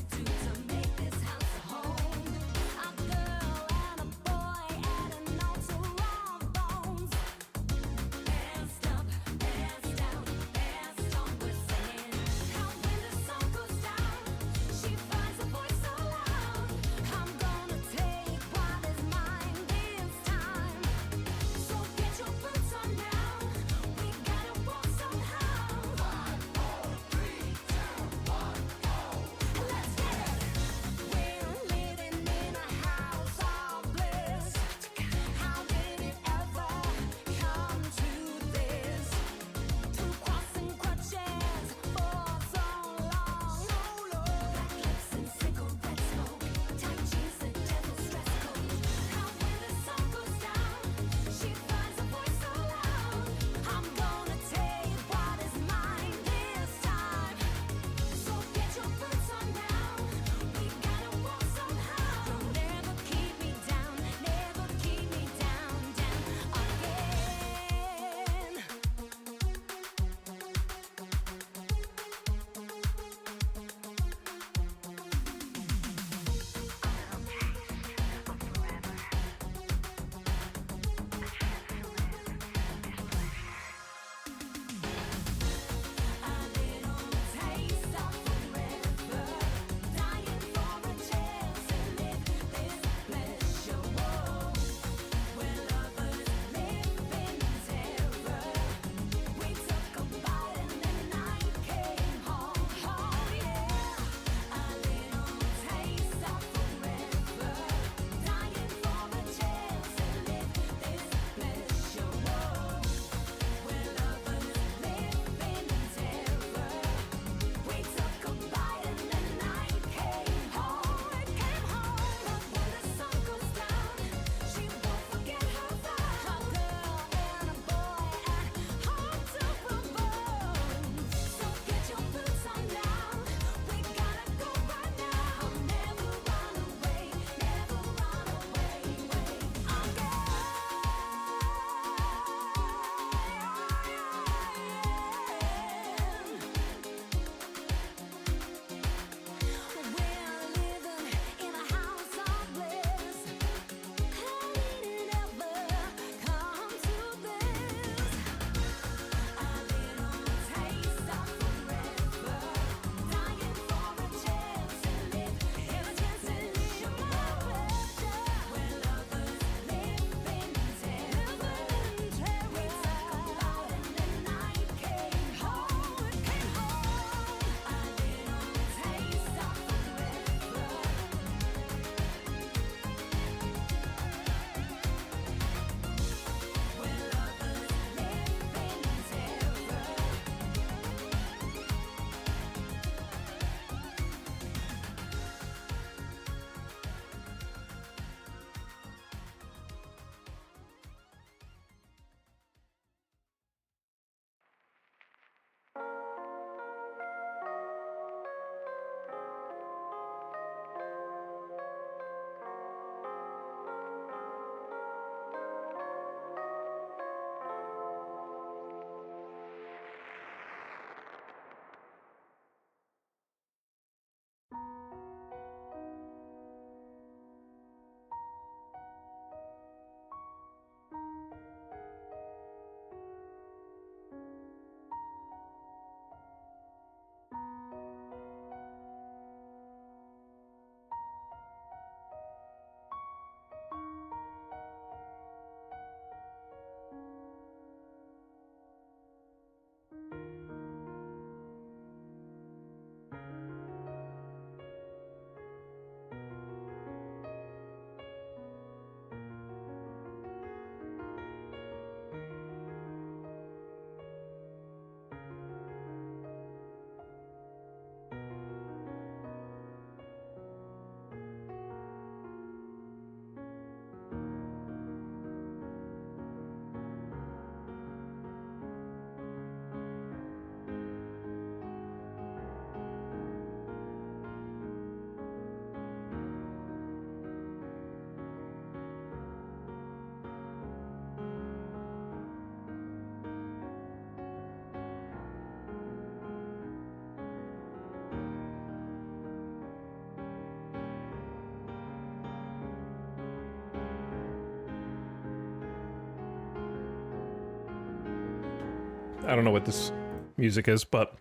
I don't know what this music is, but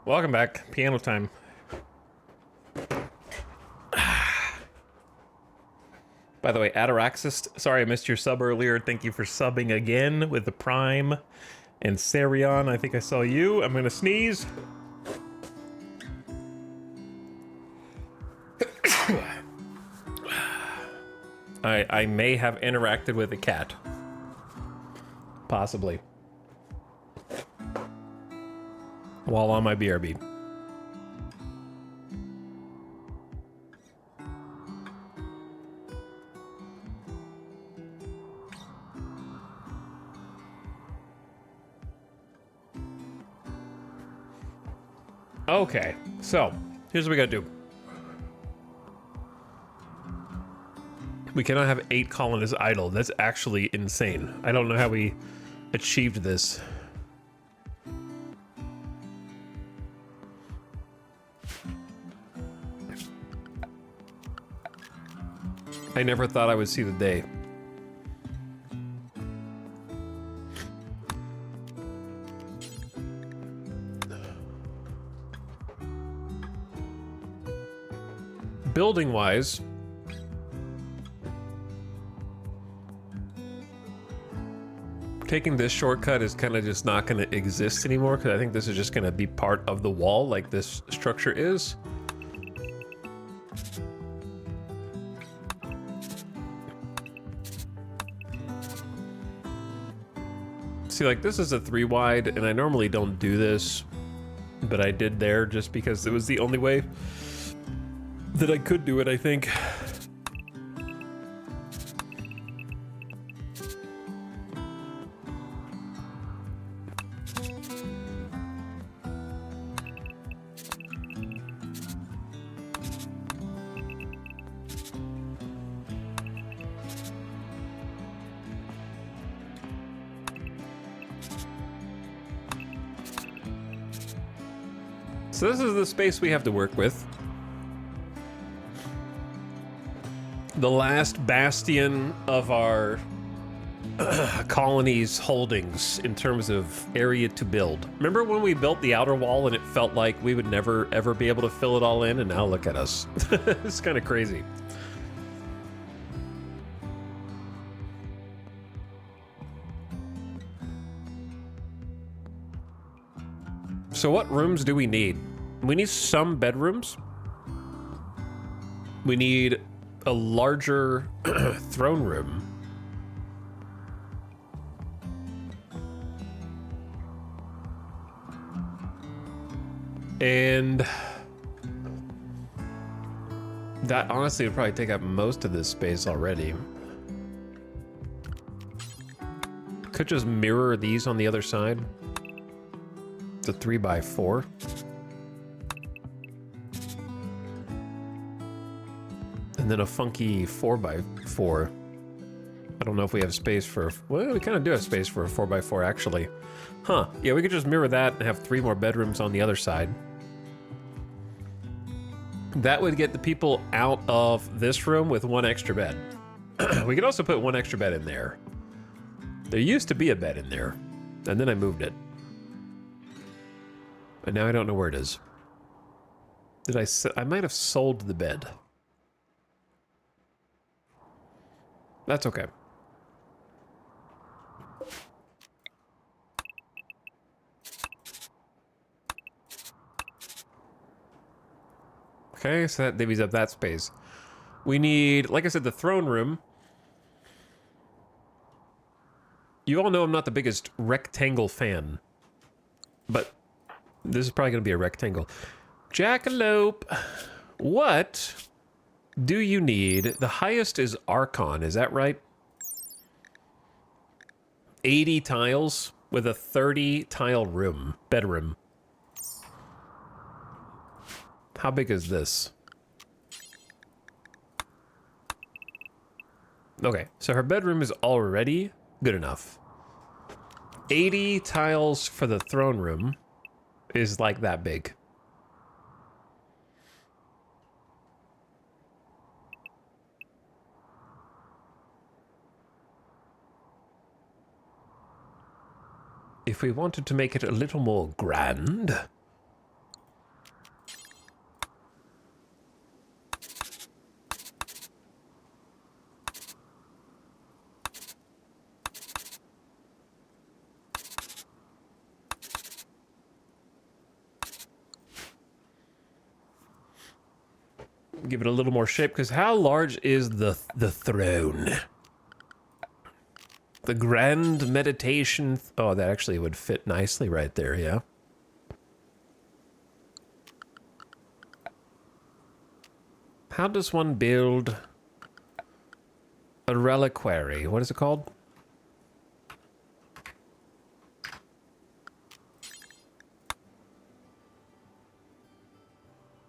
welcome back. Piano time. By the way, Ataraxis, sorry I missed your sub earlier. Thank you for subbing again with the Prime. And Sarion, I think I saw you. I'm gonna sneeze. I may have interacted with a cat. Possibly. While on my BRB. Okay, so here's what we gotta do. We cannot have 8 colonists idle. That's actually insane. I don't know how we achieved this. I never thought I would see the day. Building-wise, taking this shortcut is kind of just not going to exist anymore, because I think this is just going to be part of the wall like this structure is. See, like, this is a 3 wide, and I normally don't do this, but I did there just because it was the only way that I could do it, I think. So this is the space we have to work with. The last bastion of our colony's holdings in terms of area to build. Remember when we built the outer wall and it felt like we would never ever be able to fill it all in, and now look at us. It's kind of crazy. So what rooms do we need? We need some bedrooms. We need a larger throne room. And that honestly would probably take up most of this space already. Could just mirror these on the other side. It's a 3x4. And then a funky 4x4. I don't know if we have space for... Well, we kind of do have space for a 4x4, actually. Huh. Yeah, we could just mirror that and have 3 more bedrooms on the other side. That would get the people out of this room with 1 extra bed. We could also put 1 extra bed in there. There used to be a bed in there, and then I moved it. And now I don't know where it is. Did I might have sold the bed. That's okay. Okay, so that divvies up that space. We need, like I said, the throne room. You all know I'm not the biggest rectangle fan, but this is probably going to be a rectangle. Jackalope, what do you need? The highest is Archon, is that right? 80 tiles with a 30 tile room, bedroom. How big is this? Okay, so her bedroom is already good enough. 80 tiles for the throne room is like that big. if we wanted to make it a little more grand... Give it a little more shape, because how large is the throne? The grand meditation... Oh, that actually would fit nicely right there, yeah. How does one build a reliquary? What is it called?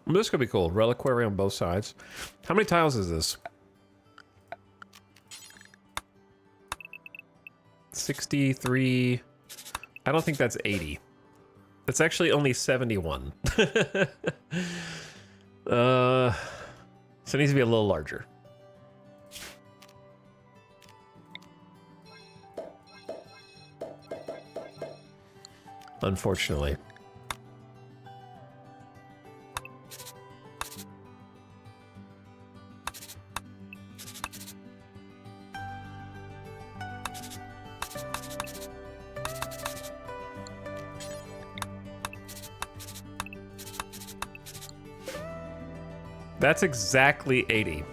This could be cool. Reliquary on both sides. How many tiles is this? 63. I don't think that's 80. It's actually only 71. So it needs to be a little larger. Unfortunately. That's exactly 80.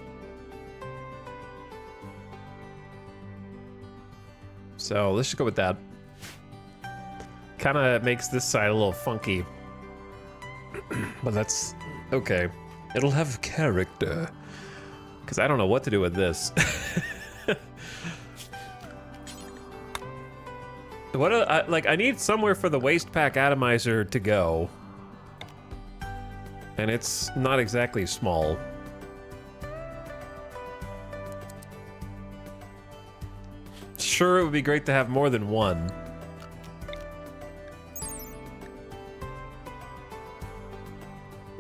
So let's just go with that. Kind of makes this side a little funky. But that's okay. It'll have character. Because I don't know what to do with this. I need somewhere for the waste pack atomizer to go. And it's not exactly small. Sure, it would be great to have more than one.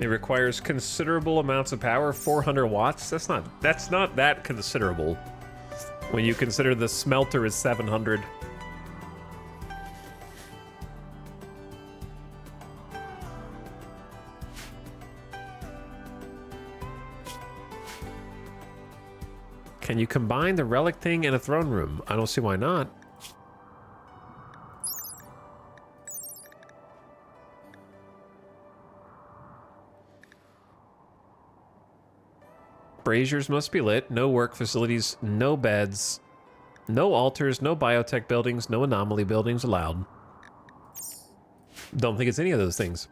It requires considerable amounts of power, 400 watts. That's not that considerable when you consider the smelter is 700. Can you combine the relic thing and a throne room? I don't see why not. Braziers must be lit. No work facilities, no beds, no altars, no biotech buildings, no anomaly buildings allowed. Don't think it's any of those things.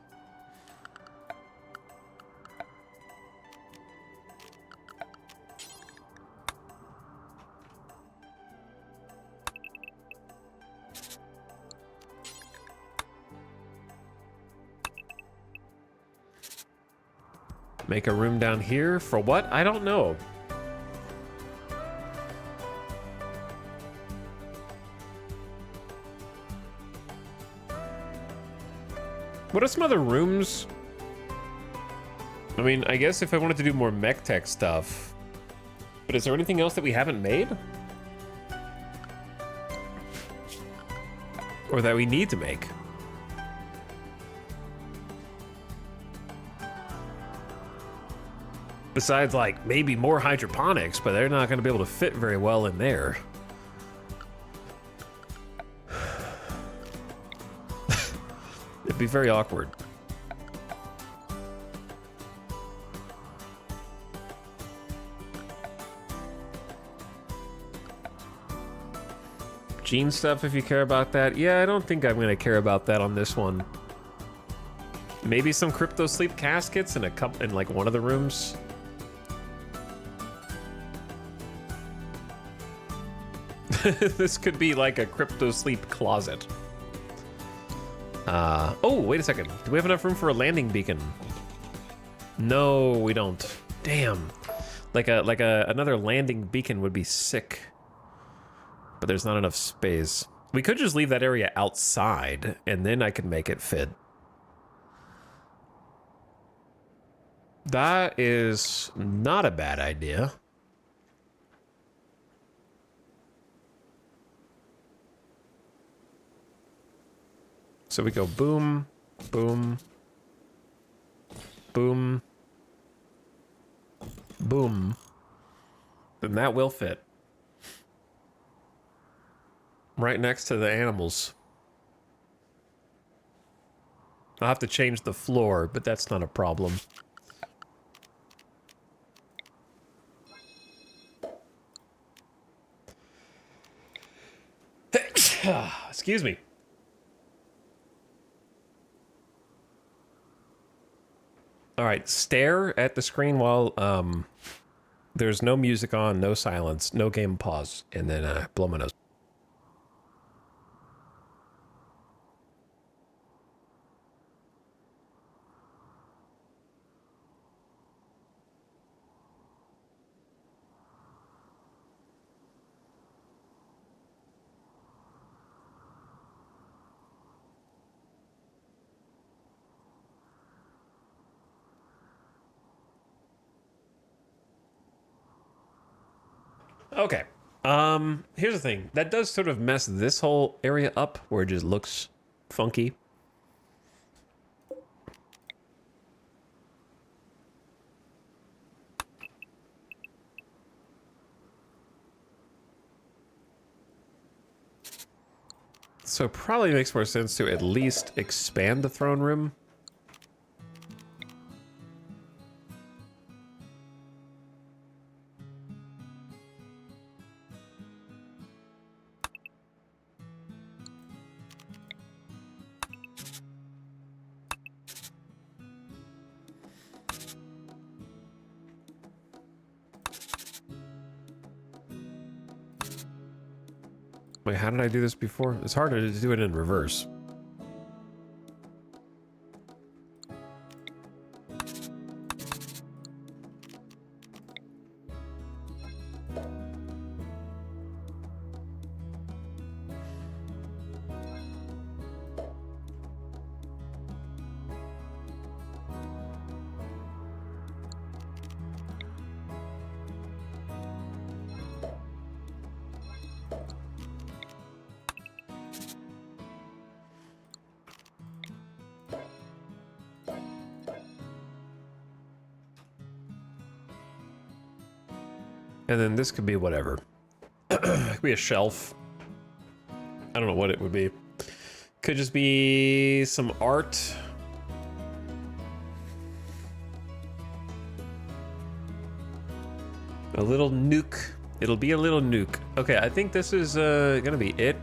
Make a room down here for what? I don't know. What are some other rooms? I mean, I guess if I wanted to do more mech tech stuff. But is there anything else that we haven't made? Or that we need to make? Besides, like, maybe more hydroponics, but they're not going to be able to fit very well in there. It'd be very awkward. Gene stuff, if you care about that. Yeah, I don't think I'm going to care about that on this one. Maybe some crypto sleep caskets in like one of the rooms. This could be like a crypto sleep closet. Oh, wait a second. Do we have enough room for a landing beacon? No, we don't. Damn. Another landing beacon would be sick. But there's not enough space. We could just leave that area outside, and then I could make it fit. That is not a bad idea. So we go boom, boom, boom, boom. Then that will fit. Right next to the animals. I'll have to change the floor, but that's not a problem. Excuse me. All right, stare at the screen while there's no music on, no silence, no game pause, and then blow my nose. Okay. Here's the thing. That does sort of mess this whole area up where it just looks funky. So it probably makes more sense to at least expand the throne room. Wait, how did I do this before? It's harder to do it in reverse. And then this could be whatever. It could be a shelf. I don't know what it would be. Could just be some art. A little nuke. It'll be a little nuke. Okay, I think this is gonna be it.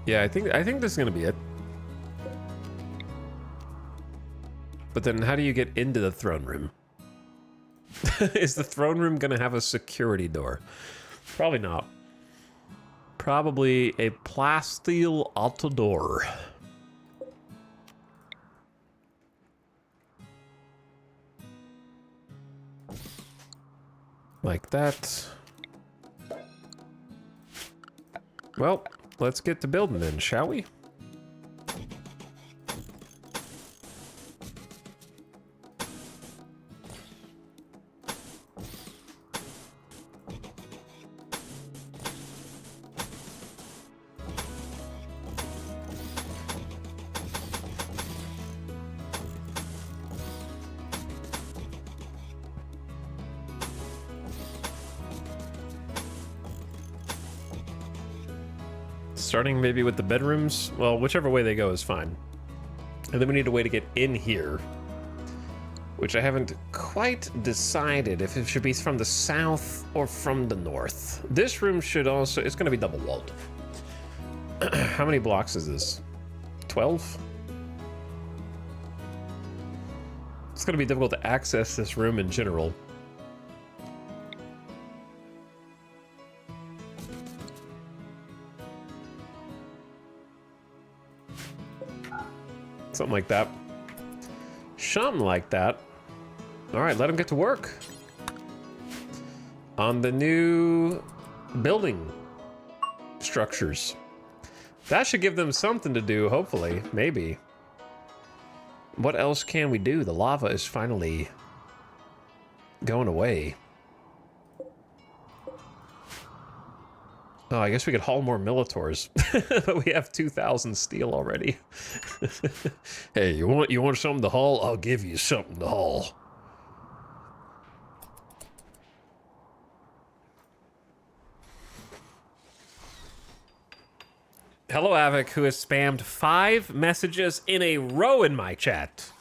Yeah, I think this is gonna be it. But then how do you get into the throne room? Is the throne room gonna have a security door? Probably not. Probably a plasteel auto door. Like that. Well, let's get to building then, shall we? Starting maybe with the bedrooms. Well, whichever way they go is fine. And then we need a way to get in here, which I haven't quite decided if it should be from the south or from the north. This room should also, it's going to be double walled. How many blocks is this? 12? It's going to be difficult to access this room in general. Something like that. Something like that. All right, let him get to work. On the new building structures. That should give them something to do, hopefully, maybe. What else can we do? The lava is finally going away. Oh, I guess we could haul more Militors, but we have 2,000 steel already. Hey, you want something to haul? I'll give you something to haul. Hello, Avic, who has spammed 5 messages in a row in my chat.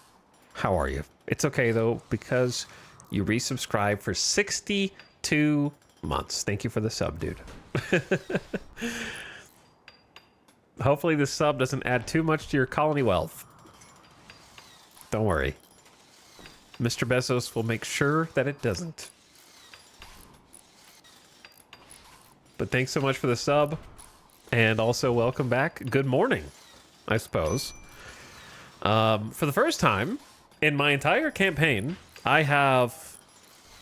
How are you? It's okay, though, because you resubscribed for 62 months. Thank you for the sub, dude. Hopefully this sub doesn't add too much to your colony wealth. Don't worry. Mr. Bezos will make sure that it doesn't. But thanks so much for the sub. And also welcome back. Good morning, I suppose. For the first time in my entire campaign, I have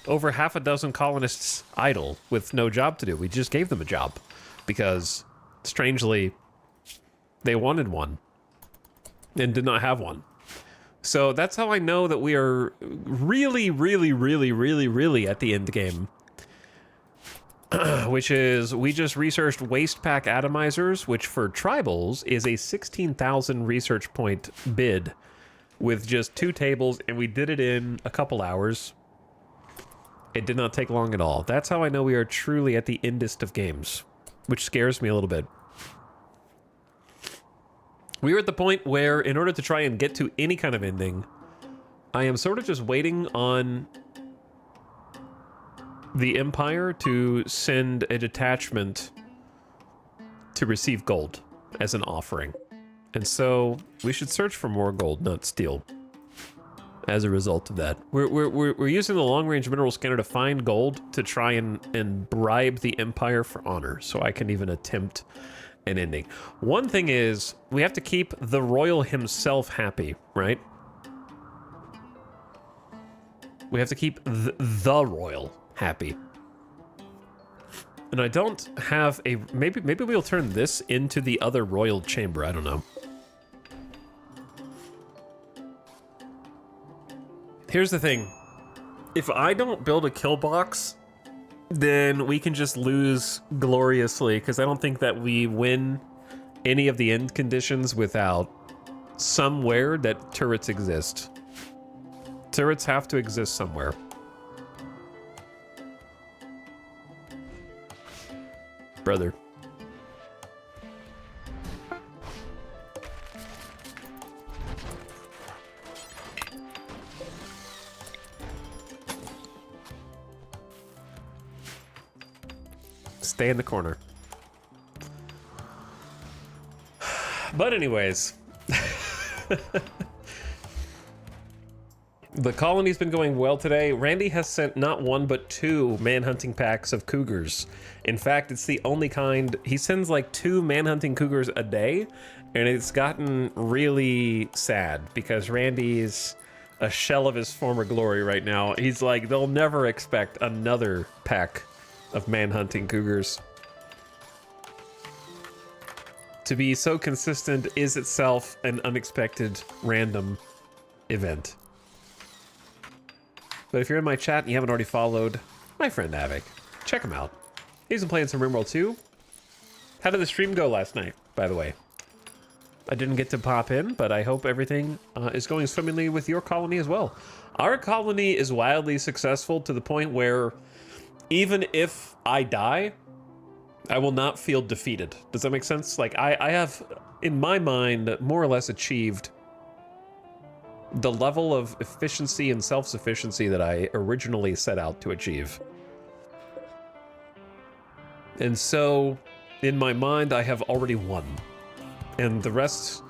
over half a dozen colonists idle with no job to do. We just gave them a job because, strangely, they wanted one and did not have one. So that's how I know that we are really, really, really, really, really at the end game. Which is, we just researched waste pack atomizers, which for tribals is a 16,000 research point bid with just 2 tables, and we did it in a couple hours. It did not take long at all. That's how I know we are truly at the endest of games, which scares me a little bit. We were at the point where, in order to try and get to any kind of ending, I am sort of just waiting on the Empire to send a detachment to receive gold as an offering. And so we should search for more gold, not steel. As a result of that, we're using the long-range mineral scanner to find gold to try and bribe the Empire for honor, so I can even attempt an ending. One thing is, we have to keep the royal himself happy, right? We have to keep the royal happy. And I don't have a... Maybe we'll turn this into the other royal chamber. I don't know. Here's the thing. If I don't build a kill box, then we can just lose gloriously, because I don't think that we win any of the end conditions without somewhere that turrets exist. Turrets have to exist somewhere. Brother. Stay in the corner. But anyways. The colony's been going well today. Randy has sent not 1 but 2 manhunting packs of cougars. In fact, it's the only kind. He sends like 2 manhunting cougars a day, and it's gotten really sad because Randy's a shell of his former glory right now. He's like, they'll never expect another pack of manhunting cougars. To be so consistent is itself an unexpected random event. But if you're in my chat and you haven't already followed my friend Avic, check him out. He's been playing some RimWorld 2. How did the stream go last night, by the way? I didn't get to pop in, but I hope everything is going swimmingly with your colony as well. Our colony is wildly successful to the point where even if I die, I will not feel defeated. Does that make sense? Like, I have, in my mind, more or less achieved the level of efficiency and self-sufficiency that I originally set out to achieve. And so, in my mind, I have already won. And the rest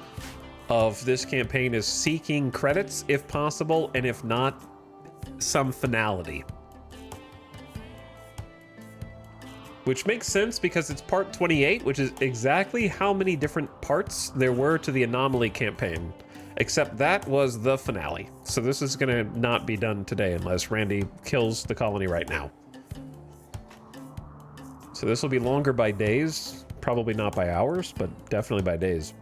of this campaign is seeking credits, if possible, and if not, some finality. Which makes sense because it's part 28, which is exactly how many different parts there were to the Anomaly campaign. Except that was the finale. So this is gonna not be done today unless Randy kills the colony right now. So this will be longer by days. Probably not by hours, but definitely by days.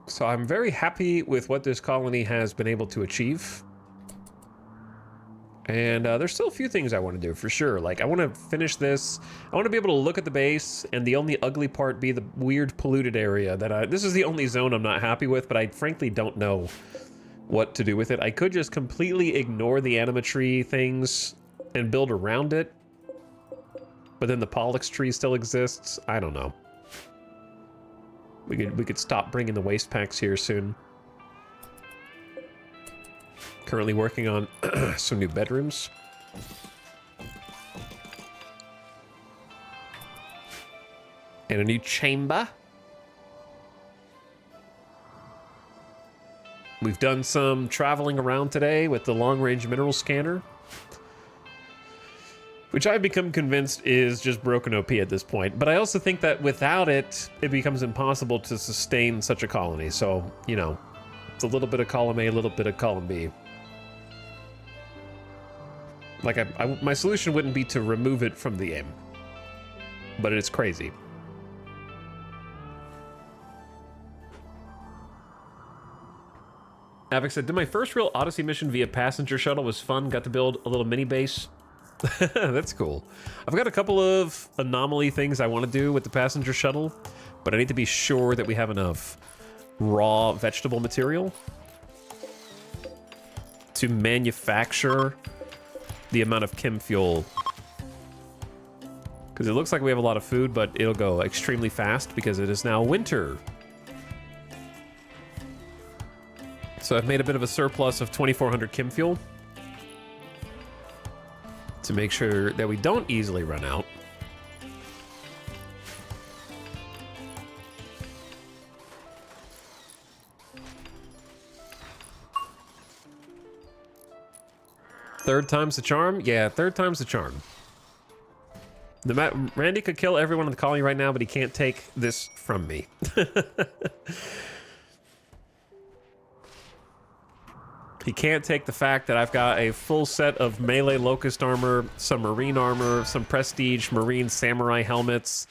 So I'm very happy with what this colony has been able to achieve. And there's still a few things I want to do, for sure. Like, I want to finish this. I want to be able to look at the base, and the only ugly part be the weird polluted area that this is the only zone I'm not happy with, but I frankly don't know what to do with it. I could just completely ignore the animatree things and build around it. But then the Pollux tree still exists. I don't know. We could stop bringing the waste packs here soon. Currently working on some new bedrooms. And a new chamber. We've done some traveling around today with the long-range mineral scanner, which I've become convinced is just broken OP at this point. But I also think that without it, it becomes impossible to sustain such a colony. So, you know, it's a little bit of column A, a little bit of column B. Like, my solution wouldn't be to remove it from the game, but it's crazy. Avic said, did my first real Odyssey mission via passenger shuttle was fun. Got to build a little mini base. That's cool. I've got a couple of anomaly things I want to do with the passenger shuttle, but I need to be sure that we have enough raw vegetable material to manufacture the amount of chem fuel. Because it looks like we have a lot of food, but it'll go extremely fast because it is now winter. So I've made a bit of a surplus of 2,400 chem fuel to make sure that we don't easily run out. Third time's the charm? Yeah, third time's the charm. Randy could kill everyone in the colony right now, but he can't take this from me. He can't take the fact that I've got a full set of melee locust armor, some marine armor, some prestige marine samurai helmets,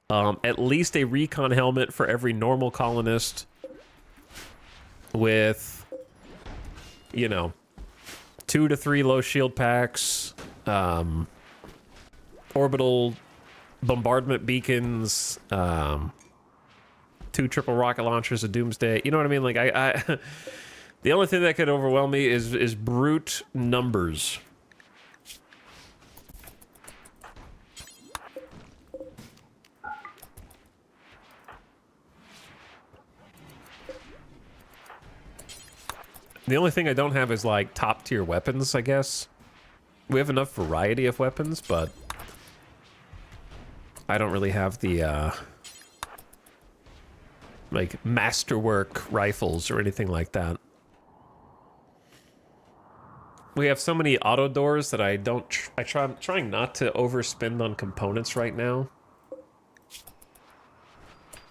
at least a recon helmet for every normal colonist with, you know, 2 to 3 low shield packs, orbital bombardment beacons, 2 triple rocket launchers of Doomsday. You know what I mean? Like, I the only thing that could overwhelm me is brute numbers. The only thing I don't have is, like, top-tier weapons, I guess. We have enough variety of weapons, but I don't really have the, like, masterwork rifles or anything like that. We have so many auto doors that I'm trying not to overspend on components right now.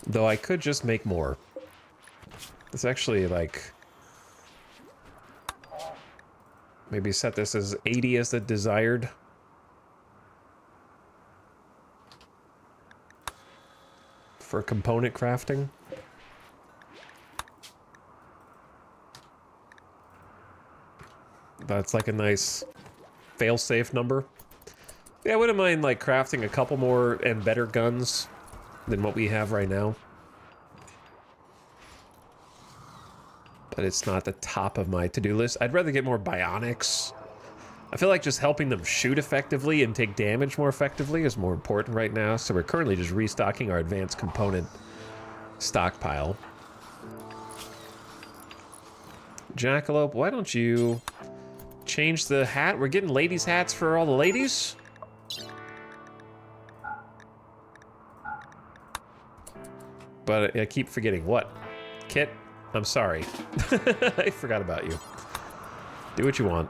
Though I could just make more. It's actually, like, maybe set this as 80 as the desired. For component crafting. That's like a nice fail-safe number. Yeah, I wouldn't mind, like, crafting a couple more and better guns than what we have right now. But it's not the top of my to-do list. I'd rather get more bionics. I feel like just helping them shoot effectively and take damage more effectively is more important right now. So we're currently just restocking our advanced component stockpile. Jackalope, why don't you change the hat? We're getting ladies' hats for all the ladies. But I keep forgetting what? Kit? I'm sorry. I forgot about you. Do what you want.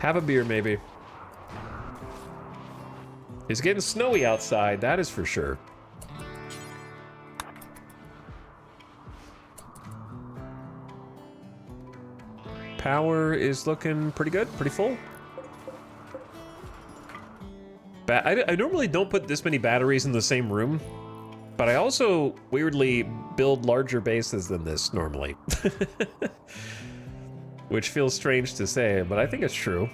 Have a beer, maybe. It's getting snowy outside, that is for sure. Power is looking pretty good, pretty full. I normally don't put this many batteries in the same room, but I also weirdly build larger bases than this normally. Which feels strange to say, but I think it's true.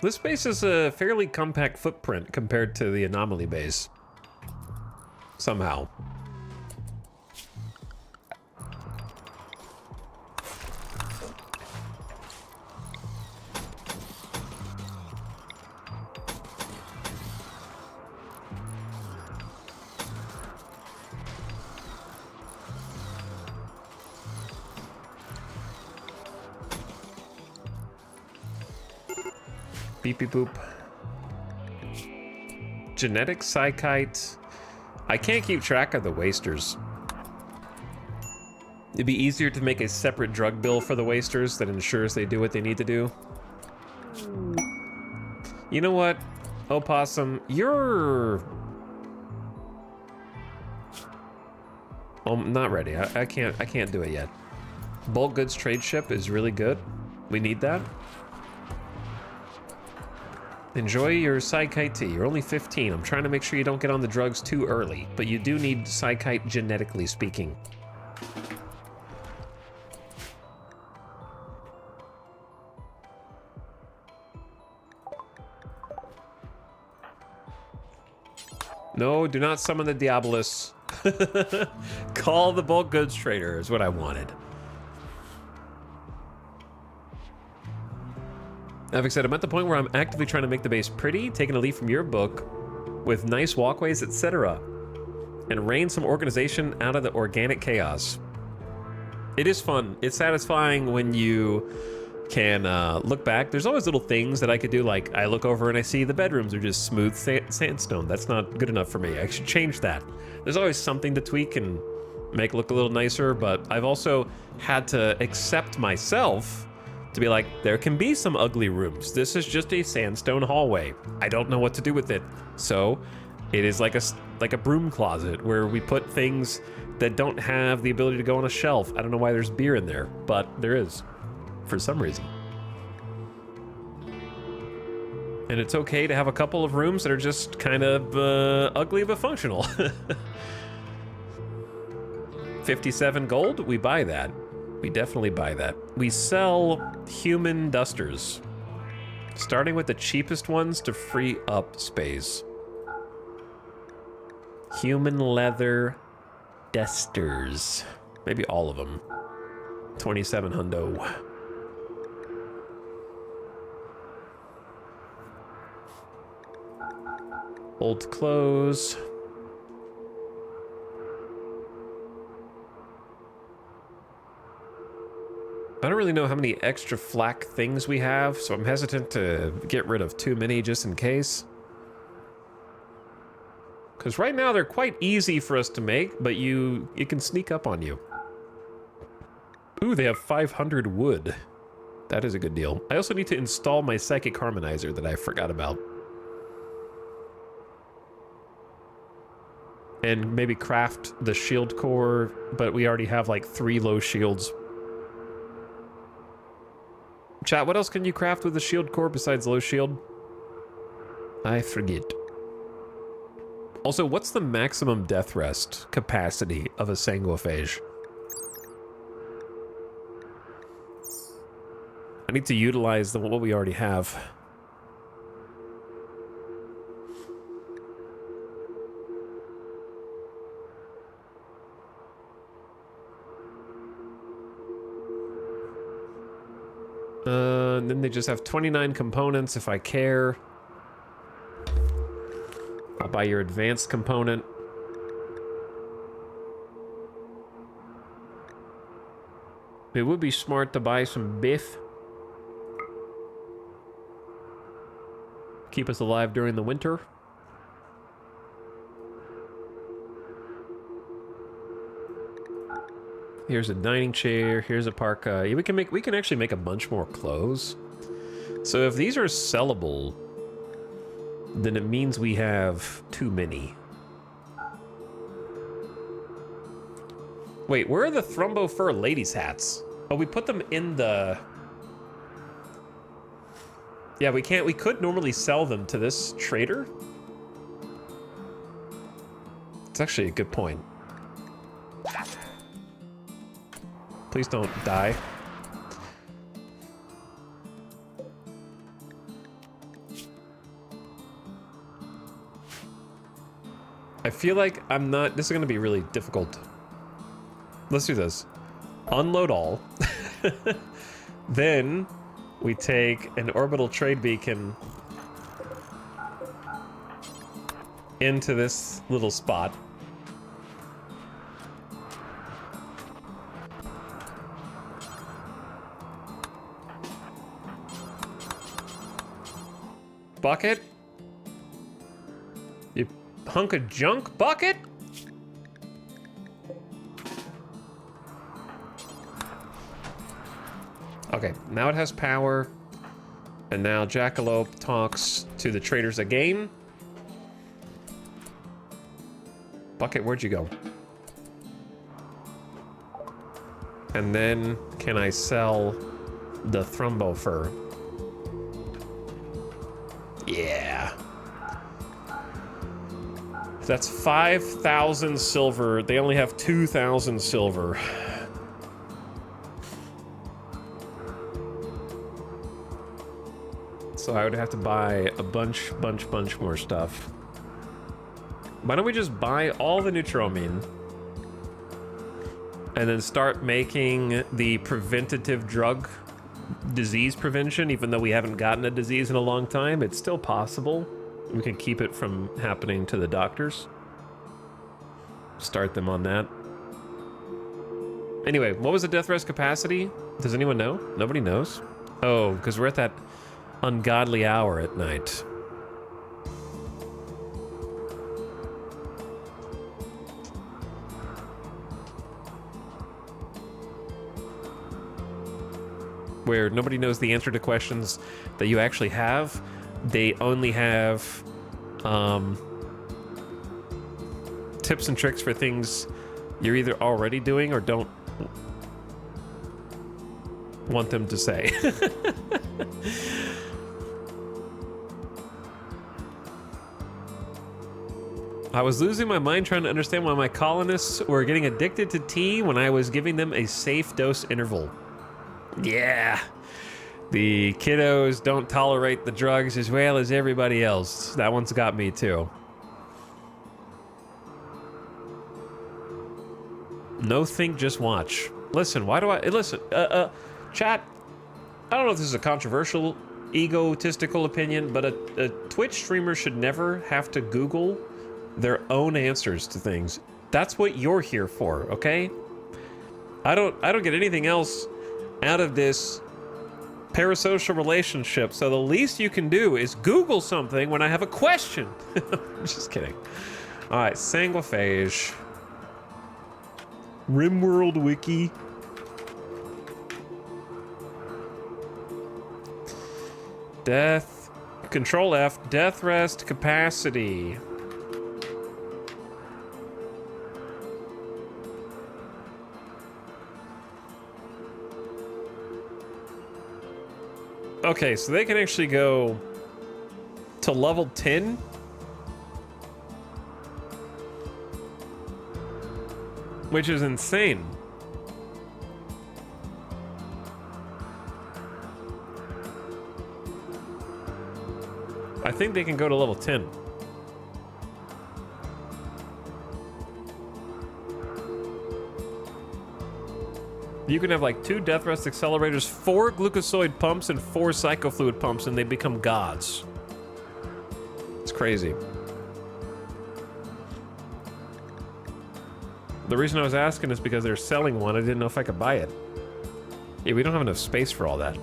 This base is a fairly compact footprint compared to the anomaly base. Somehow. Beep beep boop. Genetic psychite. I can't keep track of the wasters. It'd be easier to make a separate drug bill for the wasters that ensures they do what they need to do. You know what, Opossum, you're... I'm not ready. I can't do it yet. Bulk goods trade ship is really good. We need that. Enjoy your psychite tea. You're only 15. I'm trying to make sure you don't get on the drugs too early, but you do need psychite genetically speaking. No, do not summon the Diabolus. Call the bulk goods trader is what I wanted. Having said, I'm at the point where I'm actively trying to make the base pretty, taking a leaf from your book, with nice walkways, etc. And rain some organization out of the organic chaos. It is fun. It's satisfying when you can look back. There's always little things that I could do, like I look over and I see the bedrooms are just smooth sandstone. That's not good enough for me. I should change that. There's always something to tweak and make look a little nicer, but I've also had to accept myself to be like, there can be some ugly rooms. This is just a sandstone hallway. I don't know what to do with it. So it is like a broom closet where we put things that don't have the ability to go on a shelf. I don't know why there's beer in there, but there is for some reason. And it's okay to have a couple of rooms that are just kind of ugly but functional. 57 gold, we buy that. We definitely buy that. We sell human dusters, starting with the cheapest ones to free up space. Human leather dusters. Maybe all of them. 27 hundo. Old clothes. I don't really know how many extra flak things we have, so I'm hesitant to get rid of too many just in case. Because right now they're quite easy for us to make, but it can sneak up on you. Ooh, they have 500 wood. That is a good deal. I also need to install my psychic harmonizer that I forgot about. And maybe craft the shield core, but we already have like 3 low shields. Chat, what else can you craft with the shield core besides low shield? I forget. Also, what's the maximum death rest capacity of a sanguiphage? I need to utilize what we already have. And then they just have 29 components if I care. I'll buy your advanced component. It would be smart to buy some biff. Keep us alive during the winter. Here's a dining chair, here's a parka. Yeah, we can actually make a bunch more clothes. So if these are sellable, then it means we have too many. Wait, where are the Thrumbo Fur ladies' hats? Oh, we put them in the... Yeah, we can't. We could normally sell them to this trader. It's actually a good point. Please don't die. I feel like I'm not... This is going to be really difficult. Let's do this. Unload all. Then we take an orbital trade beacon into this little spot. Bucket? You hunk of junk, Bucket? Okay, now it has power. And now Jackalope talks to the traders again. Bucket, where'd you go? And then can I sell the Thrumbo Fur? Yeah. That's 5,000 silver. They only have 2,000 silver. So I would have to buy a bunch more stuff. Why don't we just buy all the Neutromine and then start making the preventative drug disease prevention, even though we haven't gotten a disease in a long time. It's still possible. We can keep it from happening to the doctors. Start them on that. Anyway, what was the death rest capacity? Does anyone know? Nobody knows. Oh, because we're at that ungodly hour at night. Where nobody knows the answer to questions that you actually have. They only have tips and tricks for things you're either already doing or don't want them to say. I was losing my mind trying to understand why my colonists were getting addicted to tea when I was giving them a safe dose interval. Yeah. The kiddos don't tolerate the drugs as well as everybody else. That one's got me too. No think, just watch. Listen, why do I... Listen, chat, I don't know if this is a controversial, egotistical opinion, but a Twitch streamer should never have to Google their own answers to things. That's what you're here for, okay? I don't get anything else out of this parasocial relationship, so the least you can do is Google something when I have a question. Just kidding. All right, Sanguiphage. RimWorld wiki. Death. Control F. Death rest capacity. Okay, so they can actually go to level 10. Which is insane. I think they can go to level 10. You can have like 2 death rest accelerators, 4 glucosoid pumps, and 4 psychofluid pumps, and they become gods. It's crazy. The reason I was asking is because they're selling one. I didn't know if I could buy it. Yeah, we don't have enough space for all that.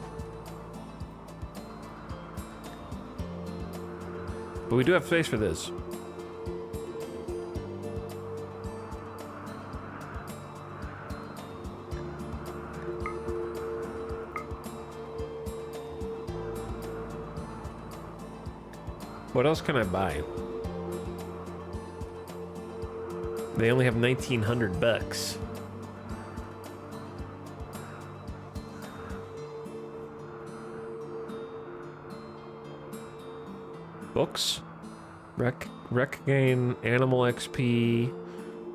But we do have space for this. What else can I buy? They only have 1,900 bucks. Books? Rec gain, animal XP,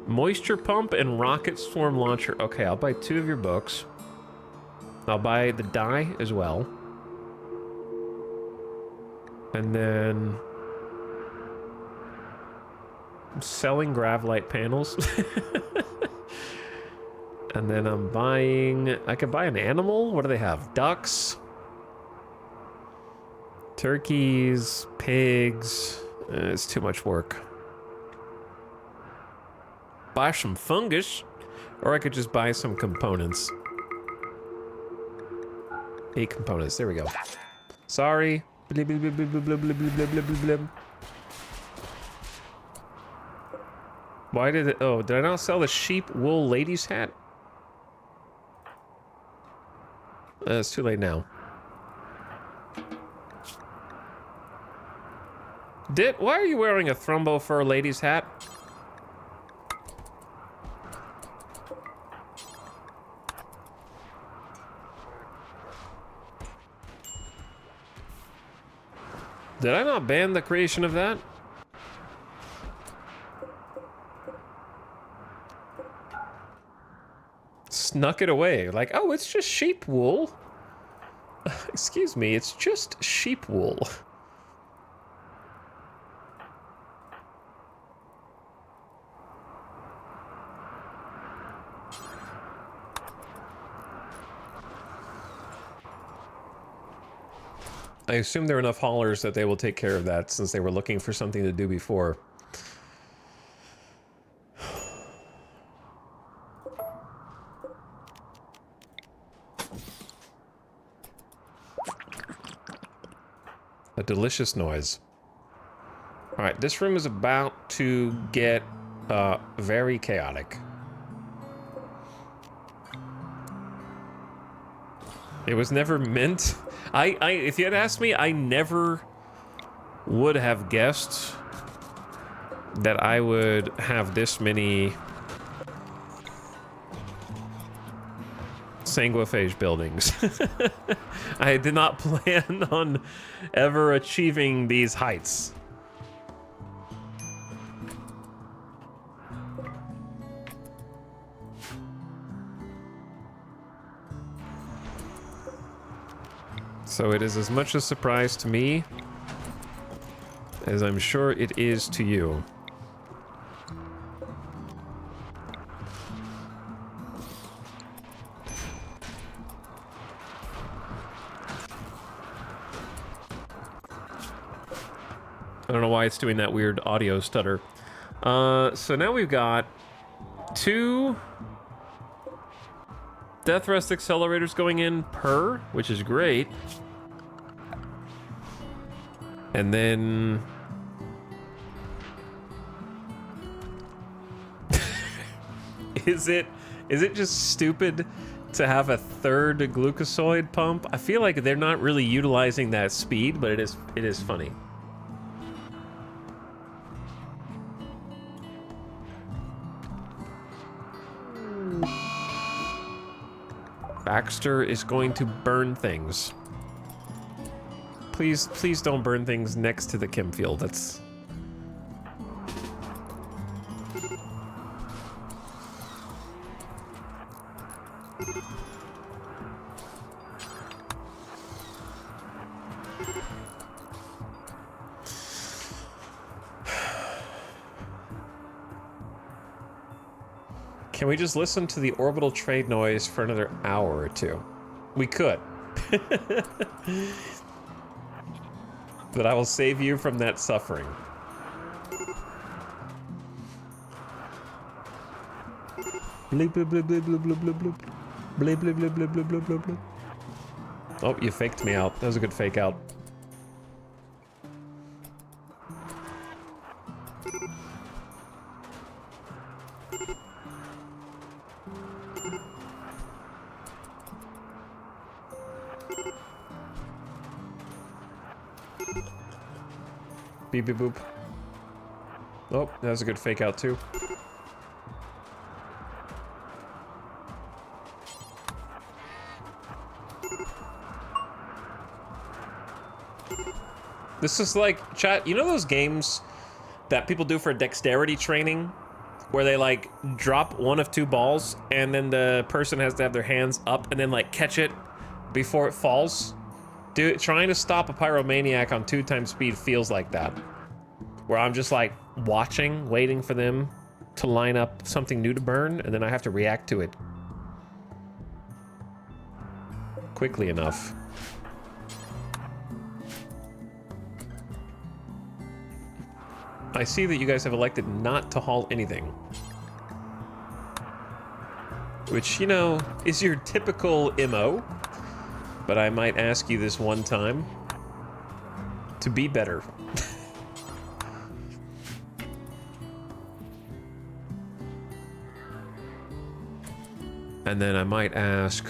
moisture pump, and rocket swarm launcher. Okay, I'll buy 2 of your books. I'll buy the dye as well. And then I'm selling Gravlite panels. And then I'm buying, I could buy an animal. What do they have? Ducks, turkeys, pigs. It's too much work. Buy some fungus, or I could just buy some components. 8 components, there we go. Sorry. Blib, blib, blib, blib, blib, blib, blib, blib, blib, blib. Why did it, oh, did I not sell the sheep wool lady's hat? It's too late now. Why are you wearing a Thrumbo fur lady's hat? Did I not ban the creation of that? Snuck it away. Like, oh, it's just sheep wool. Excuse me, it's just sheep wool. I assume there are enough haulers that they will take care of that, since they were looking for something to do before. A delicious noise. Alright, this room is about to get very chaotic. It was never meant... if you had asked me, I never would have guessed that I would have this many sanguiphage buildings. I did not plan on ever achieving these heights. So it is as much a surprise to me as I'm sure it is to you. I don't know why it's doing that weird audio stutter. So now we've got 2 death rest accelerators going in per, which is great. And then... Is it just stupid to have a 3rd glucosoid pump? I feel like they're not really utilizing that speed, but it is funny. Baxter is going to burn things. Please don't burn things next to the chem field. That's... Can we just listen to the orbital trade noise for another hour or 2? We could. But I will save you from that suffering. Bleep, bleep, bleep, bleep, bleep, bleep, bleep, bleep. Bleep, bleep, bleep, bleep, bleep, bleep, bleep, bleep. Oh, you faked me out. That was a good fake out. Beep beep boop. Oh, that was a good fake out too. This is like, chat, you know those games that people do for dexterity training? Where they like drop one of two balls and then the person has to have their hands up and then like catch it before it falls? Dude, trying to stop a pyromaniac on 2 times speed feels like that. Where I'm just like watching, waiting for them to line up something new to burn, and then I have to react to it quickly enough. I see that you guys have elected not to haul anything. Which, you know, is your typical MO. But I might ask you this one time to be better. And then I might ask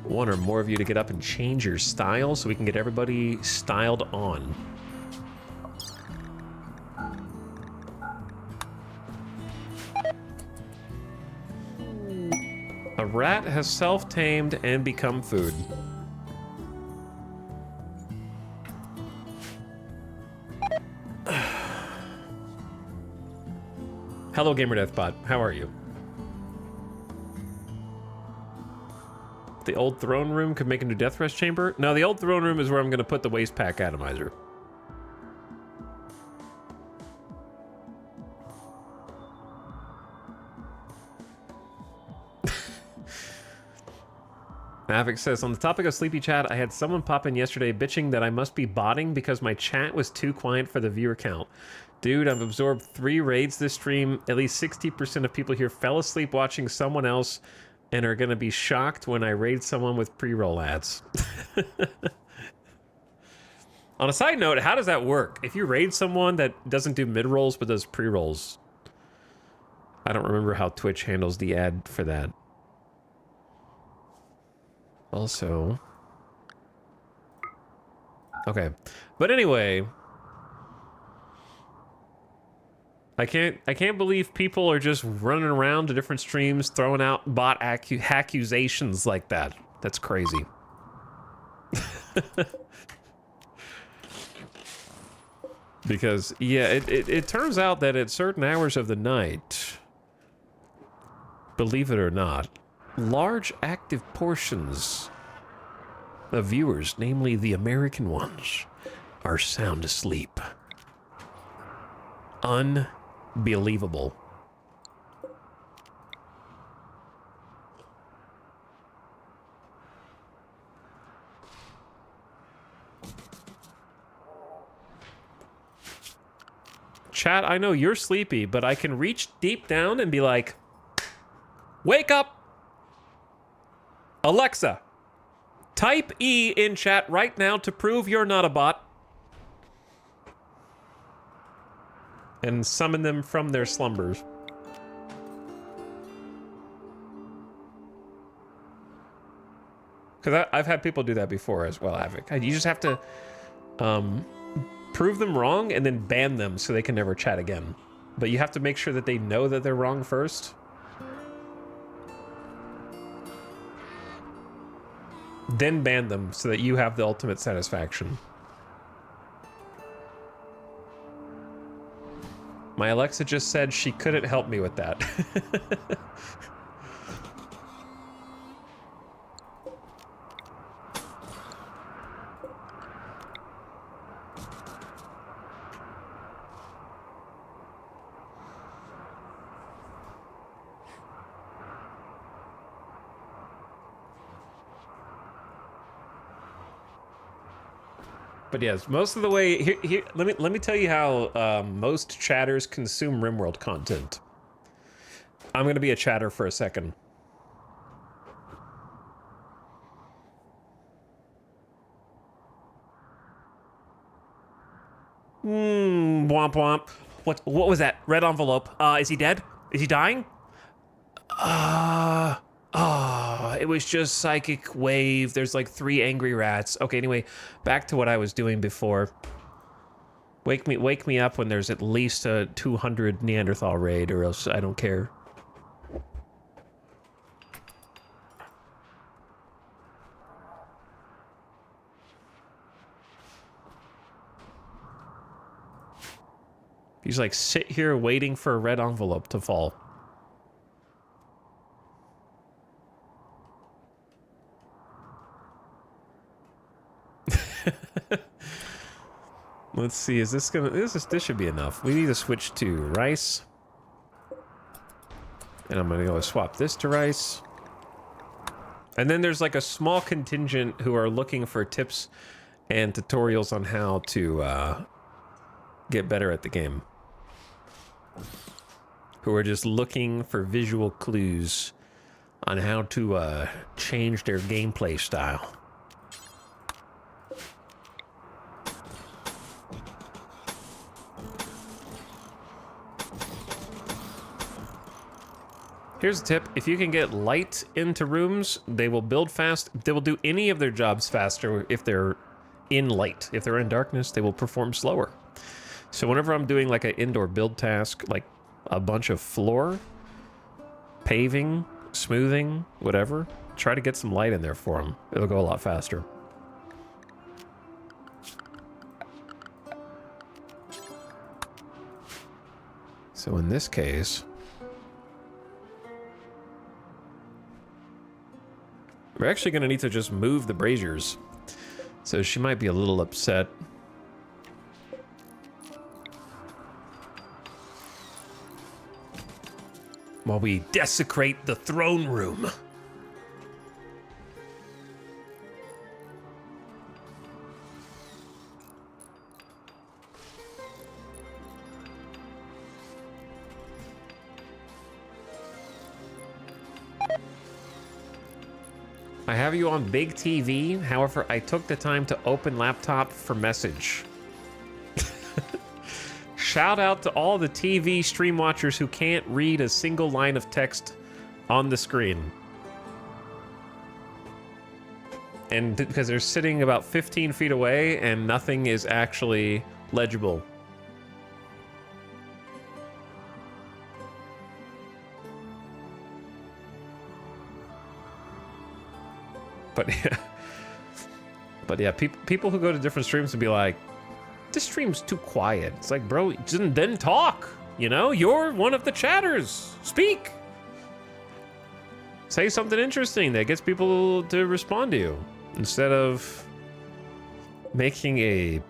one or more of you to get up and change your style so we can get everybody styled on. A rat has self-tamed and become food. Hello, GamerDeathBot. How are you? The old throne room could make a new death rest chamber? No, the old throne room is where I'm going to put the waste pack atomizer. Mavic says, on the topic of sleepy chat, I had someone pop in yesterday bitching that I must be botting because my chat was too quiet for the viewer count. Dude, I've absorbed 3 raids this stream. At least 60% of people here fell asleep watching someone else and are going to be shocked when I raid someone with pre-roll ads. On a side note, how does that work? If you raid someone that doesn't do mid-rolls but does pre-rolls, I don't remember how Twitch handles the ad for that. Also, okay, but anyway, I can't believe people are just running around to different streams throwing out bot accusations like that. That's crazy. Because yeah, it turns out that at certain hours of the night, believe it or not, large active portions of viewers, namely the American ones, are sound asleep. Unbelievable. Chat, I know you're sleepy, but I can reach deep down and be like, wake up! Alexa, type E in chat right now to prove you're not a bot. And summon them from their slumbers. Because I've had people do that before as well, Havoc. You just have to prove them wrong and then ban them so they can never chat again. But you have to make sure that they know that they're wrong first. Then ban them so that you have the ultimate satisfaction. My Alexa just said she couldn't help me with that. But yes, most of the way here let me tell you how most chatters consume RimWorld content. I'm gonna be a chatter for a second. Womp womp. What was that? Red envelope. Is he dead? Is he dying? It was just psychic wave. There's like 3 angry rats. Okay, anyway, back to what I was doing before. Wake me up when there's at least a 200 Neanderthal raid, or else I don't care. He's like, sit here waiting for a red envelope to fall. Let's see, is this gonna... This should be enough. We need to switch to rice. And I'm gonna go swap this to rice. And then there's like a small contingent who are looking for tips and tutorials on how to get better at the game. Who are just looking for visual clues on how to change their gameplay style. Here's a tip. If you can get light into rooms, they will build fast. They will do any of their jobs faster if they're in light. If they're in darkness, they will perform slower. So whenever I'm doing like an indoor build task, like a bunch of floor, paving, smoothing, whatever, try to get some light in there for them. It'll go a lot faster. So in this case... we're actually going to need to just move the braziers. So she might be a little upset. While we desecrate the throne room. I have you on big TV, however, I took the time to open laptop for message. Shout out to all the TV stream watchers who can't read a single line of text on the screen. And because they're sitting about 15 feet away and nothing is actually legible. But yeah, people who go to different streams and be like, this stream's too quiet. It's like, bro, then talk. You know, you're one of the chatters. Speak. Say something interesting that gets people to respond to you instead of making a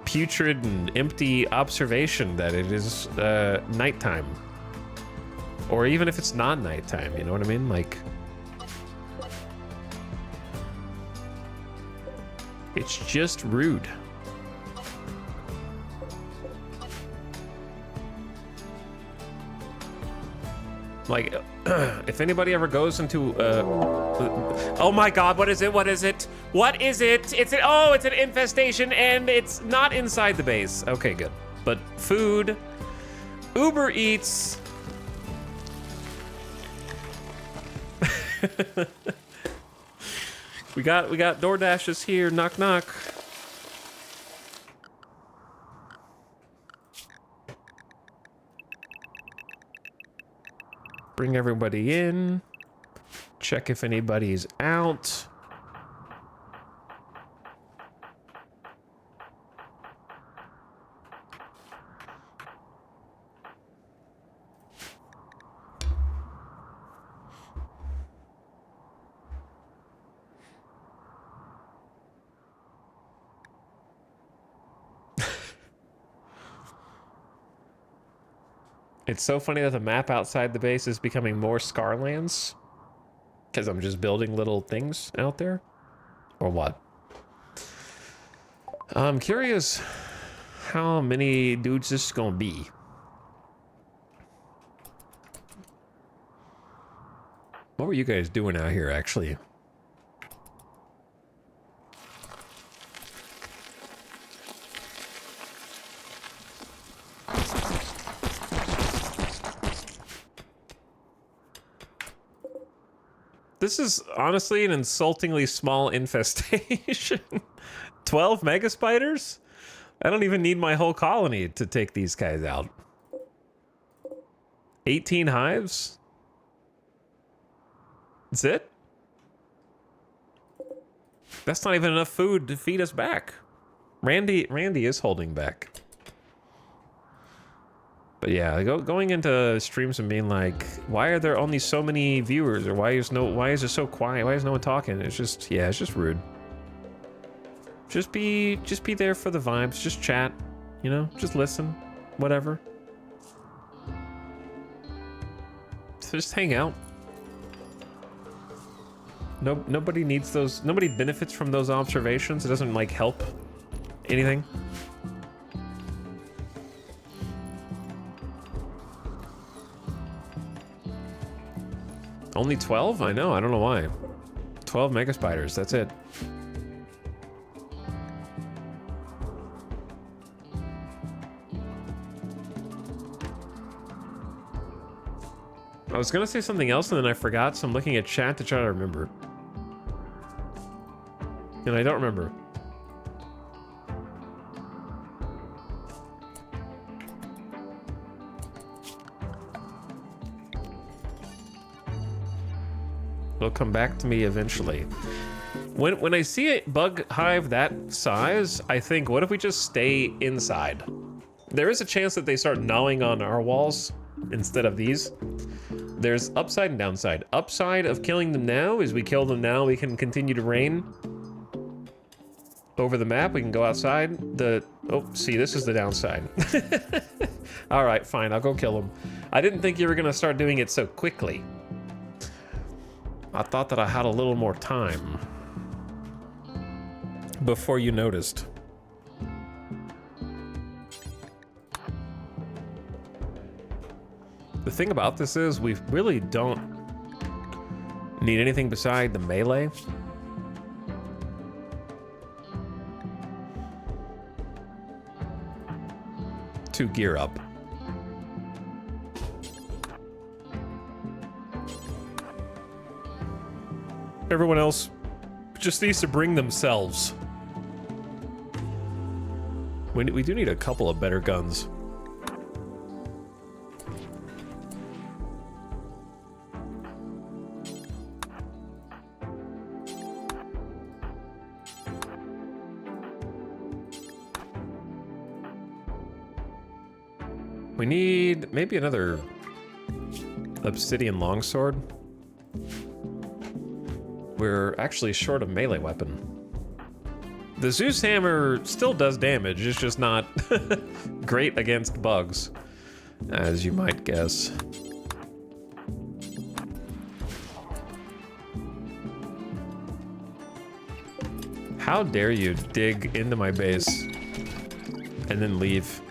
putrid and empty observation that it is nighttime. Or even if it's not nighttime, you know what I mean? Like, it's just rude. Like, if anybody ever goes into, oh my God, what is it? What is it? What is it? Oh, it's an infestation and it's not inside the base. Okay, good. But food, Uber Eats. We got DoorDashes here. Knock, knock. Bring everybody in. Check if anybody's out. It's so funny that the map outside the base is becoming more Scarlands. Because I'm just building little things out there. Or what? I'm curious how many dudes this is gonna be. What were you guys doing out here, actually? This is honestly an insultingly small infestation. 12 mega spiders? I don't even need my whole colony to take these guys out. 18 hives? That's it? That's not even enough food to feed us back. Randy is holding back. But yeah, going into streams and being like, why are there only so many viewers, or why is it so quiet? Why is no one talking? It's just, yeah, it's just rude. Just be there for the vibes. Just chat, you know, just listen, whatever. Just hang out. Nobody needs those. Nobody benefits from those observations. It doesn't like help anything. Only 12? I know. I don't know why. 12 mega spiders. That's it. I was gonna say something else and then I forgot, so I'm looking at chat to try to remember. And I don't remember. It'll come back to me eventually. When I see a bug hive that size, I think, what if we just stay inside? There is a chance that they start gnawing on our walls instead of these. There's upside and downside. Upside of killing them now is we kill them now, we can continue to rain over the map. We can go outside. Oh, see, this is the downside. All right, fine, I'll go kill them. I didn't think you were gonna start doing it so quickly. I thought that I had a little more time before you noticed. The thing about this is we really don't need anything beside the melee. To gear up. Everyone else just needs to bring themselves. We do need a couple of better guns. We need maybe another obsidian longsword. We're actually short of melee weapon. The Zeus hammer still does damage, it's just not great against bugs, as you might guess. How dare you dig into my base and then leave?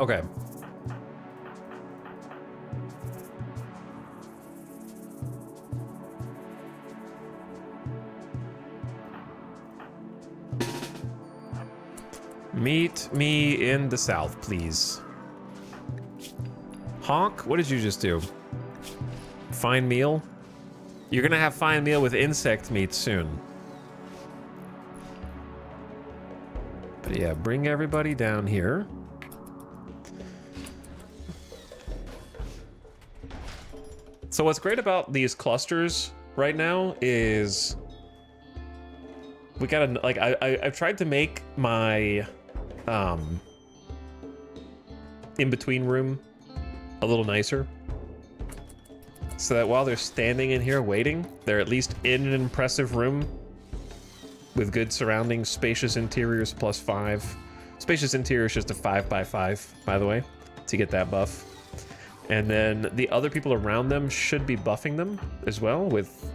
Okay. Meet me in the south, please. Honk, what did you just do? Fine meal? You're gonna have fine meal with insect meat soon. But yeah, bring everybody down here. So what's great about these clusters right now is we gotta, like, I've tried to make my in-between room a little nicer, so that while they're standing in here waiting, they're at least in an impressive room with good surroundings, spacious interiors +5. Spacious interior is just a 5x5, by the way, to get that buff. And then the other people around them should be buffing them as well with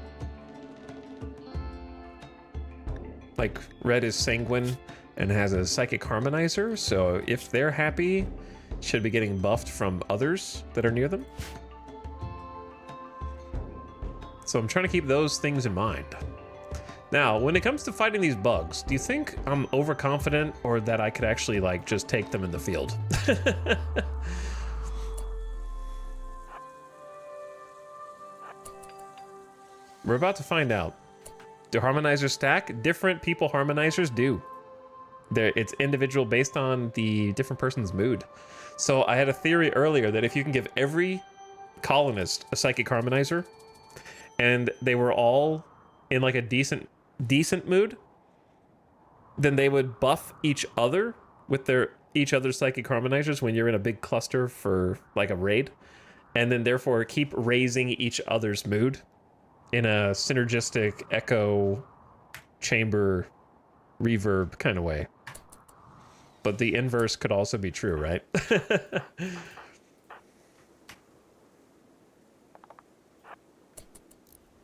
Like, red is sanguine and has a psychic harmonizer, so if they're happy, should be getting buffed from others that are near them. So I'm trying to keep those things in mind. Now, when it comes to fighting these bugs, do you think I'm overconfident or that I could actually, like, just take them in the field? We're about to find out. Do harmonizers stack? Different people harmonizers do. It's individual based on the different person's mood. So I had a theory earlier that if you can give every colonist a psychic harmonizer and they were all in like a decent mood, then they would buff each other with each other's psychic harmonizers when you're in a big cluster for like a raid, and then therefore keep raising each other's mood in a synergistic echo chamber reverb kind of way. But the inverse could also be true, right?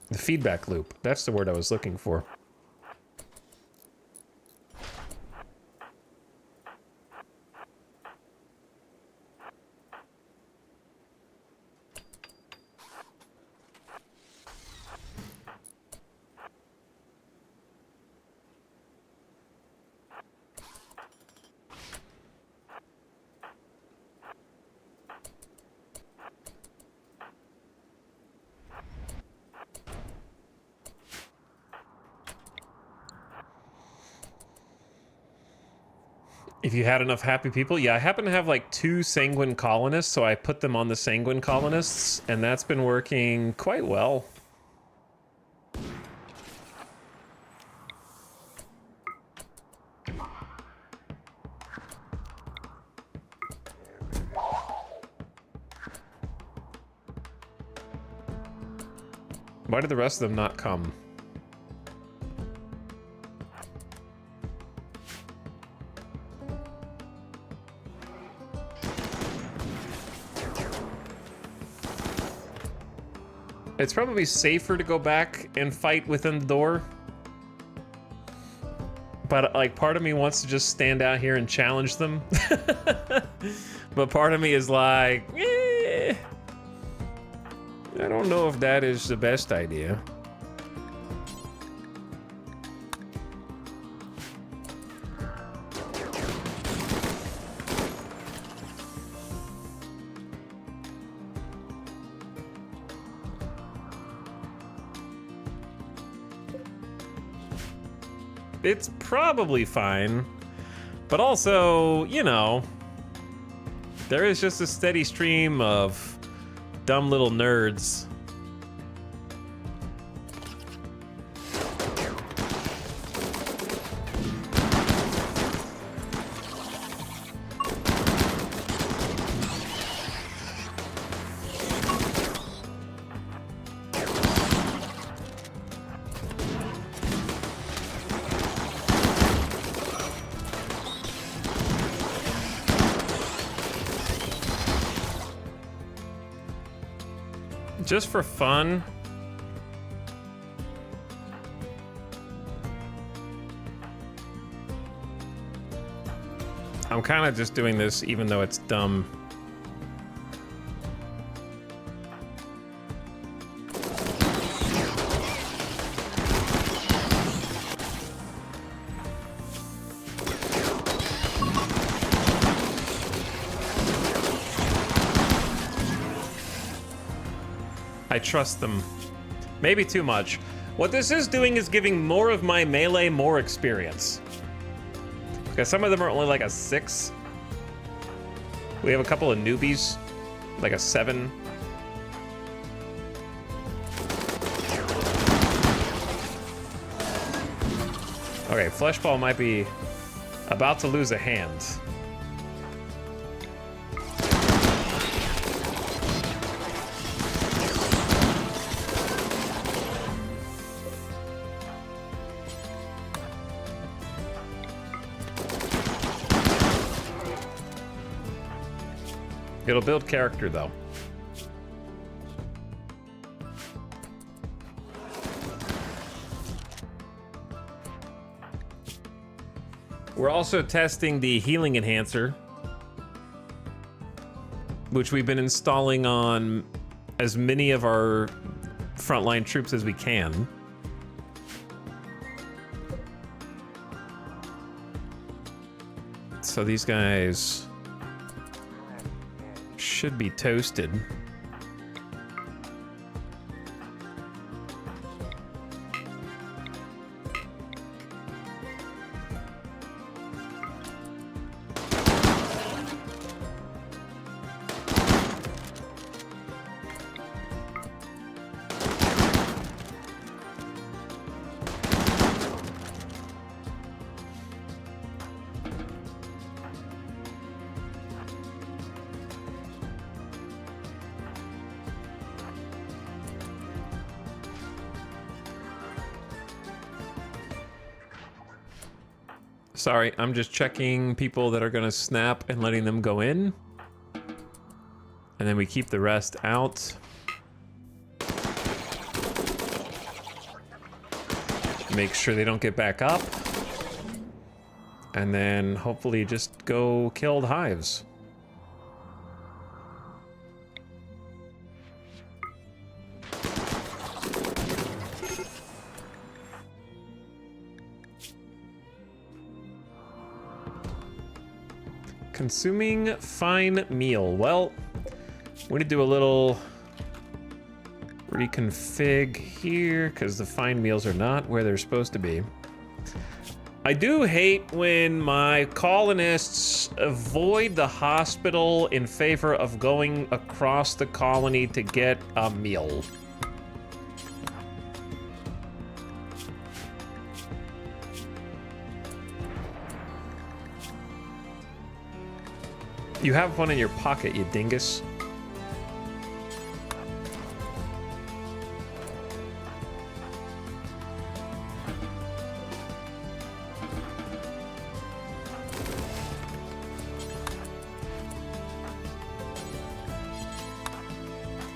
The feedback loop. That's the word I was looking for. If you had enough happy people, yeah, I happen to have like 2 sanguine colonists, so I put them on the sanguine colonists, and that's been working quite well. Why did the rest of them not come? It's probably safer to go back and fight within the door. But like part of me wants to just stand out here and challenge them. But part of me is like, I don't know if that is the best idea. It's probably fine, but also, you know, there is just a steady stream of dumb little nerds. Just for fun. I'm kind of just doing this even though it's dumb. I trust them. Maybe too much. What this is doing is giving more of my melee more experience. Because some of them are only like a 6. We have a couple of newbies, like a 7. Okay, Fleshball might be about to lose a hand. It'll build character, though. We're also testing the healing enhancer, which we've been installing on as many of our frontline troops as we can. So these guys should be toasted. Sorry, I'm just checking people that are gonna snap and letting them go in. And then we keep the rest out. Make sure they don't get back up. And then hopefully just go kill the hives. Consuming fine meal. Well, we need to do a little reconfig here because the fine meals are not where they're supposed to be. I do hate when my colonists avoid the hospital in favor of going across the colony to get a meal. You have one in your pocket, you dingus.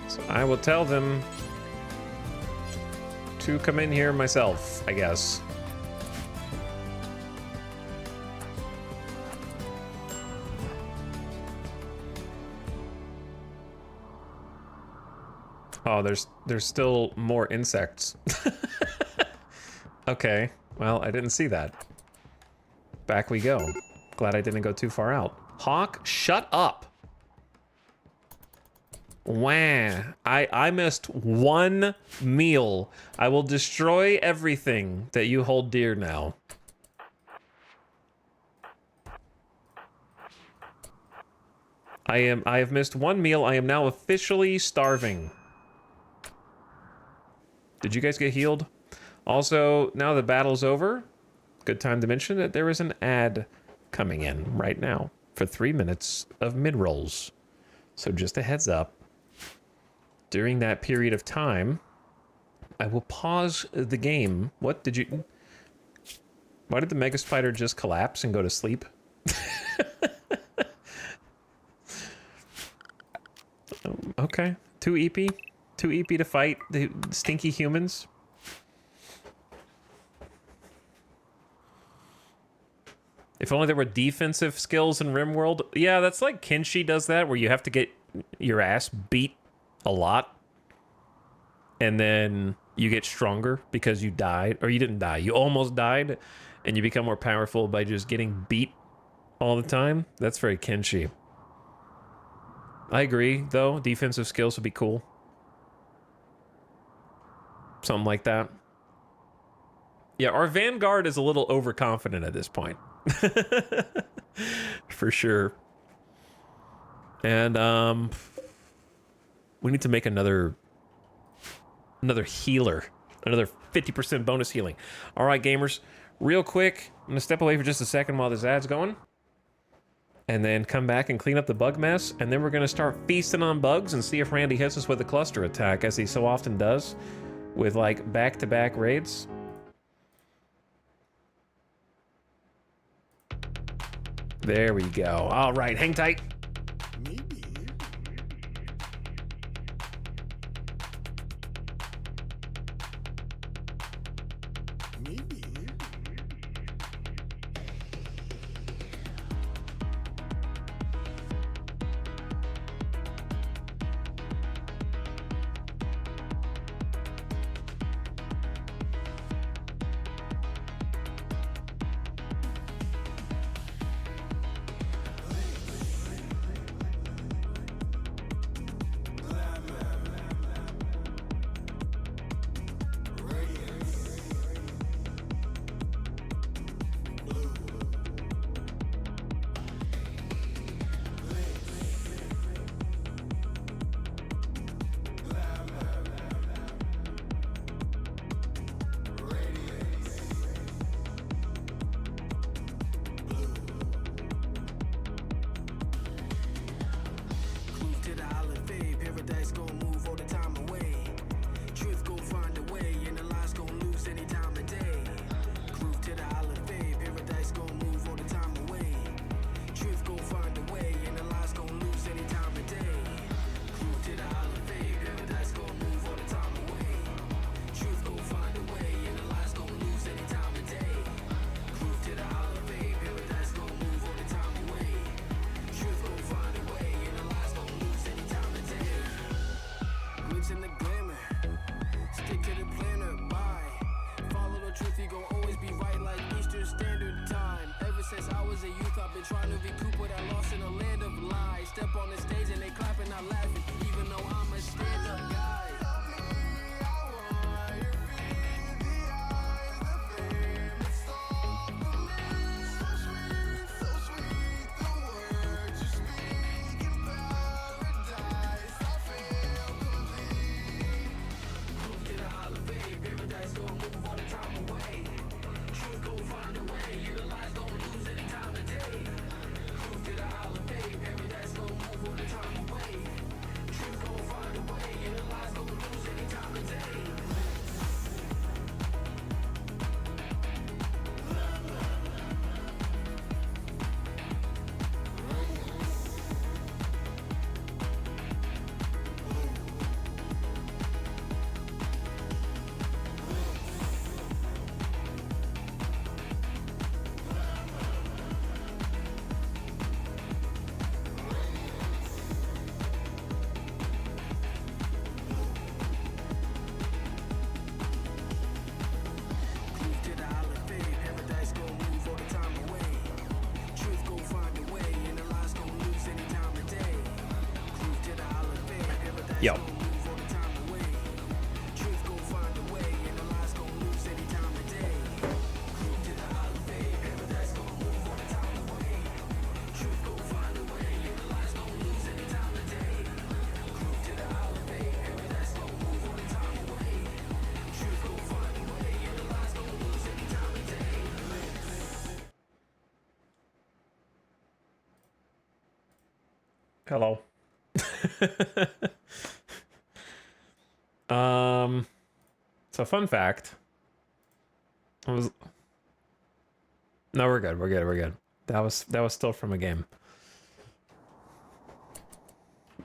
So I will tell them to come in here myself, I guess. Oh, there's still more insects. Okay, well, I didn't see that. Back we go. Glad I didn't go too far out. Hawk, shut up. Wah. I missed one meal. I will destroy everything that you hold dear now. I have missed one meal. I am now officially starving. Did you guys get healed? Also, now the battle's over, good time to mention that there is an ad coming in right now for 3 minutes of mid-rolls. So just a heads up, during that period of time, I will pause the game. What did you... Why did the Mega Spider just collapse and go to sleep? Okay, 2 EP. 2 EP to fight the stinky humans. If only there were defensive skills in RimWorld. Yeah, that's like Kenshi does that, where you have to get your ass beat a lot. And then you get stronger because you died. Or you didn't die. You almost died. And you become more powerful by just getting beat all the time. That's very Kenshi. I agree, though. Defensive skills would be cool. Something like that. Yeah, our Vanguard is a little overconfident at this point. For sure. And we need to make another healer. Another 50% bonus healing. All right, gamers. Real quick, I'm going to step away for just a second while this ad's going. And then come back and clean up the bug mess. And then we're going to start feasting on bugs and see if Randy hits us with a cluster attack, as he so often does. With like back-to-back raids. There we go. All right, hang tight. Maybe. Maybe. standard time. Ever since I was a youth, I've been trying to recoup what I lost in a land of lies. Step on the stage and they clapping, not laughing, even though I'm a stand-up guy. Yo. Hello. So fun fact. No, we're good. We're good. We're good. That was still from a game.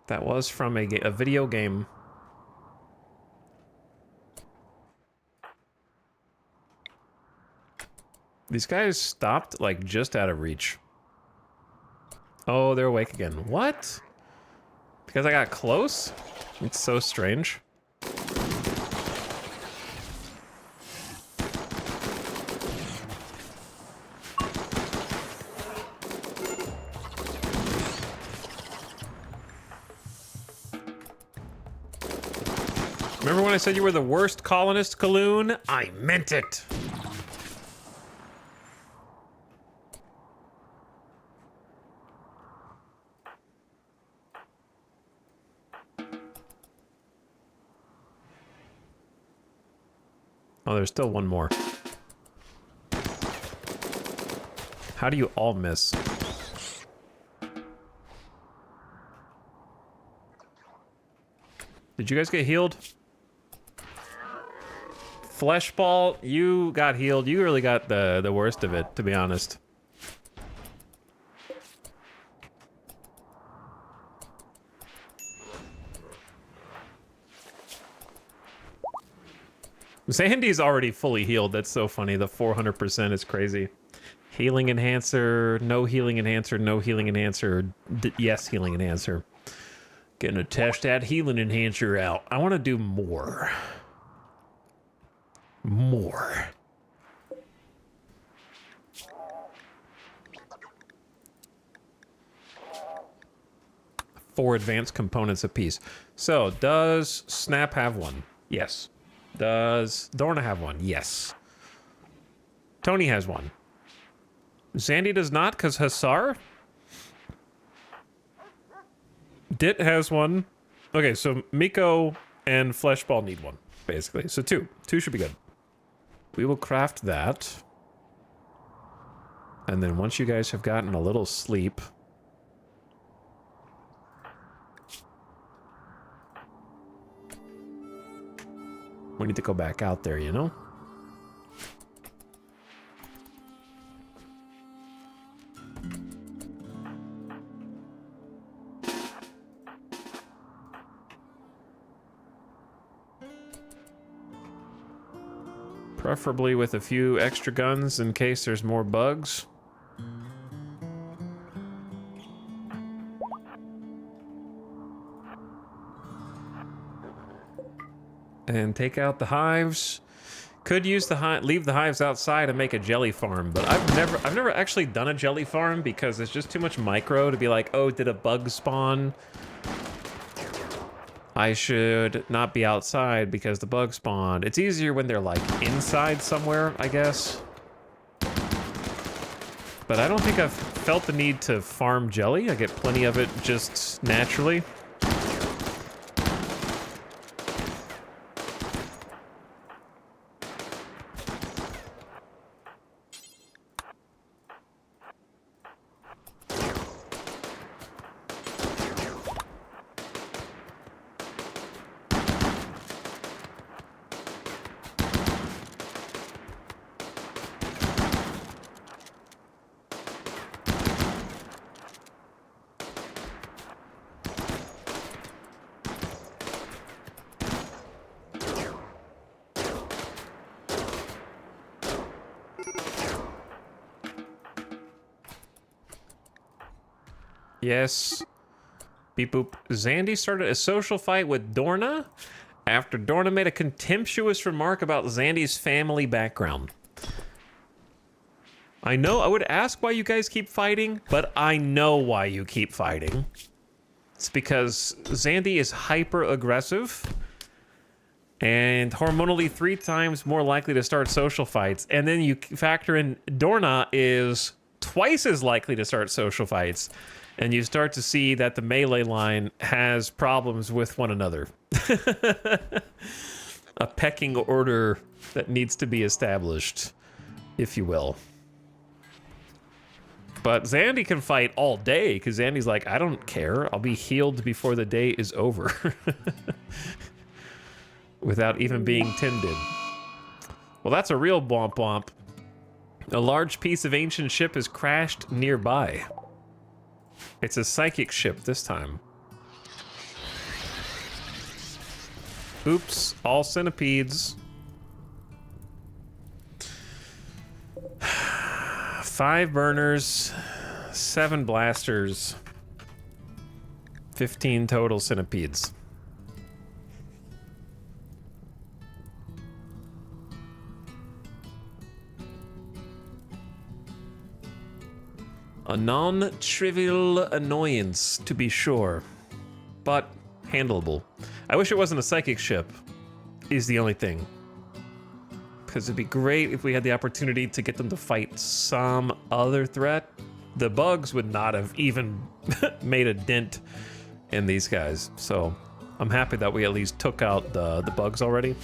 That was from a video game. These guys stopped like just out of reach. Oh, they're awake again. What? Because I got close? It's so strange. Remember when I said you were the worst colonist, Kaloon? I meant it. Oh, there's still one more. How do you all miss? Did you guys get healed? Fleshball, you got healed. You really got the worst of it, to be honest. Sandy's already fully healed. That's so funny. The 400% is crazy. Healing enhancer, no healing enhancer, no healing enhancer, yes healing enhancer. Gonna test that healing enhancer out. I want to do more. More. Four advanced components apiece. So, does Snap have one? Yes. Does Dorna have one? Yes. Tony has one. Sandy does not, because Hussar? Dit has one. Okay, so Miko and Fleshball need one, basically. So two. Two should be good. We will craft that. And then once you guys have gotten a little sleep... we need to go back out there, you know? Preferably with a few extra guns in case there's more bugs. And take out the hives. Could use the leave the hives outside and make a jelly farm, but I've never actually done a jelly farm because it's just too much micro to be like, oh, did a bug spawn? I should not be outside because the bug spawned. It's easier when they're like inside somewhere, I guess. But I don't think I've felt the need to farm jelly. I get plenty of it just naturally. Yes. Beep boop. Zandy started a social fight with Dorna after Dorna made a contemptuous remark about Zandy's family background. I know I would ask why you guys keep fighting, but I know why you keep fighting. It's because Zandy is hyper aggressive and hormonally 3 times more likely to start social fights. And then you factor in Dorna is twice as likely to start social fights. And you start to see that the melee line has problems with one another. A pecking order that needs to be established, if you will. But Zandy can fight all day, because Zandy's like, I don't care. I'll be healed before the day is over. Without even being tended. Well, that's a real womp womp. A large piece of ancient ship has crashed nearby. It's a psychic ship this time. Oops, all centipedes. 5 burners, 7 blasters, 15 total centipedes. A non-trivial annoyance, to be sure, but handleable. I wish it wasn't a psychic ship, is the only thing. Because it'd be great if we had the opportunity to get them to fight some other threat. The bugs would not have even made a dent in these guys, so I'm happy that we at least took out the bugs already.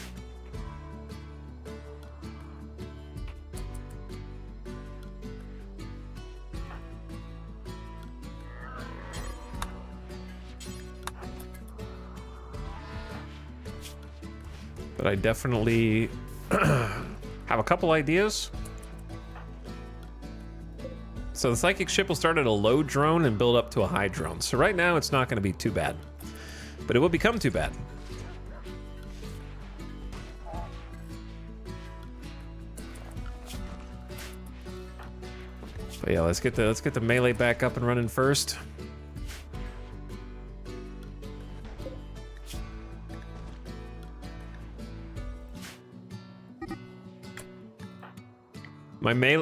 But I definitely have a couple ideas. So the psychic ship will start at a low drone and build up to a high drone. So right now it's not going to be too bad, but it will become too bad. But yeah, let's get the melee back up and running first.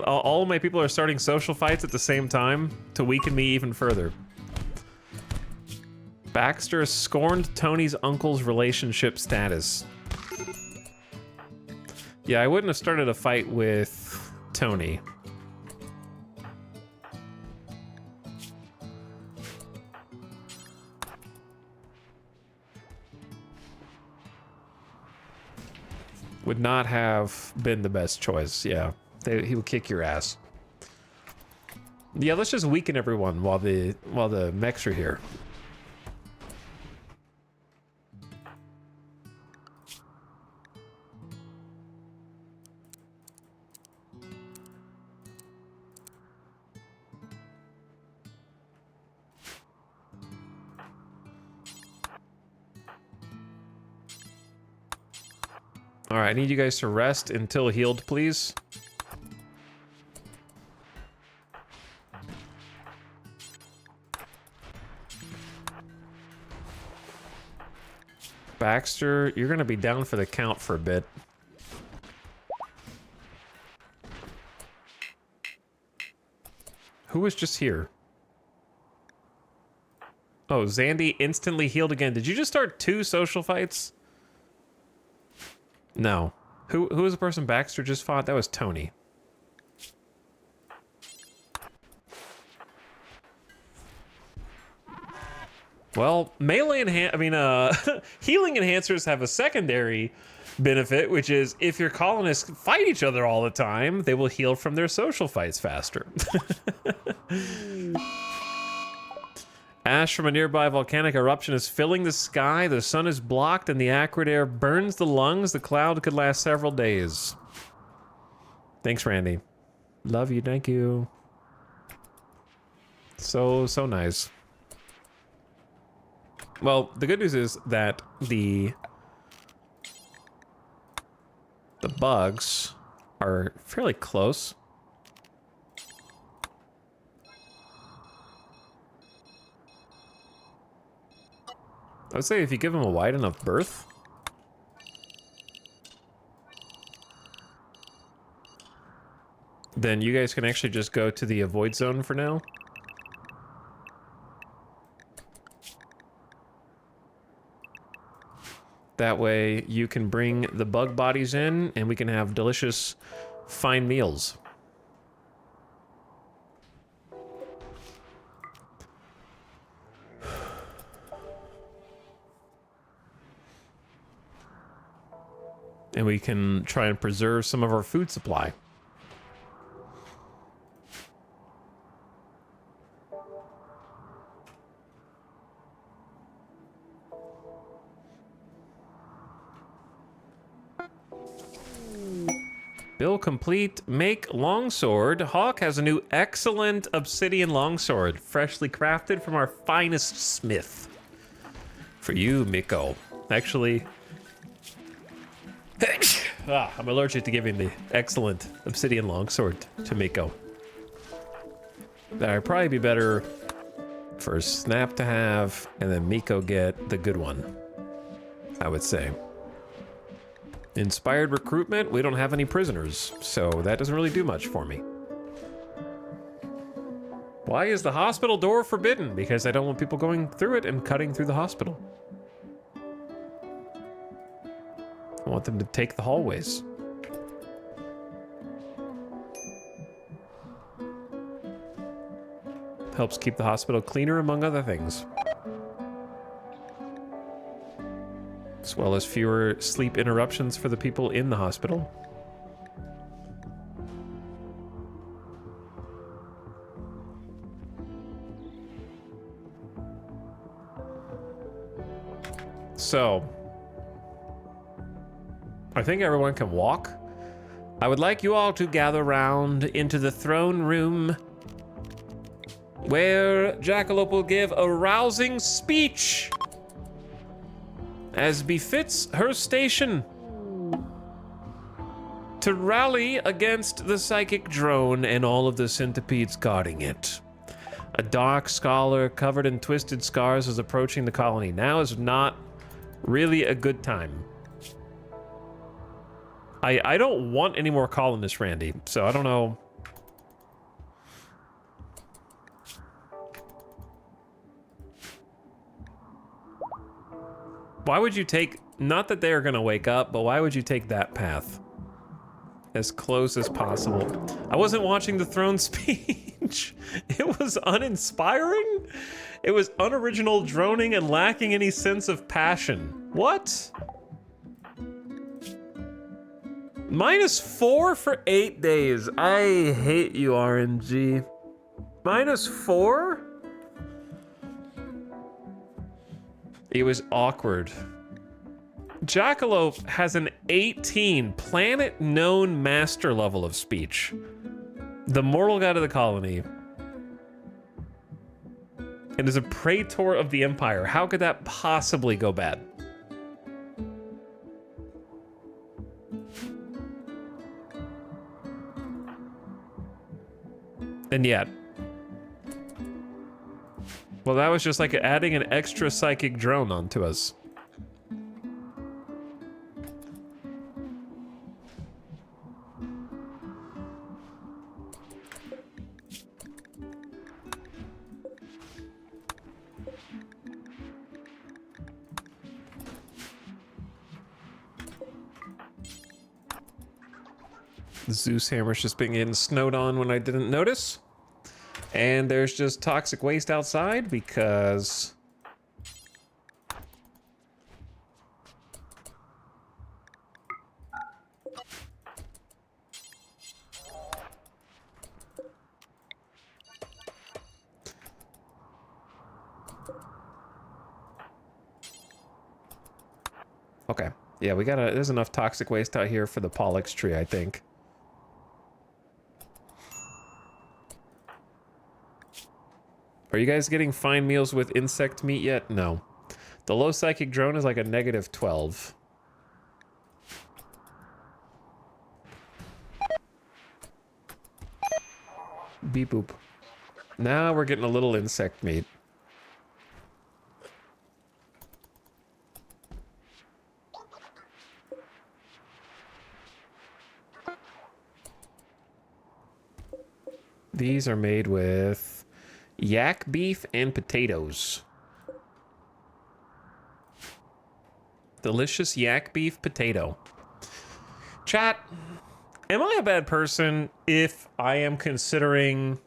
All of my people are starting social fights at the same time to weaken me even further. Baxter scorned Tony's uncle's relationship status. Yeah, I wouldn't have started a fight with Tony. Would not have been the best choice, yeah. He would kick your ass. Yeah, let's just weaken everyone while the mechs are here. All right, I need you guys to rest until healed, please. Baxter, you're gonna be down for the count for a bit. Who was just here? Oh, Zandy instantly healed again. Did you just start 2 social fights? No. Who was the person Baxter just fought? That was Tony. Well, melee healing enhancers have a secondary benefit, which is if your colonists fight each other all the time, they will heal from their social fights faster. Ash from a nearby volcanic eruption is filling the sky, the sun is blocked, and the acrid air burns the lungs. The cloud could last several days. Thanks, Randy. Love you, thank you. So nice. Well, the good news is that the bugs are fairly close. I would say if you give them a wide enough berth, then you guys can actually just go to the avoid zone for now. That way you can bring the bug bodies in and we can have delicious, fine meals. And we can try and preserve some of our food supply. Bill complete. Make longsword. Hawk has a new excellent obsidian longsword, freshly crafted from our finest smith. For you, Miko. Actually, I'm allergic to giving the excellent obsidian longsword to Miko. That'd probably be better for Snap to have, and then Miko get the good one, I would say. Inspired recruitment, we don't have any prisoners, so that doesn't really do much for me. Why is the hospital door forbidden? Because I don't want people going through it and cutting through the hospital. I want them to take the hallways. Helps keep the hospital cleaner, among other things. As well as fewer sleep interruptions for the people in the hospital. So, I think everyone can walk. I would like you all to gather round into the throne room where Jackalope will give a rousing speech as befits her station to rally against the psychic drone and all of the centipedes guarding it. A dark scholar covered in twisted scars is approaching the colony. Now is not really a good time. I don't want any more colonists, Randy, so I don't know. Why would you take, not that they are gonna wake up, but why would you take that path? As close as possible. I wasn't watching the throne speech. It was uninspiring. It was unoriginal, droning, and lacking any sense of passion. What? -4 for 8 days. I hate you, RNG. -4? It was awkward. Jackalope has an 18 planet-known master level of speech. The mortal guide of the colony. And is a praetor of the empire. How could that possibly go bad? And yet, well, that was just like adding an extra psychic drone onto us. Zeus hammer's just been getting snowed on when I didn't notice. And there's just toxic waste outside because... Okay. Yeah, there's enough toxic waste out here for the Pollux tree, I think. Are you guys getting fine meals with insect meat yet? No. The low psychic drone is like a -12. Beep boop. Now we're getting a little insect meat. These are made with yak beef and potatoes. Delicious yak beef potato. Chat, am I a bad person if I am considering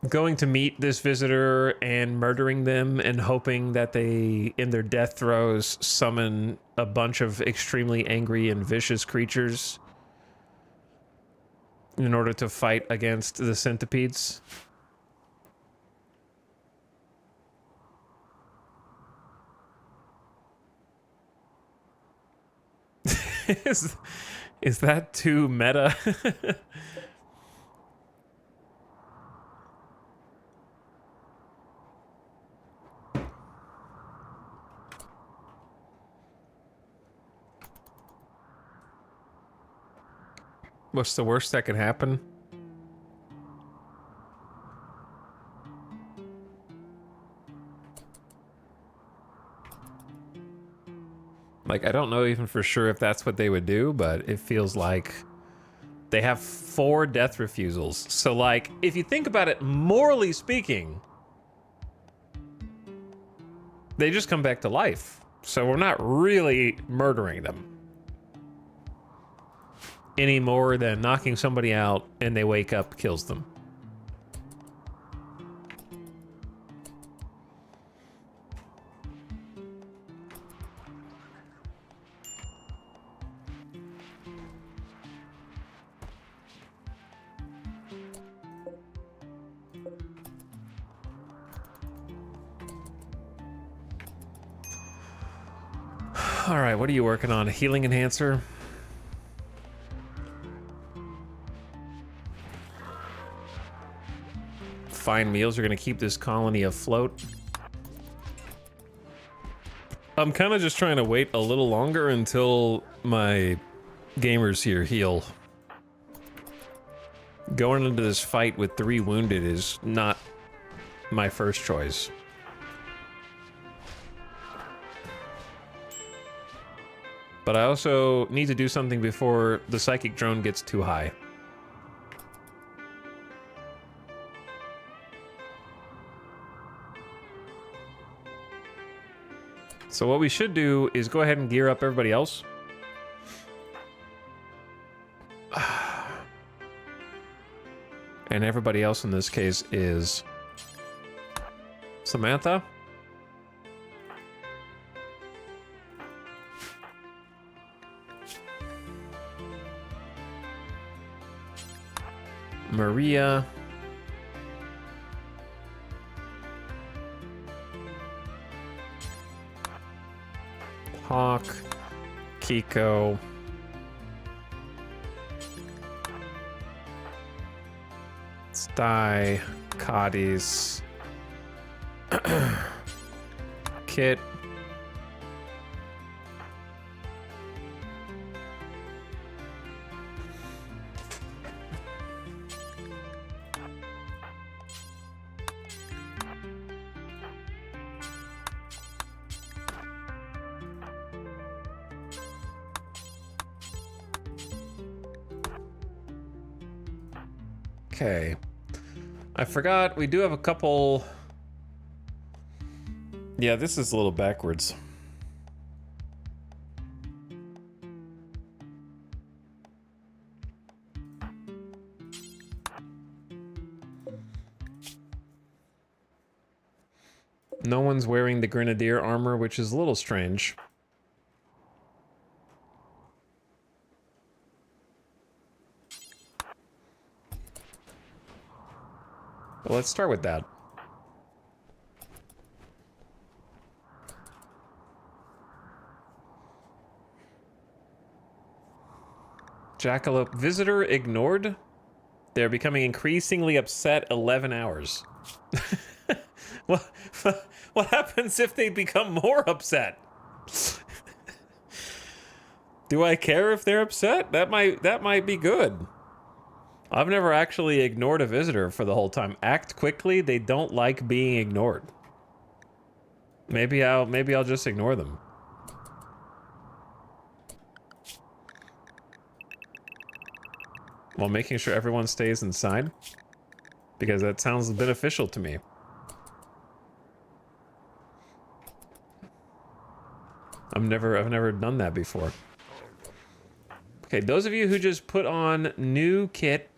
going to meet this visitor and murdering them and hoping that they, in their death throes, summon a bunch of extremely angry and vicious creatures in order to fight against the centipedes? Is that too meta? What's the worst that could happen? Like, I don't know even for sure if that's what they would do, but it feels like they have 4 death refusals. So, like, if you think about it, morally speaking, they just come back to life. So we're not really murdering them any more than knocking somebody out and they wake up, kills them. All right, what are you working on? A healing enhancer? Fine meals are gonna keep this colony afloat. I'm kind of just trying to wait a little longer until my gamers here heal. Going into this fight with 3 wounded is not my first choice. But I also need to do something before the psychic drone gets too high. So what we should do is go ahead and gear up everybody else. And everybody else in this case is Samantha. Maria. Hawk. Kiko. Sty. Coddies. Kit. Okay. I forgot, we do have a couple... Yeah, this is a little backwards. No one's wearing the Grenadier armor, which is a little strange. Well, let's start with that. Jackalope visitor ignored. They're becoming increasingly upset 11 hours. what, what happens if they become more upset? Do I care if they're upset? That might be good. I've never actually ignored a visitor for the whole time. Act quickly. They don't like being ignored. Maybe I'll just ignore them. While making sure everyone stays inside, because that sounds beneficial to me. I've never done that before. Okay, those of you who just put on new kit.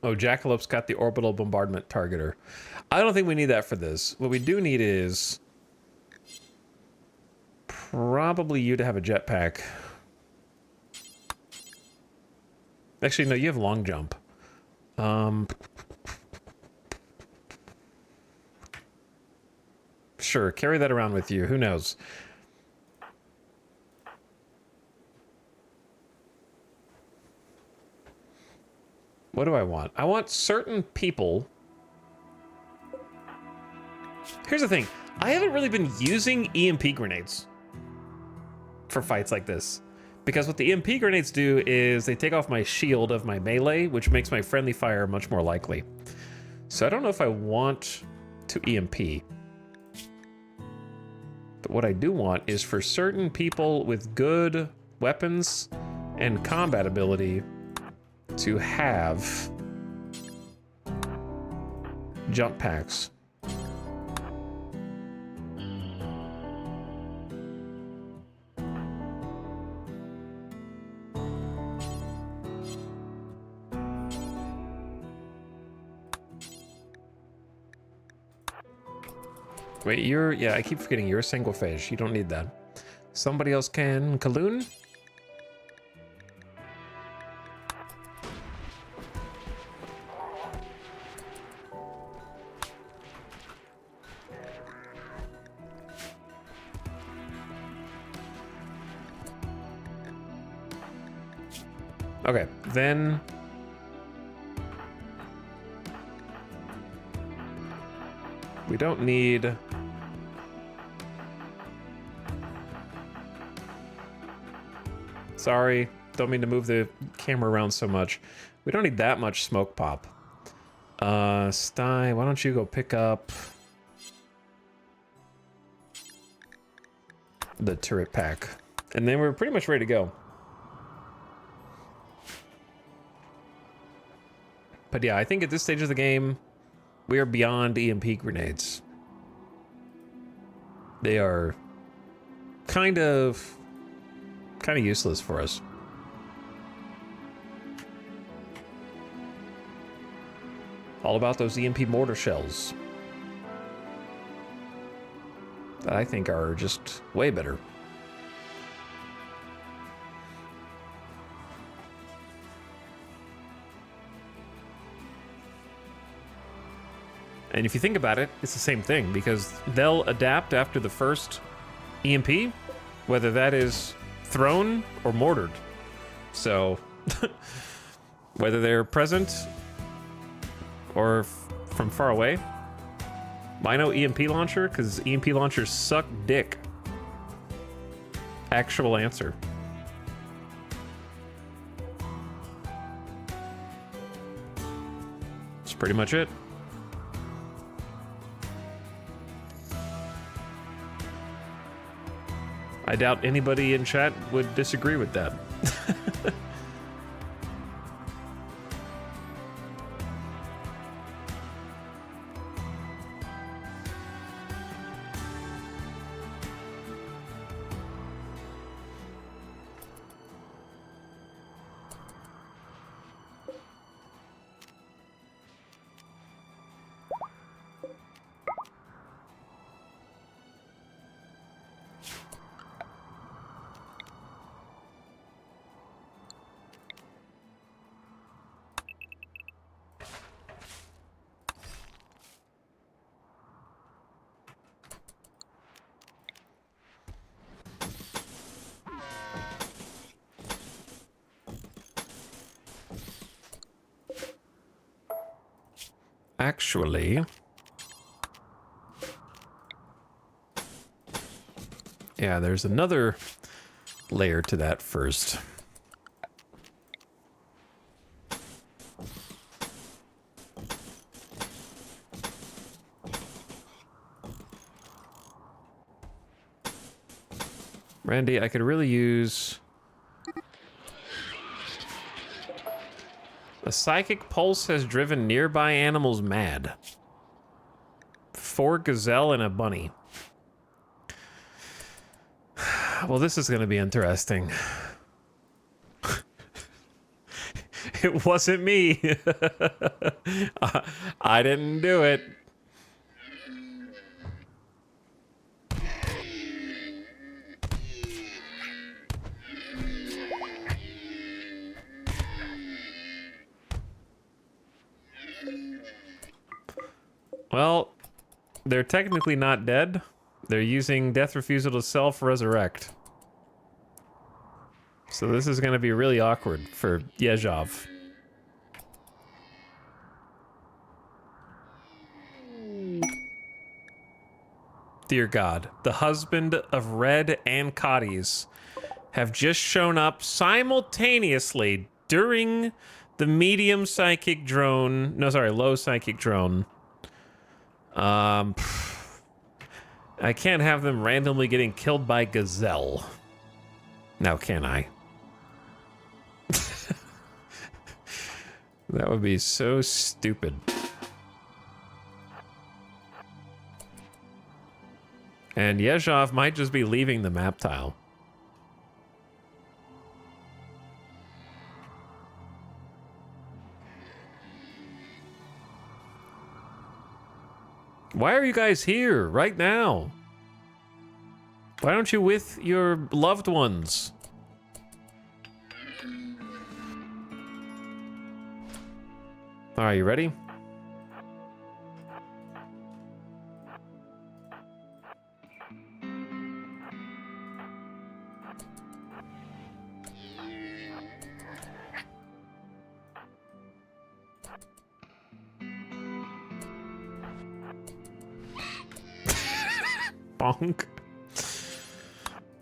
Oh, Jackalope's got the orbital bombardment targeter. I don't think we need that for this. What we do need is probably you to have a jetpack. Actually, no, you have long jump. Sure, carry that around with you. Who knows? What do I want? I want certain people. Here's the thing. I haven't really been using EMP grenades for fights like this. Because what the EMP grenades do is they take off my shield of my melee, which makes my friendly fire much more likely. So I don't know if I want to EMP. But what I do want is for certain people with good weapons and combat ability to have jump packs. Wait, yeah, I keep forgetting you're a single fish. You don't need that. Somebody else can. Kaloon? Okay, then we don't need sorry, don't mean to move the camera around so much. We don't need that much smoke pop. Stein, why don't you go pick up the turret pack? And then we're pretty much ready to go. But yeah, I think at this stage of the game, we are beyond EMP grenades. They are kind of useless for us. All about those EMP mortar shells that I think are just way better. And if you think about it, it's the same thing, because they'll adapt after the first EMP, whether that is thrown or mortared. So, whether they're present or from far away. I know EMP launcher, because EMP launchers suck dick. Actual answer. That's pretty much it. I doubt anybody in chat would disagree with that. Actually... yeah, there's another layer to that first. Randy, I could really use... a psychic pulse has driven nearby animals mad. 4 gazelle and a bunny. Well, this is going to be interesting. It wasn't me. I didn't do it. Well, they're technically not dead. They're using death refusal to self-resurrect. So this is going to be really awkward for Yezhov. Dear God, the husband of Red and Cotties have just shown up simultaneously during the medium psychic drone. No, sorry, low psychic drone. I can't have them randomly getting killed by gazelle. Now, can I? That would be so stupid. And Yezhov might just be leaving the map tile. Why are you guys here right now? Why don't you with your loved ones? Are you ready? Bonk.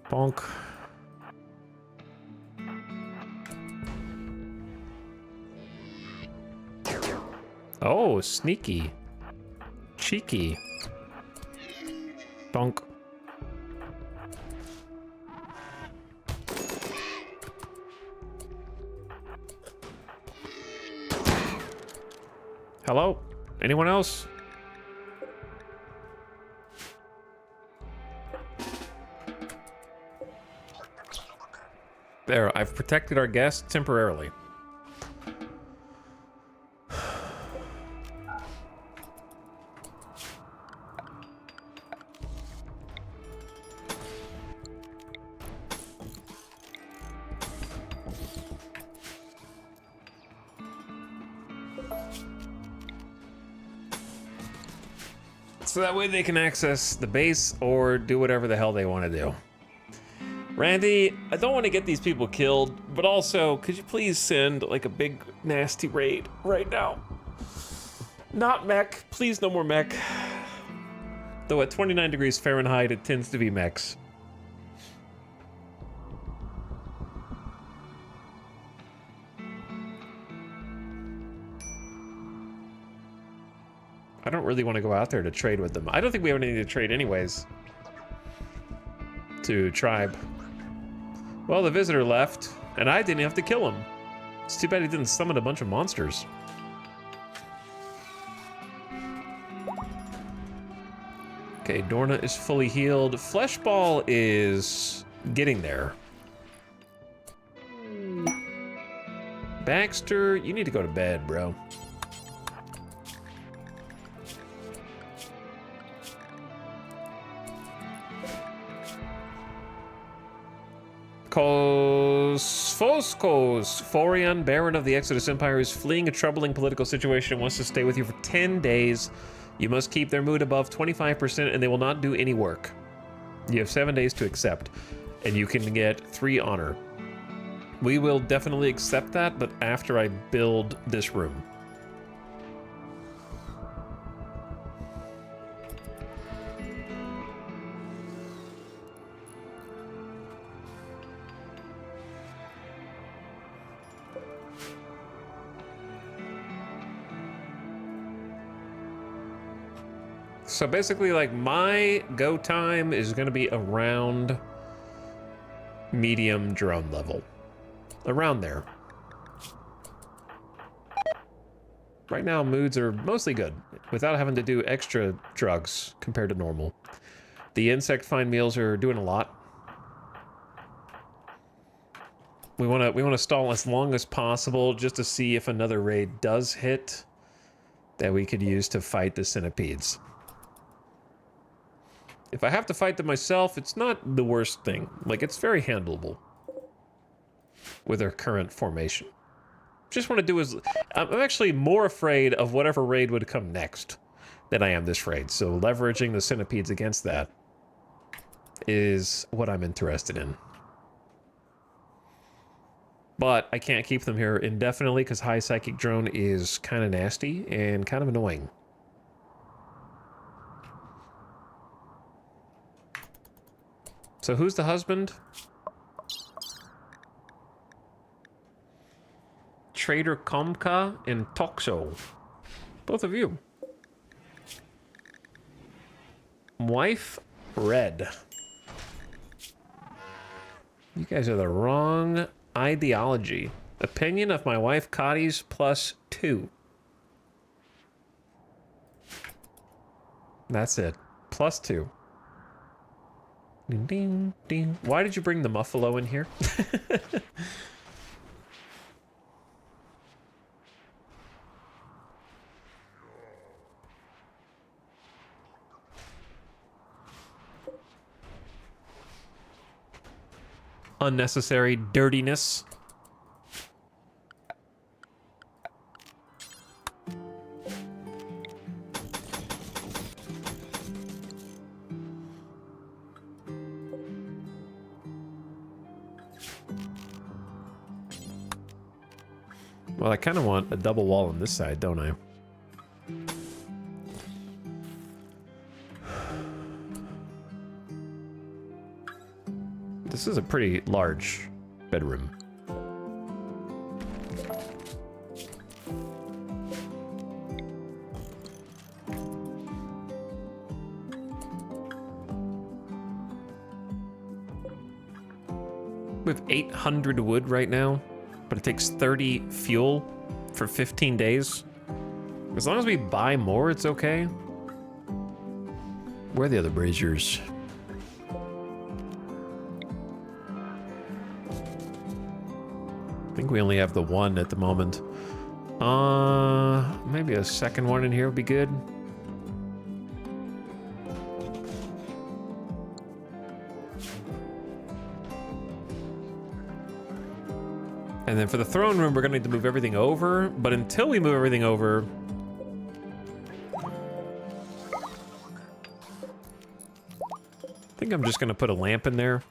Bonk. Oh, sneaky. Cheeky. Bonk. Hello? Anyone else? There, I've protected our guest temporarily. So that way they can access the base or do whatever the hell they want to do. Randy, I don't want to get these people killed, but also, could you please send like a big nasty raid right now? Not mech, please no more mech. Though at 29 degrees Fahrenheit, it tends to be mechs. I don't really want to go out there to trade with them. I don't think we have anything to trade anyways. To tribe. Well, the visitor left, and I didn't have to kill him. It's too bad he didn't summon a bunch of monsters. Okay, Dorna is fully healed. Fleshball is getting there. Baxter, you need to go to bed, bro. Foskos, Forion, Baron of the Exodus Empire, is fleeing a troubling political situation and wants to stay with you for 10 days. You must keep their mood above 25% and they will not do any work. You have 7 days to accept, and you can get 3 honor. We will definitely accept that, but after I build this room. So basically, like, my go time is going to be around medium drone level. Around there. Right now, moods are mostly good, without having to do extra drugs compared to normal. The insect find meals are doing a lot. We want to stall as long as possible just to see if another raid does hit that we could use to fight the centipedes. If I have to fight them myself, it's not the worst thing. Like, it's very handleable with our current formation. Just want to do is... I'm actually more afraid of whatever raid would come next than I am this raid. So leveraging the centipedes against that is what I'm interested in. But I can't keep them here indefinitely because high psychic drone is kind of nasty and kind of annoying. So who's the husband? Trader Komka and Toxo. Both of you. Wife Red. You guys are the wrong ideology. Opinion of my wife Cotty's +2. That's it. +2. Ding, ding, ding. Why did you bring the muffalo in here? Unnecessary dirtiness. Well, I kind of want a double wall on this side, don't I? This is a pretty large bedroom. We have 800 wood right now, but it takes 30 fuel for 15 days. As long as we buy more, it's okay. Where are the other braziers? I think we only have the one at the moment. Maybe a second one in here would be good. And then for the throne room, we're gonna need to move everything over. But until we move everything over, I think I'm just gonna put a lamp in there.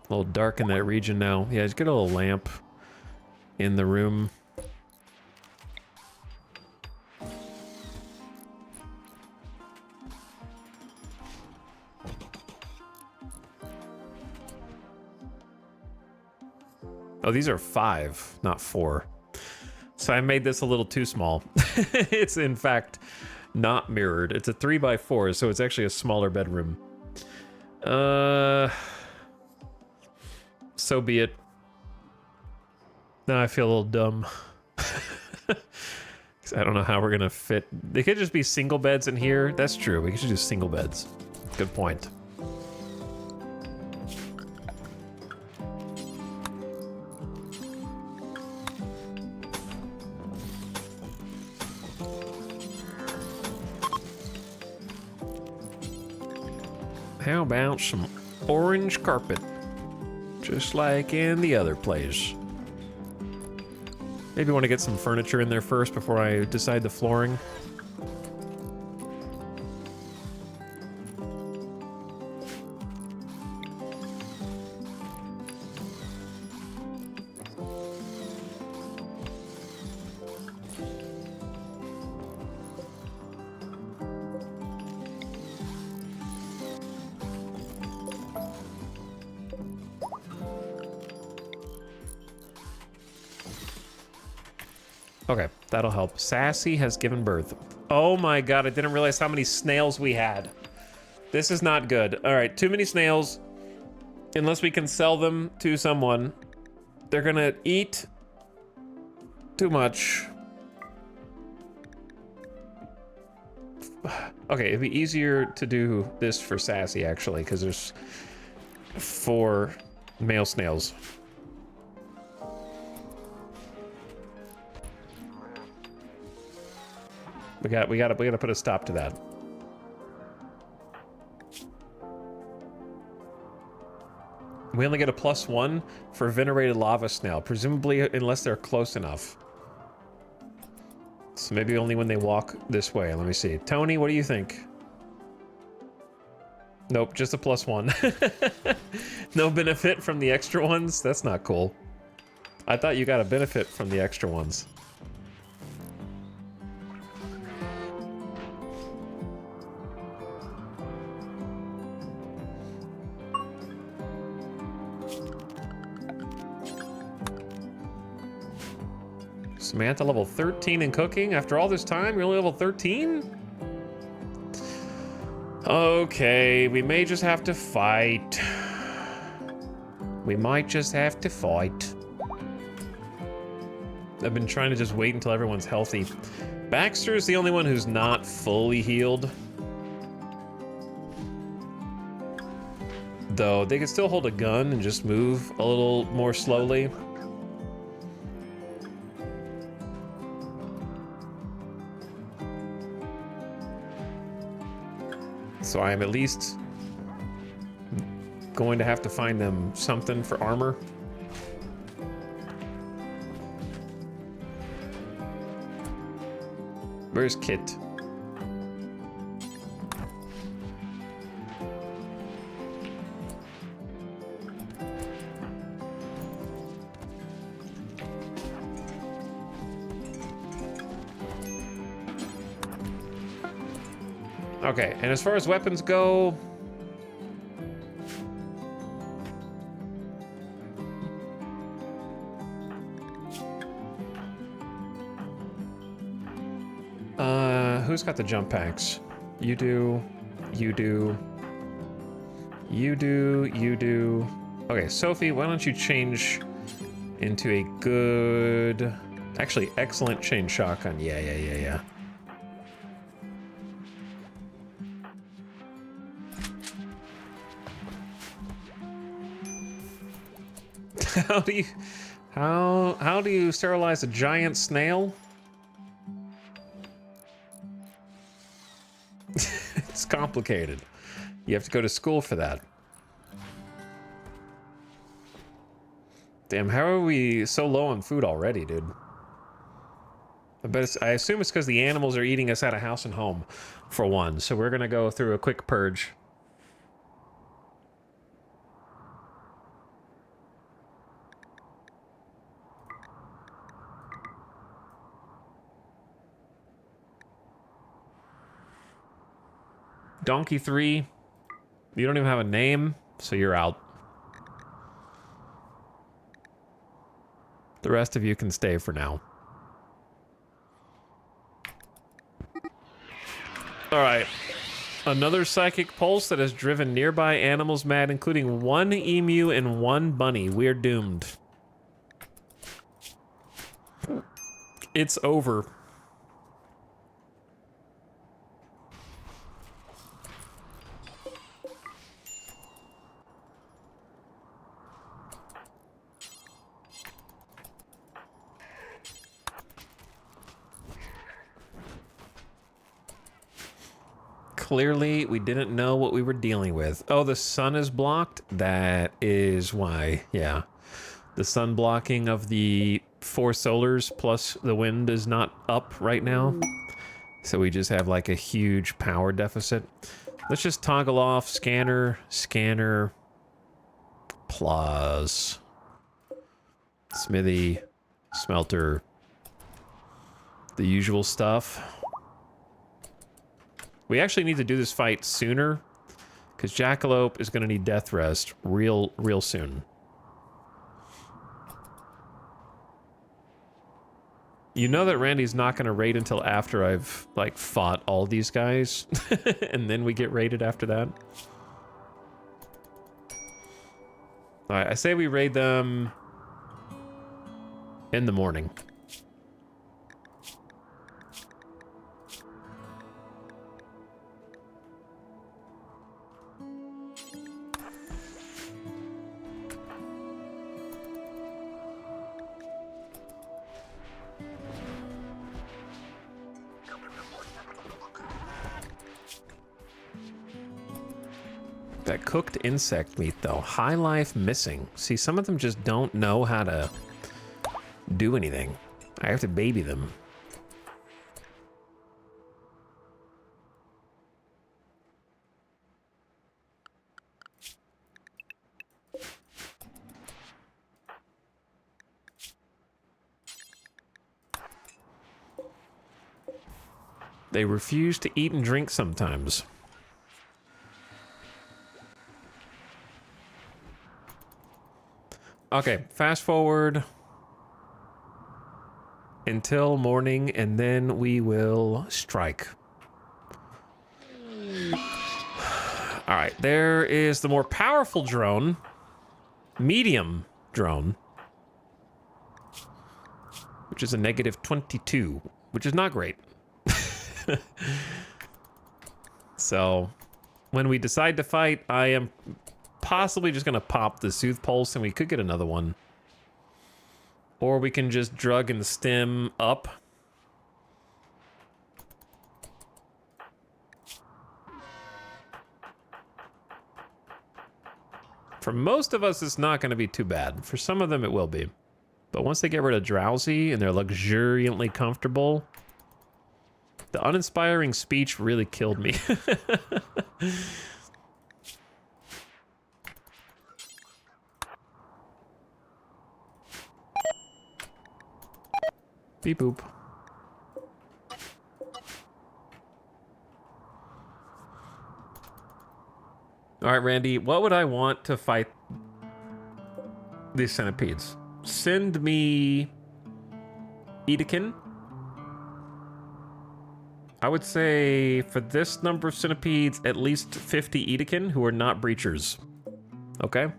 A little dark in that region now. Yeah, just get a little lamp in the room. Oh, these are 5, not 4. So I made this a little too small. It's in fact not mirrored. It's a 3x4, so it's actually a smaller bedroom. So be it. Now I feel a little dumb. I don't know how we're gonna fit. They could just be single beds in here. That's true. We could just do single beds. Good point. How about some orange carpet? Just like in the other place. Maybe want to get some furniture in there first before I decide the flooring. Okay, that'll help. Sassy has given birth. Oh my god, I didn't realize how many snails we had. This is not good. All right, too many snails. Unless we can sell them to someone. They're gonna eat too much. Okay, it'd be easier to do this for Sassy, actually, because there's 4 male snails. We gotta put a stop to that. We only get a +1 for venerated lava snail, presumably unless they're close enough. So maybe only when they walk this way. Let me see. Tony, what do you think? Nope, just a +1. No benefit from the extra ones? That's not cool. I thought you got a benefit from the extra ones. Samantha level 13 in cooking? After all this time, you're only level 13? Okay, we may just have to fight. We might just have to fight. I've been trying to just wait until everyone's healthy. Baxter's the only one who's not fully healed. Though, they can still hold a gun and just move a little more slowly. So I am at least going to have to find them something for armor. Where's Kit? Okay, and as far as weapons go... who's got the jump packs? You do, you do, you do, you do. Okay, Sophie, why don't you change into a good... Actually, excellent chain shotgun. Yeah. How do you sterilize a giant snail? It's complicated. You have to go to school for that. Damn, how are we so low on food already, dude? I assume it's because the animals are eating us out of house and home, for one. So we're gonna go through a quick purge. Donkey 3, you don't even have a name, so you're out. The rest of you can stay for now. Alright. Another psychic pulse that has driven nearby animals mad, including 1 emu and 1 bunny. We're doomed. It's over. Clearly, we didn't know what we were dealing with. Oh, the sun is blocked? That is why, yeah. The sun blocking of the 4 solars plus the wind is not up right now. So we just have like a huge power deficit. Let's just toggle off scanner, plus smithy, smelter, the usual stuff. We actually need to do this fight sooner, because Jackalope is going to need death rest real soon. You know that Randy's not going to raid until after I've, like, fought all these guys. And then we get raided after that. Alright, I say we raid them in the morning. That cooked insect meat, though. High life missing. See, some of them just don't know how to do anything. I have to baby them. They refuse to eat and drink sometimes. Okay, fast forward until morning, and then we will strike. All right, there is the more powerful drone, medium drone, which is a -22, which is not great. So, when we decide to fight, I am possibly just gonna pop the Soothe Pulse and we could get another one. Or we can just drug and stim up. For most of us, it's not gonna be too bad. For some of them, it will be. But once they get rid of Drowsy and they're luxuriantly comfortable, the uninspiring speech really killed me. Beep boop. All right, Randy, what would I want to fight these centipedes? Send me Edekin. I would say for this number of centipedes, at least 50 Edekin who are not breachers. Okay?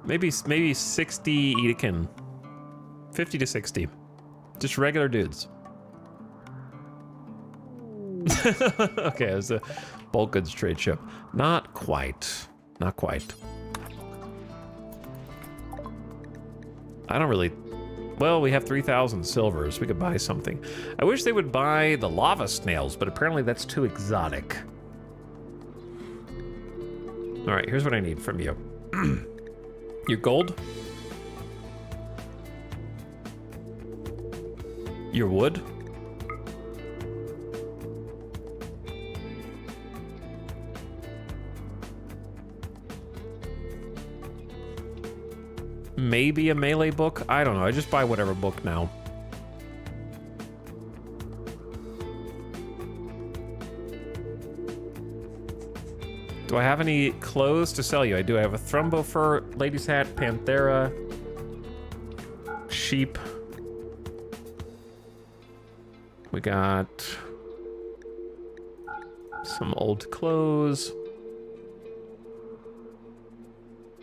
Maybe 60 Edekin. 50 to 60. Just regular dudes. Okay, it was a bulk goods trade ship. Not quite. Not quite. I don't really... Well, we have 3,000 silvers. We could buy something. I wish they would buy the lava snails, but apparently that's too exotic. All right, here's what I need from you. Your gold. Your wood. Maybe a melee book? I don't know. I just buy whatever book now. Do I have any clothes to sell you? I do. I have a Thrumbo fur, lady's hat, Panthera, sheep. We got some old clothes.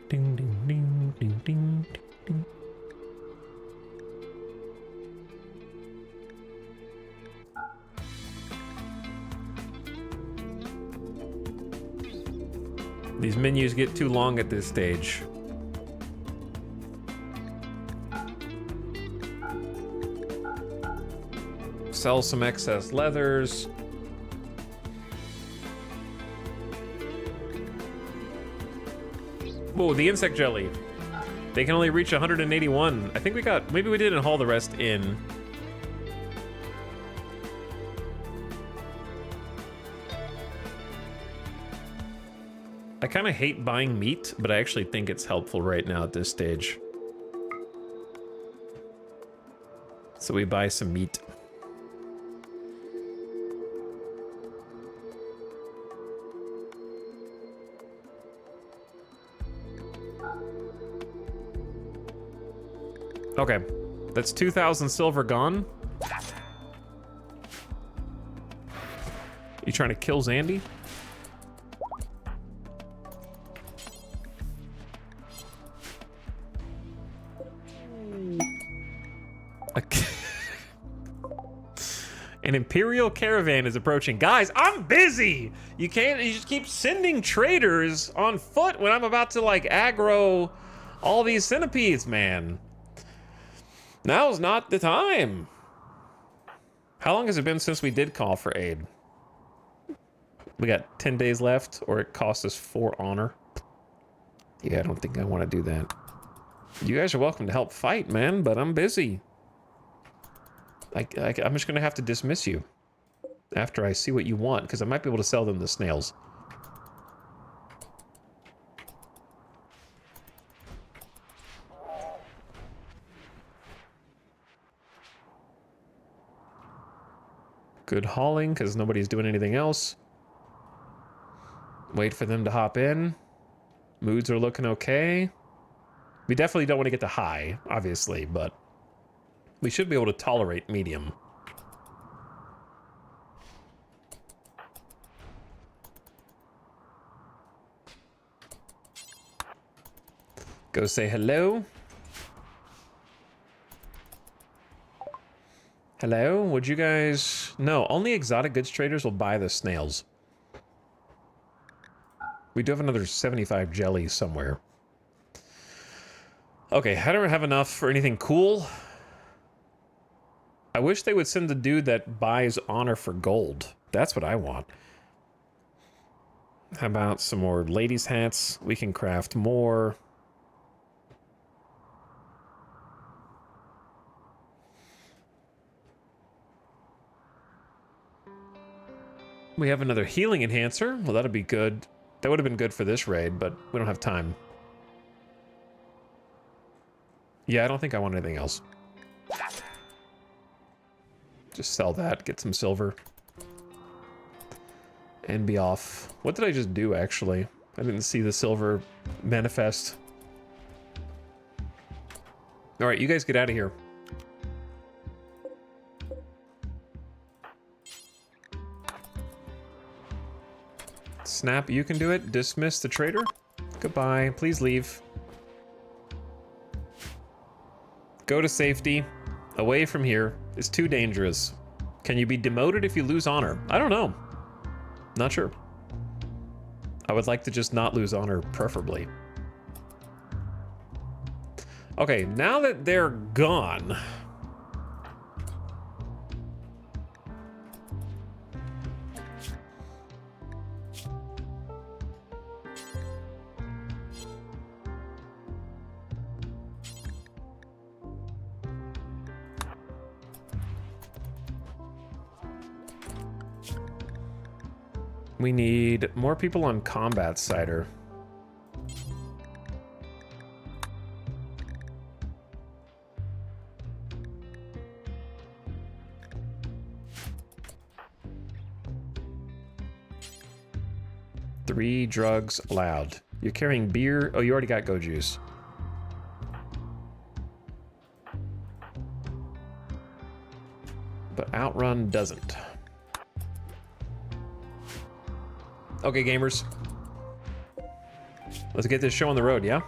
Ding, ding, ding, ding, ding, ding. These menus get too long at this stage. Sell some excess leathers. Whoa, the insect jelly. They can only reach 181. I think we got, maybe we didn't haul the rest in. I kind of hate buying meat, but I actually think it's helpful right now at this stage. So we buy some meat. Okay, that's 2,000 silver gone. You trying to kill Zandy? An Imperial caravan is approaching. Guys, I'm busy! You just keep sending traders on foot when I'm about to, like, aggro all these centipedes, man. Now's not the time. How long has it been since we did call for aid? We got 10 days left, or it cost us 4 honor. Yeah, I don't think I want to do that. You guys are welcome to help fight, man, but I'm busy. I'm just gonna have to dismiss you after I see what you want, because I might be able to sell them the snails. Good hauling, because nobody's doing anything else. Wait for them to hop in. Moods are looking okay. We definitely don't want to get to high, obviously, but we should be able to tolerate medium. Go say hello. Hello, would you guys... No, only exotic goods traders will buy the snails. We do have another 75 jelly somewhere. Okay, I don't have enough for anything cool. I wish they would send the dude that buys honor for gold. That's what I want. How about some more ladies' hats? We can craft more. We have another healing enhancer. Well, that'll be good. That would have been good for this raid, but we don't have time. Yeah, I don't think I want anything else. Just sell that, get some silver. And be off. What did I just do, actually? I didn't see the silver manifest. Alright, you guys get out of here. Snap, you can do it. Dismiss the trader. Goodbye. Please leave. Go to safety. Away from here. It's too dangerous. Can you be demoted if you lose honor? I don't know. Not sure. I would like to just not lose honor, preferably. Okay, now that they're gone... We need more people on combat cider. Three drugs allowed. You're carrying beer. Oh, you already got go juice. But outrun doesn't. Okay, gamers. Let's get this show on the road, yeah?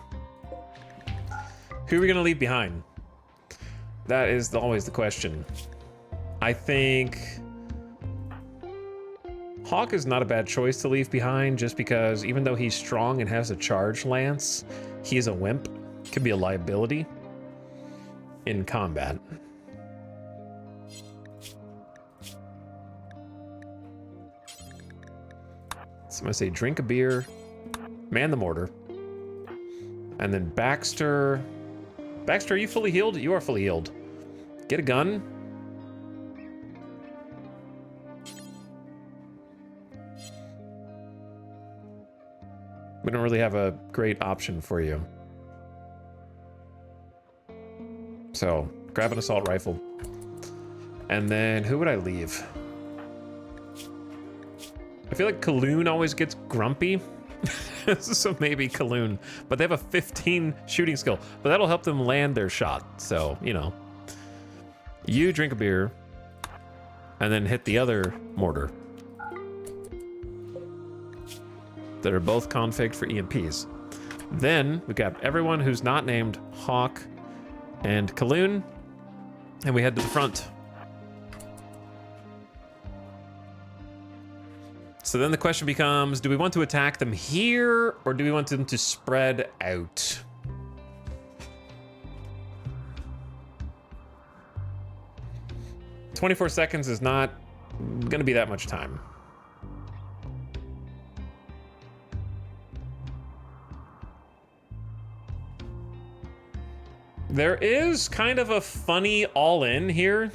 Who are we gonna leave behind? That is always the question. I think... Hawk is not a bad choice to leave behind, just because even though he's strong and has a charge lance, he is a wimp. Could be a liability in combat. So I'm gonna say drink a beer, man the mortar, and then Baxter. Baxter, are you fully healed? You are fully healed. Get a gun. We don't really have a great option for you. So, grab an assault rifle. And then, who would I leave? I feel like Kaloon always gets grumpy. So maybe Kaloon. But they have a 15 shooting skill. But that'll help them land their shot. So, you know. You drink a beer. And then hit the other mortar. That are both configured for EMPs. Then we got everyone who's not named Hawk and Kaloon. And we head to the front. So then the question becomes, do we want to attack them here, or do we want them to spread out? "24 seconds is not going to be that much time. There is kind of a funny all-in here.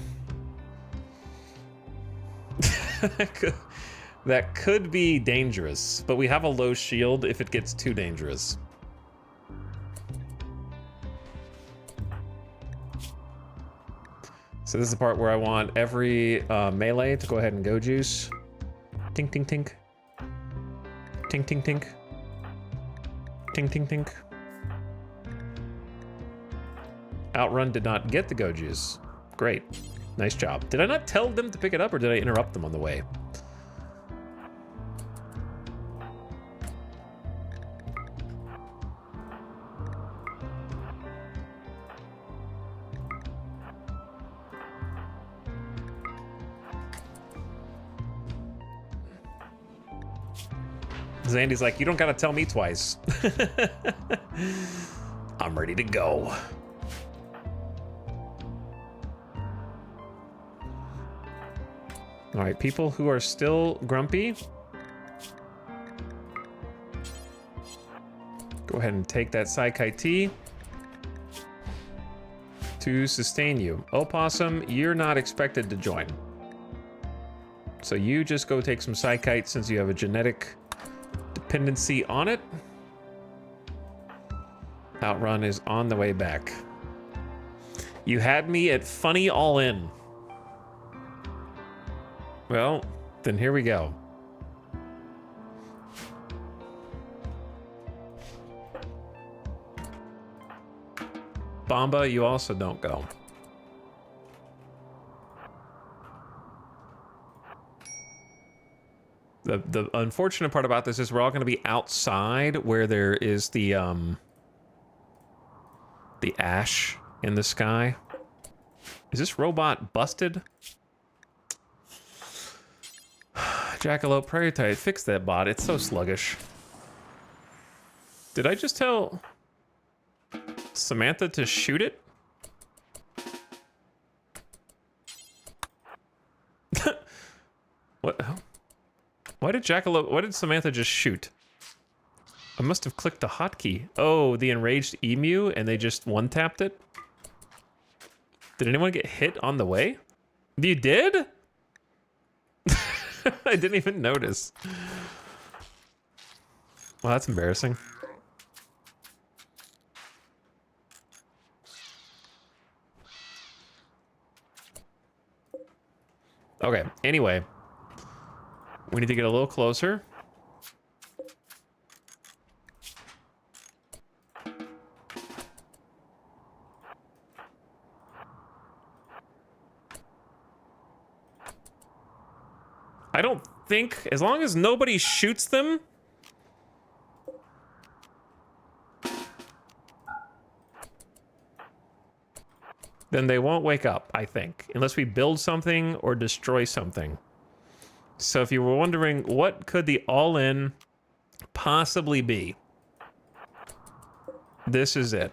That could be dangerous, but we have a low shield if it gets too dangerous. So this is the part where I want every melee to go ahead and go juice. Tink, tink, tink. Tink, tink, tink. Tink, tink, tink. Outrun did not get the go juice. Great. Nice job. Did I not tell them to pick it up, or did I interrupt them on the way? Zandy's like, you don't gotta tell me twice. I'm ready to go. All right, people who are still grumpy, go ahead and take that Psychi Tea to sustain you. Opossum, you're not expected to join. So you just go take some Psychite since you have a genetic dependency on it. Outrun is on the way back. You had me at funny all in. Well, then here we go. Bomba, you also don't go. The unfortunate part about this is we're all going to be outside where there is the ash in the sky. Is this robot busted? Jackalope Pt.28, fix that bot. It's so sluggish. Did I just tell Samantha to shoot it? What? Why did Samantha just shoot? I must have clicked the hotkey. Oh, the enraged emu, and they just one-tapped it? Did anyone get hit on the way? You did? I didn't even notice. Well, that's embarrassing. Okay, anyway. We need to get a little closer. I don't think, as long as nobody shoots them, then they won't wake up, I think, unless we build something or destroy something. So if you were wondering, what could the all-in possibly be? This is it.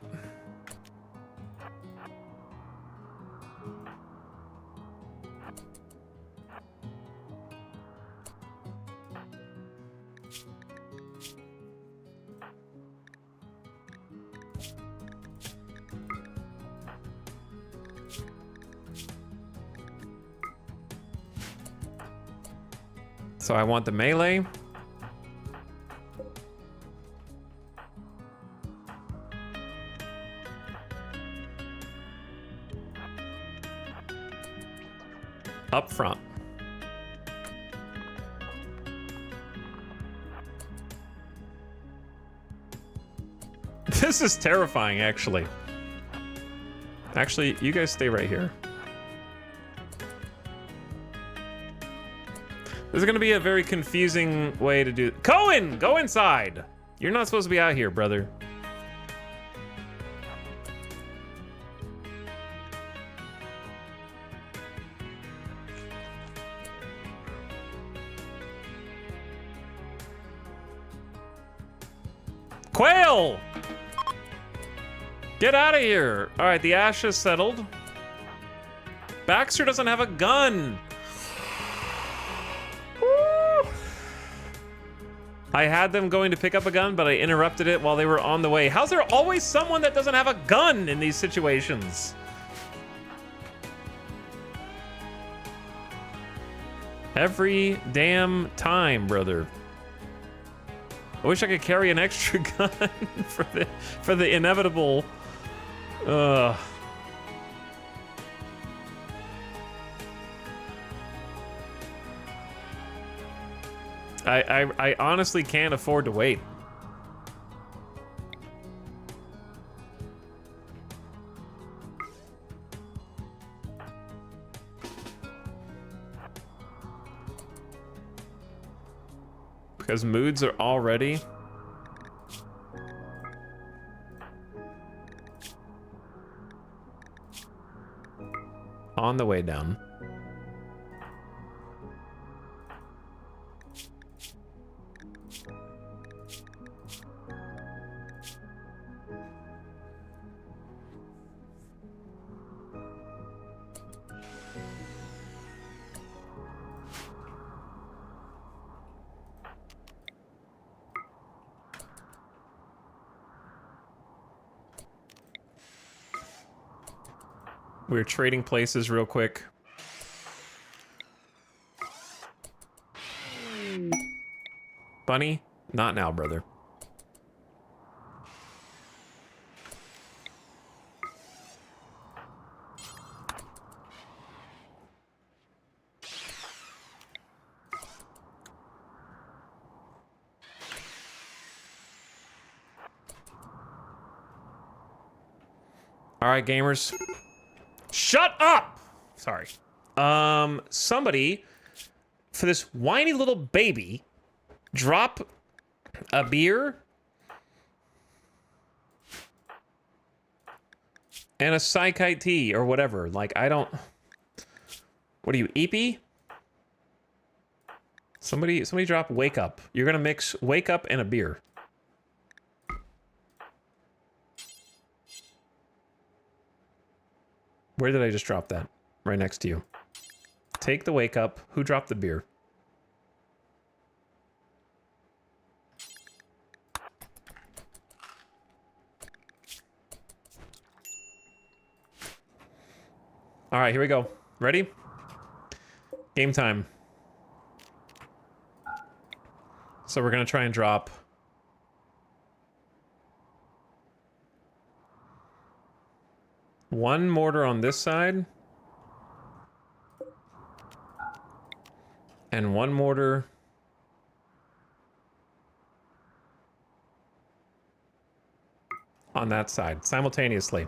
So I want the melee. Up front. This is terrifying, actually. Actually, you guys stay right here. This is gonna be a very confusing way to do. Cohen, go inside. You're not supposed to be out here, brother. Quail! Get out of here! All right, the ash is settled. Baxter doesn't have a gun. Woo! I had them going to pick up a gun, but I interrupted it while they were on the way. How's there always someone that doesn't have a gun in these situations? Every damn time, brother. I wish I could carry an extra gun for the inevitable. I honestly can't afford to wait. Because moods are already on the way down. We're trading places real quick. Bunny, not now, brother. All right, gamers. Shut up! Sorry. Somebody, for this whiny little baby, drop a beer and a Psychite tea or whatever. Like, I don't... What are you, Eepy? Somebody drop Wake Up. You're gonna mix Wake Up and a beer. Where did I just drop that? Right next to you. Take the Wake Up. Who dropped the beer? All right, here we go. Ready? Game time. So we're gonna try and drop one mortar on this side and one mortar on that side simultaneously.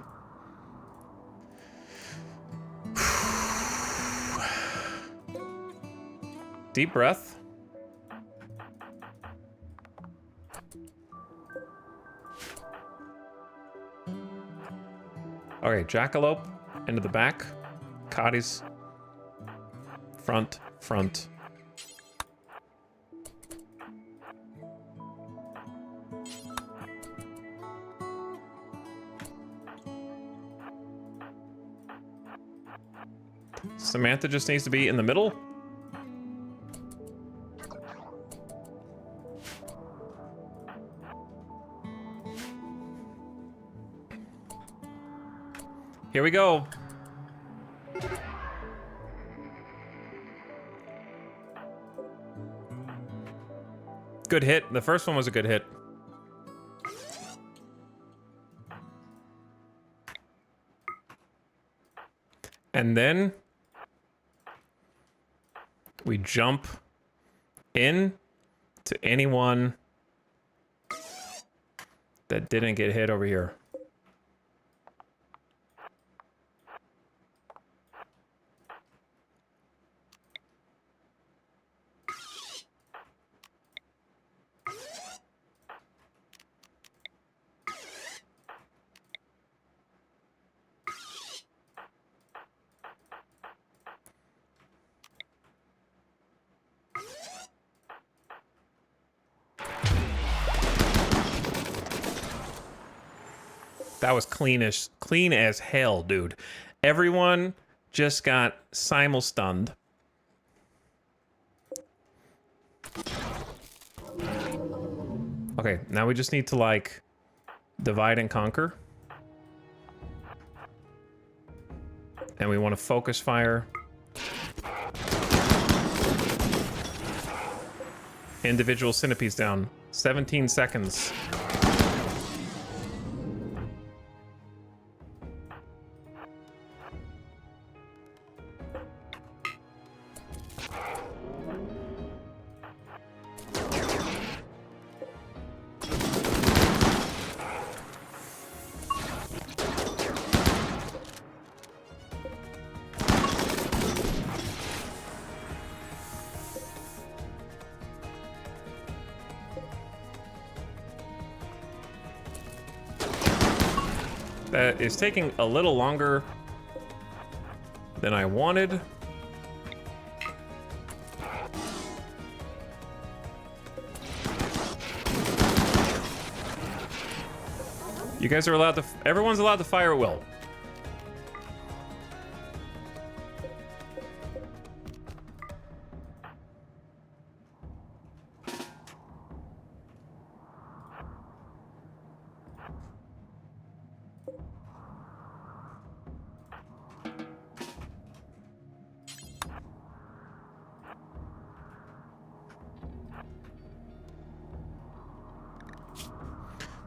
Deep breath. Okay, jackalope into the back. Cotties. Front, front. Samantha just needs to be in the middle. Here we go. Good hit. The first one was a good hit. And then we jump in to anyone that didn't get hit over here. That was clean as hell, dude. Everyone just got simul-stunned. Okay, now we just need to, like, divide and conquer. And we want to focus fire. Individual centipedes down. 17 seconds. That is taking a little longer than I wanted. You guys are allowed to, everyone's allowed to fire at will.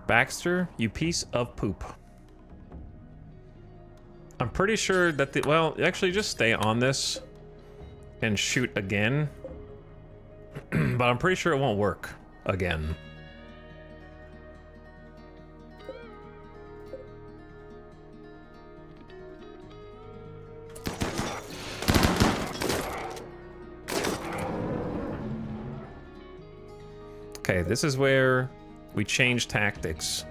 Baxter, you piece of poop. I'm pretty sure that the, well, actually just stay on this and shoot again. But I'm pretty sure it won't work again. Okay, this is where we change tactics.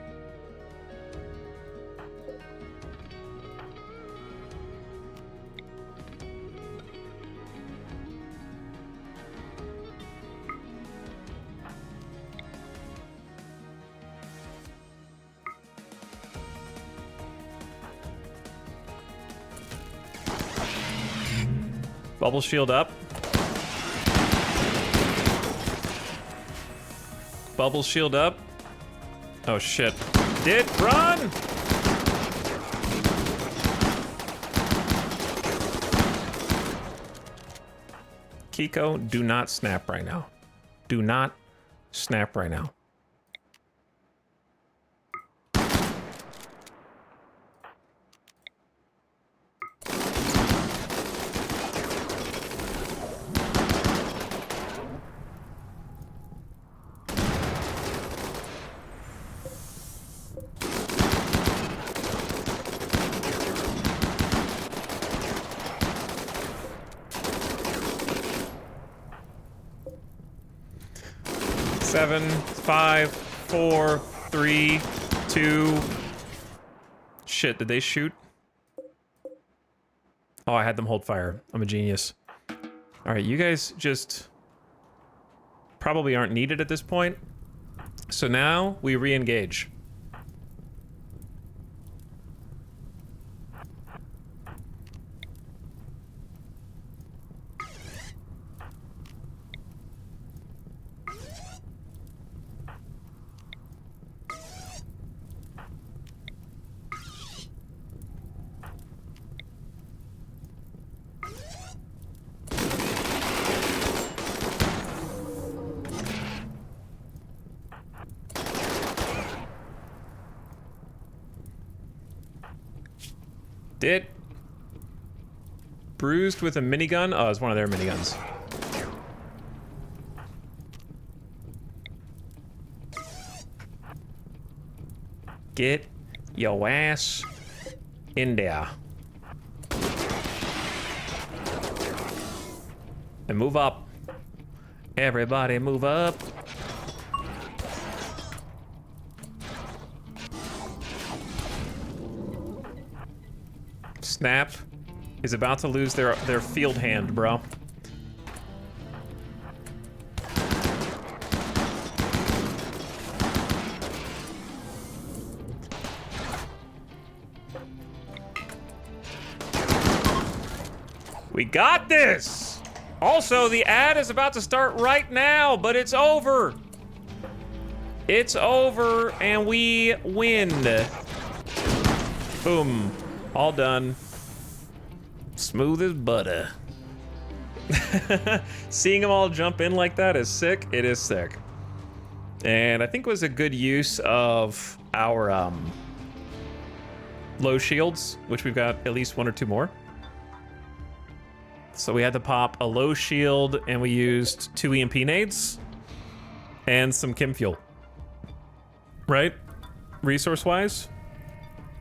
Bubble shield up. Bubble shield up. Oh shit. Did run! Kiko, do not snap right now. Do not snap right now. Seven, 5, 4, 3, 2. Shit, did they shoot? Oh, I had them hold fire. I'm a genius. All right, you guys just probably aren't needed at this point. So now we re-engage. Did bruised with a minigun? Oh, it's one of their miniguns. Get your ass in there. And move up. Everybody move up. Snap is about to lose their field hand, bro. We got this! Also, the ad is about to start right now, but it's over. It's over, and we win. Boom. All done. Smooth as butter. Seeing them all jump in like that is sick. It is sick. And I think it was a good use of our low shields, which we've got at least 1 or 2 more. So we had to pop a low shield, and we used 2 EMP nades and some chem fuel. Right? Resource-wise.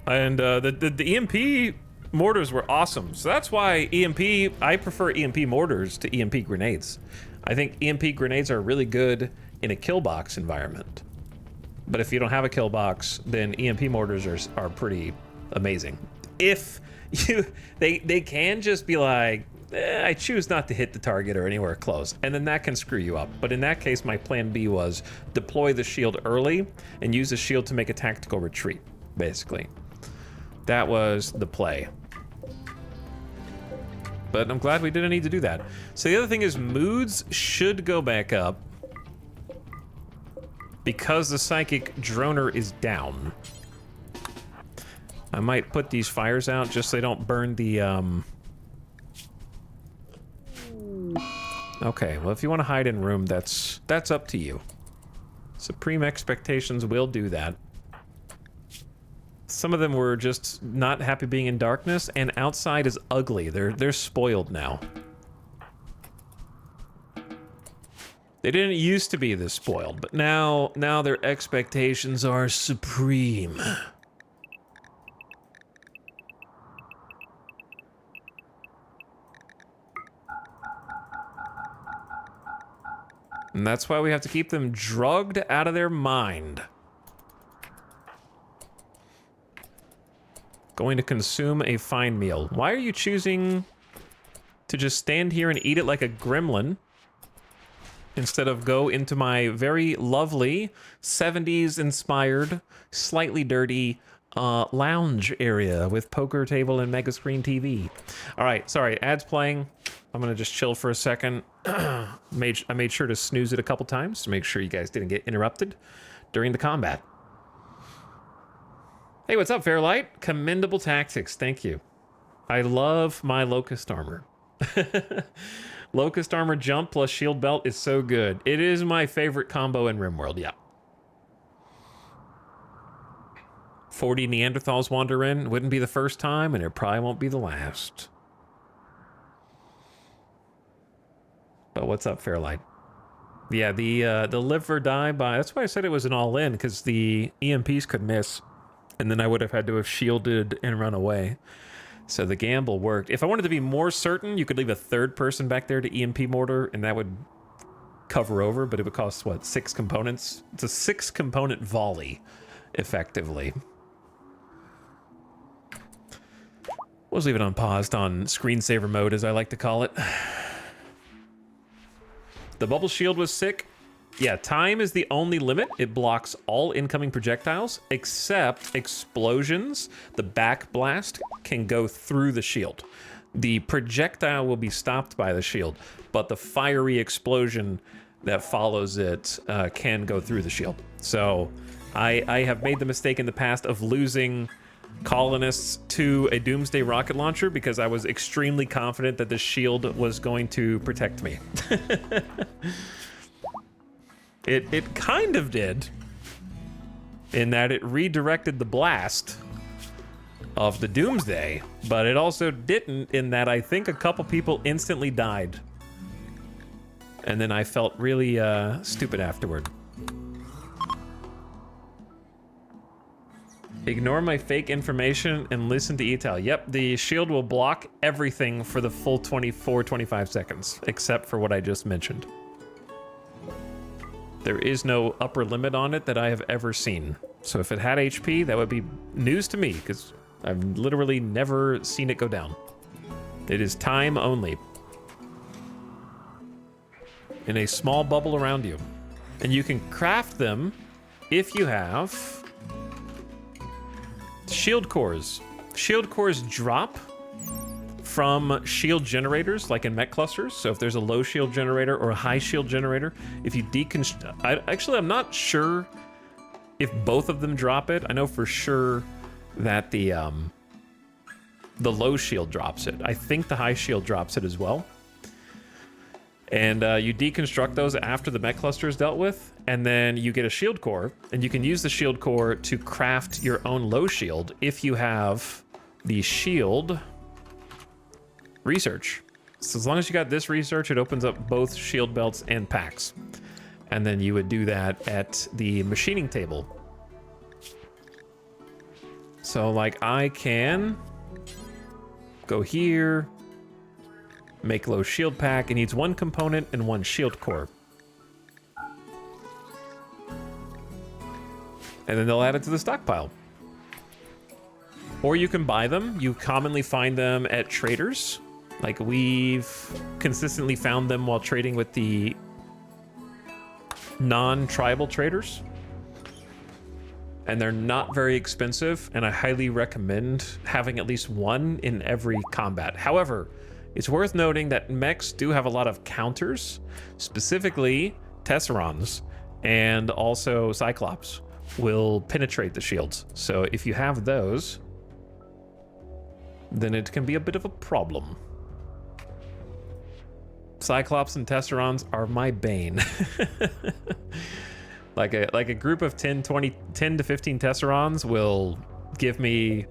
And the EMP mortars were awesome. So that's why I prefer EMP mortars to EMP grenades. I think EMP grenades are really good in a kill box environment. But if you don't have a kill box, then EMP mortars are pretty amazing. If they can just be like, I choose not to hit the target or anywhere close, and then that can screw you up. But in that case, my plan B was deploy the shield early and use the shield to make a tactical retreat, basically. That was the play. But I'm glad we didn't need to do that. So the other thing is moods should go back up because the psychic droner is down. I might put these fires out just so they don't burn the Okay, well, if you want to hide in room, that's up to you. Supreme Expectations will do that. Some of them were just not happy being in darkness, and outside is ugly. They're spoiled now. They didn't used to be this spoiled, but now their expectations are supreme. And that's why we have to keep them drugged out of their mind. Going to consume a fine meal. Why are you choosing to just stand here and eat it like a gremlin instead of go into my very lovely 70s inspired, slightly dirty lounge area with poker table and mega screen TV? All right, sorry, ads playing. I'm gonna just chill for a second. I made sure to snooze it a couple times to make sure you guys didn't get interrupted during the combat. Hey, what's up, Fairlight? Commendable tactics, thank you. I love my Locust armor. Locust armor jump plus shield belt is so good. It is my favorite combo in RimWorld, yeah. 40 Neanderthals wander in. Wouldn't be the first time, and it probably won't be the last. But what's up, Fairlight? Yeah, the live or die by... That's why I said it was an all-in, because the EMPs could miss, and then I would have had to have shielded and run away. So the gamble worked. If I wanted to be more certain, you could leave a third person back there to EMP mortar, and that would cover over, but it would cost, what, 6 components? It's a 6-component volley, effectively. We'll just leave it unpaused on screensaver mode, as I like to call it. The bubble shield was sick. Yeah, time is the only limit. It blocks all incoming projectiles except explosions. The back blast can go through the shield. The projectile will be stopped by the shield, but the fiery explosion that follows it can go through the shield. So I have made the mistake in the past of losing colonists to a Doomsday rocket launcher because I was extremely confident that the shield was going to protect me. It kind of did, in that it redirected the blast of the Doomsday, but it also didn't in that I think a couple people instantly died. And then I felt really Ignore my fake information and listen to etal. Yep, the shield will block everything for the full 25 seconds, except for what I just mentioned. There is no upper limit on it that I have ever seen. So if it had HP, that would be news to me, because I've literally never seen it go down. It is time only. In a small bubble around you. And you can craft them if you have shield cores. Shield cores drop from shield generators, like in mech clusters. So if there's a low shield generator or a high shield generator, if you actually, I'm not sure if both of them drop it. I know for sure that the low shield drops it. I think the high shield drops it as well. And you deconstruct those after the mech cluster is dealt with, and then you get a shield core, and you can use the shield core to craft your own low shield if you have the shield research. So as long as you got this research, it opens up both shield belts and packs. And then you would do that at the machining table. So like I can go here, make low shield pack. It needs one component and one shield core. And then they'll add it to the stockpile. Or you can buy them. You commonly find them at traders. Like we've consistently found them while trading with the non-tribal traders. And they're not very expensive, and I highly recommend having at least one in every combat. However, it's worth noting that mechs do have a lot of counters, specifically Tesserons and also Cyclops will penetrate the shields. So if you have those, then it can be a bit of a problem. Cyclops and Tesserons are my bane. Like a group of 10 to 15 Tesserons will give me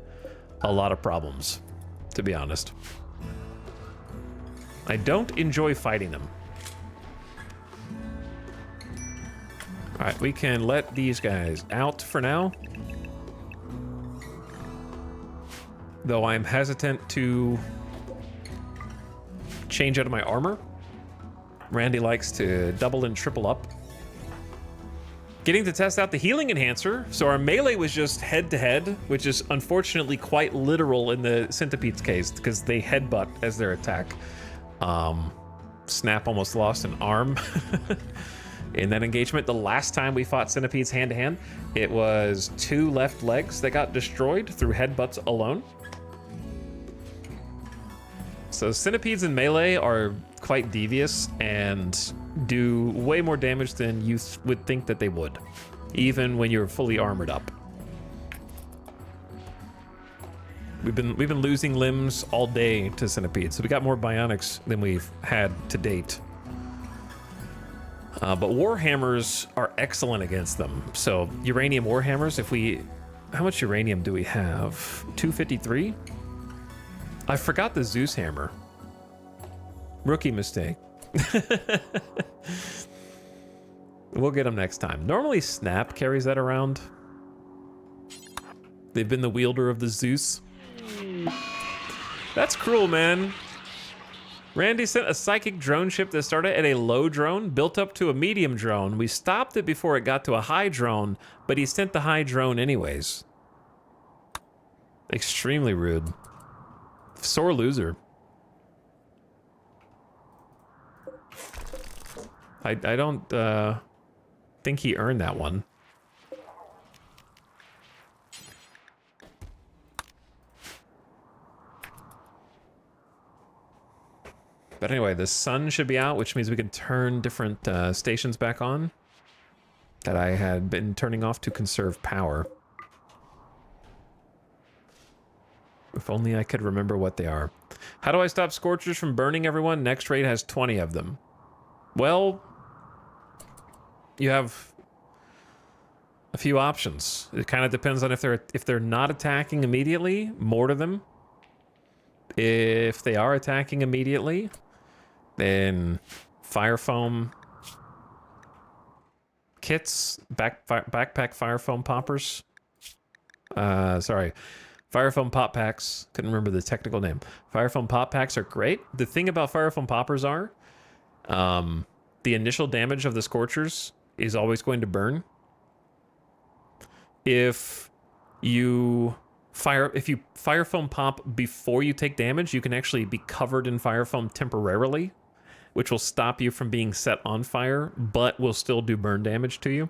a lot of problems, to be honest. I don't enjoy fighting them. All right, we can let these guys out for now. Though I'm hesitant to change out of my armor. Randy likes to double and triple up. Getting to test out the healing enhancer. So our melee was just head-to-head, which is unfortunately quite literal in the centipede's case, because they headbutt as their attack. Snap almost lost an arm in that engagement. The last time we fought centipedes hand-to-hand, it was 2 left legs that got destroyed through headbutts alone. So centipedes in melee are quite devious and do way more damage than you would think that they would, even when you're fully armored up. We've been losing limbs all day to centipedes, so we got more bionics than we've had to date. But warhammers are excellent against them. So uranium warhammers, how much uranium do we have? 253? I forgot the Zeus hammer. Rookie mistake. We'll get them next time. Normally Snap carries that around. They've been the wielder of the Zeus. That's cruel, man. Randy sent a psychic drone ship that started at a low drone, built up to a medium drone. We stopped it before it got to a high drone, but he sent the high drone anyways. Extremely rude. Sore loser. I don't think he earned that one. But anyway, the sun should be out, which means we can turn different stations back on that I had been turning off to conserve power. If only I could remember what they are. How do I stop Scorchers from burning everyone? Next raid has 20 of them. Well, you have a few options. It kind of depends on if they're not attacking immediately, mortar them. If they are attacking immediately, then fire foam kits, backpack fire foam poppers Sorry. Fire foam pop packs. Couldn't remember the technical name. Fire foam pop packs are great. The thing about fire foam poppers are, the initial damage of the scorchers is always going to burn. If you fire foam pop before you take damage, you can actually be covered in fire foam temporarily, which will stop you from being set on fire, but will still do burn damage to you.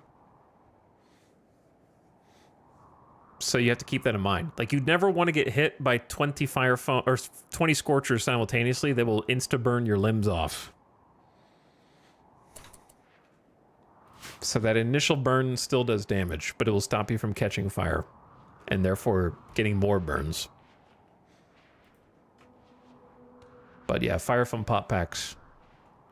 So you have to keep that in mind. Like, you'd never want to get hit by 20 fire foam or 20 scorchers simultaneously. They will insta burn your limbs off. So that initial burn still does damage, but it will stop you from catching fire and therefore getting more burns. But yeah, fire foam pop packs,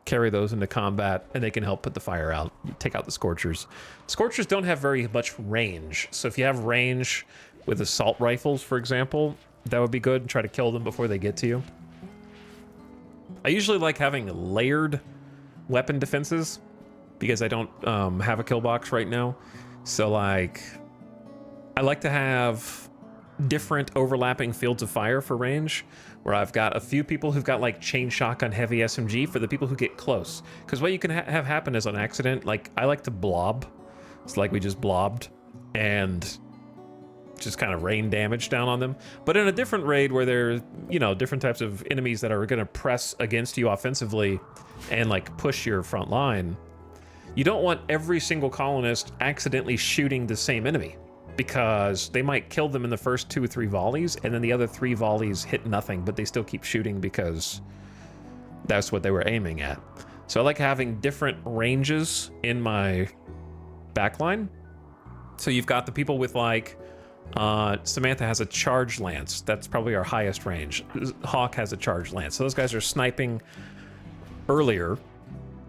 carry those into combat, and they can help put the fire out, take out the scorchers. Scorchers don't have very much range, so if you have range with assault rifles, for example, that would be good. Try to kill them before they get to you. I usually like having layered weapon defenses because I don't have a kill box right now. So, like, I like to have different overlapping fields of fire for range, where I've got a few people who've got like chain shotgun heavy SMG for the people who get close. Because what you can have happen is on accident, like, I like to blob. It's like we just blobbed and just kind of rain damage down on them. But in a different raid where there's, you know, different types of enemies that are going to press against you offensively and like push your front line, you don't want every single colonist accidentally shooting the same enemy, because they might kill them in the first 2 or 3 volleys, and then the other 3 volleys hit nothing, but they still keep shooting because that's what they were aiming at. So I like having different ranges in my backline. So you've got the people with, like, Samantha has a charge lance. That's probably our highest range. Hawk has a charge lance. So those guys are sniping earlier.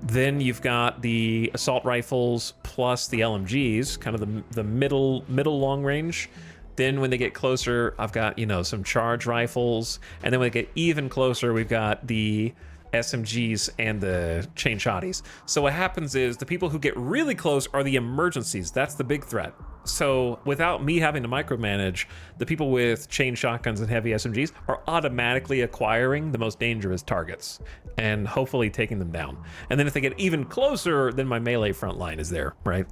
Then you've got the assault rifles plus the LMGs, kind of the middle long range. Then when they get closer, I've got, you know, some charge rifles. And then when they get even closer, we've got the SMGs and the chain shotties. So what happens is the people who get really close are the emergencies. That's the big threat. So without me having to micromanage, the people with chain shotguns and heavy SMGs are automatically acquiring the most dangerous targets and hopefully taking them down. And then if they get even closer, then my melee front line is there, right?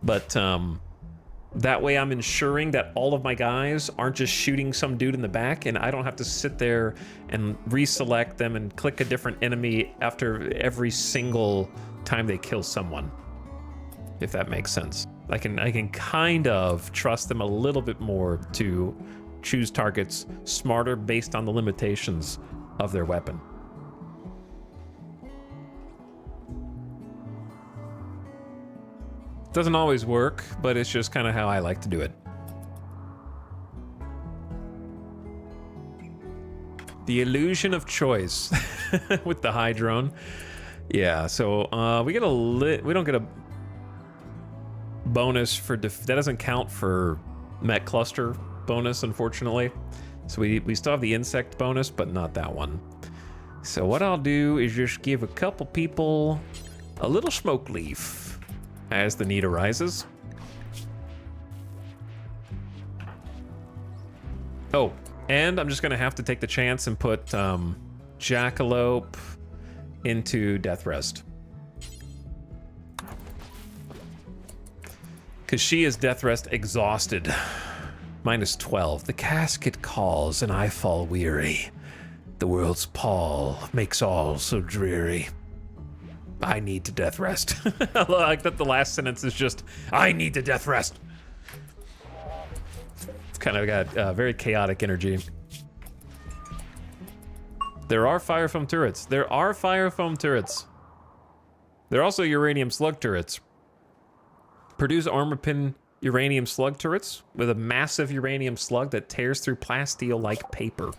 But that way I'm ensuring that all of my guys aren't just shooting some dude in the back, and I don't have to sit there and reselect them and click a different enemy after every single time they kill someone, if that makes sense. I can kind of trust them a little bit more to choose targets smarter based on the limitations of their weapon. Doesn't always work, but it's just kind of how I like to do it. The illusion of choice with the high drone. Yeah, so we don't get a bonus for that doesn't count for Met Cluster bonus, unfortunately. So we still have the insect bonus, but not that one. So what I'll do is just give a couple people a little smoke leaf as the need arises. Oh, and I'm just gonna have to take the chance and put Jackalope into Death Rest, because she is Death Rest exhausted. -12. The casket calls and I fall weary. The world's pall makes all so dreary. I need to death rest. I like that the last sentence is just, I need to death rest. It's kind of got very chaotic energy. There are fire foam turrets. There are fire foam turrets. There are also uranium slug turrets. Produce armor pin uranium slug turrets with a massive uranium slug that tears through plasteel like paper.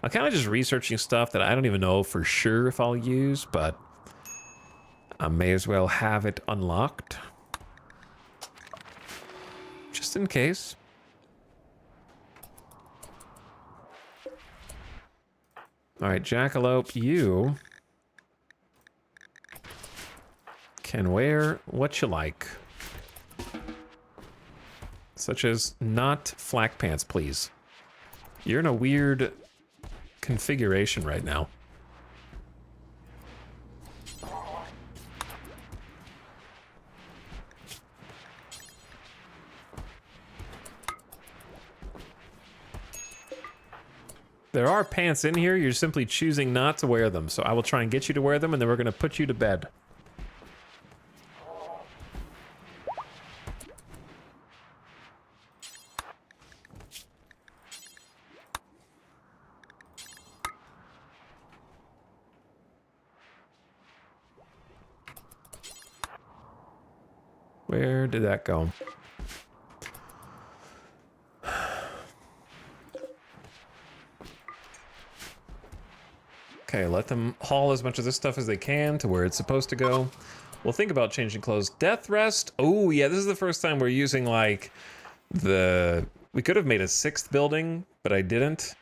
I'm kind of just researching stuff that I don't even know for sure if I'll use, but I may as well have it unlocked, just in case. All right, Jackalope, you can wear what you like. such as not flak pants, please. You're in a weird configuration right now. There are pants in here, you're simply choosing not to wear them, so I will try and get you to wear them, and then we're going to put you to bed. Where did that go? Okay, let them haul as much of this stuff as they can to where it's supposed to go. We'll think about changing clothes. Death rest. Oh, yeah, this is the first time we're using, like, the... We could have made a 6th building, but I didn't.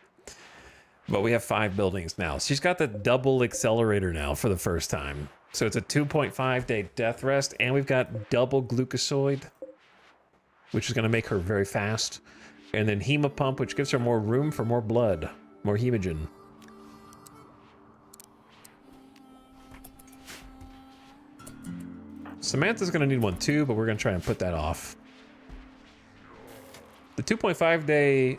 But we have 5 buildings now. She's got the double accelerator now for the first time. So it's a 2.5 day death rest, and we've got double glucosoid, which is going to make her very fast. And then hemopump, which gives her more room for more blood, more hemogen. Samantha's going to need one too, but we're going to try and put that off. The 2.5 day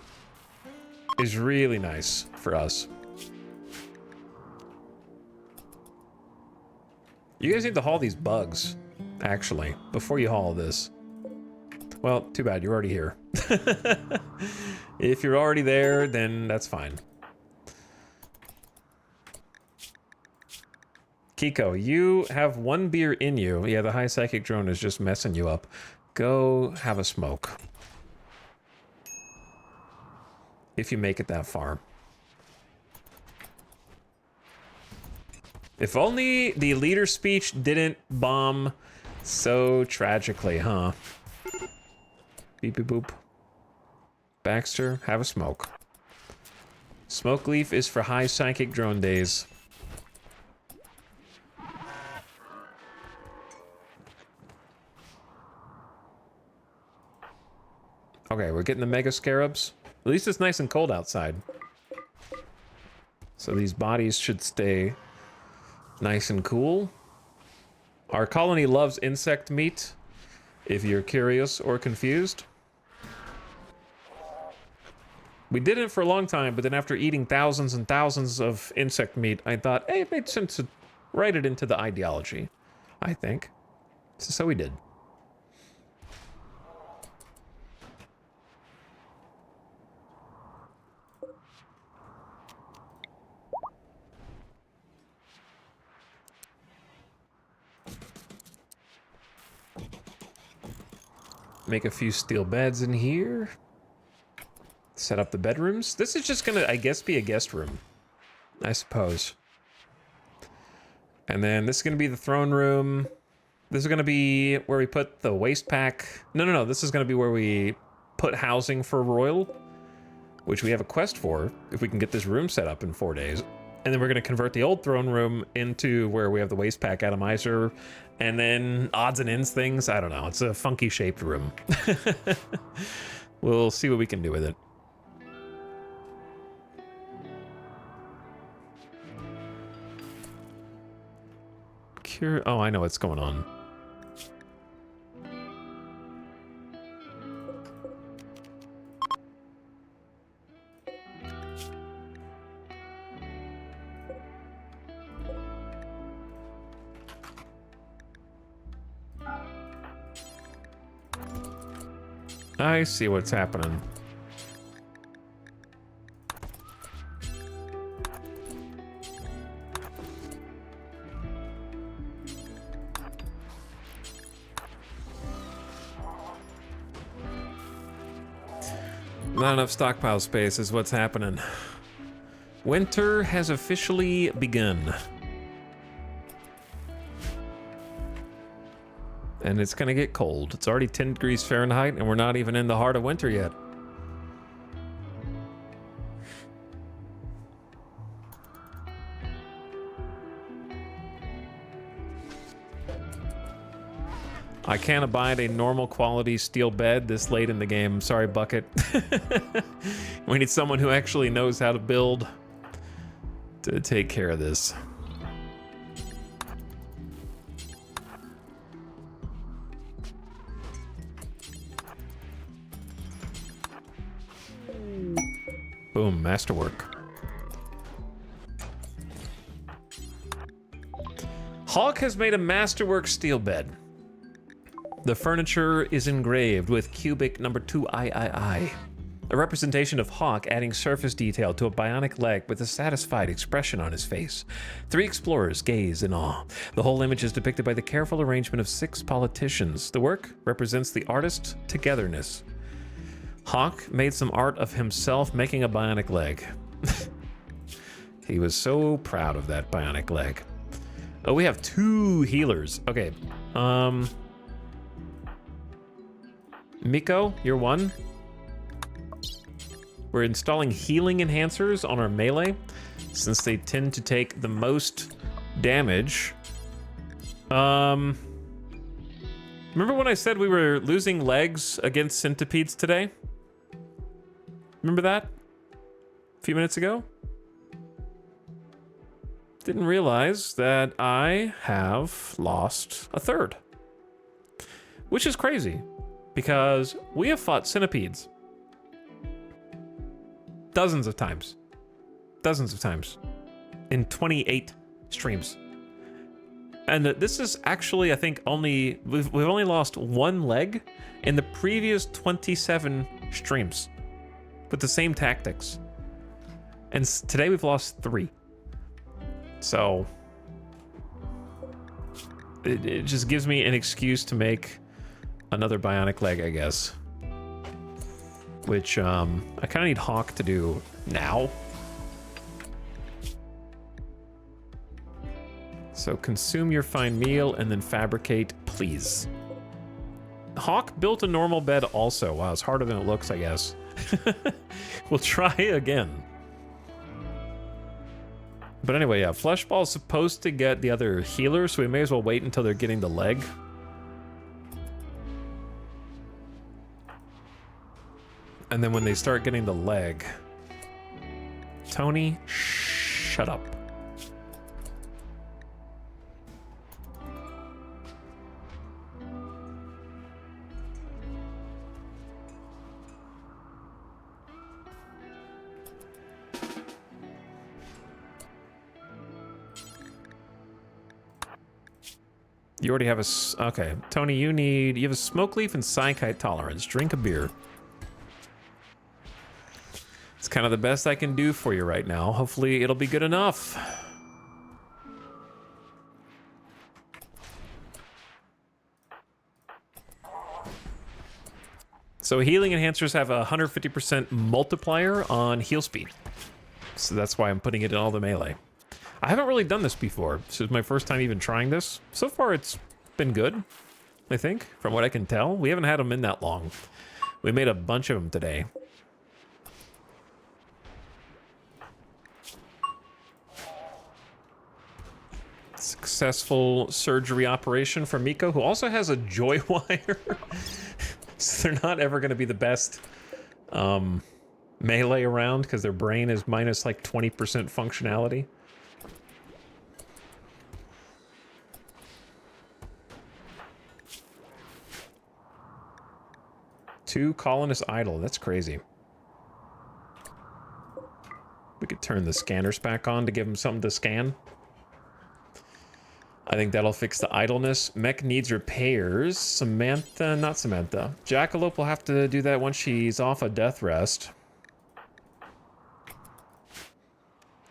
is really nice for us. You guys need to haul these bugs, actually, before you haul this. Well, too bad, you're already here. If you're already there, then that's fine. Kiko, you have 1 beer in you. Yeah, the high psychic drone is just messing you up. Go have a smoke. If you make it that far. If only the leader speech didn't bomb so tragically, huh? Beep beep boop. Baxter, have a smoke. Smoke leaf is for high psychic drone days. Okay, we're getting the mega scarabs. At least it's nice and cold outside. So these bodies should stay nice and cool. Our colony loves insect meat, if you're curious or confused. We did it for a long time, but then after eating thousands and thousands of insect meat, I thought, hey, it made sense to write it into the ideology, I think. So we did. Make a few steel beds in here. Set up the bedrooms. This is just gonna, I guess, be a guest room, I suppose. And then this is gonna be the throne room. This is gonna be where we put the waste pack. No. This is gonna be where we put housing for Royal, which we have a quest for, if we can get this room set up in 4 days. And then we're gonna convert the old throne room into where we have the waste pack atomizer, and then odds and ends things. I don't know. It's a funky shaped room. We'll see what we can do with it. Oh, I know what's going on. I see what's happening. Not enough stockpile space is what's happening. Winter has officially begun. And it's gonna get cold. It's already 10 degrees Fahrenheit and we're not even in the heart of winter yet. I can't abide a normal quality steel bed this late in the game. Sorry, Bucket. We need someone who actually knows how to build to take care of this. Boom, masterwork. Hawk has made a masterwork steel bed. The furniture is engraved with cubic number 2III, a representation of Hawk adding surface detail to a bionic leg with a satisfied expression on his face. 3 explorers gaze in awe. The whole image is depicted by the careful arrangement of 6 politicians. The work represents the artist's togetherness. Hawk made some art of himself making a bionic leg. He was so proud of that bionic leg. Oh, we have 2 healers. Okay. Miko, you're 1. We're installing healing enhancers on our melee since they tend to take the most damage. Remember when I said we were losing legs against centipedes today? Remember that? A few minutes ago? Didn't realize that I have lost a third. Which is crazy, because we have fought centipedes dozens of times. Dozens of times. In 28 streams. And this is actually, I think, we've only lost 1 leg in the previous 27 streams with the same tactics. And today we've lost 3. So it just gives me an excuse to make another bionic leg, I guess. Which I kind of need Hawk to do now. So consume your fine meal and then fabricate, please. Hawk built a normal bed also. Wow, it's harder than it looks, I guess. We'll try again. But anyway, yeah, Fleshball is supposed to get the other healer, so we may as well wait until they're getting the leg. And then when they start getting the leg... Tony, shut up. You already have a... Okay, Tony, you have a smoke leaf and psychite tolerance. Drink a beer. It's kind of the best I can do for you right now. Hopefully it'll be good enough. So healing enhancers have a 150% multiplier on heal speed. So that's why I'm putting it in all the melee. I haven't really done this before. This is my first time even trying this. So far, it's been good, I think, from what I can tell. We haven't had them in that long. We made a bunch of them today. Successful surgery operation for Miko, who also has a joy wire. So they're not ever going to be the best melee around because their brain is minus like 20% functionality. Two colonists idle. That's crazy. We could turn the scanners back on to give them something to scan. I think that'll fix the idleness. Mech needs repairs. Samantha, not Samantha. Jackalope will have to do that once she's off a death rest.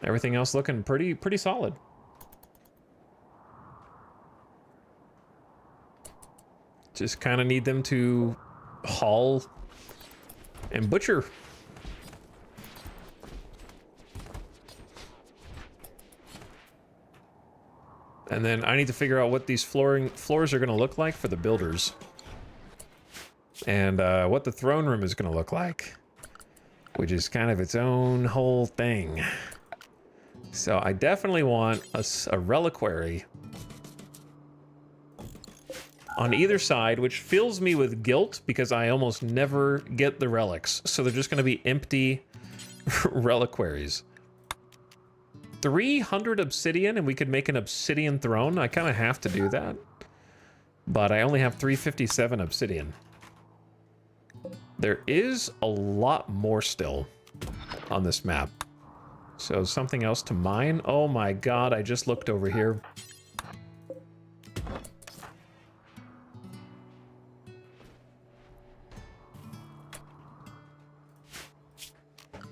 Everything else looking pretty solid. Just kind of need them to haul and butcher. And then I need to figure out what these floors are going to look like for the builders. And what the throne room is going to look like. Which is kind of its own whole thing. So I definitely want a reliquary on either side, which fills me with guilt because I almost never get the relics. So they're just going to be empty reliquaries. 300 obsidian, and we could make an obsidian throne. I kind of have to do that. But I only have 357 obsidian. There is a lot more still on this map. So something else to mine. Oh my god, I just looked over here.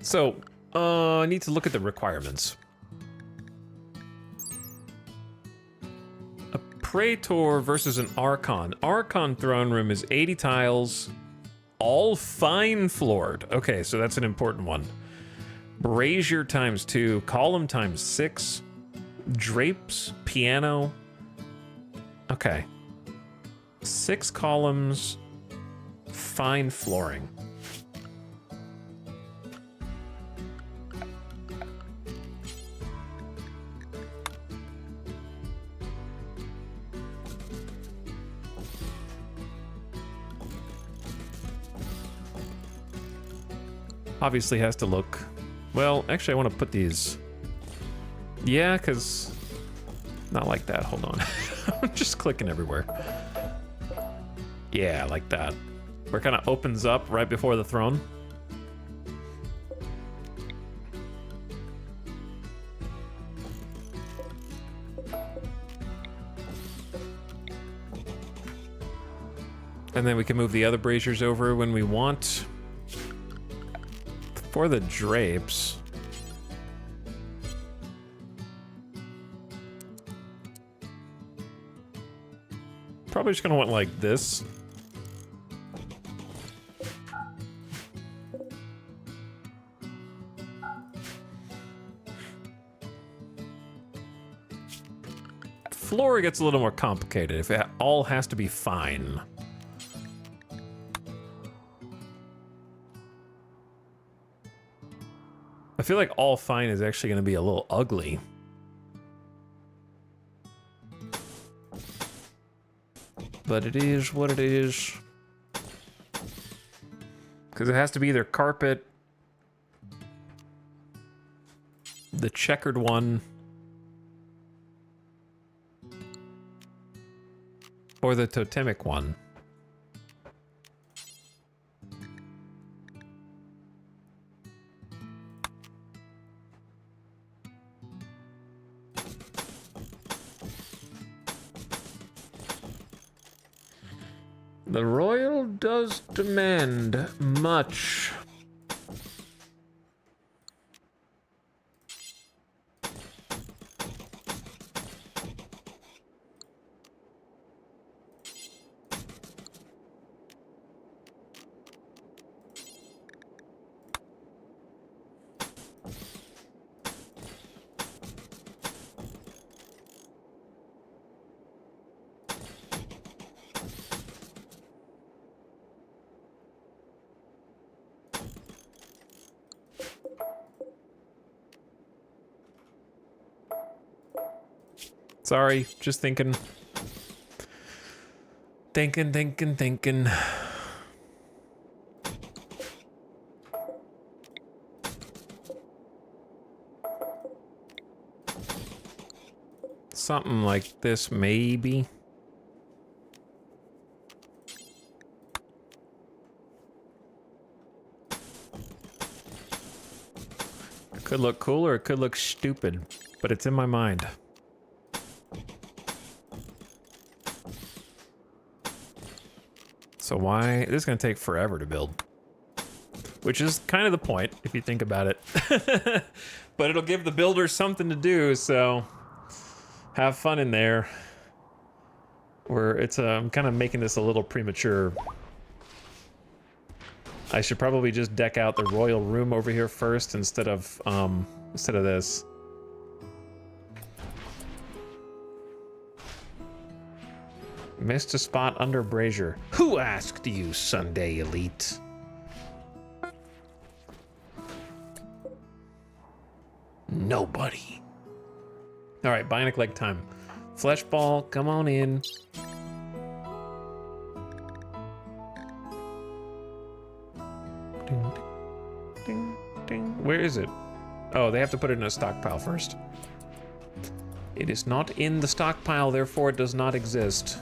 So, I need to look at the requirements. A Praetor versus an Archon. Archon throne room is 80 tiles, all fine floored. Okay, so that's an important one. Brazier times 2, column times 6, drapes, piano. Okay. 6 columns, fine flooring. Obviously has to look... Well, actually I want to put these... Yeah, because... Not like that, hold on. I'm just clicking everywhere. Yeah, like that. Where it kind of opens up right before the throne. And then we can move the other braziers over when we want. For the drapes... Probably just gonna want like this. Floor gets a little more complicated if it all has to be fine. I feel like all fine is actually going to be a little ugly. But it is what it is. Because it has to be either carpet, the checkered one, or the totemic one. The royal does demand much. Sorry, just thinking. Thinking. Something like this, maybe. It could look cool or it could look stupid, but it's in my mind. So why? This is going to take forever to build. Which is kind of the point, if you think about it. But it'll give the builders something to do, so... Have fun in there. Where it's, I'm kind of making this a little premature. I should probably just deck out the royal room over here first instead of this. Missed a spot under brazier. Who asked you, Sunday Elite? Nobody. All right, bionic leg time. Flesh ball, come on in. Where is it? Oh, they have to put it in a stockpile first. It is not in the stockpile, therefore it does not exist.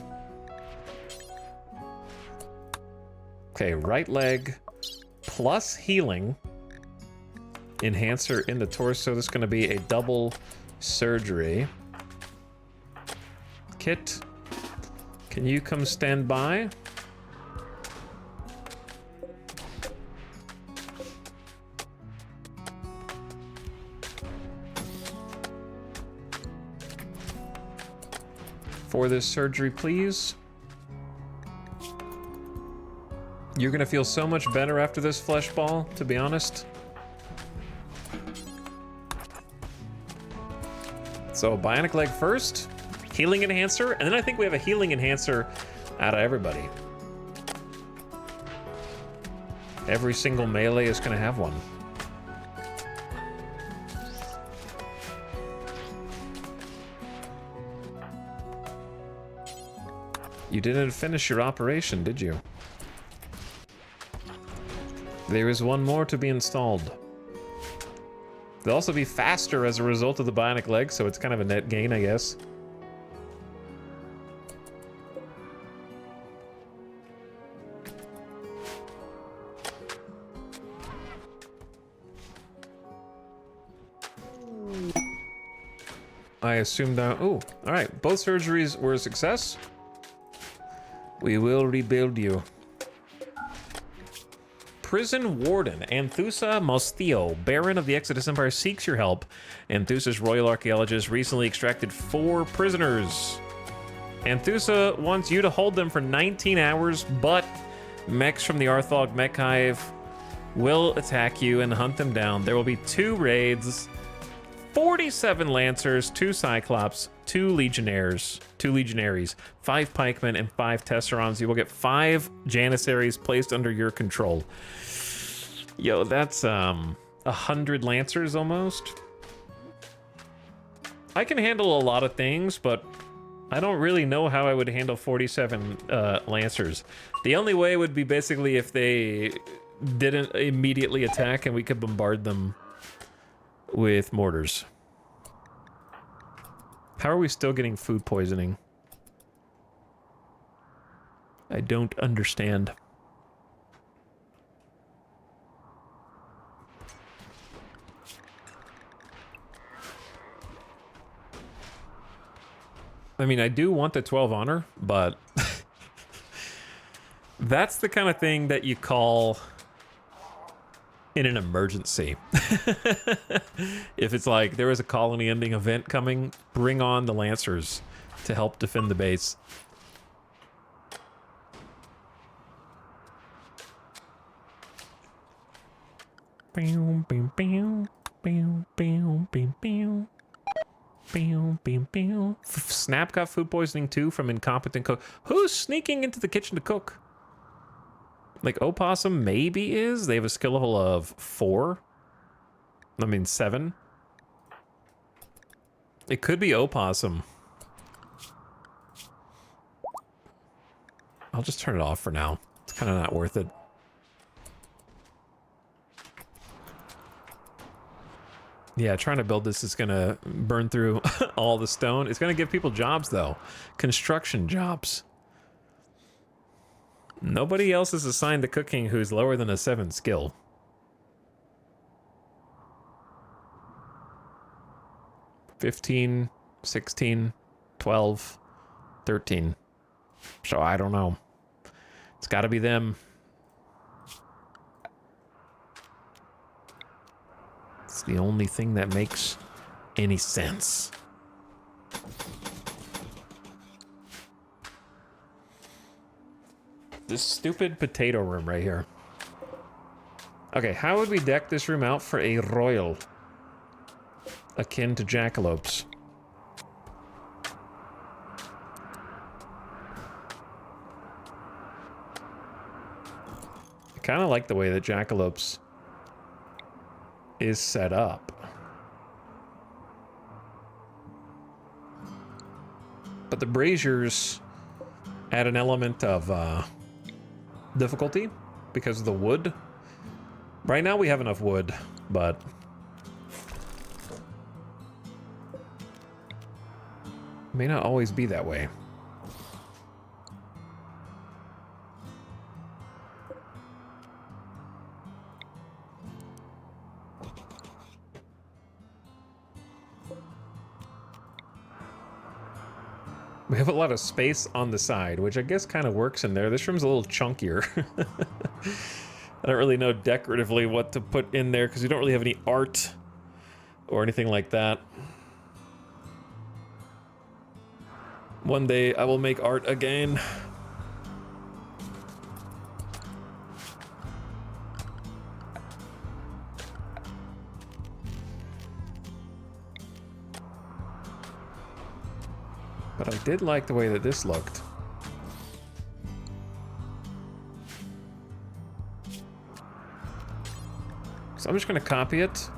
Okay, right leg plus healing. Enhancer in the torso. This is going to be a double surgery. Kit, can you come stand by? For this surgery, please. You're gonna feel so much better after this flesh ball, to be honest. So, bionic leg first, healing enhancer, and then I think we have a healing enhancer out of everybody. Every single melee is gonna have one. You didn't finish your operation, did you? There is one more to be installed. They'll also be faster as a result of the bionic leg, so it's kind of a net gain, I guess. I assume that... Oh, alright. Both surgeries were a success. We will rebuild you. Prison Warden, Anthusa Mosthio, Baron of the Exodus Empire, seeks your help. Anthusa's royal archaeologist recently extracted 4 prisoners. Anthusa wants you to hold them for 19 hours, but mechs from the Arthog Mech Hive will attack you and hunt them down. There will be 2 raids, 47 Lancers, 2 Cyclops, 2 Legionnaires, 5 Pikemen, and 5 Tesserons. You will get 5 Janissaries placed under your control. Yo, that's 100 Lancers almost. I can handle a lot of things, but I don't really know how I would handle 47 Lancers. The only way would be basically if they didn't immediately attack and we could bombard them with mortars. How are we still getting food poisoning? I don't understand. I mean, I do want the 12 honor, but that's the kind of thing that you call in an emergency. If it's like there is a colony ending event coming, bring on the Lancers to help defend the base. Snap got food poisoning too from incompetent cook. Who's sneaking into the kitchen to cook? Like, Opossum maybe is? They have a skill level of 4. I mean, 7. It could be Opossum. I'll just turn it off for now. It's kind of not worth it. Yeah, trying to build this is going to burn through all the stone. It's going to give people jobs, though. Construction jobs. Nobody else is assigned to cooking who's lower than a 7 skill. $15, $16, $12, $13. So I don't know. It's got to be them. It's the only thing that makes any sense. This stupid potato room right here. Okay, how would we deck this room out for a royal? Akin to jackalopes. I kind of like the way that jackalopes is set up. But the braziers add an element of difficulty because of the wood. Right now we have enough wood, but it may not always be that way. We have a lot of space on the side, which I guess kind of works in there. This room's a little chunkier. I don't really know decoratively what to put in there because we don't really have any art or anything like that. One day I will make art again. But I did like the way that this looked. So I'm just going to copy it.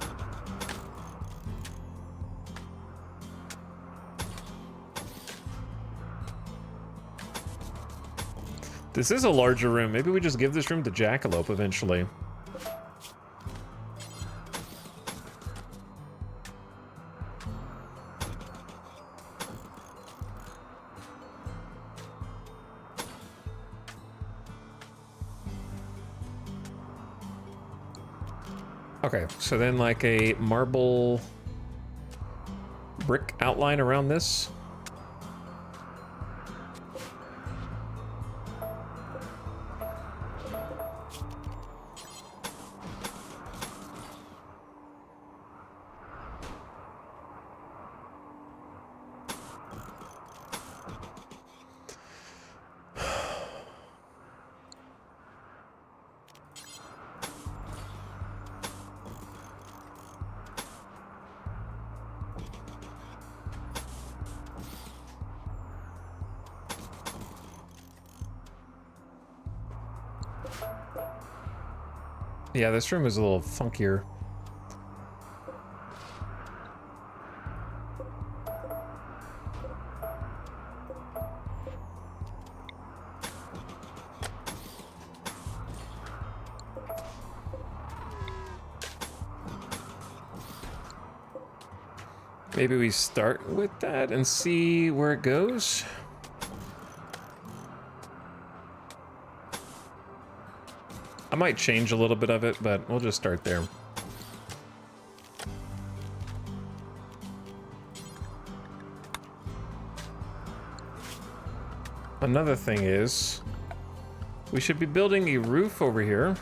This is a larger room. Maybe we just give this room to Jackalope eventually. Okay, so then like a marble brick outline around this. Yeah, this room is a little funkier. Maybe we start with that and see where it goes. I might change a little bit of it, but we'll just start there. Another thing is, we should be building a roof over here.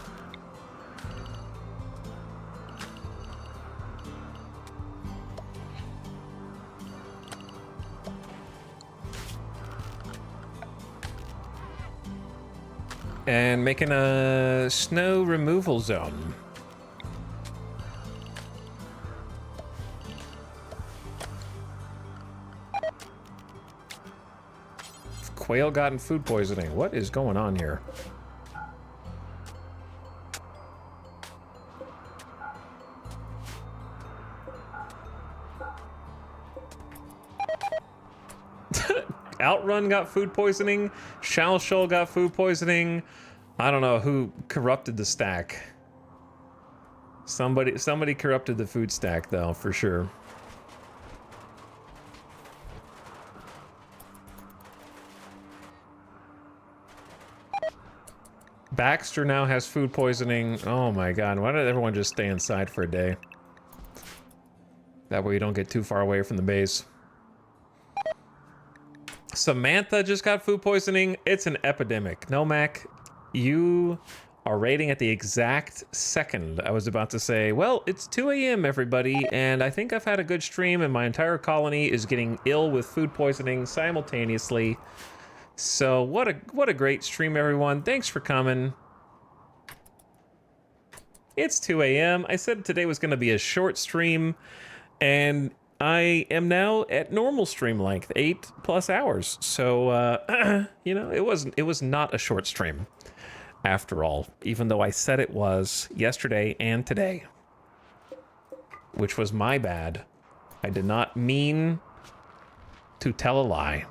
And making a snow removal zone. Quail gotten food poisoning. What is going on here? Outrun got food poisoning. Shell got food poisoning. I don't know who corrupted the stack. Somebody corrupted the food stack though, for sure. Baxter now has food poisoning. Oh my god, why did everyone just stay inside for a day? That way you don't get too far away from the base. Samantha just got food poisoning. It's an epidemic. Nomac, you are rating at the exact second I was about to say, well, it's 2 a.m. everybody, and I think I've had a good stream and my entire colony is getting ill with food poisoning simultaneously. So what a great stream, everyone. Thanks for coming. It's 2 a.m. I said today was going to be a short stream, and I am now at normal stream length, 8+ hours. So, you know, it was not a short stream after all, even though I said it was yesterday and today, which was my bad. I did not mean to tell a lie.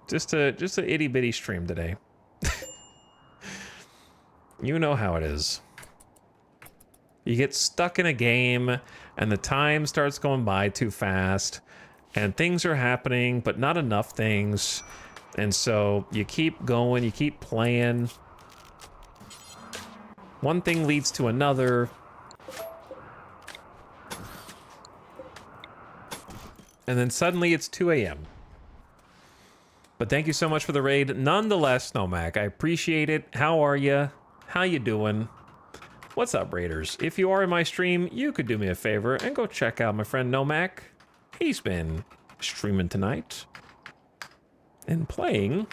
Just a itty bitty stream today. You know how it is. You get stuck in a game and the time starts going by too fast and things are happening, but not enough things. And so you keep going, you keep playing. One thing leads to another. And then suddenly it's 2 a.m. But thank you so much for the raid. Nonetheless, Nomac, I appreciate it. How are you? How you doing? What's up, Raiders? If you are in my stream, you could do me a favor and go check out my friend Nomac. He's been streaming tonight and playing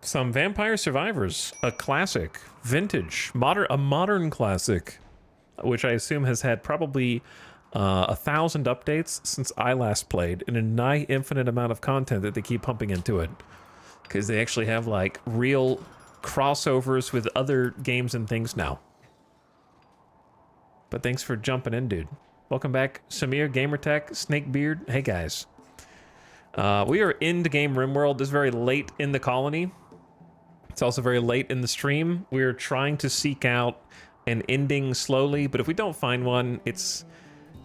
some Vampire Survivors, a classic, vintage, a modern classic, which I assume has had probably 1,000 updates since I last played, and a nigh infinite amount of content that they keep pumping into it, because they actually have like real crossovers with other games and things now. But thanks for jumping in, dude. Welcome back, Samir, Gamertech, Snakebeard. Hey guys, we are in the game RimWorld. It's very late in the colony. It's also very late in the stream. We're trying to seek out an ending slowly, but if we don't find one, it's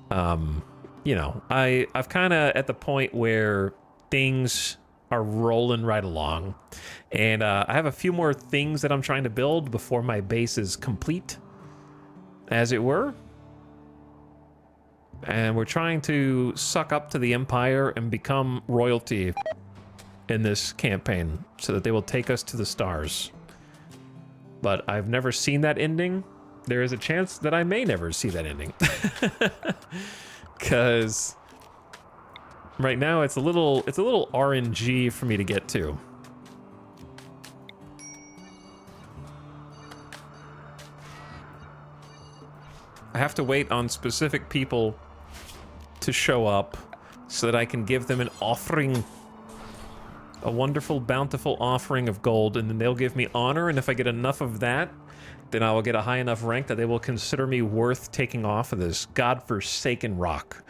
you know, I've kind of at the point where things are rolling right along, and I have a few more things that I'm trying to build before my base is complete, as it were. And we're trying to suck up to the Empire and become royalty in this campaign so that they will take us to the stars. But I've never seen that ending. There is a chance that I may never see that ending. Because right now it's a little RNG for me to get to. I have to wait on specific people to show up so that I can give them an offering, a wonderful, bountiful offering of gold, and then they'll give me honor, and if I get enough of that, then I will get a high enough rank that they will consider me worth taking off of this godforsaken rock.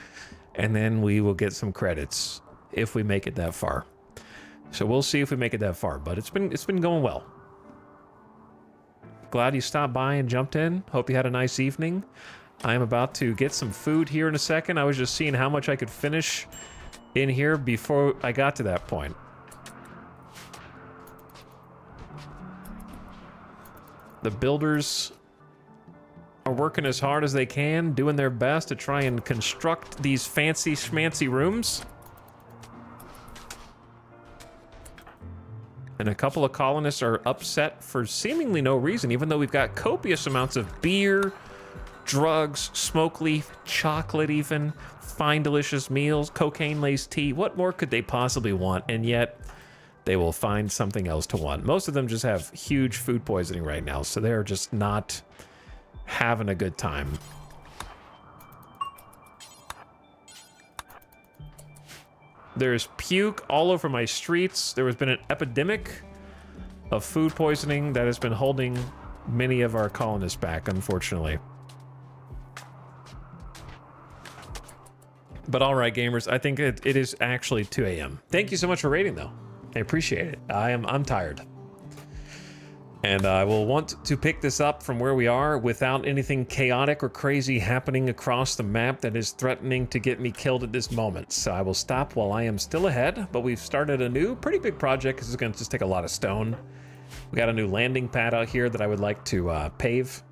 And then we will get some credits if we make it that far. So we'll see if we make it that far, but it's been going well. Glad you stopped by and jumped in. Hope you had a nice evening. I am about to get some food here in a second. I was just seeing how much I could finish in here before I got to that point. The builders are working as hard as they can, doing their best to try and construct these fancy schmancy rooms. And a couple of colonists are upset for seemingly no reason, even though we've got copious amounts of beer, drugs, smoke leaf, chocolate even, fine delicious meals, cocaine-laced tea. What more could they possibly want? And yet they will find something else to want. Most of them just have huge food poisoning right now, so they're just not having a good time. There's puke all over my streets. There has been an epidemic of food poisoning that has been holding many of our colonists back, unfortunately. But all right, gamers, I think it is actually 2 a.m. Thank you so much for raiding, though. I appreciate it. I'm tired. And I will want to pick this up from where we are without anything chaotic or crazy happening across the map that is threatening to get me killed at this moment. So I will stop while I am still ahead, but we've started a new pretty big project because it's going to just take a lot of stone. We got a new landing pad out here that I would like to pave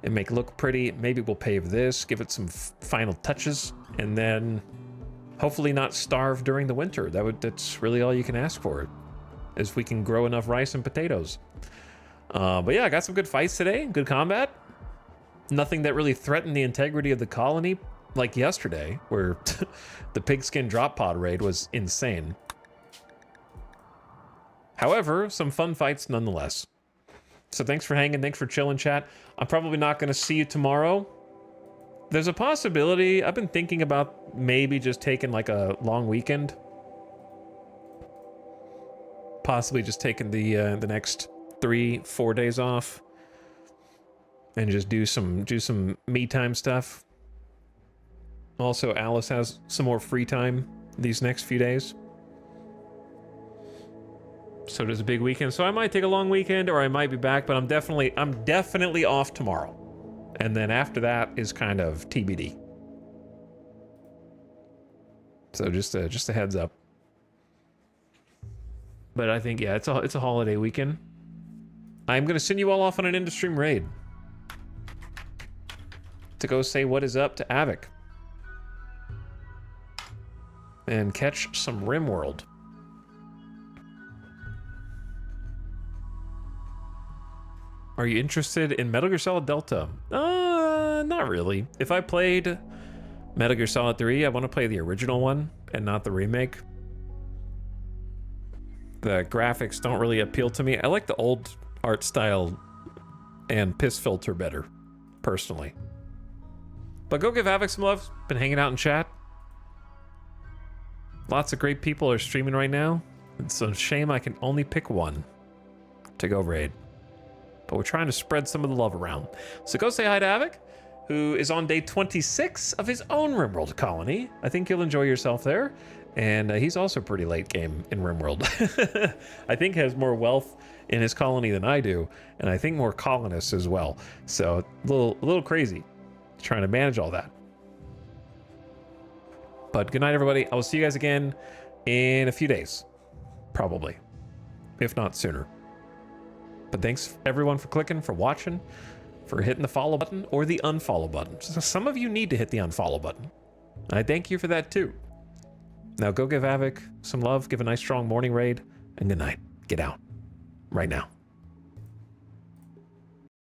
and make look pretty. Maybe we'll pave this, give it some final touches, and then hopefully not starve during the winter. That's really all you can ask for, is we can grow enough rice and potatoes. But yeah, I got some good fights today, good combat. Nothing that really threatened the integrity of the colony like yesterday, where the pigskin drop pod raid was insane. However, some fun fights nonetheless. So thanks for hanging, thanks for chilling, chat. I'm probably not going to see you tomorrow. There's a possibility, I've been thinking about maybe just taking like a long weekend. Possibly just taking the next 3-4 days off and just do some me time stuff. Also, Alice has some more free time these next few days. So does a big weekend. So I might take a long weekend, or I might be back, but I'm definitely off tomorrow. And then after that is kind of TBD. So just a heads up. But I think, yeah, it's a holiday weekend. I'm going to send you all off on an in-stream raid to go say what is up to Avic and catch some RimWorld. Are you interested in Metal Gear Solid Delta? Not really. If I played Metal Gear Solid 3, I want to play the original one and not the remake. The graphics don't really appeal to me. I like the old art style and piss filter better, personally. But go give Avic some love. Been hanging out in chat. Lots of great people are streaming right now. It's a shame I can only pick one to go raid. But we're trying to spread some of the love around. So go say hi to Avic, who is on day 26 of his own RimWorld colony. I think you'll enjoy yourself there. And he's also pretty late game in RimWorld. I think has more wealth in his colony than I do, and I think more colonists as well. So a little crazy trying to manage all that. But good night, everybody. I will see you guys again in a few days, probably, if not sooner. But thanks everyone for clicking, for watching, for hitting the follow button or the unfollow button. So some of you need to hit the unfollow button. I thank you for that too. Now go give Avic some love, give a nice strong morning raid, and good night. Get out right now.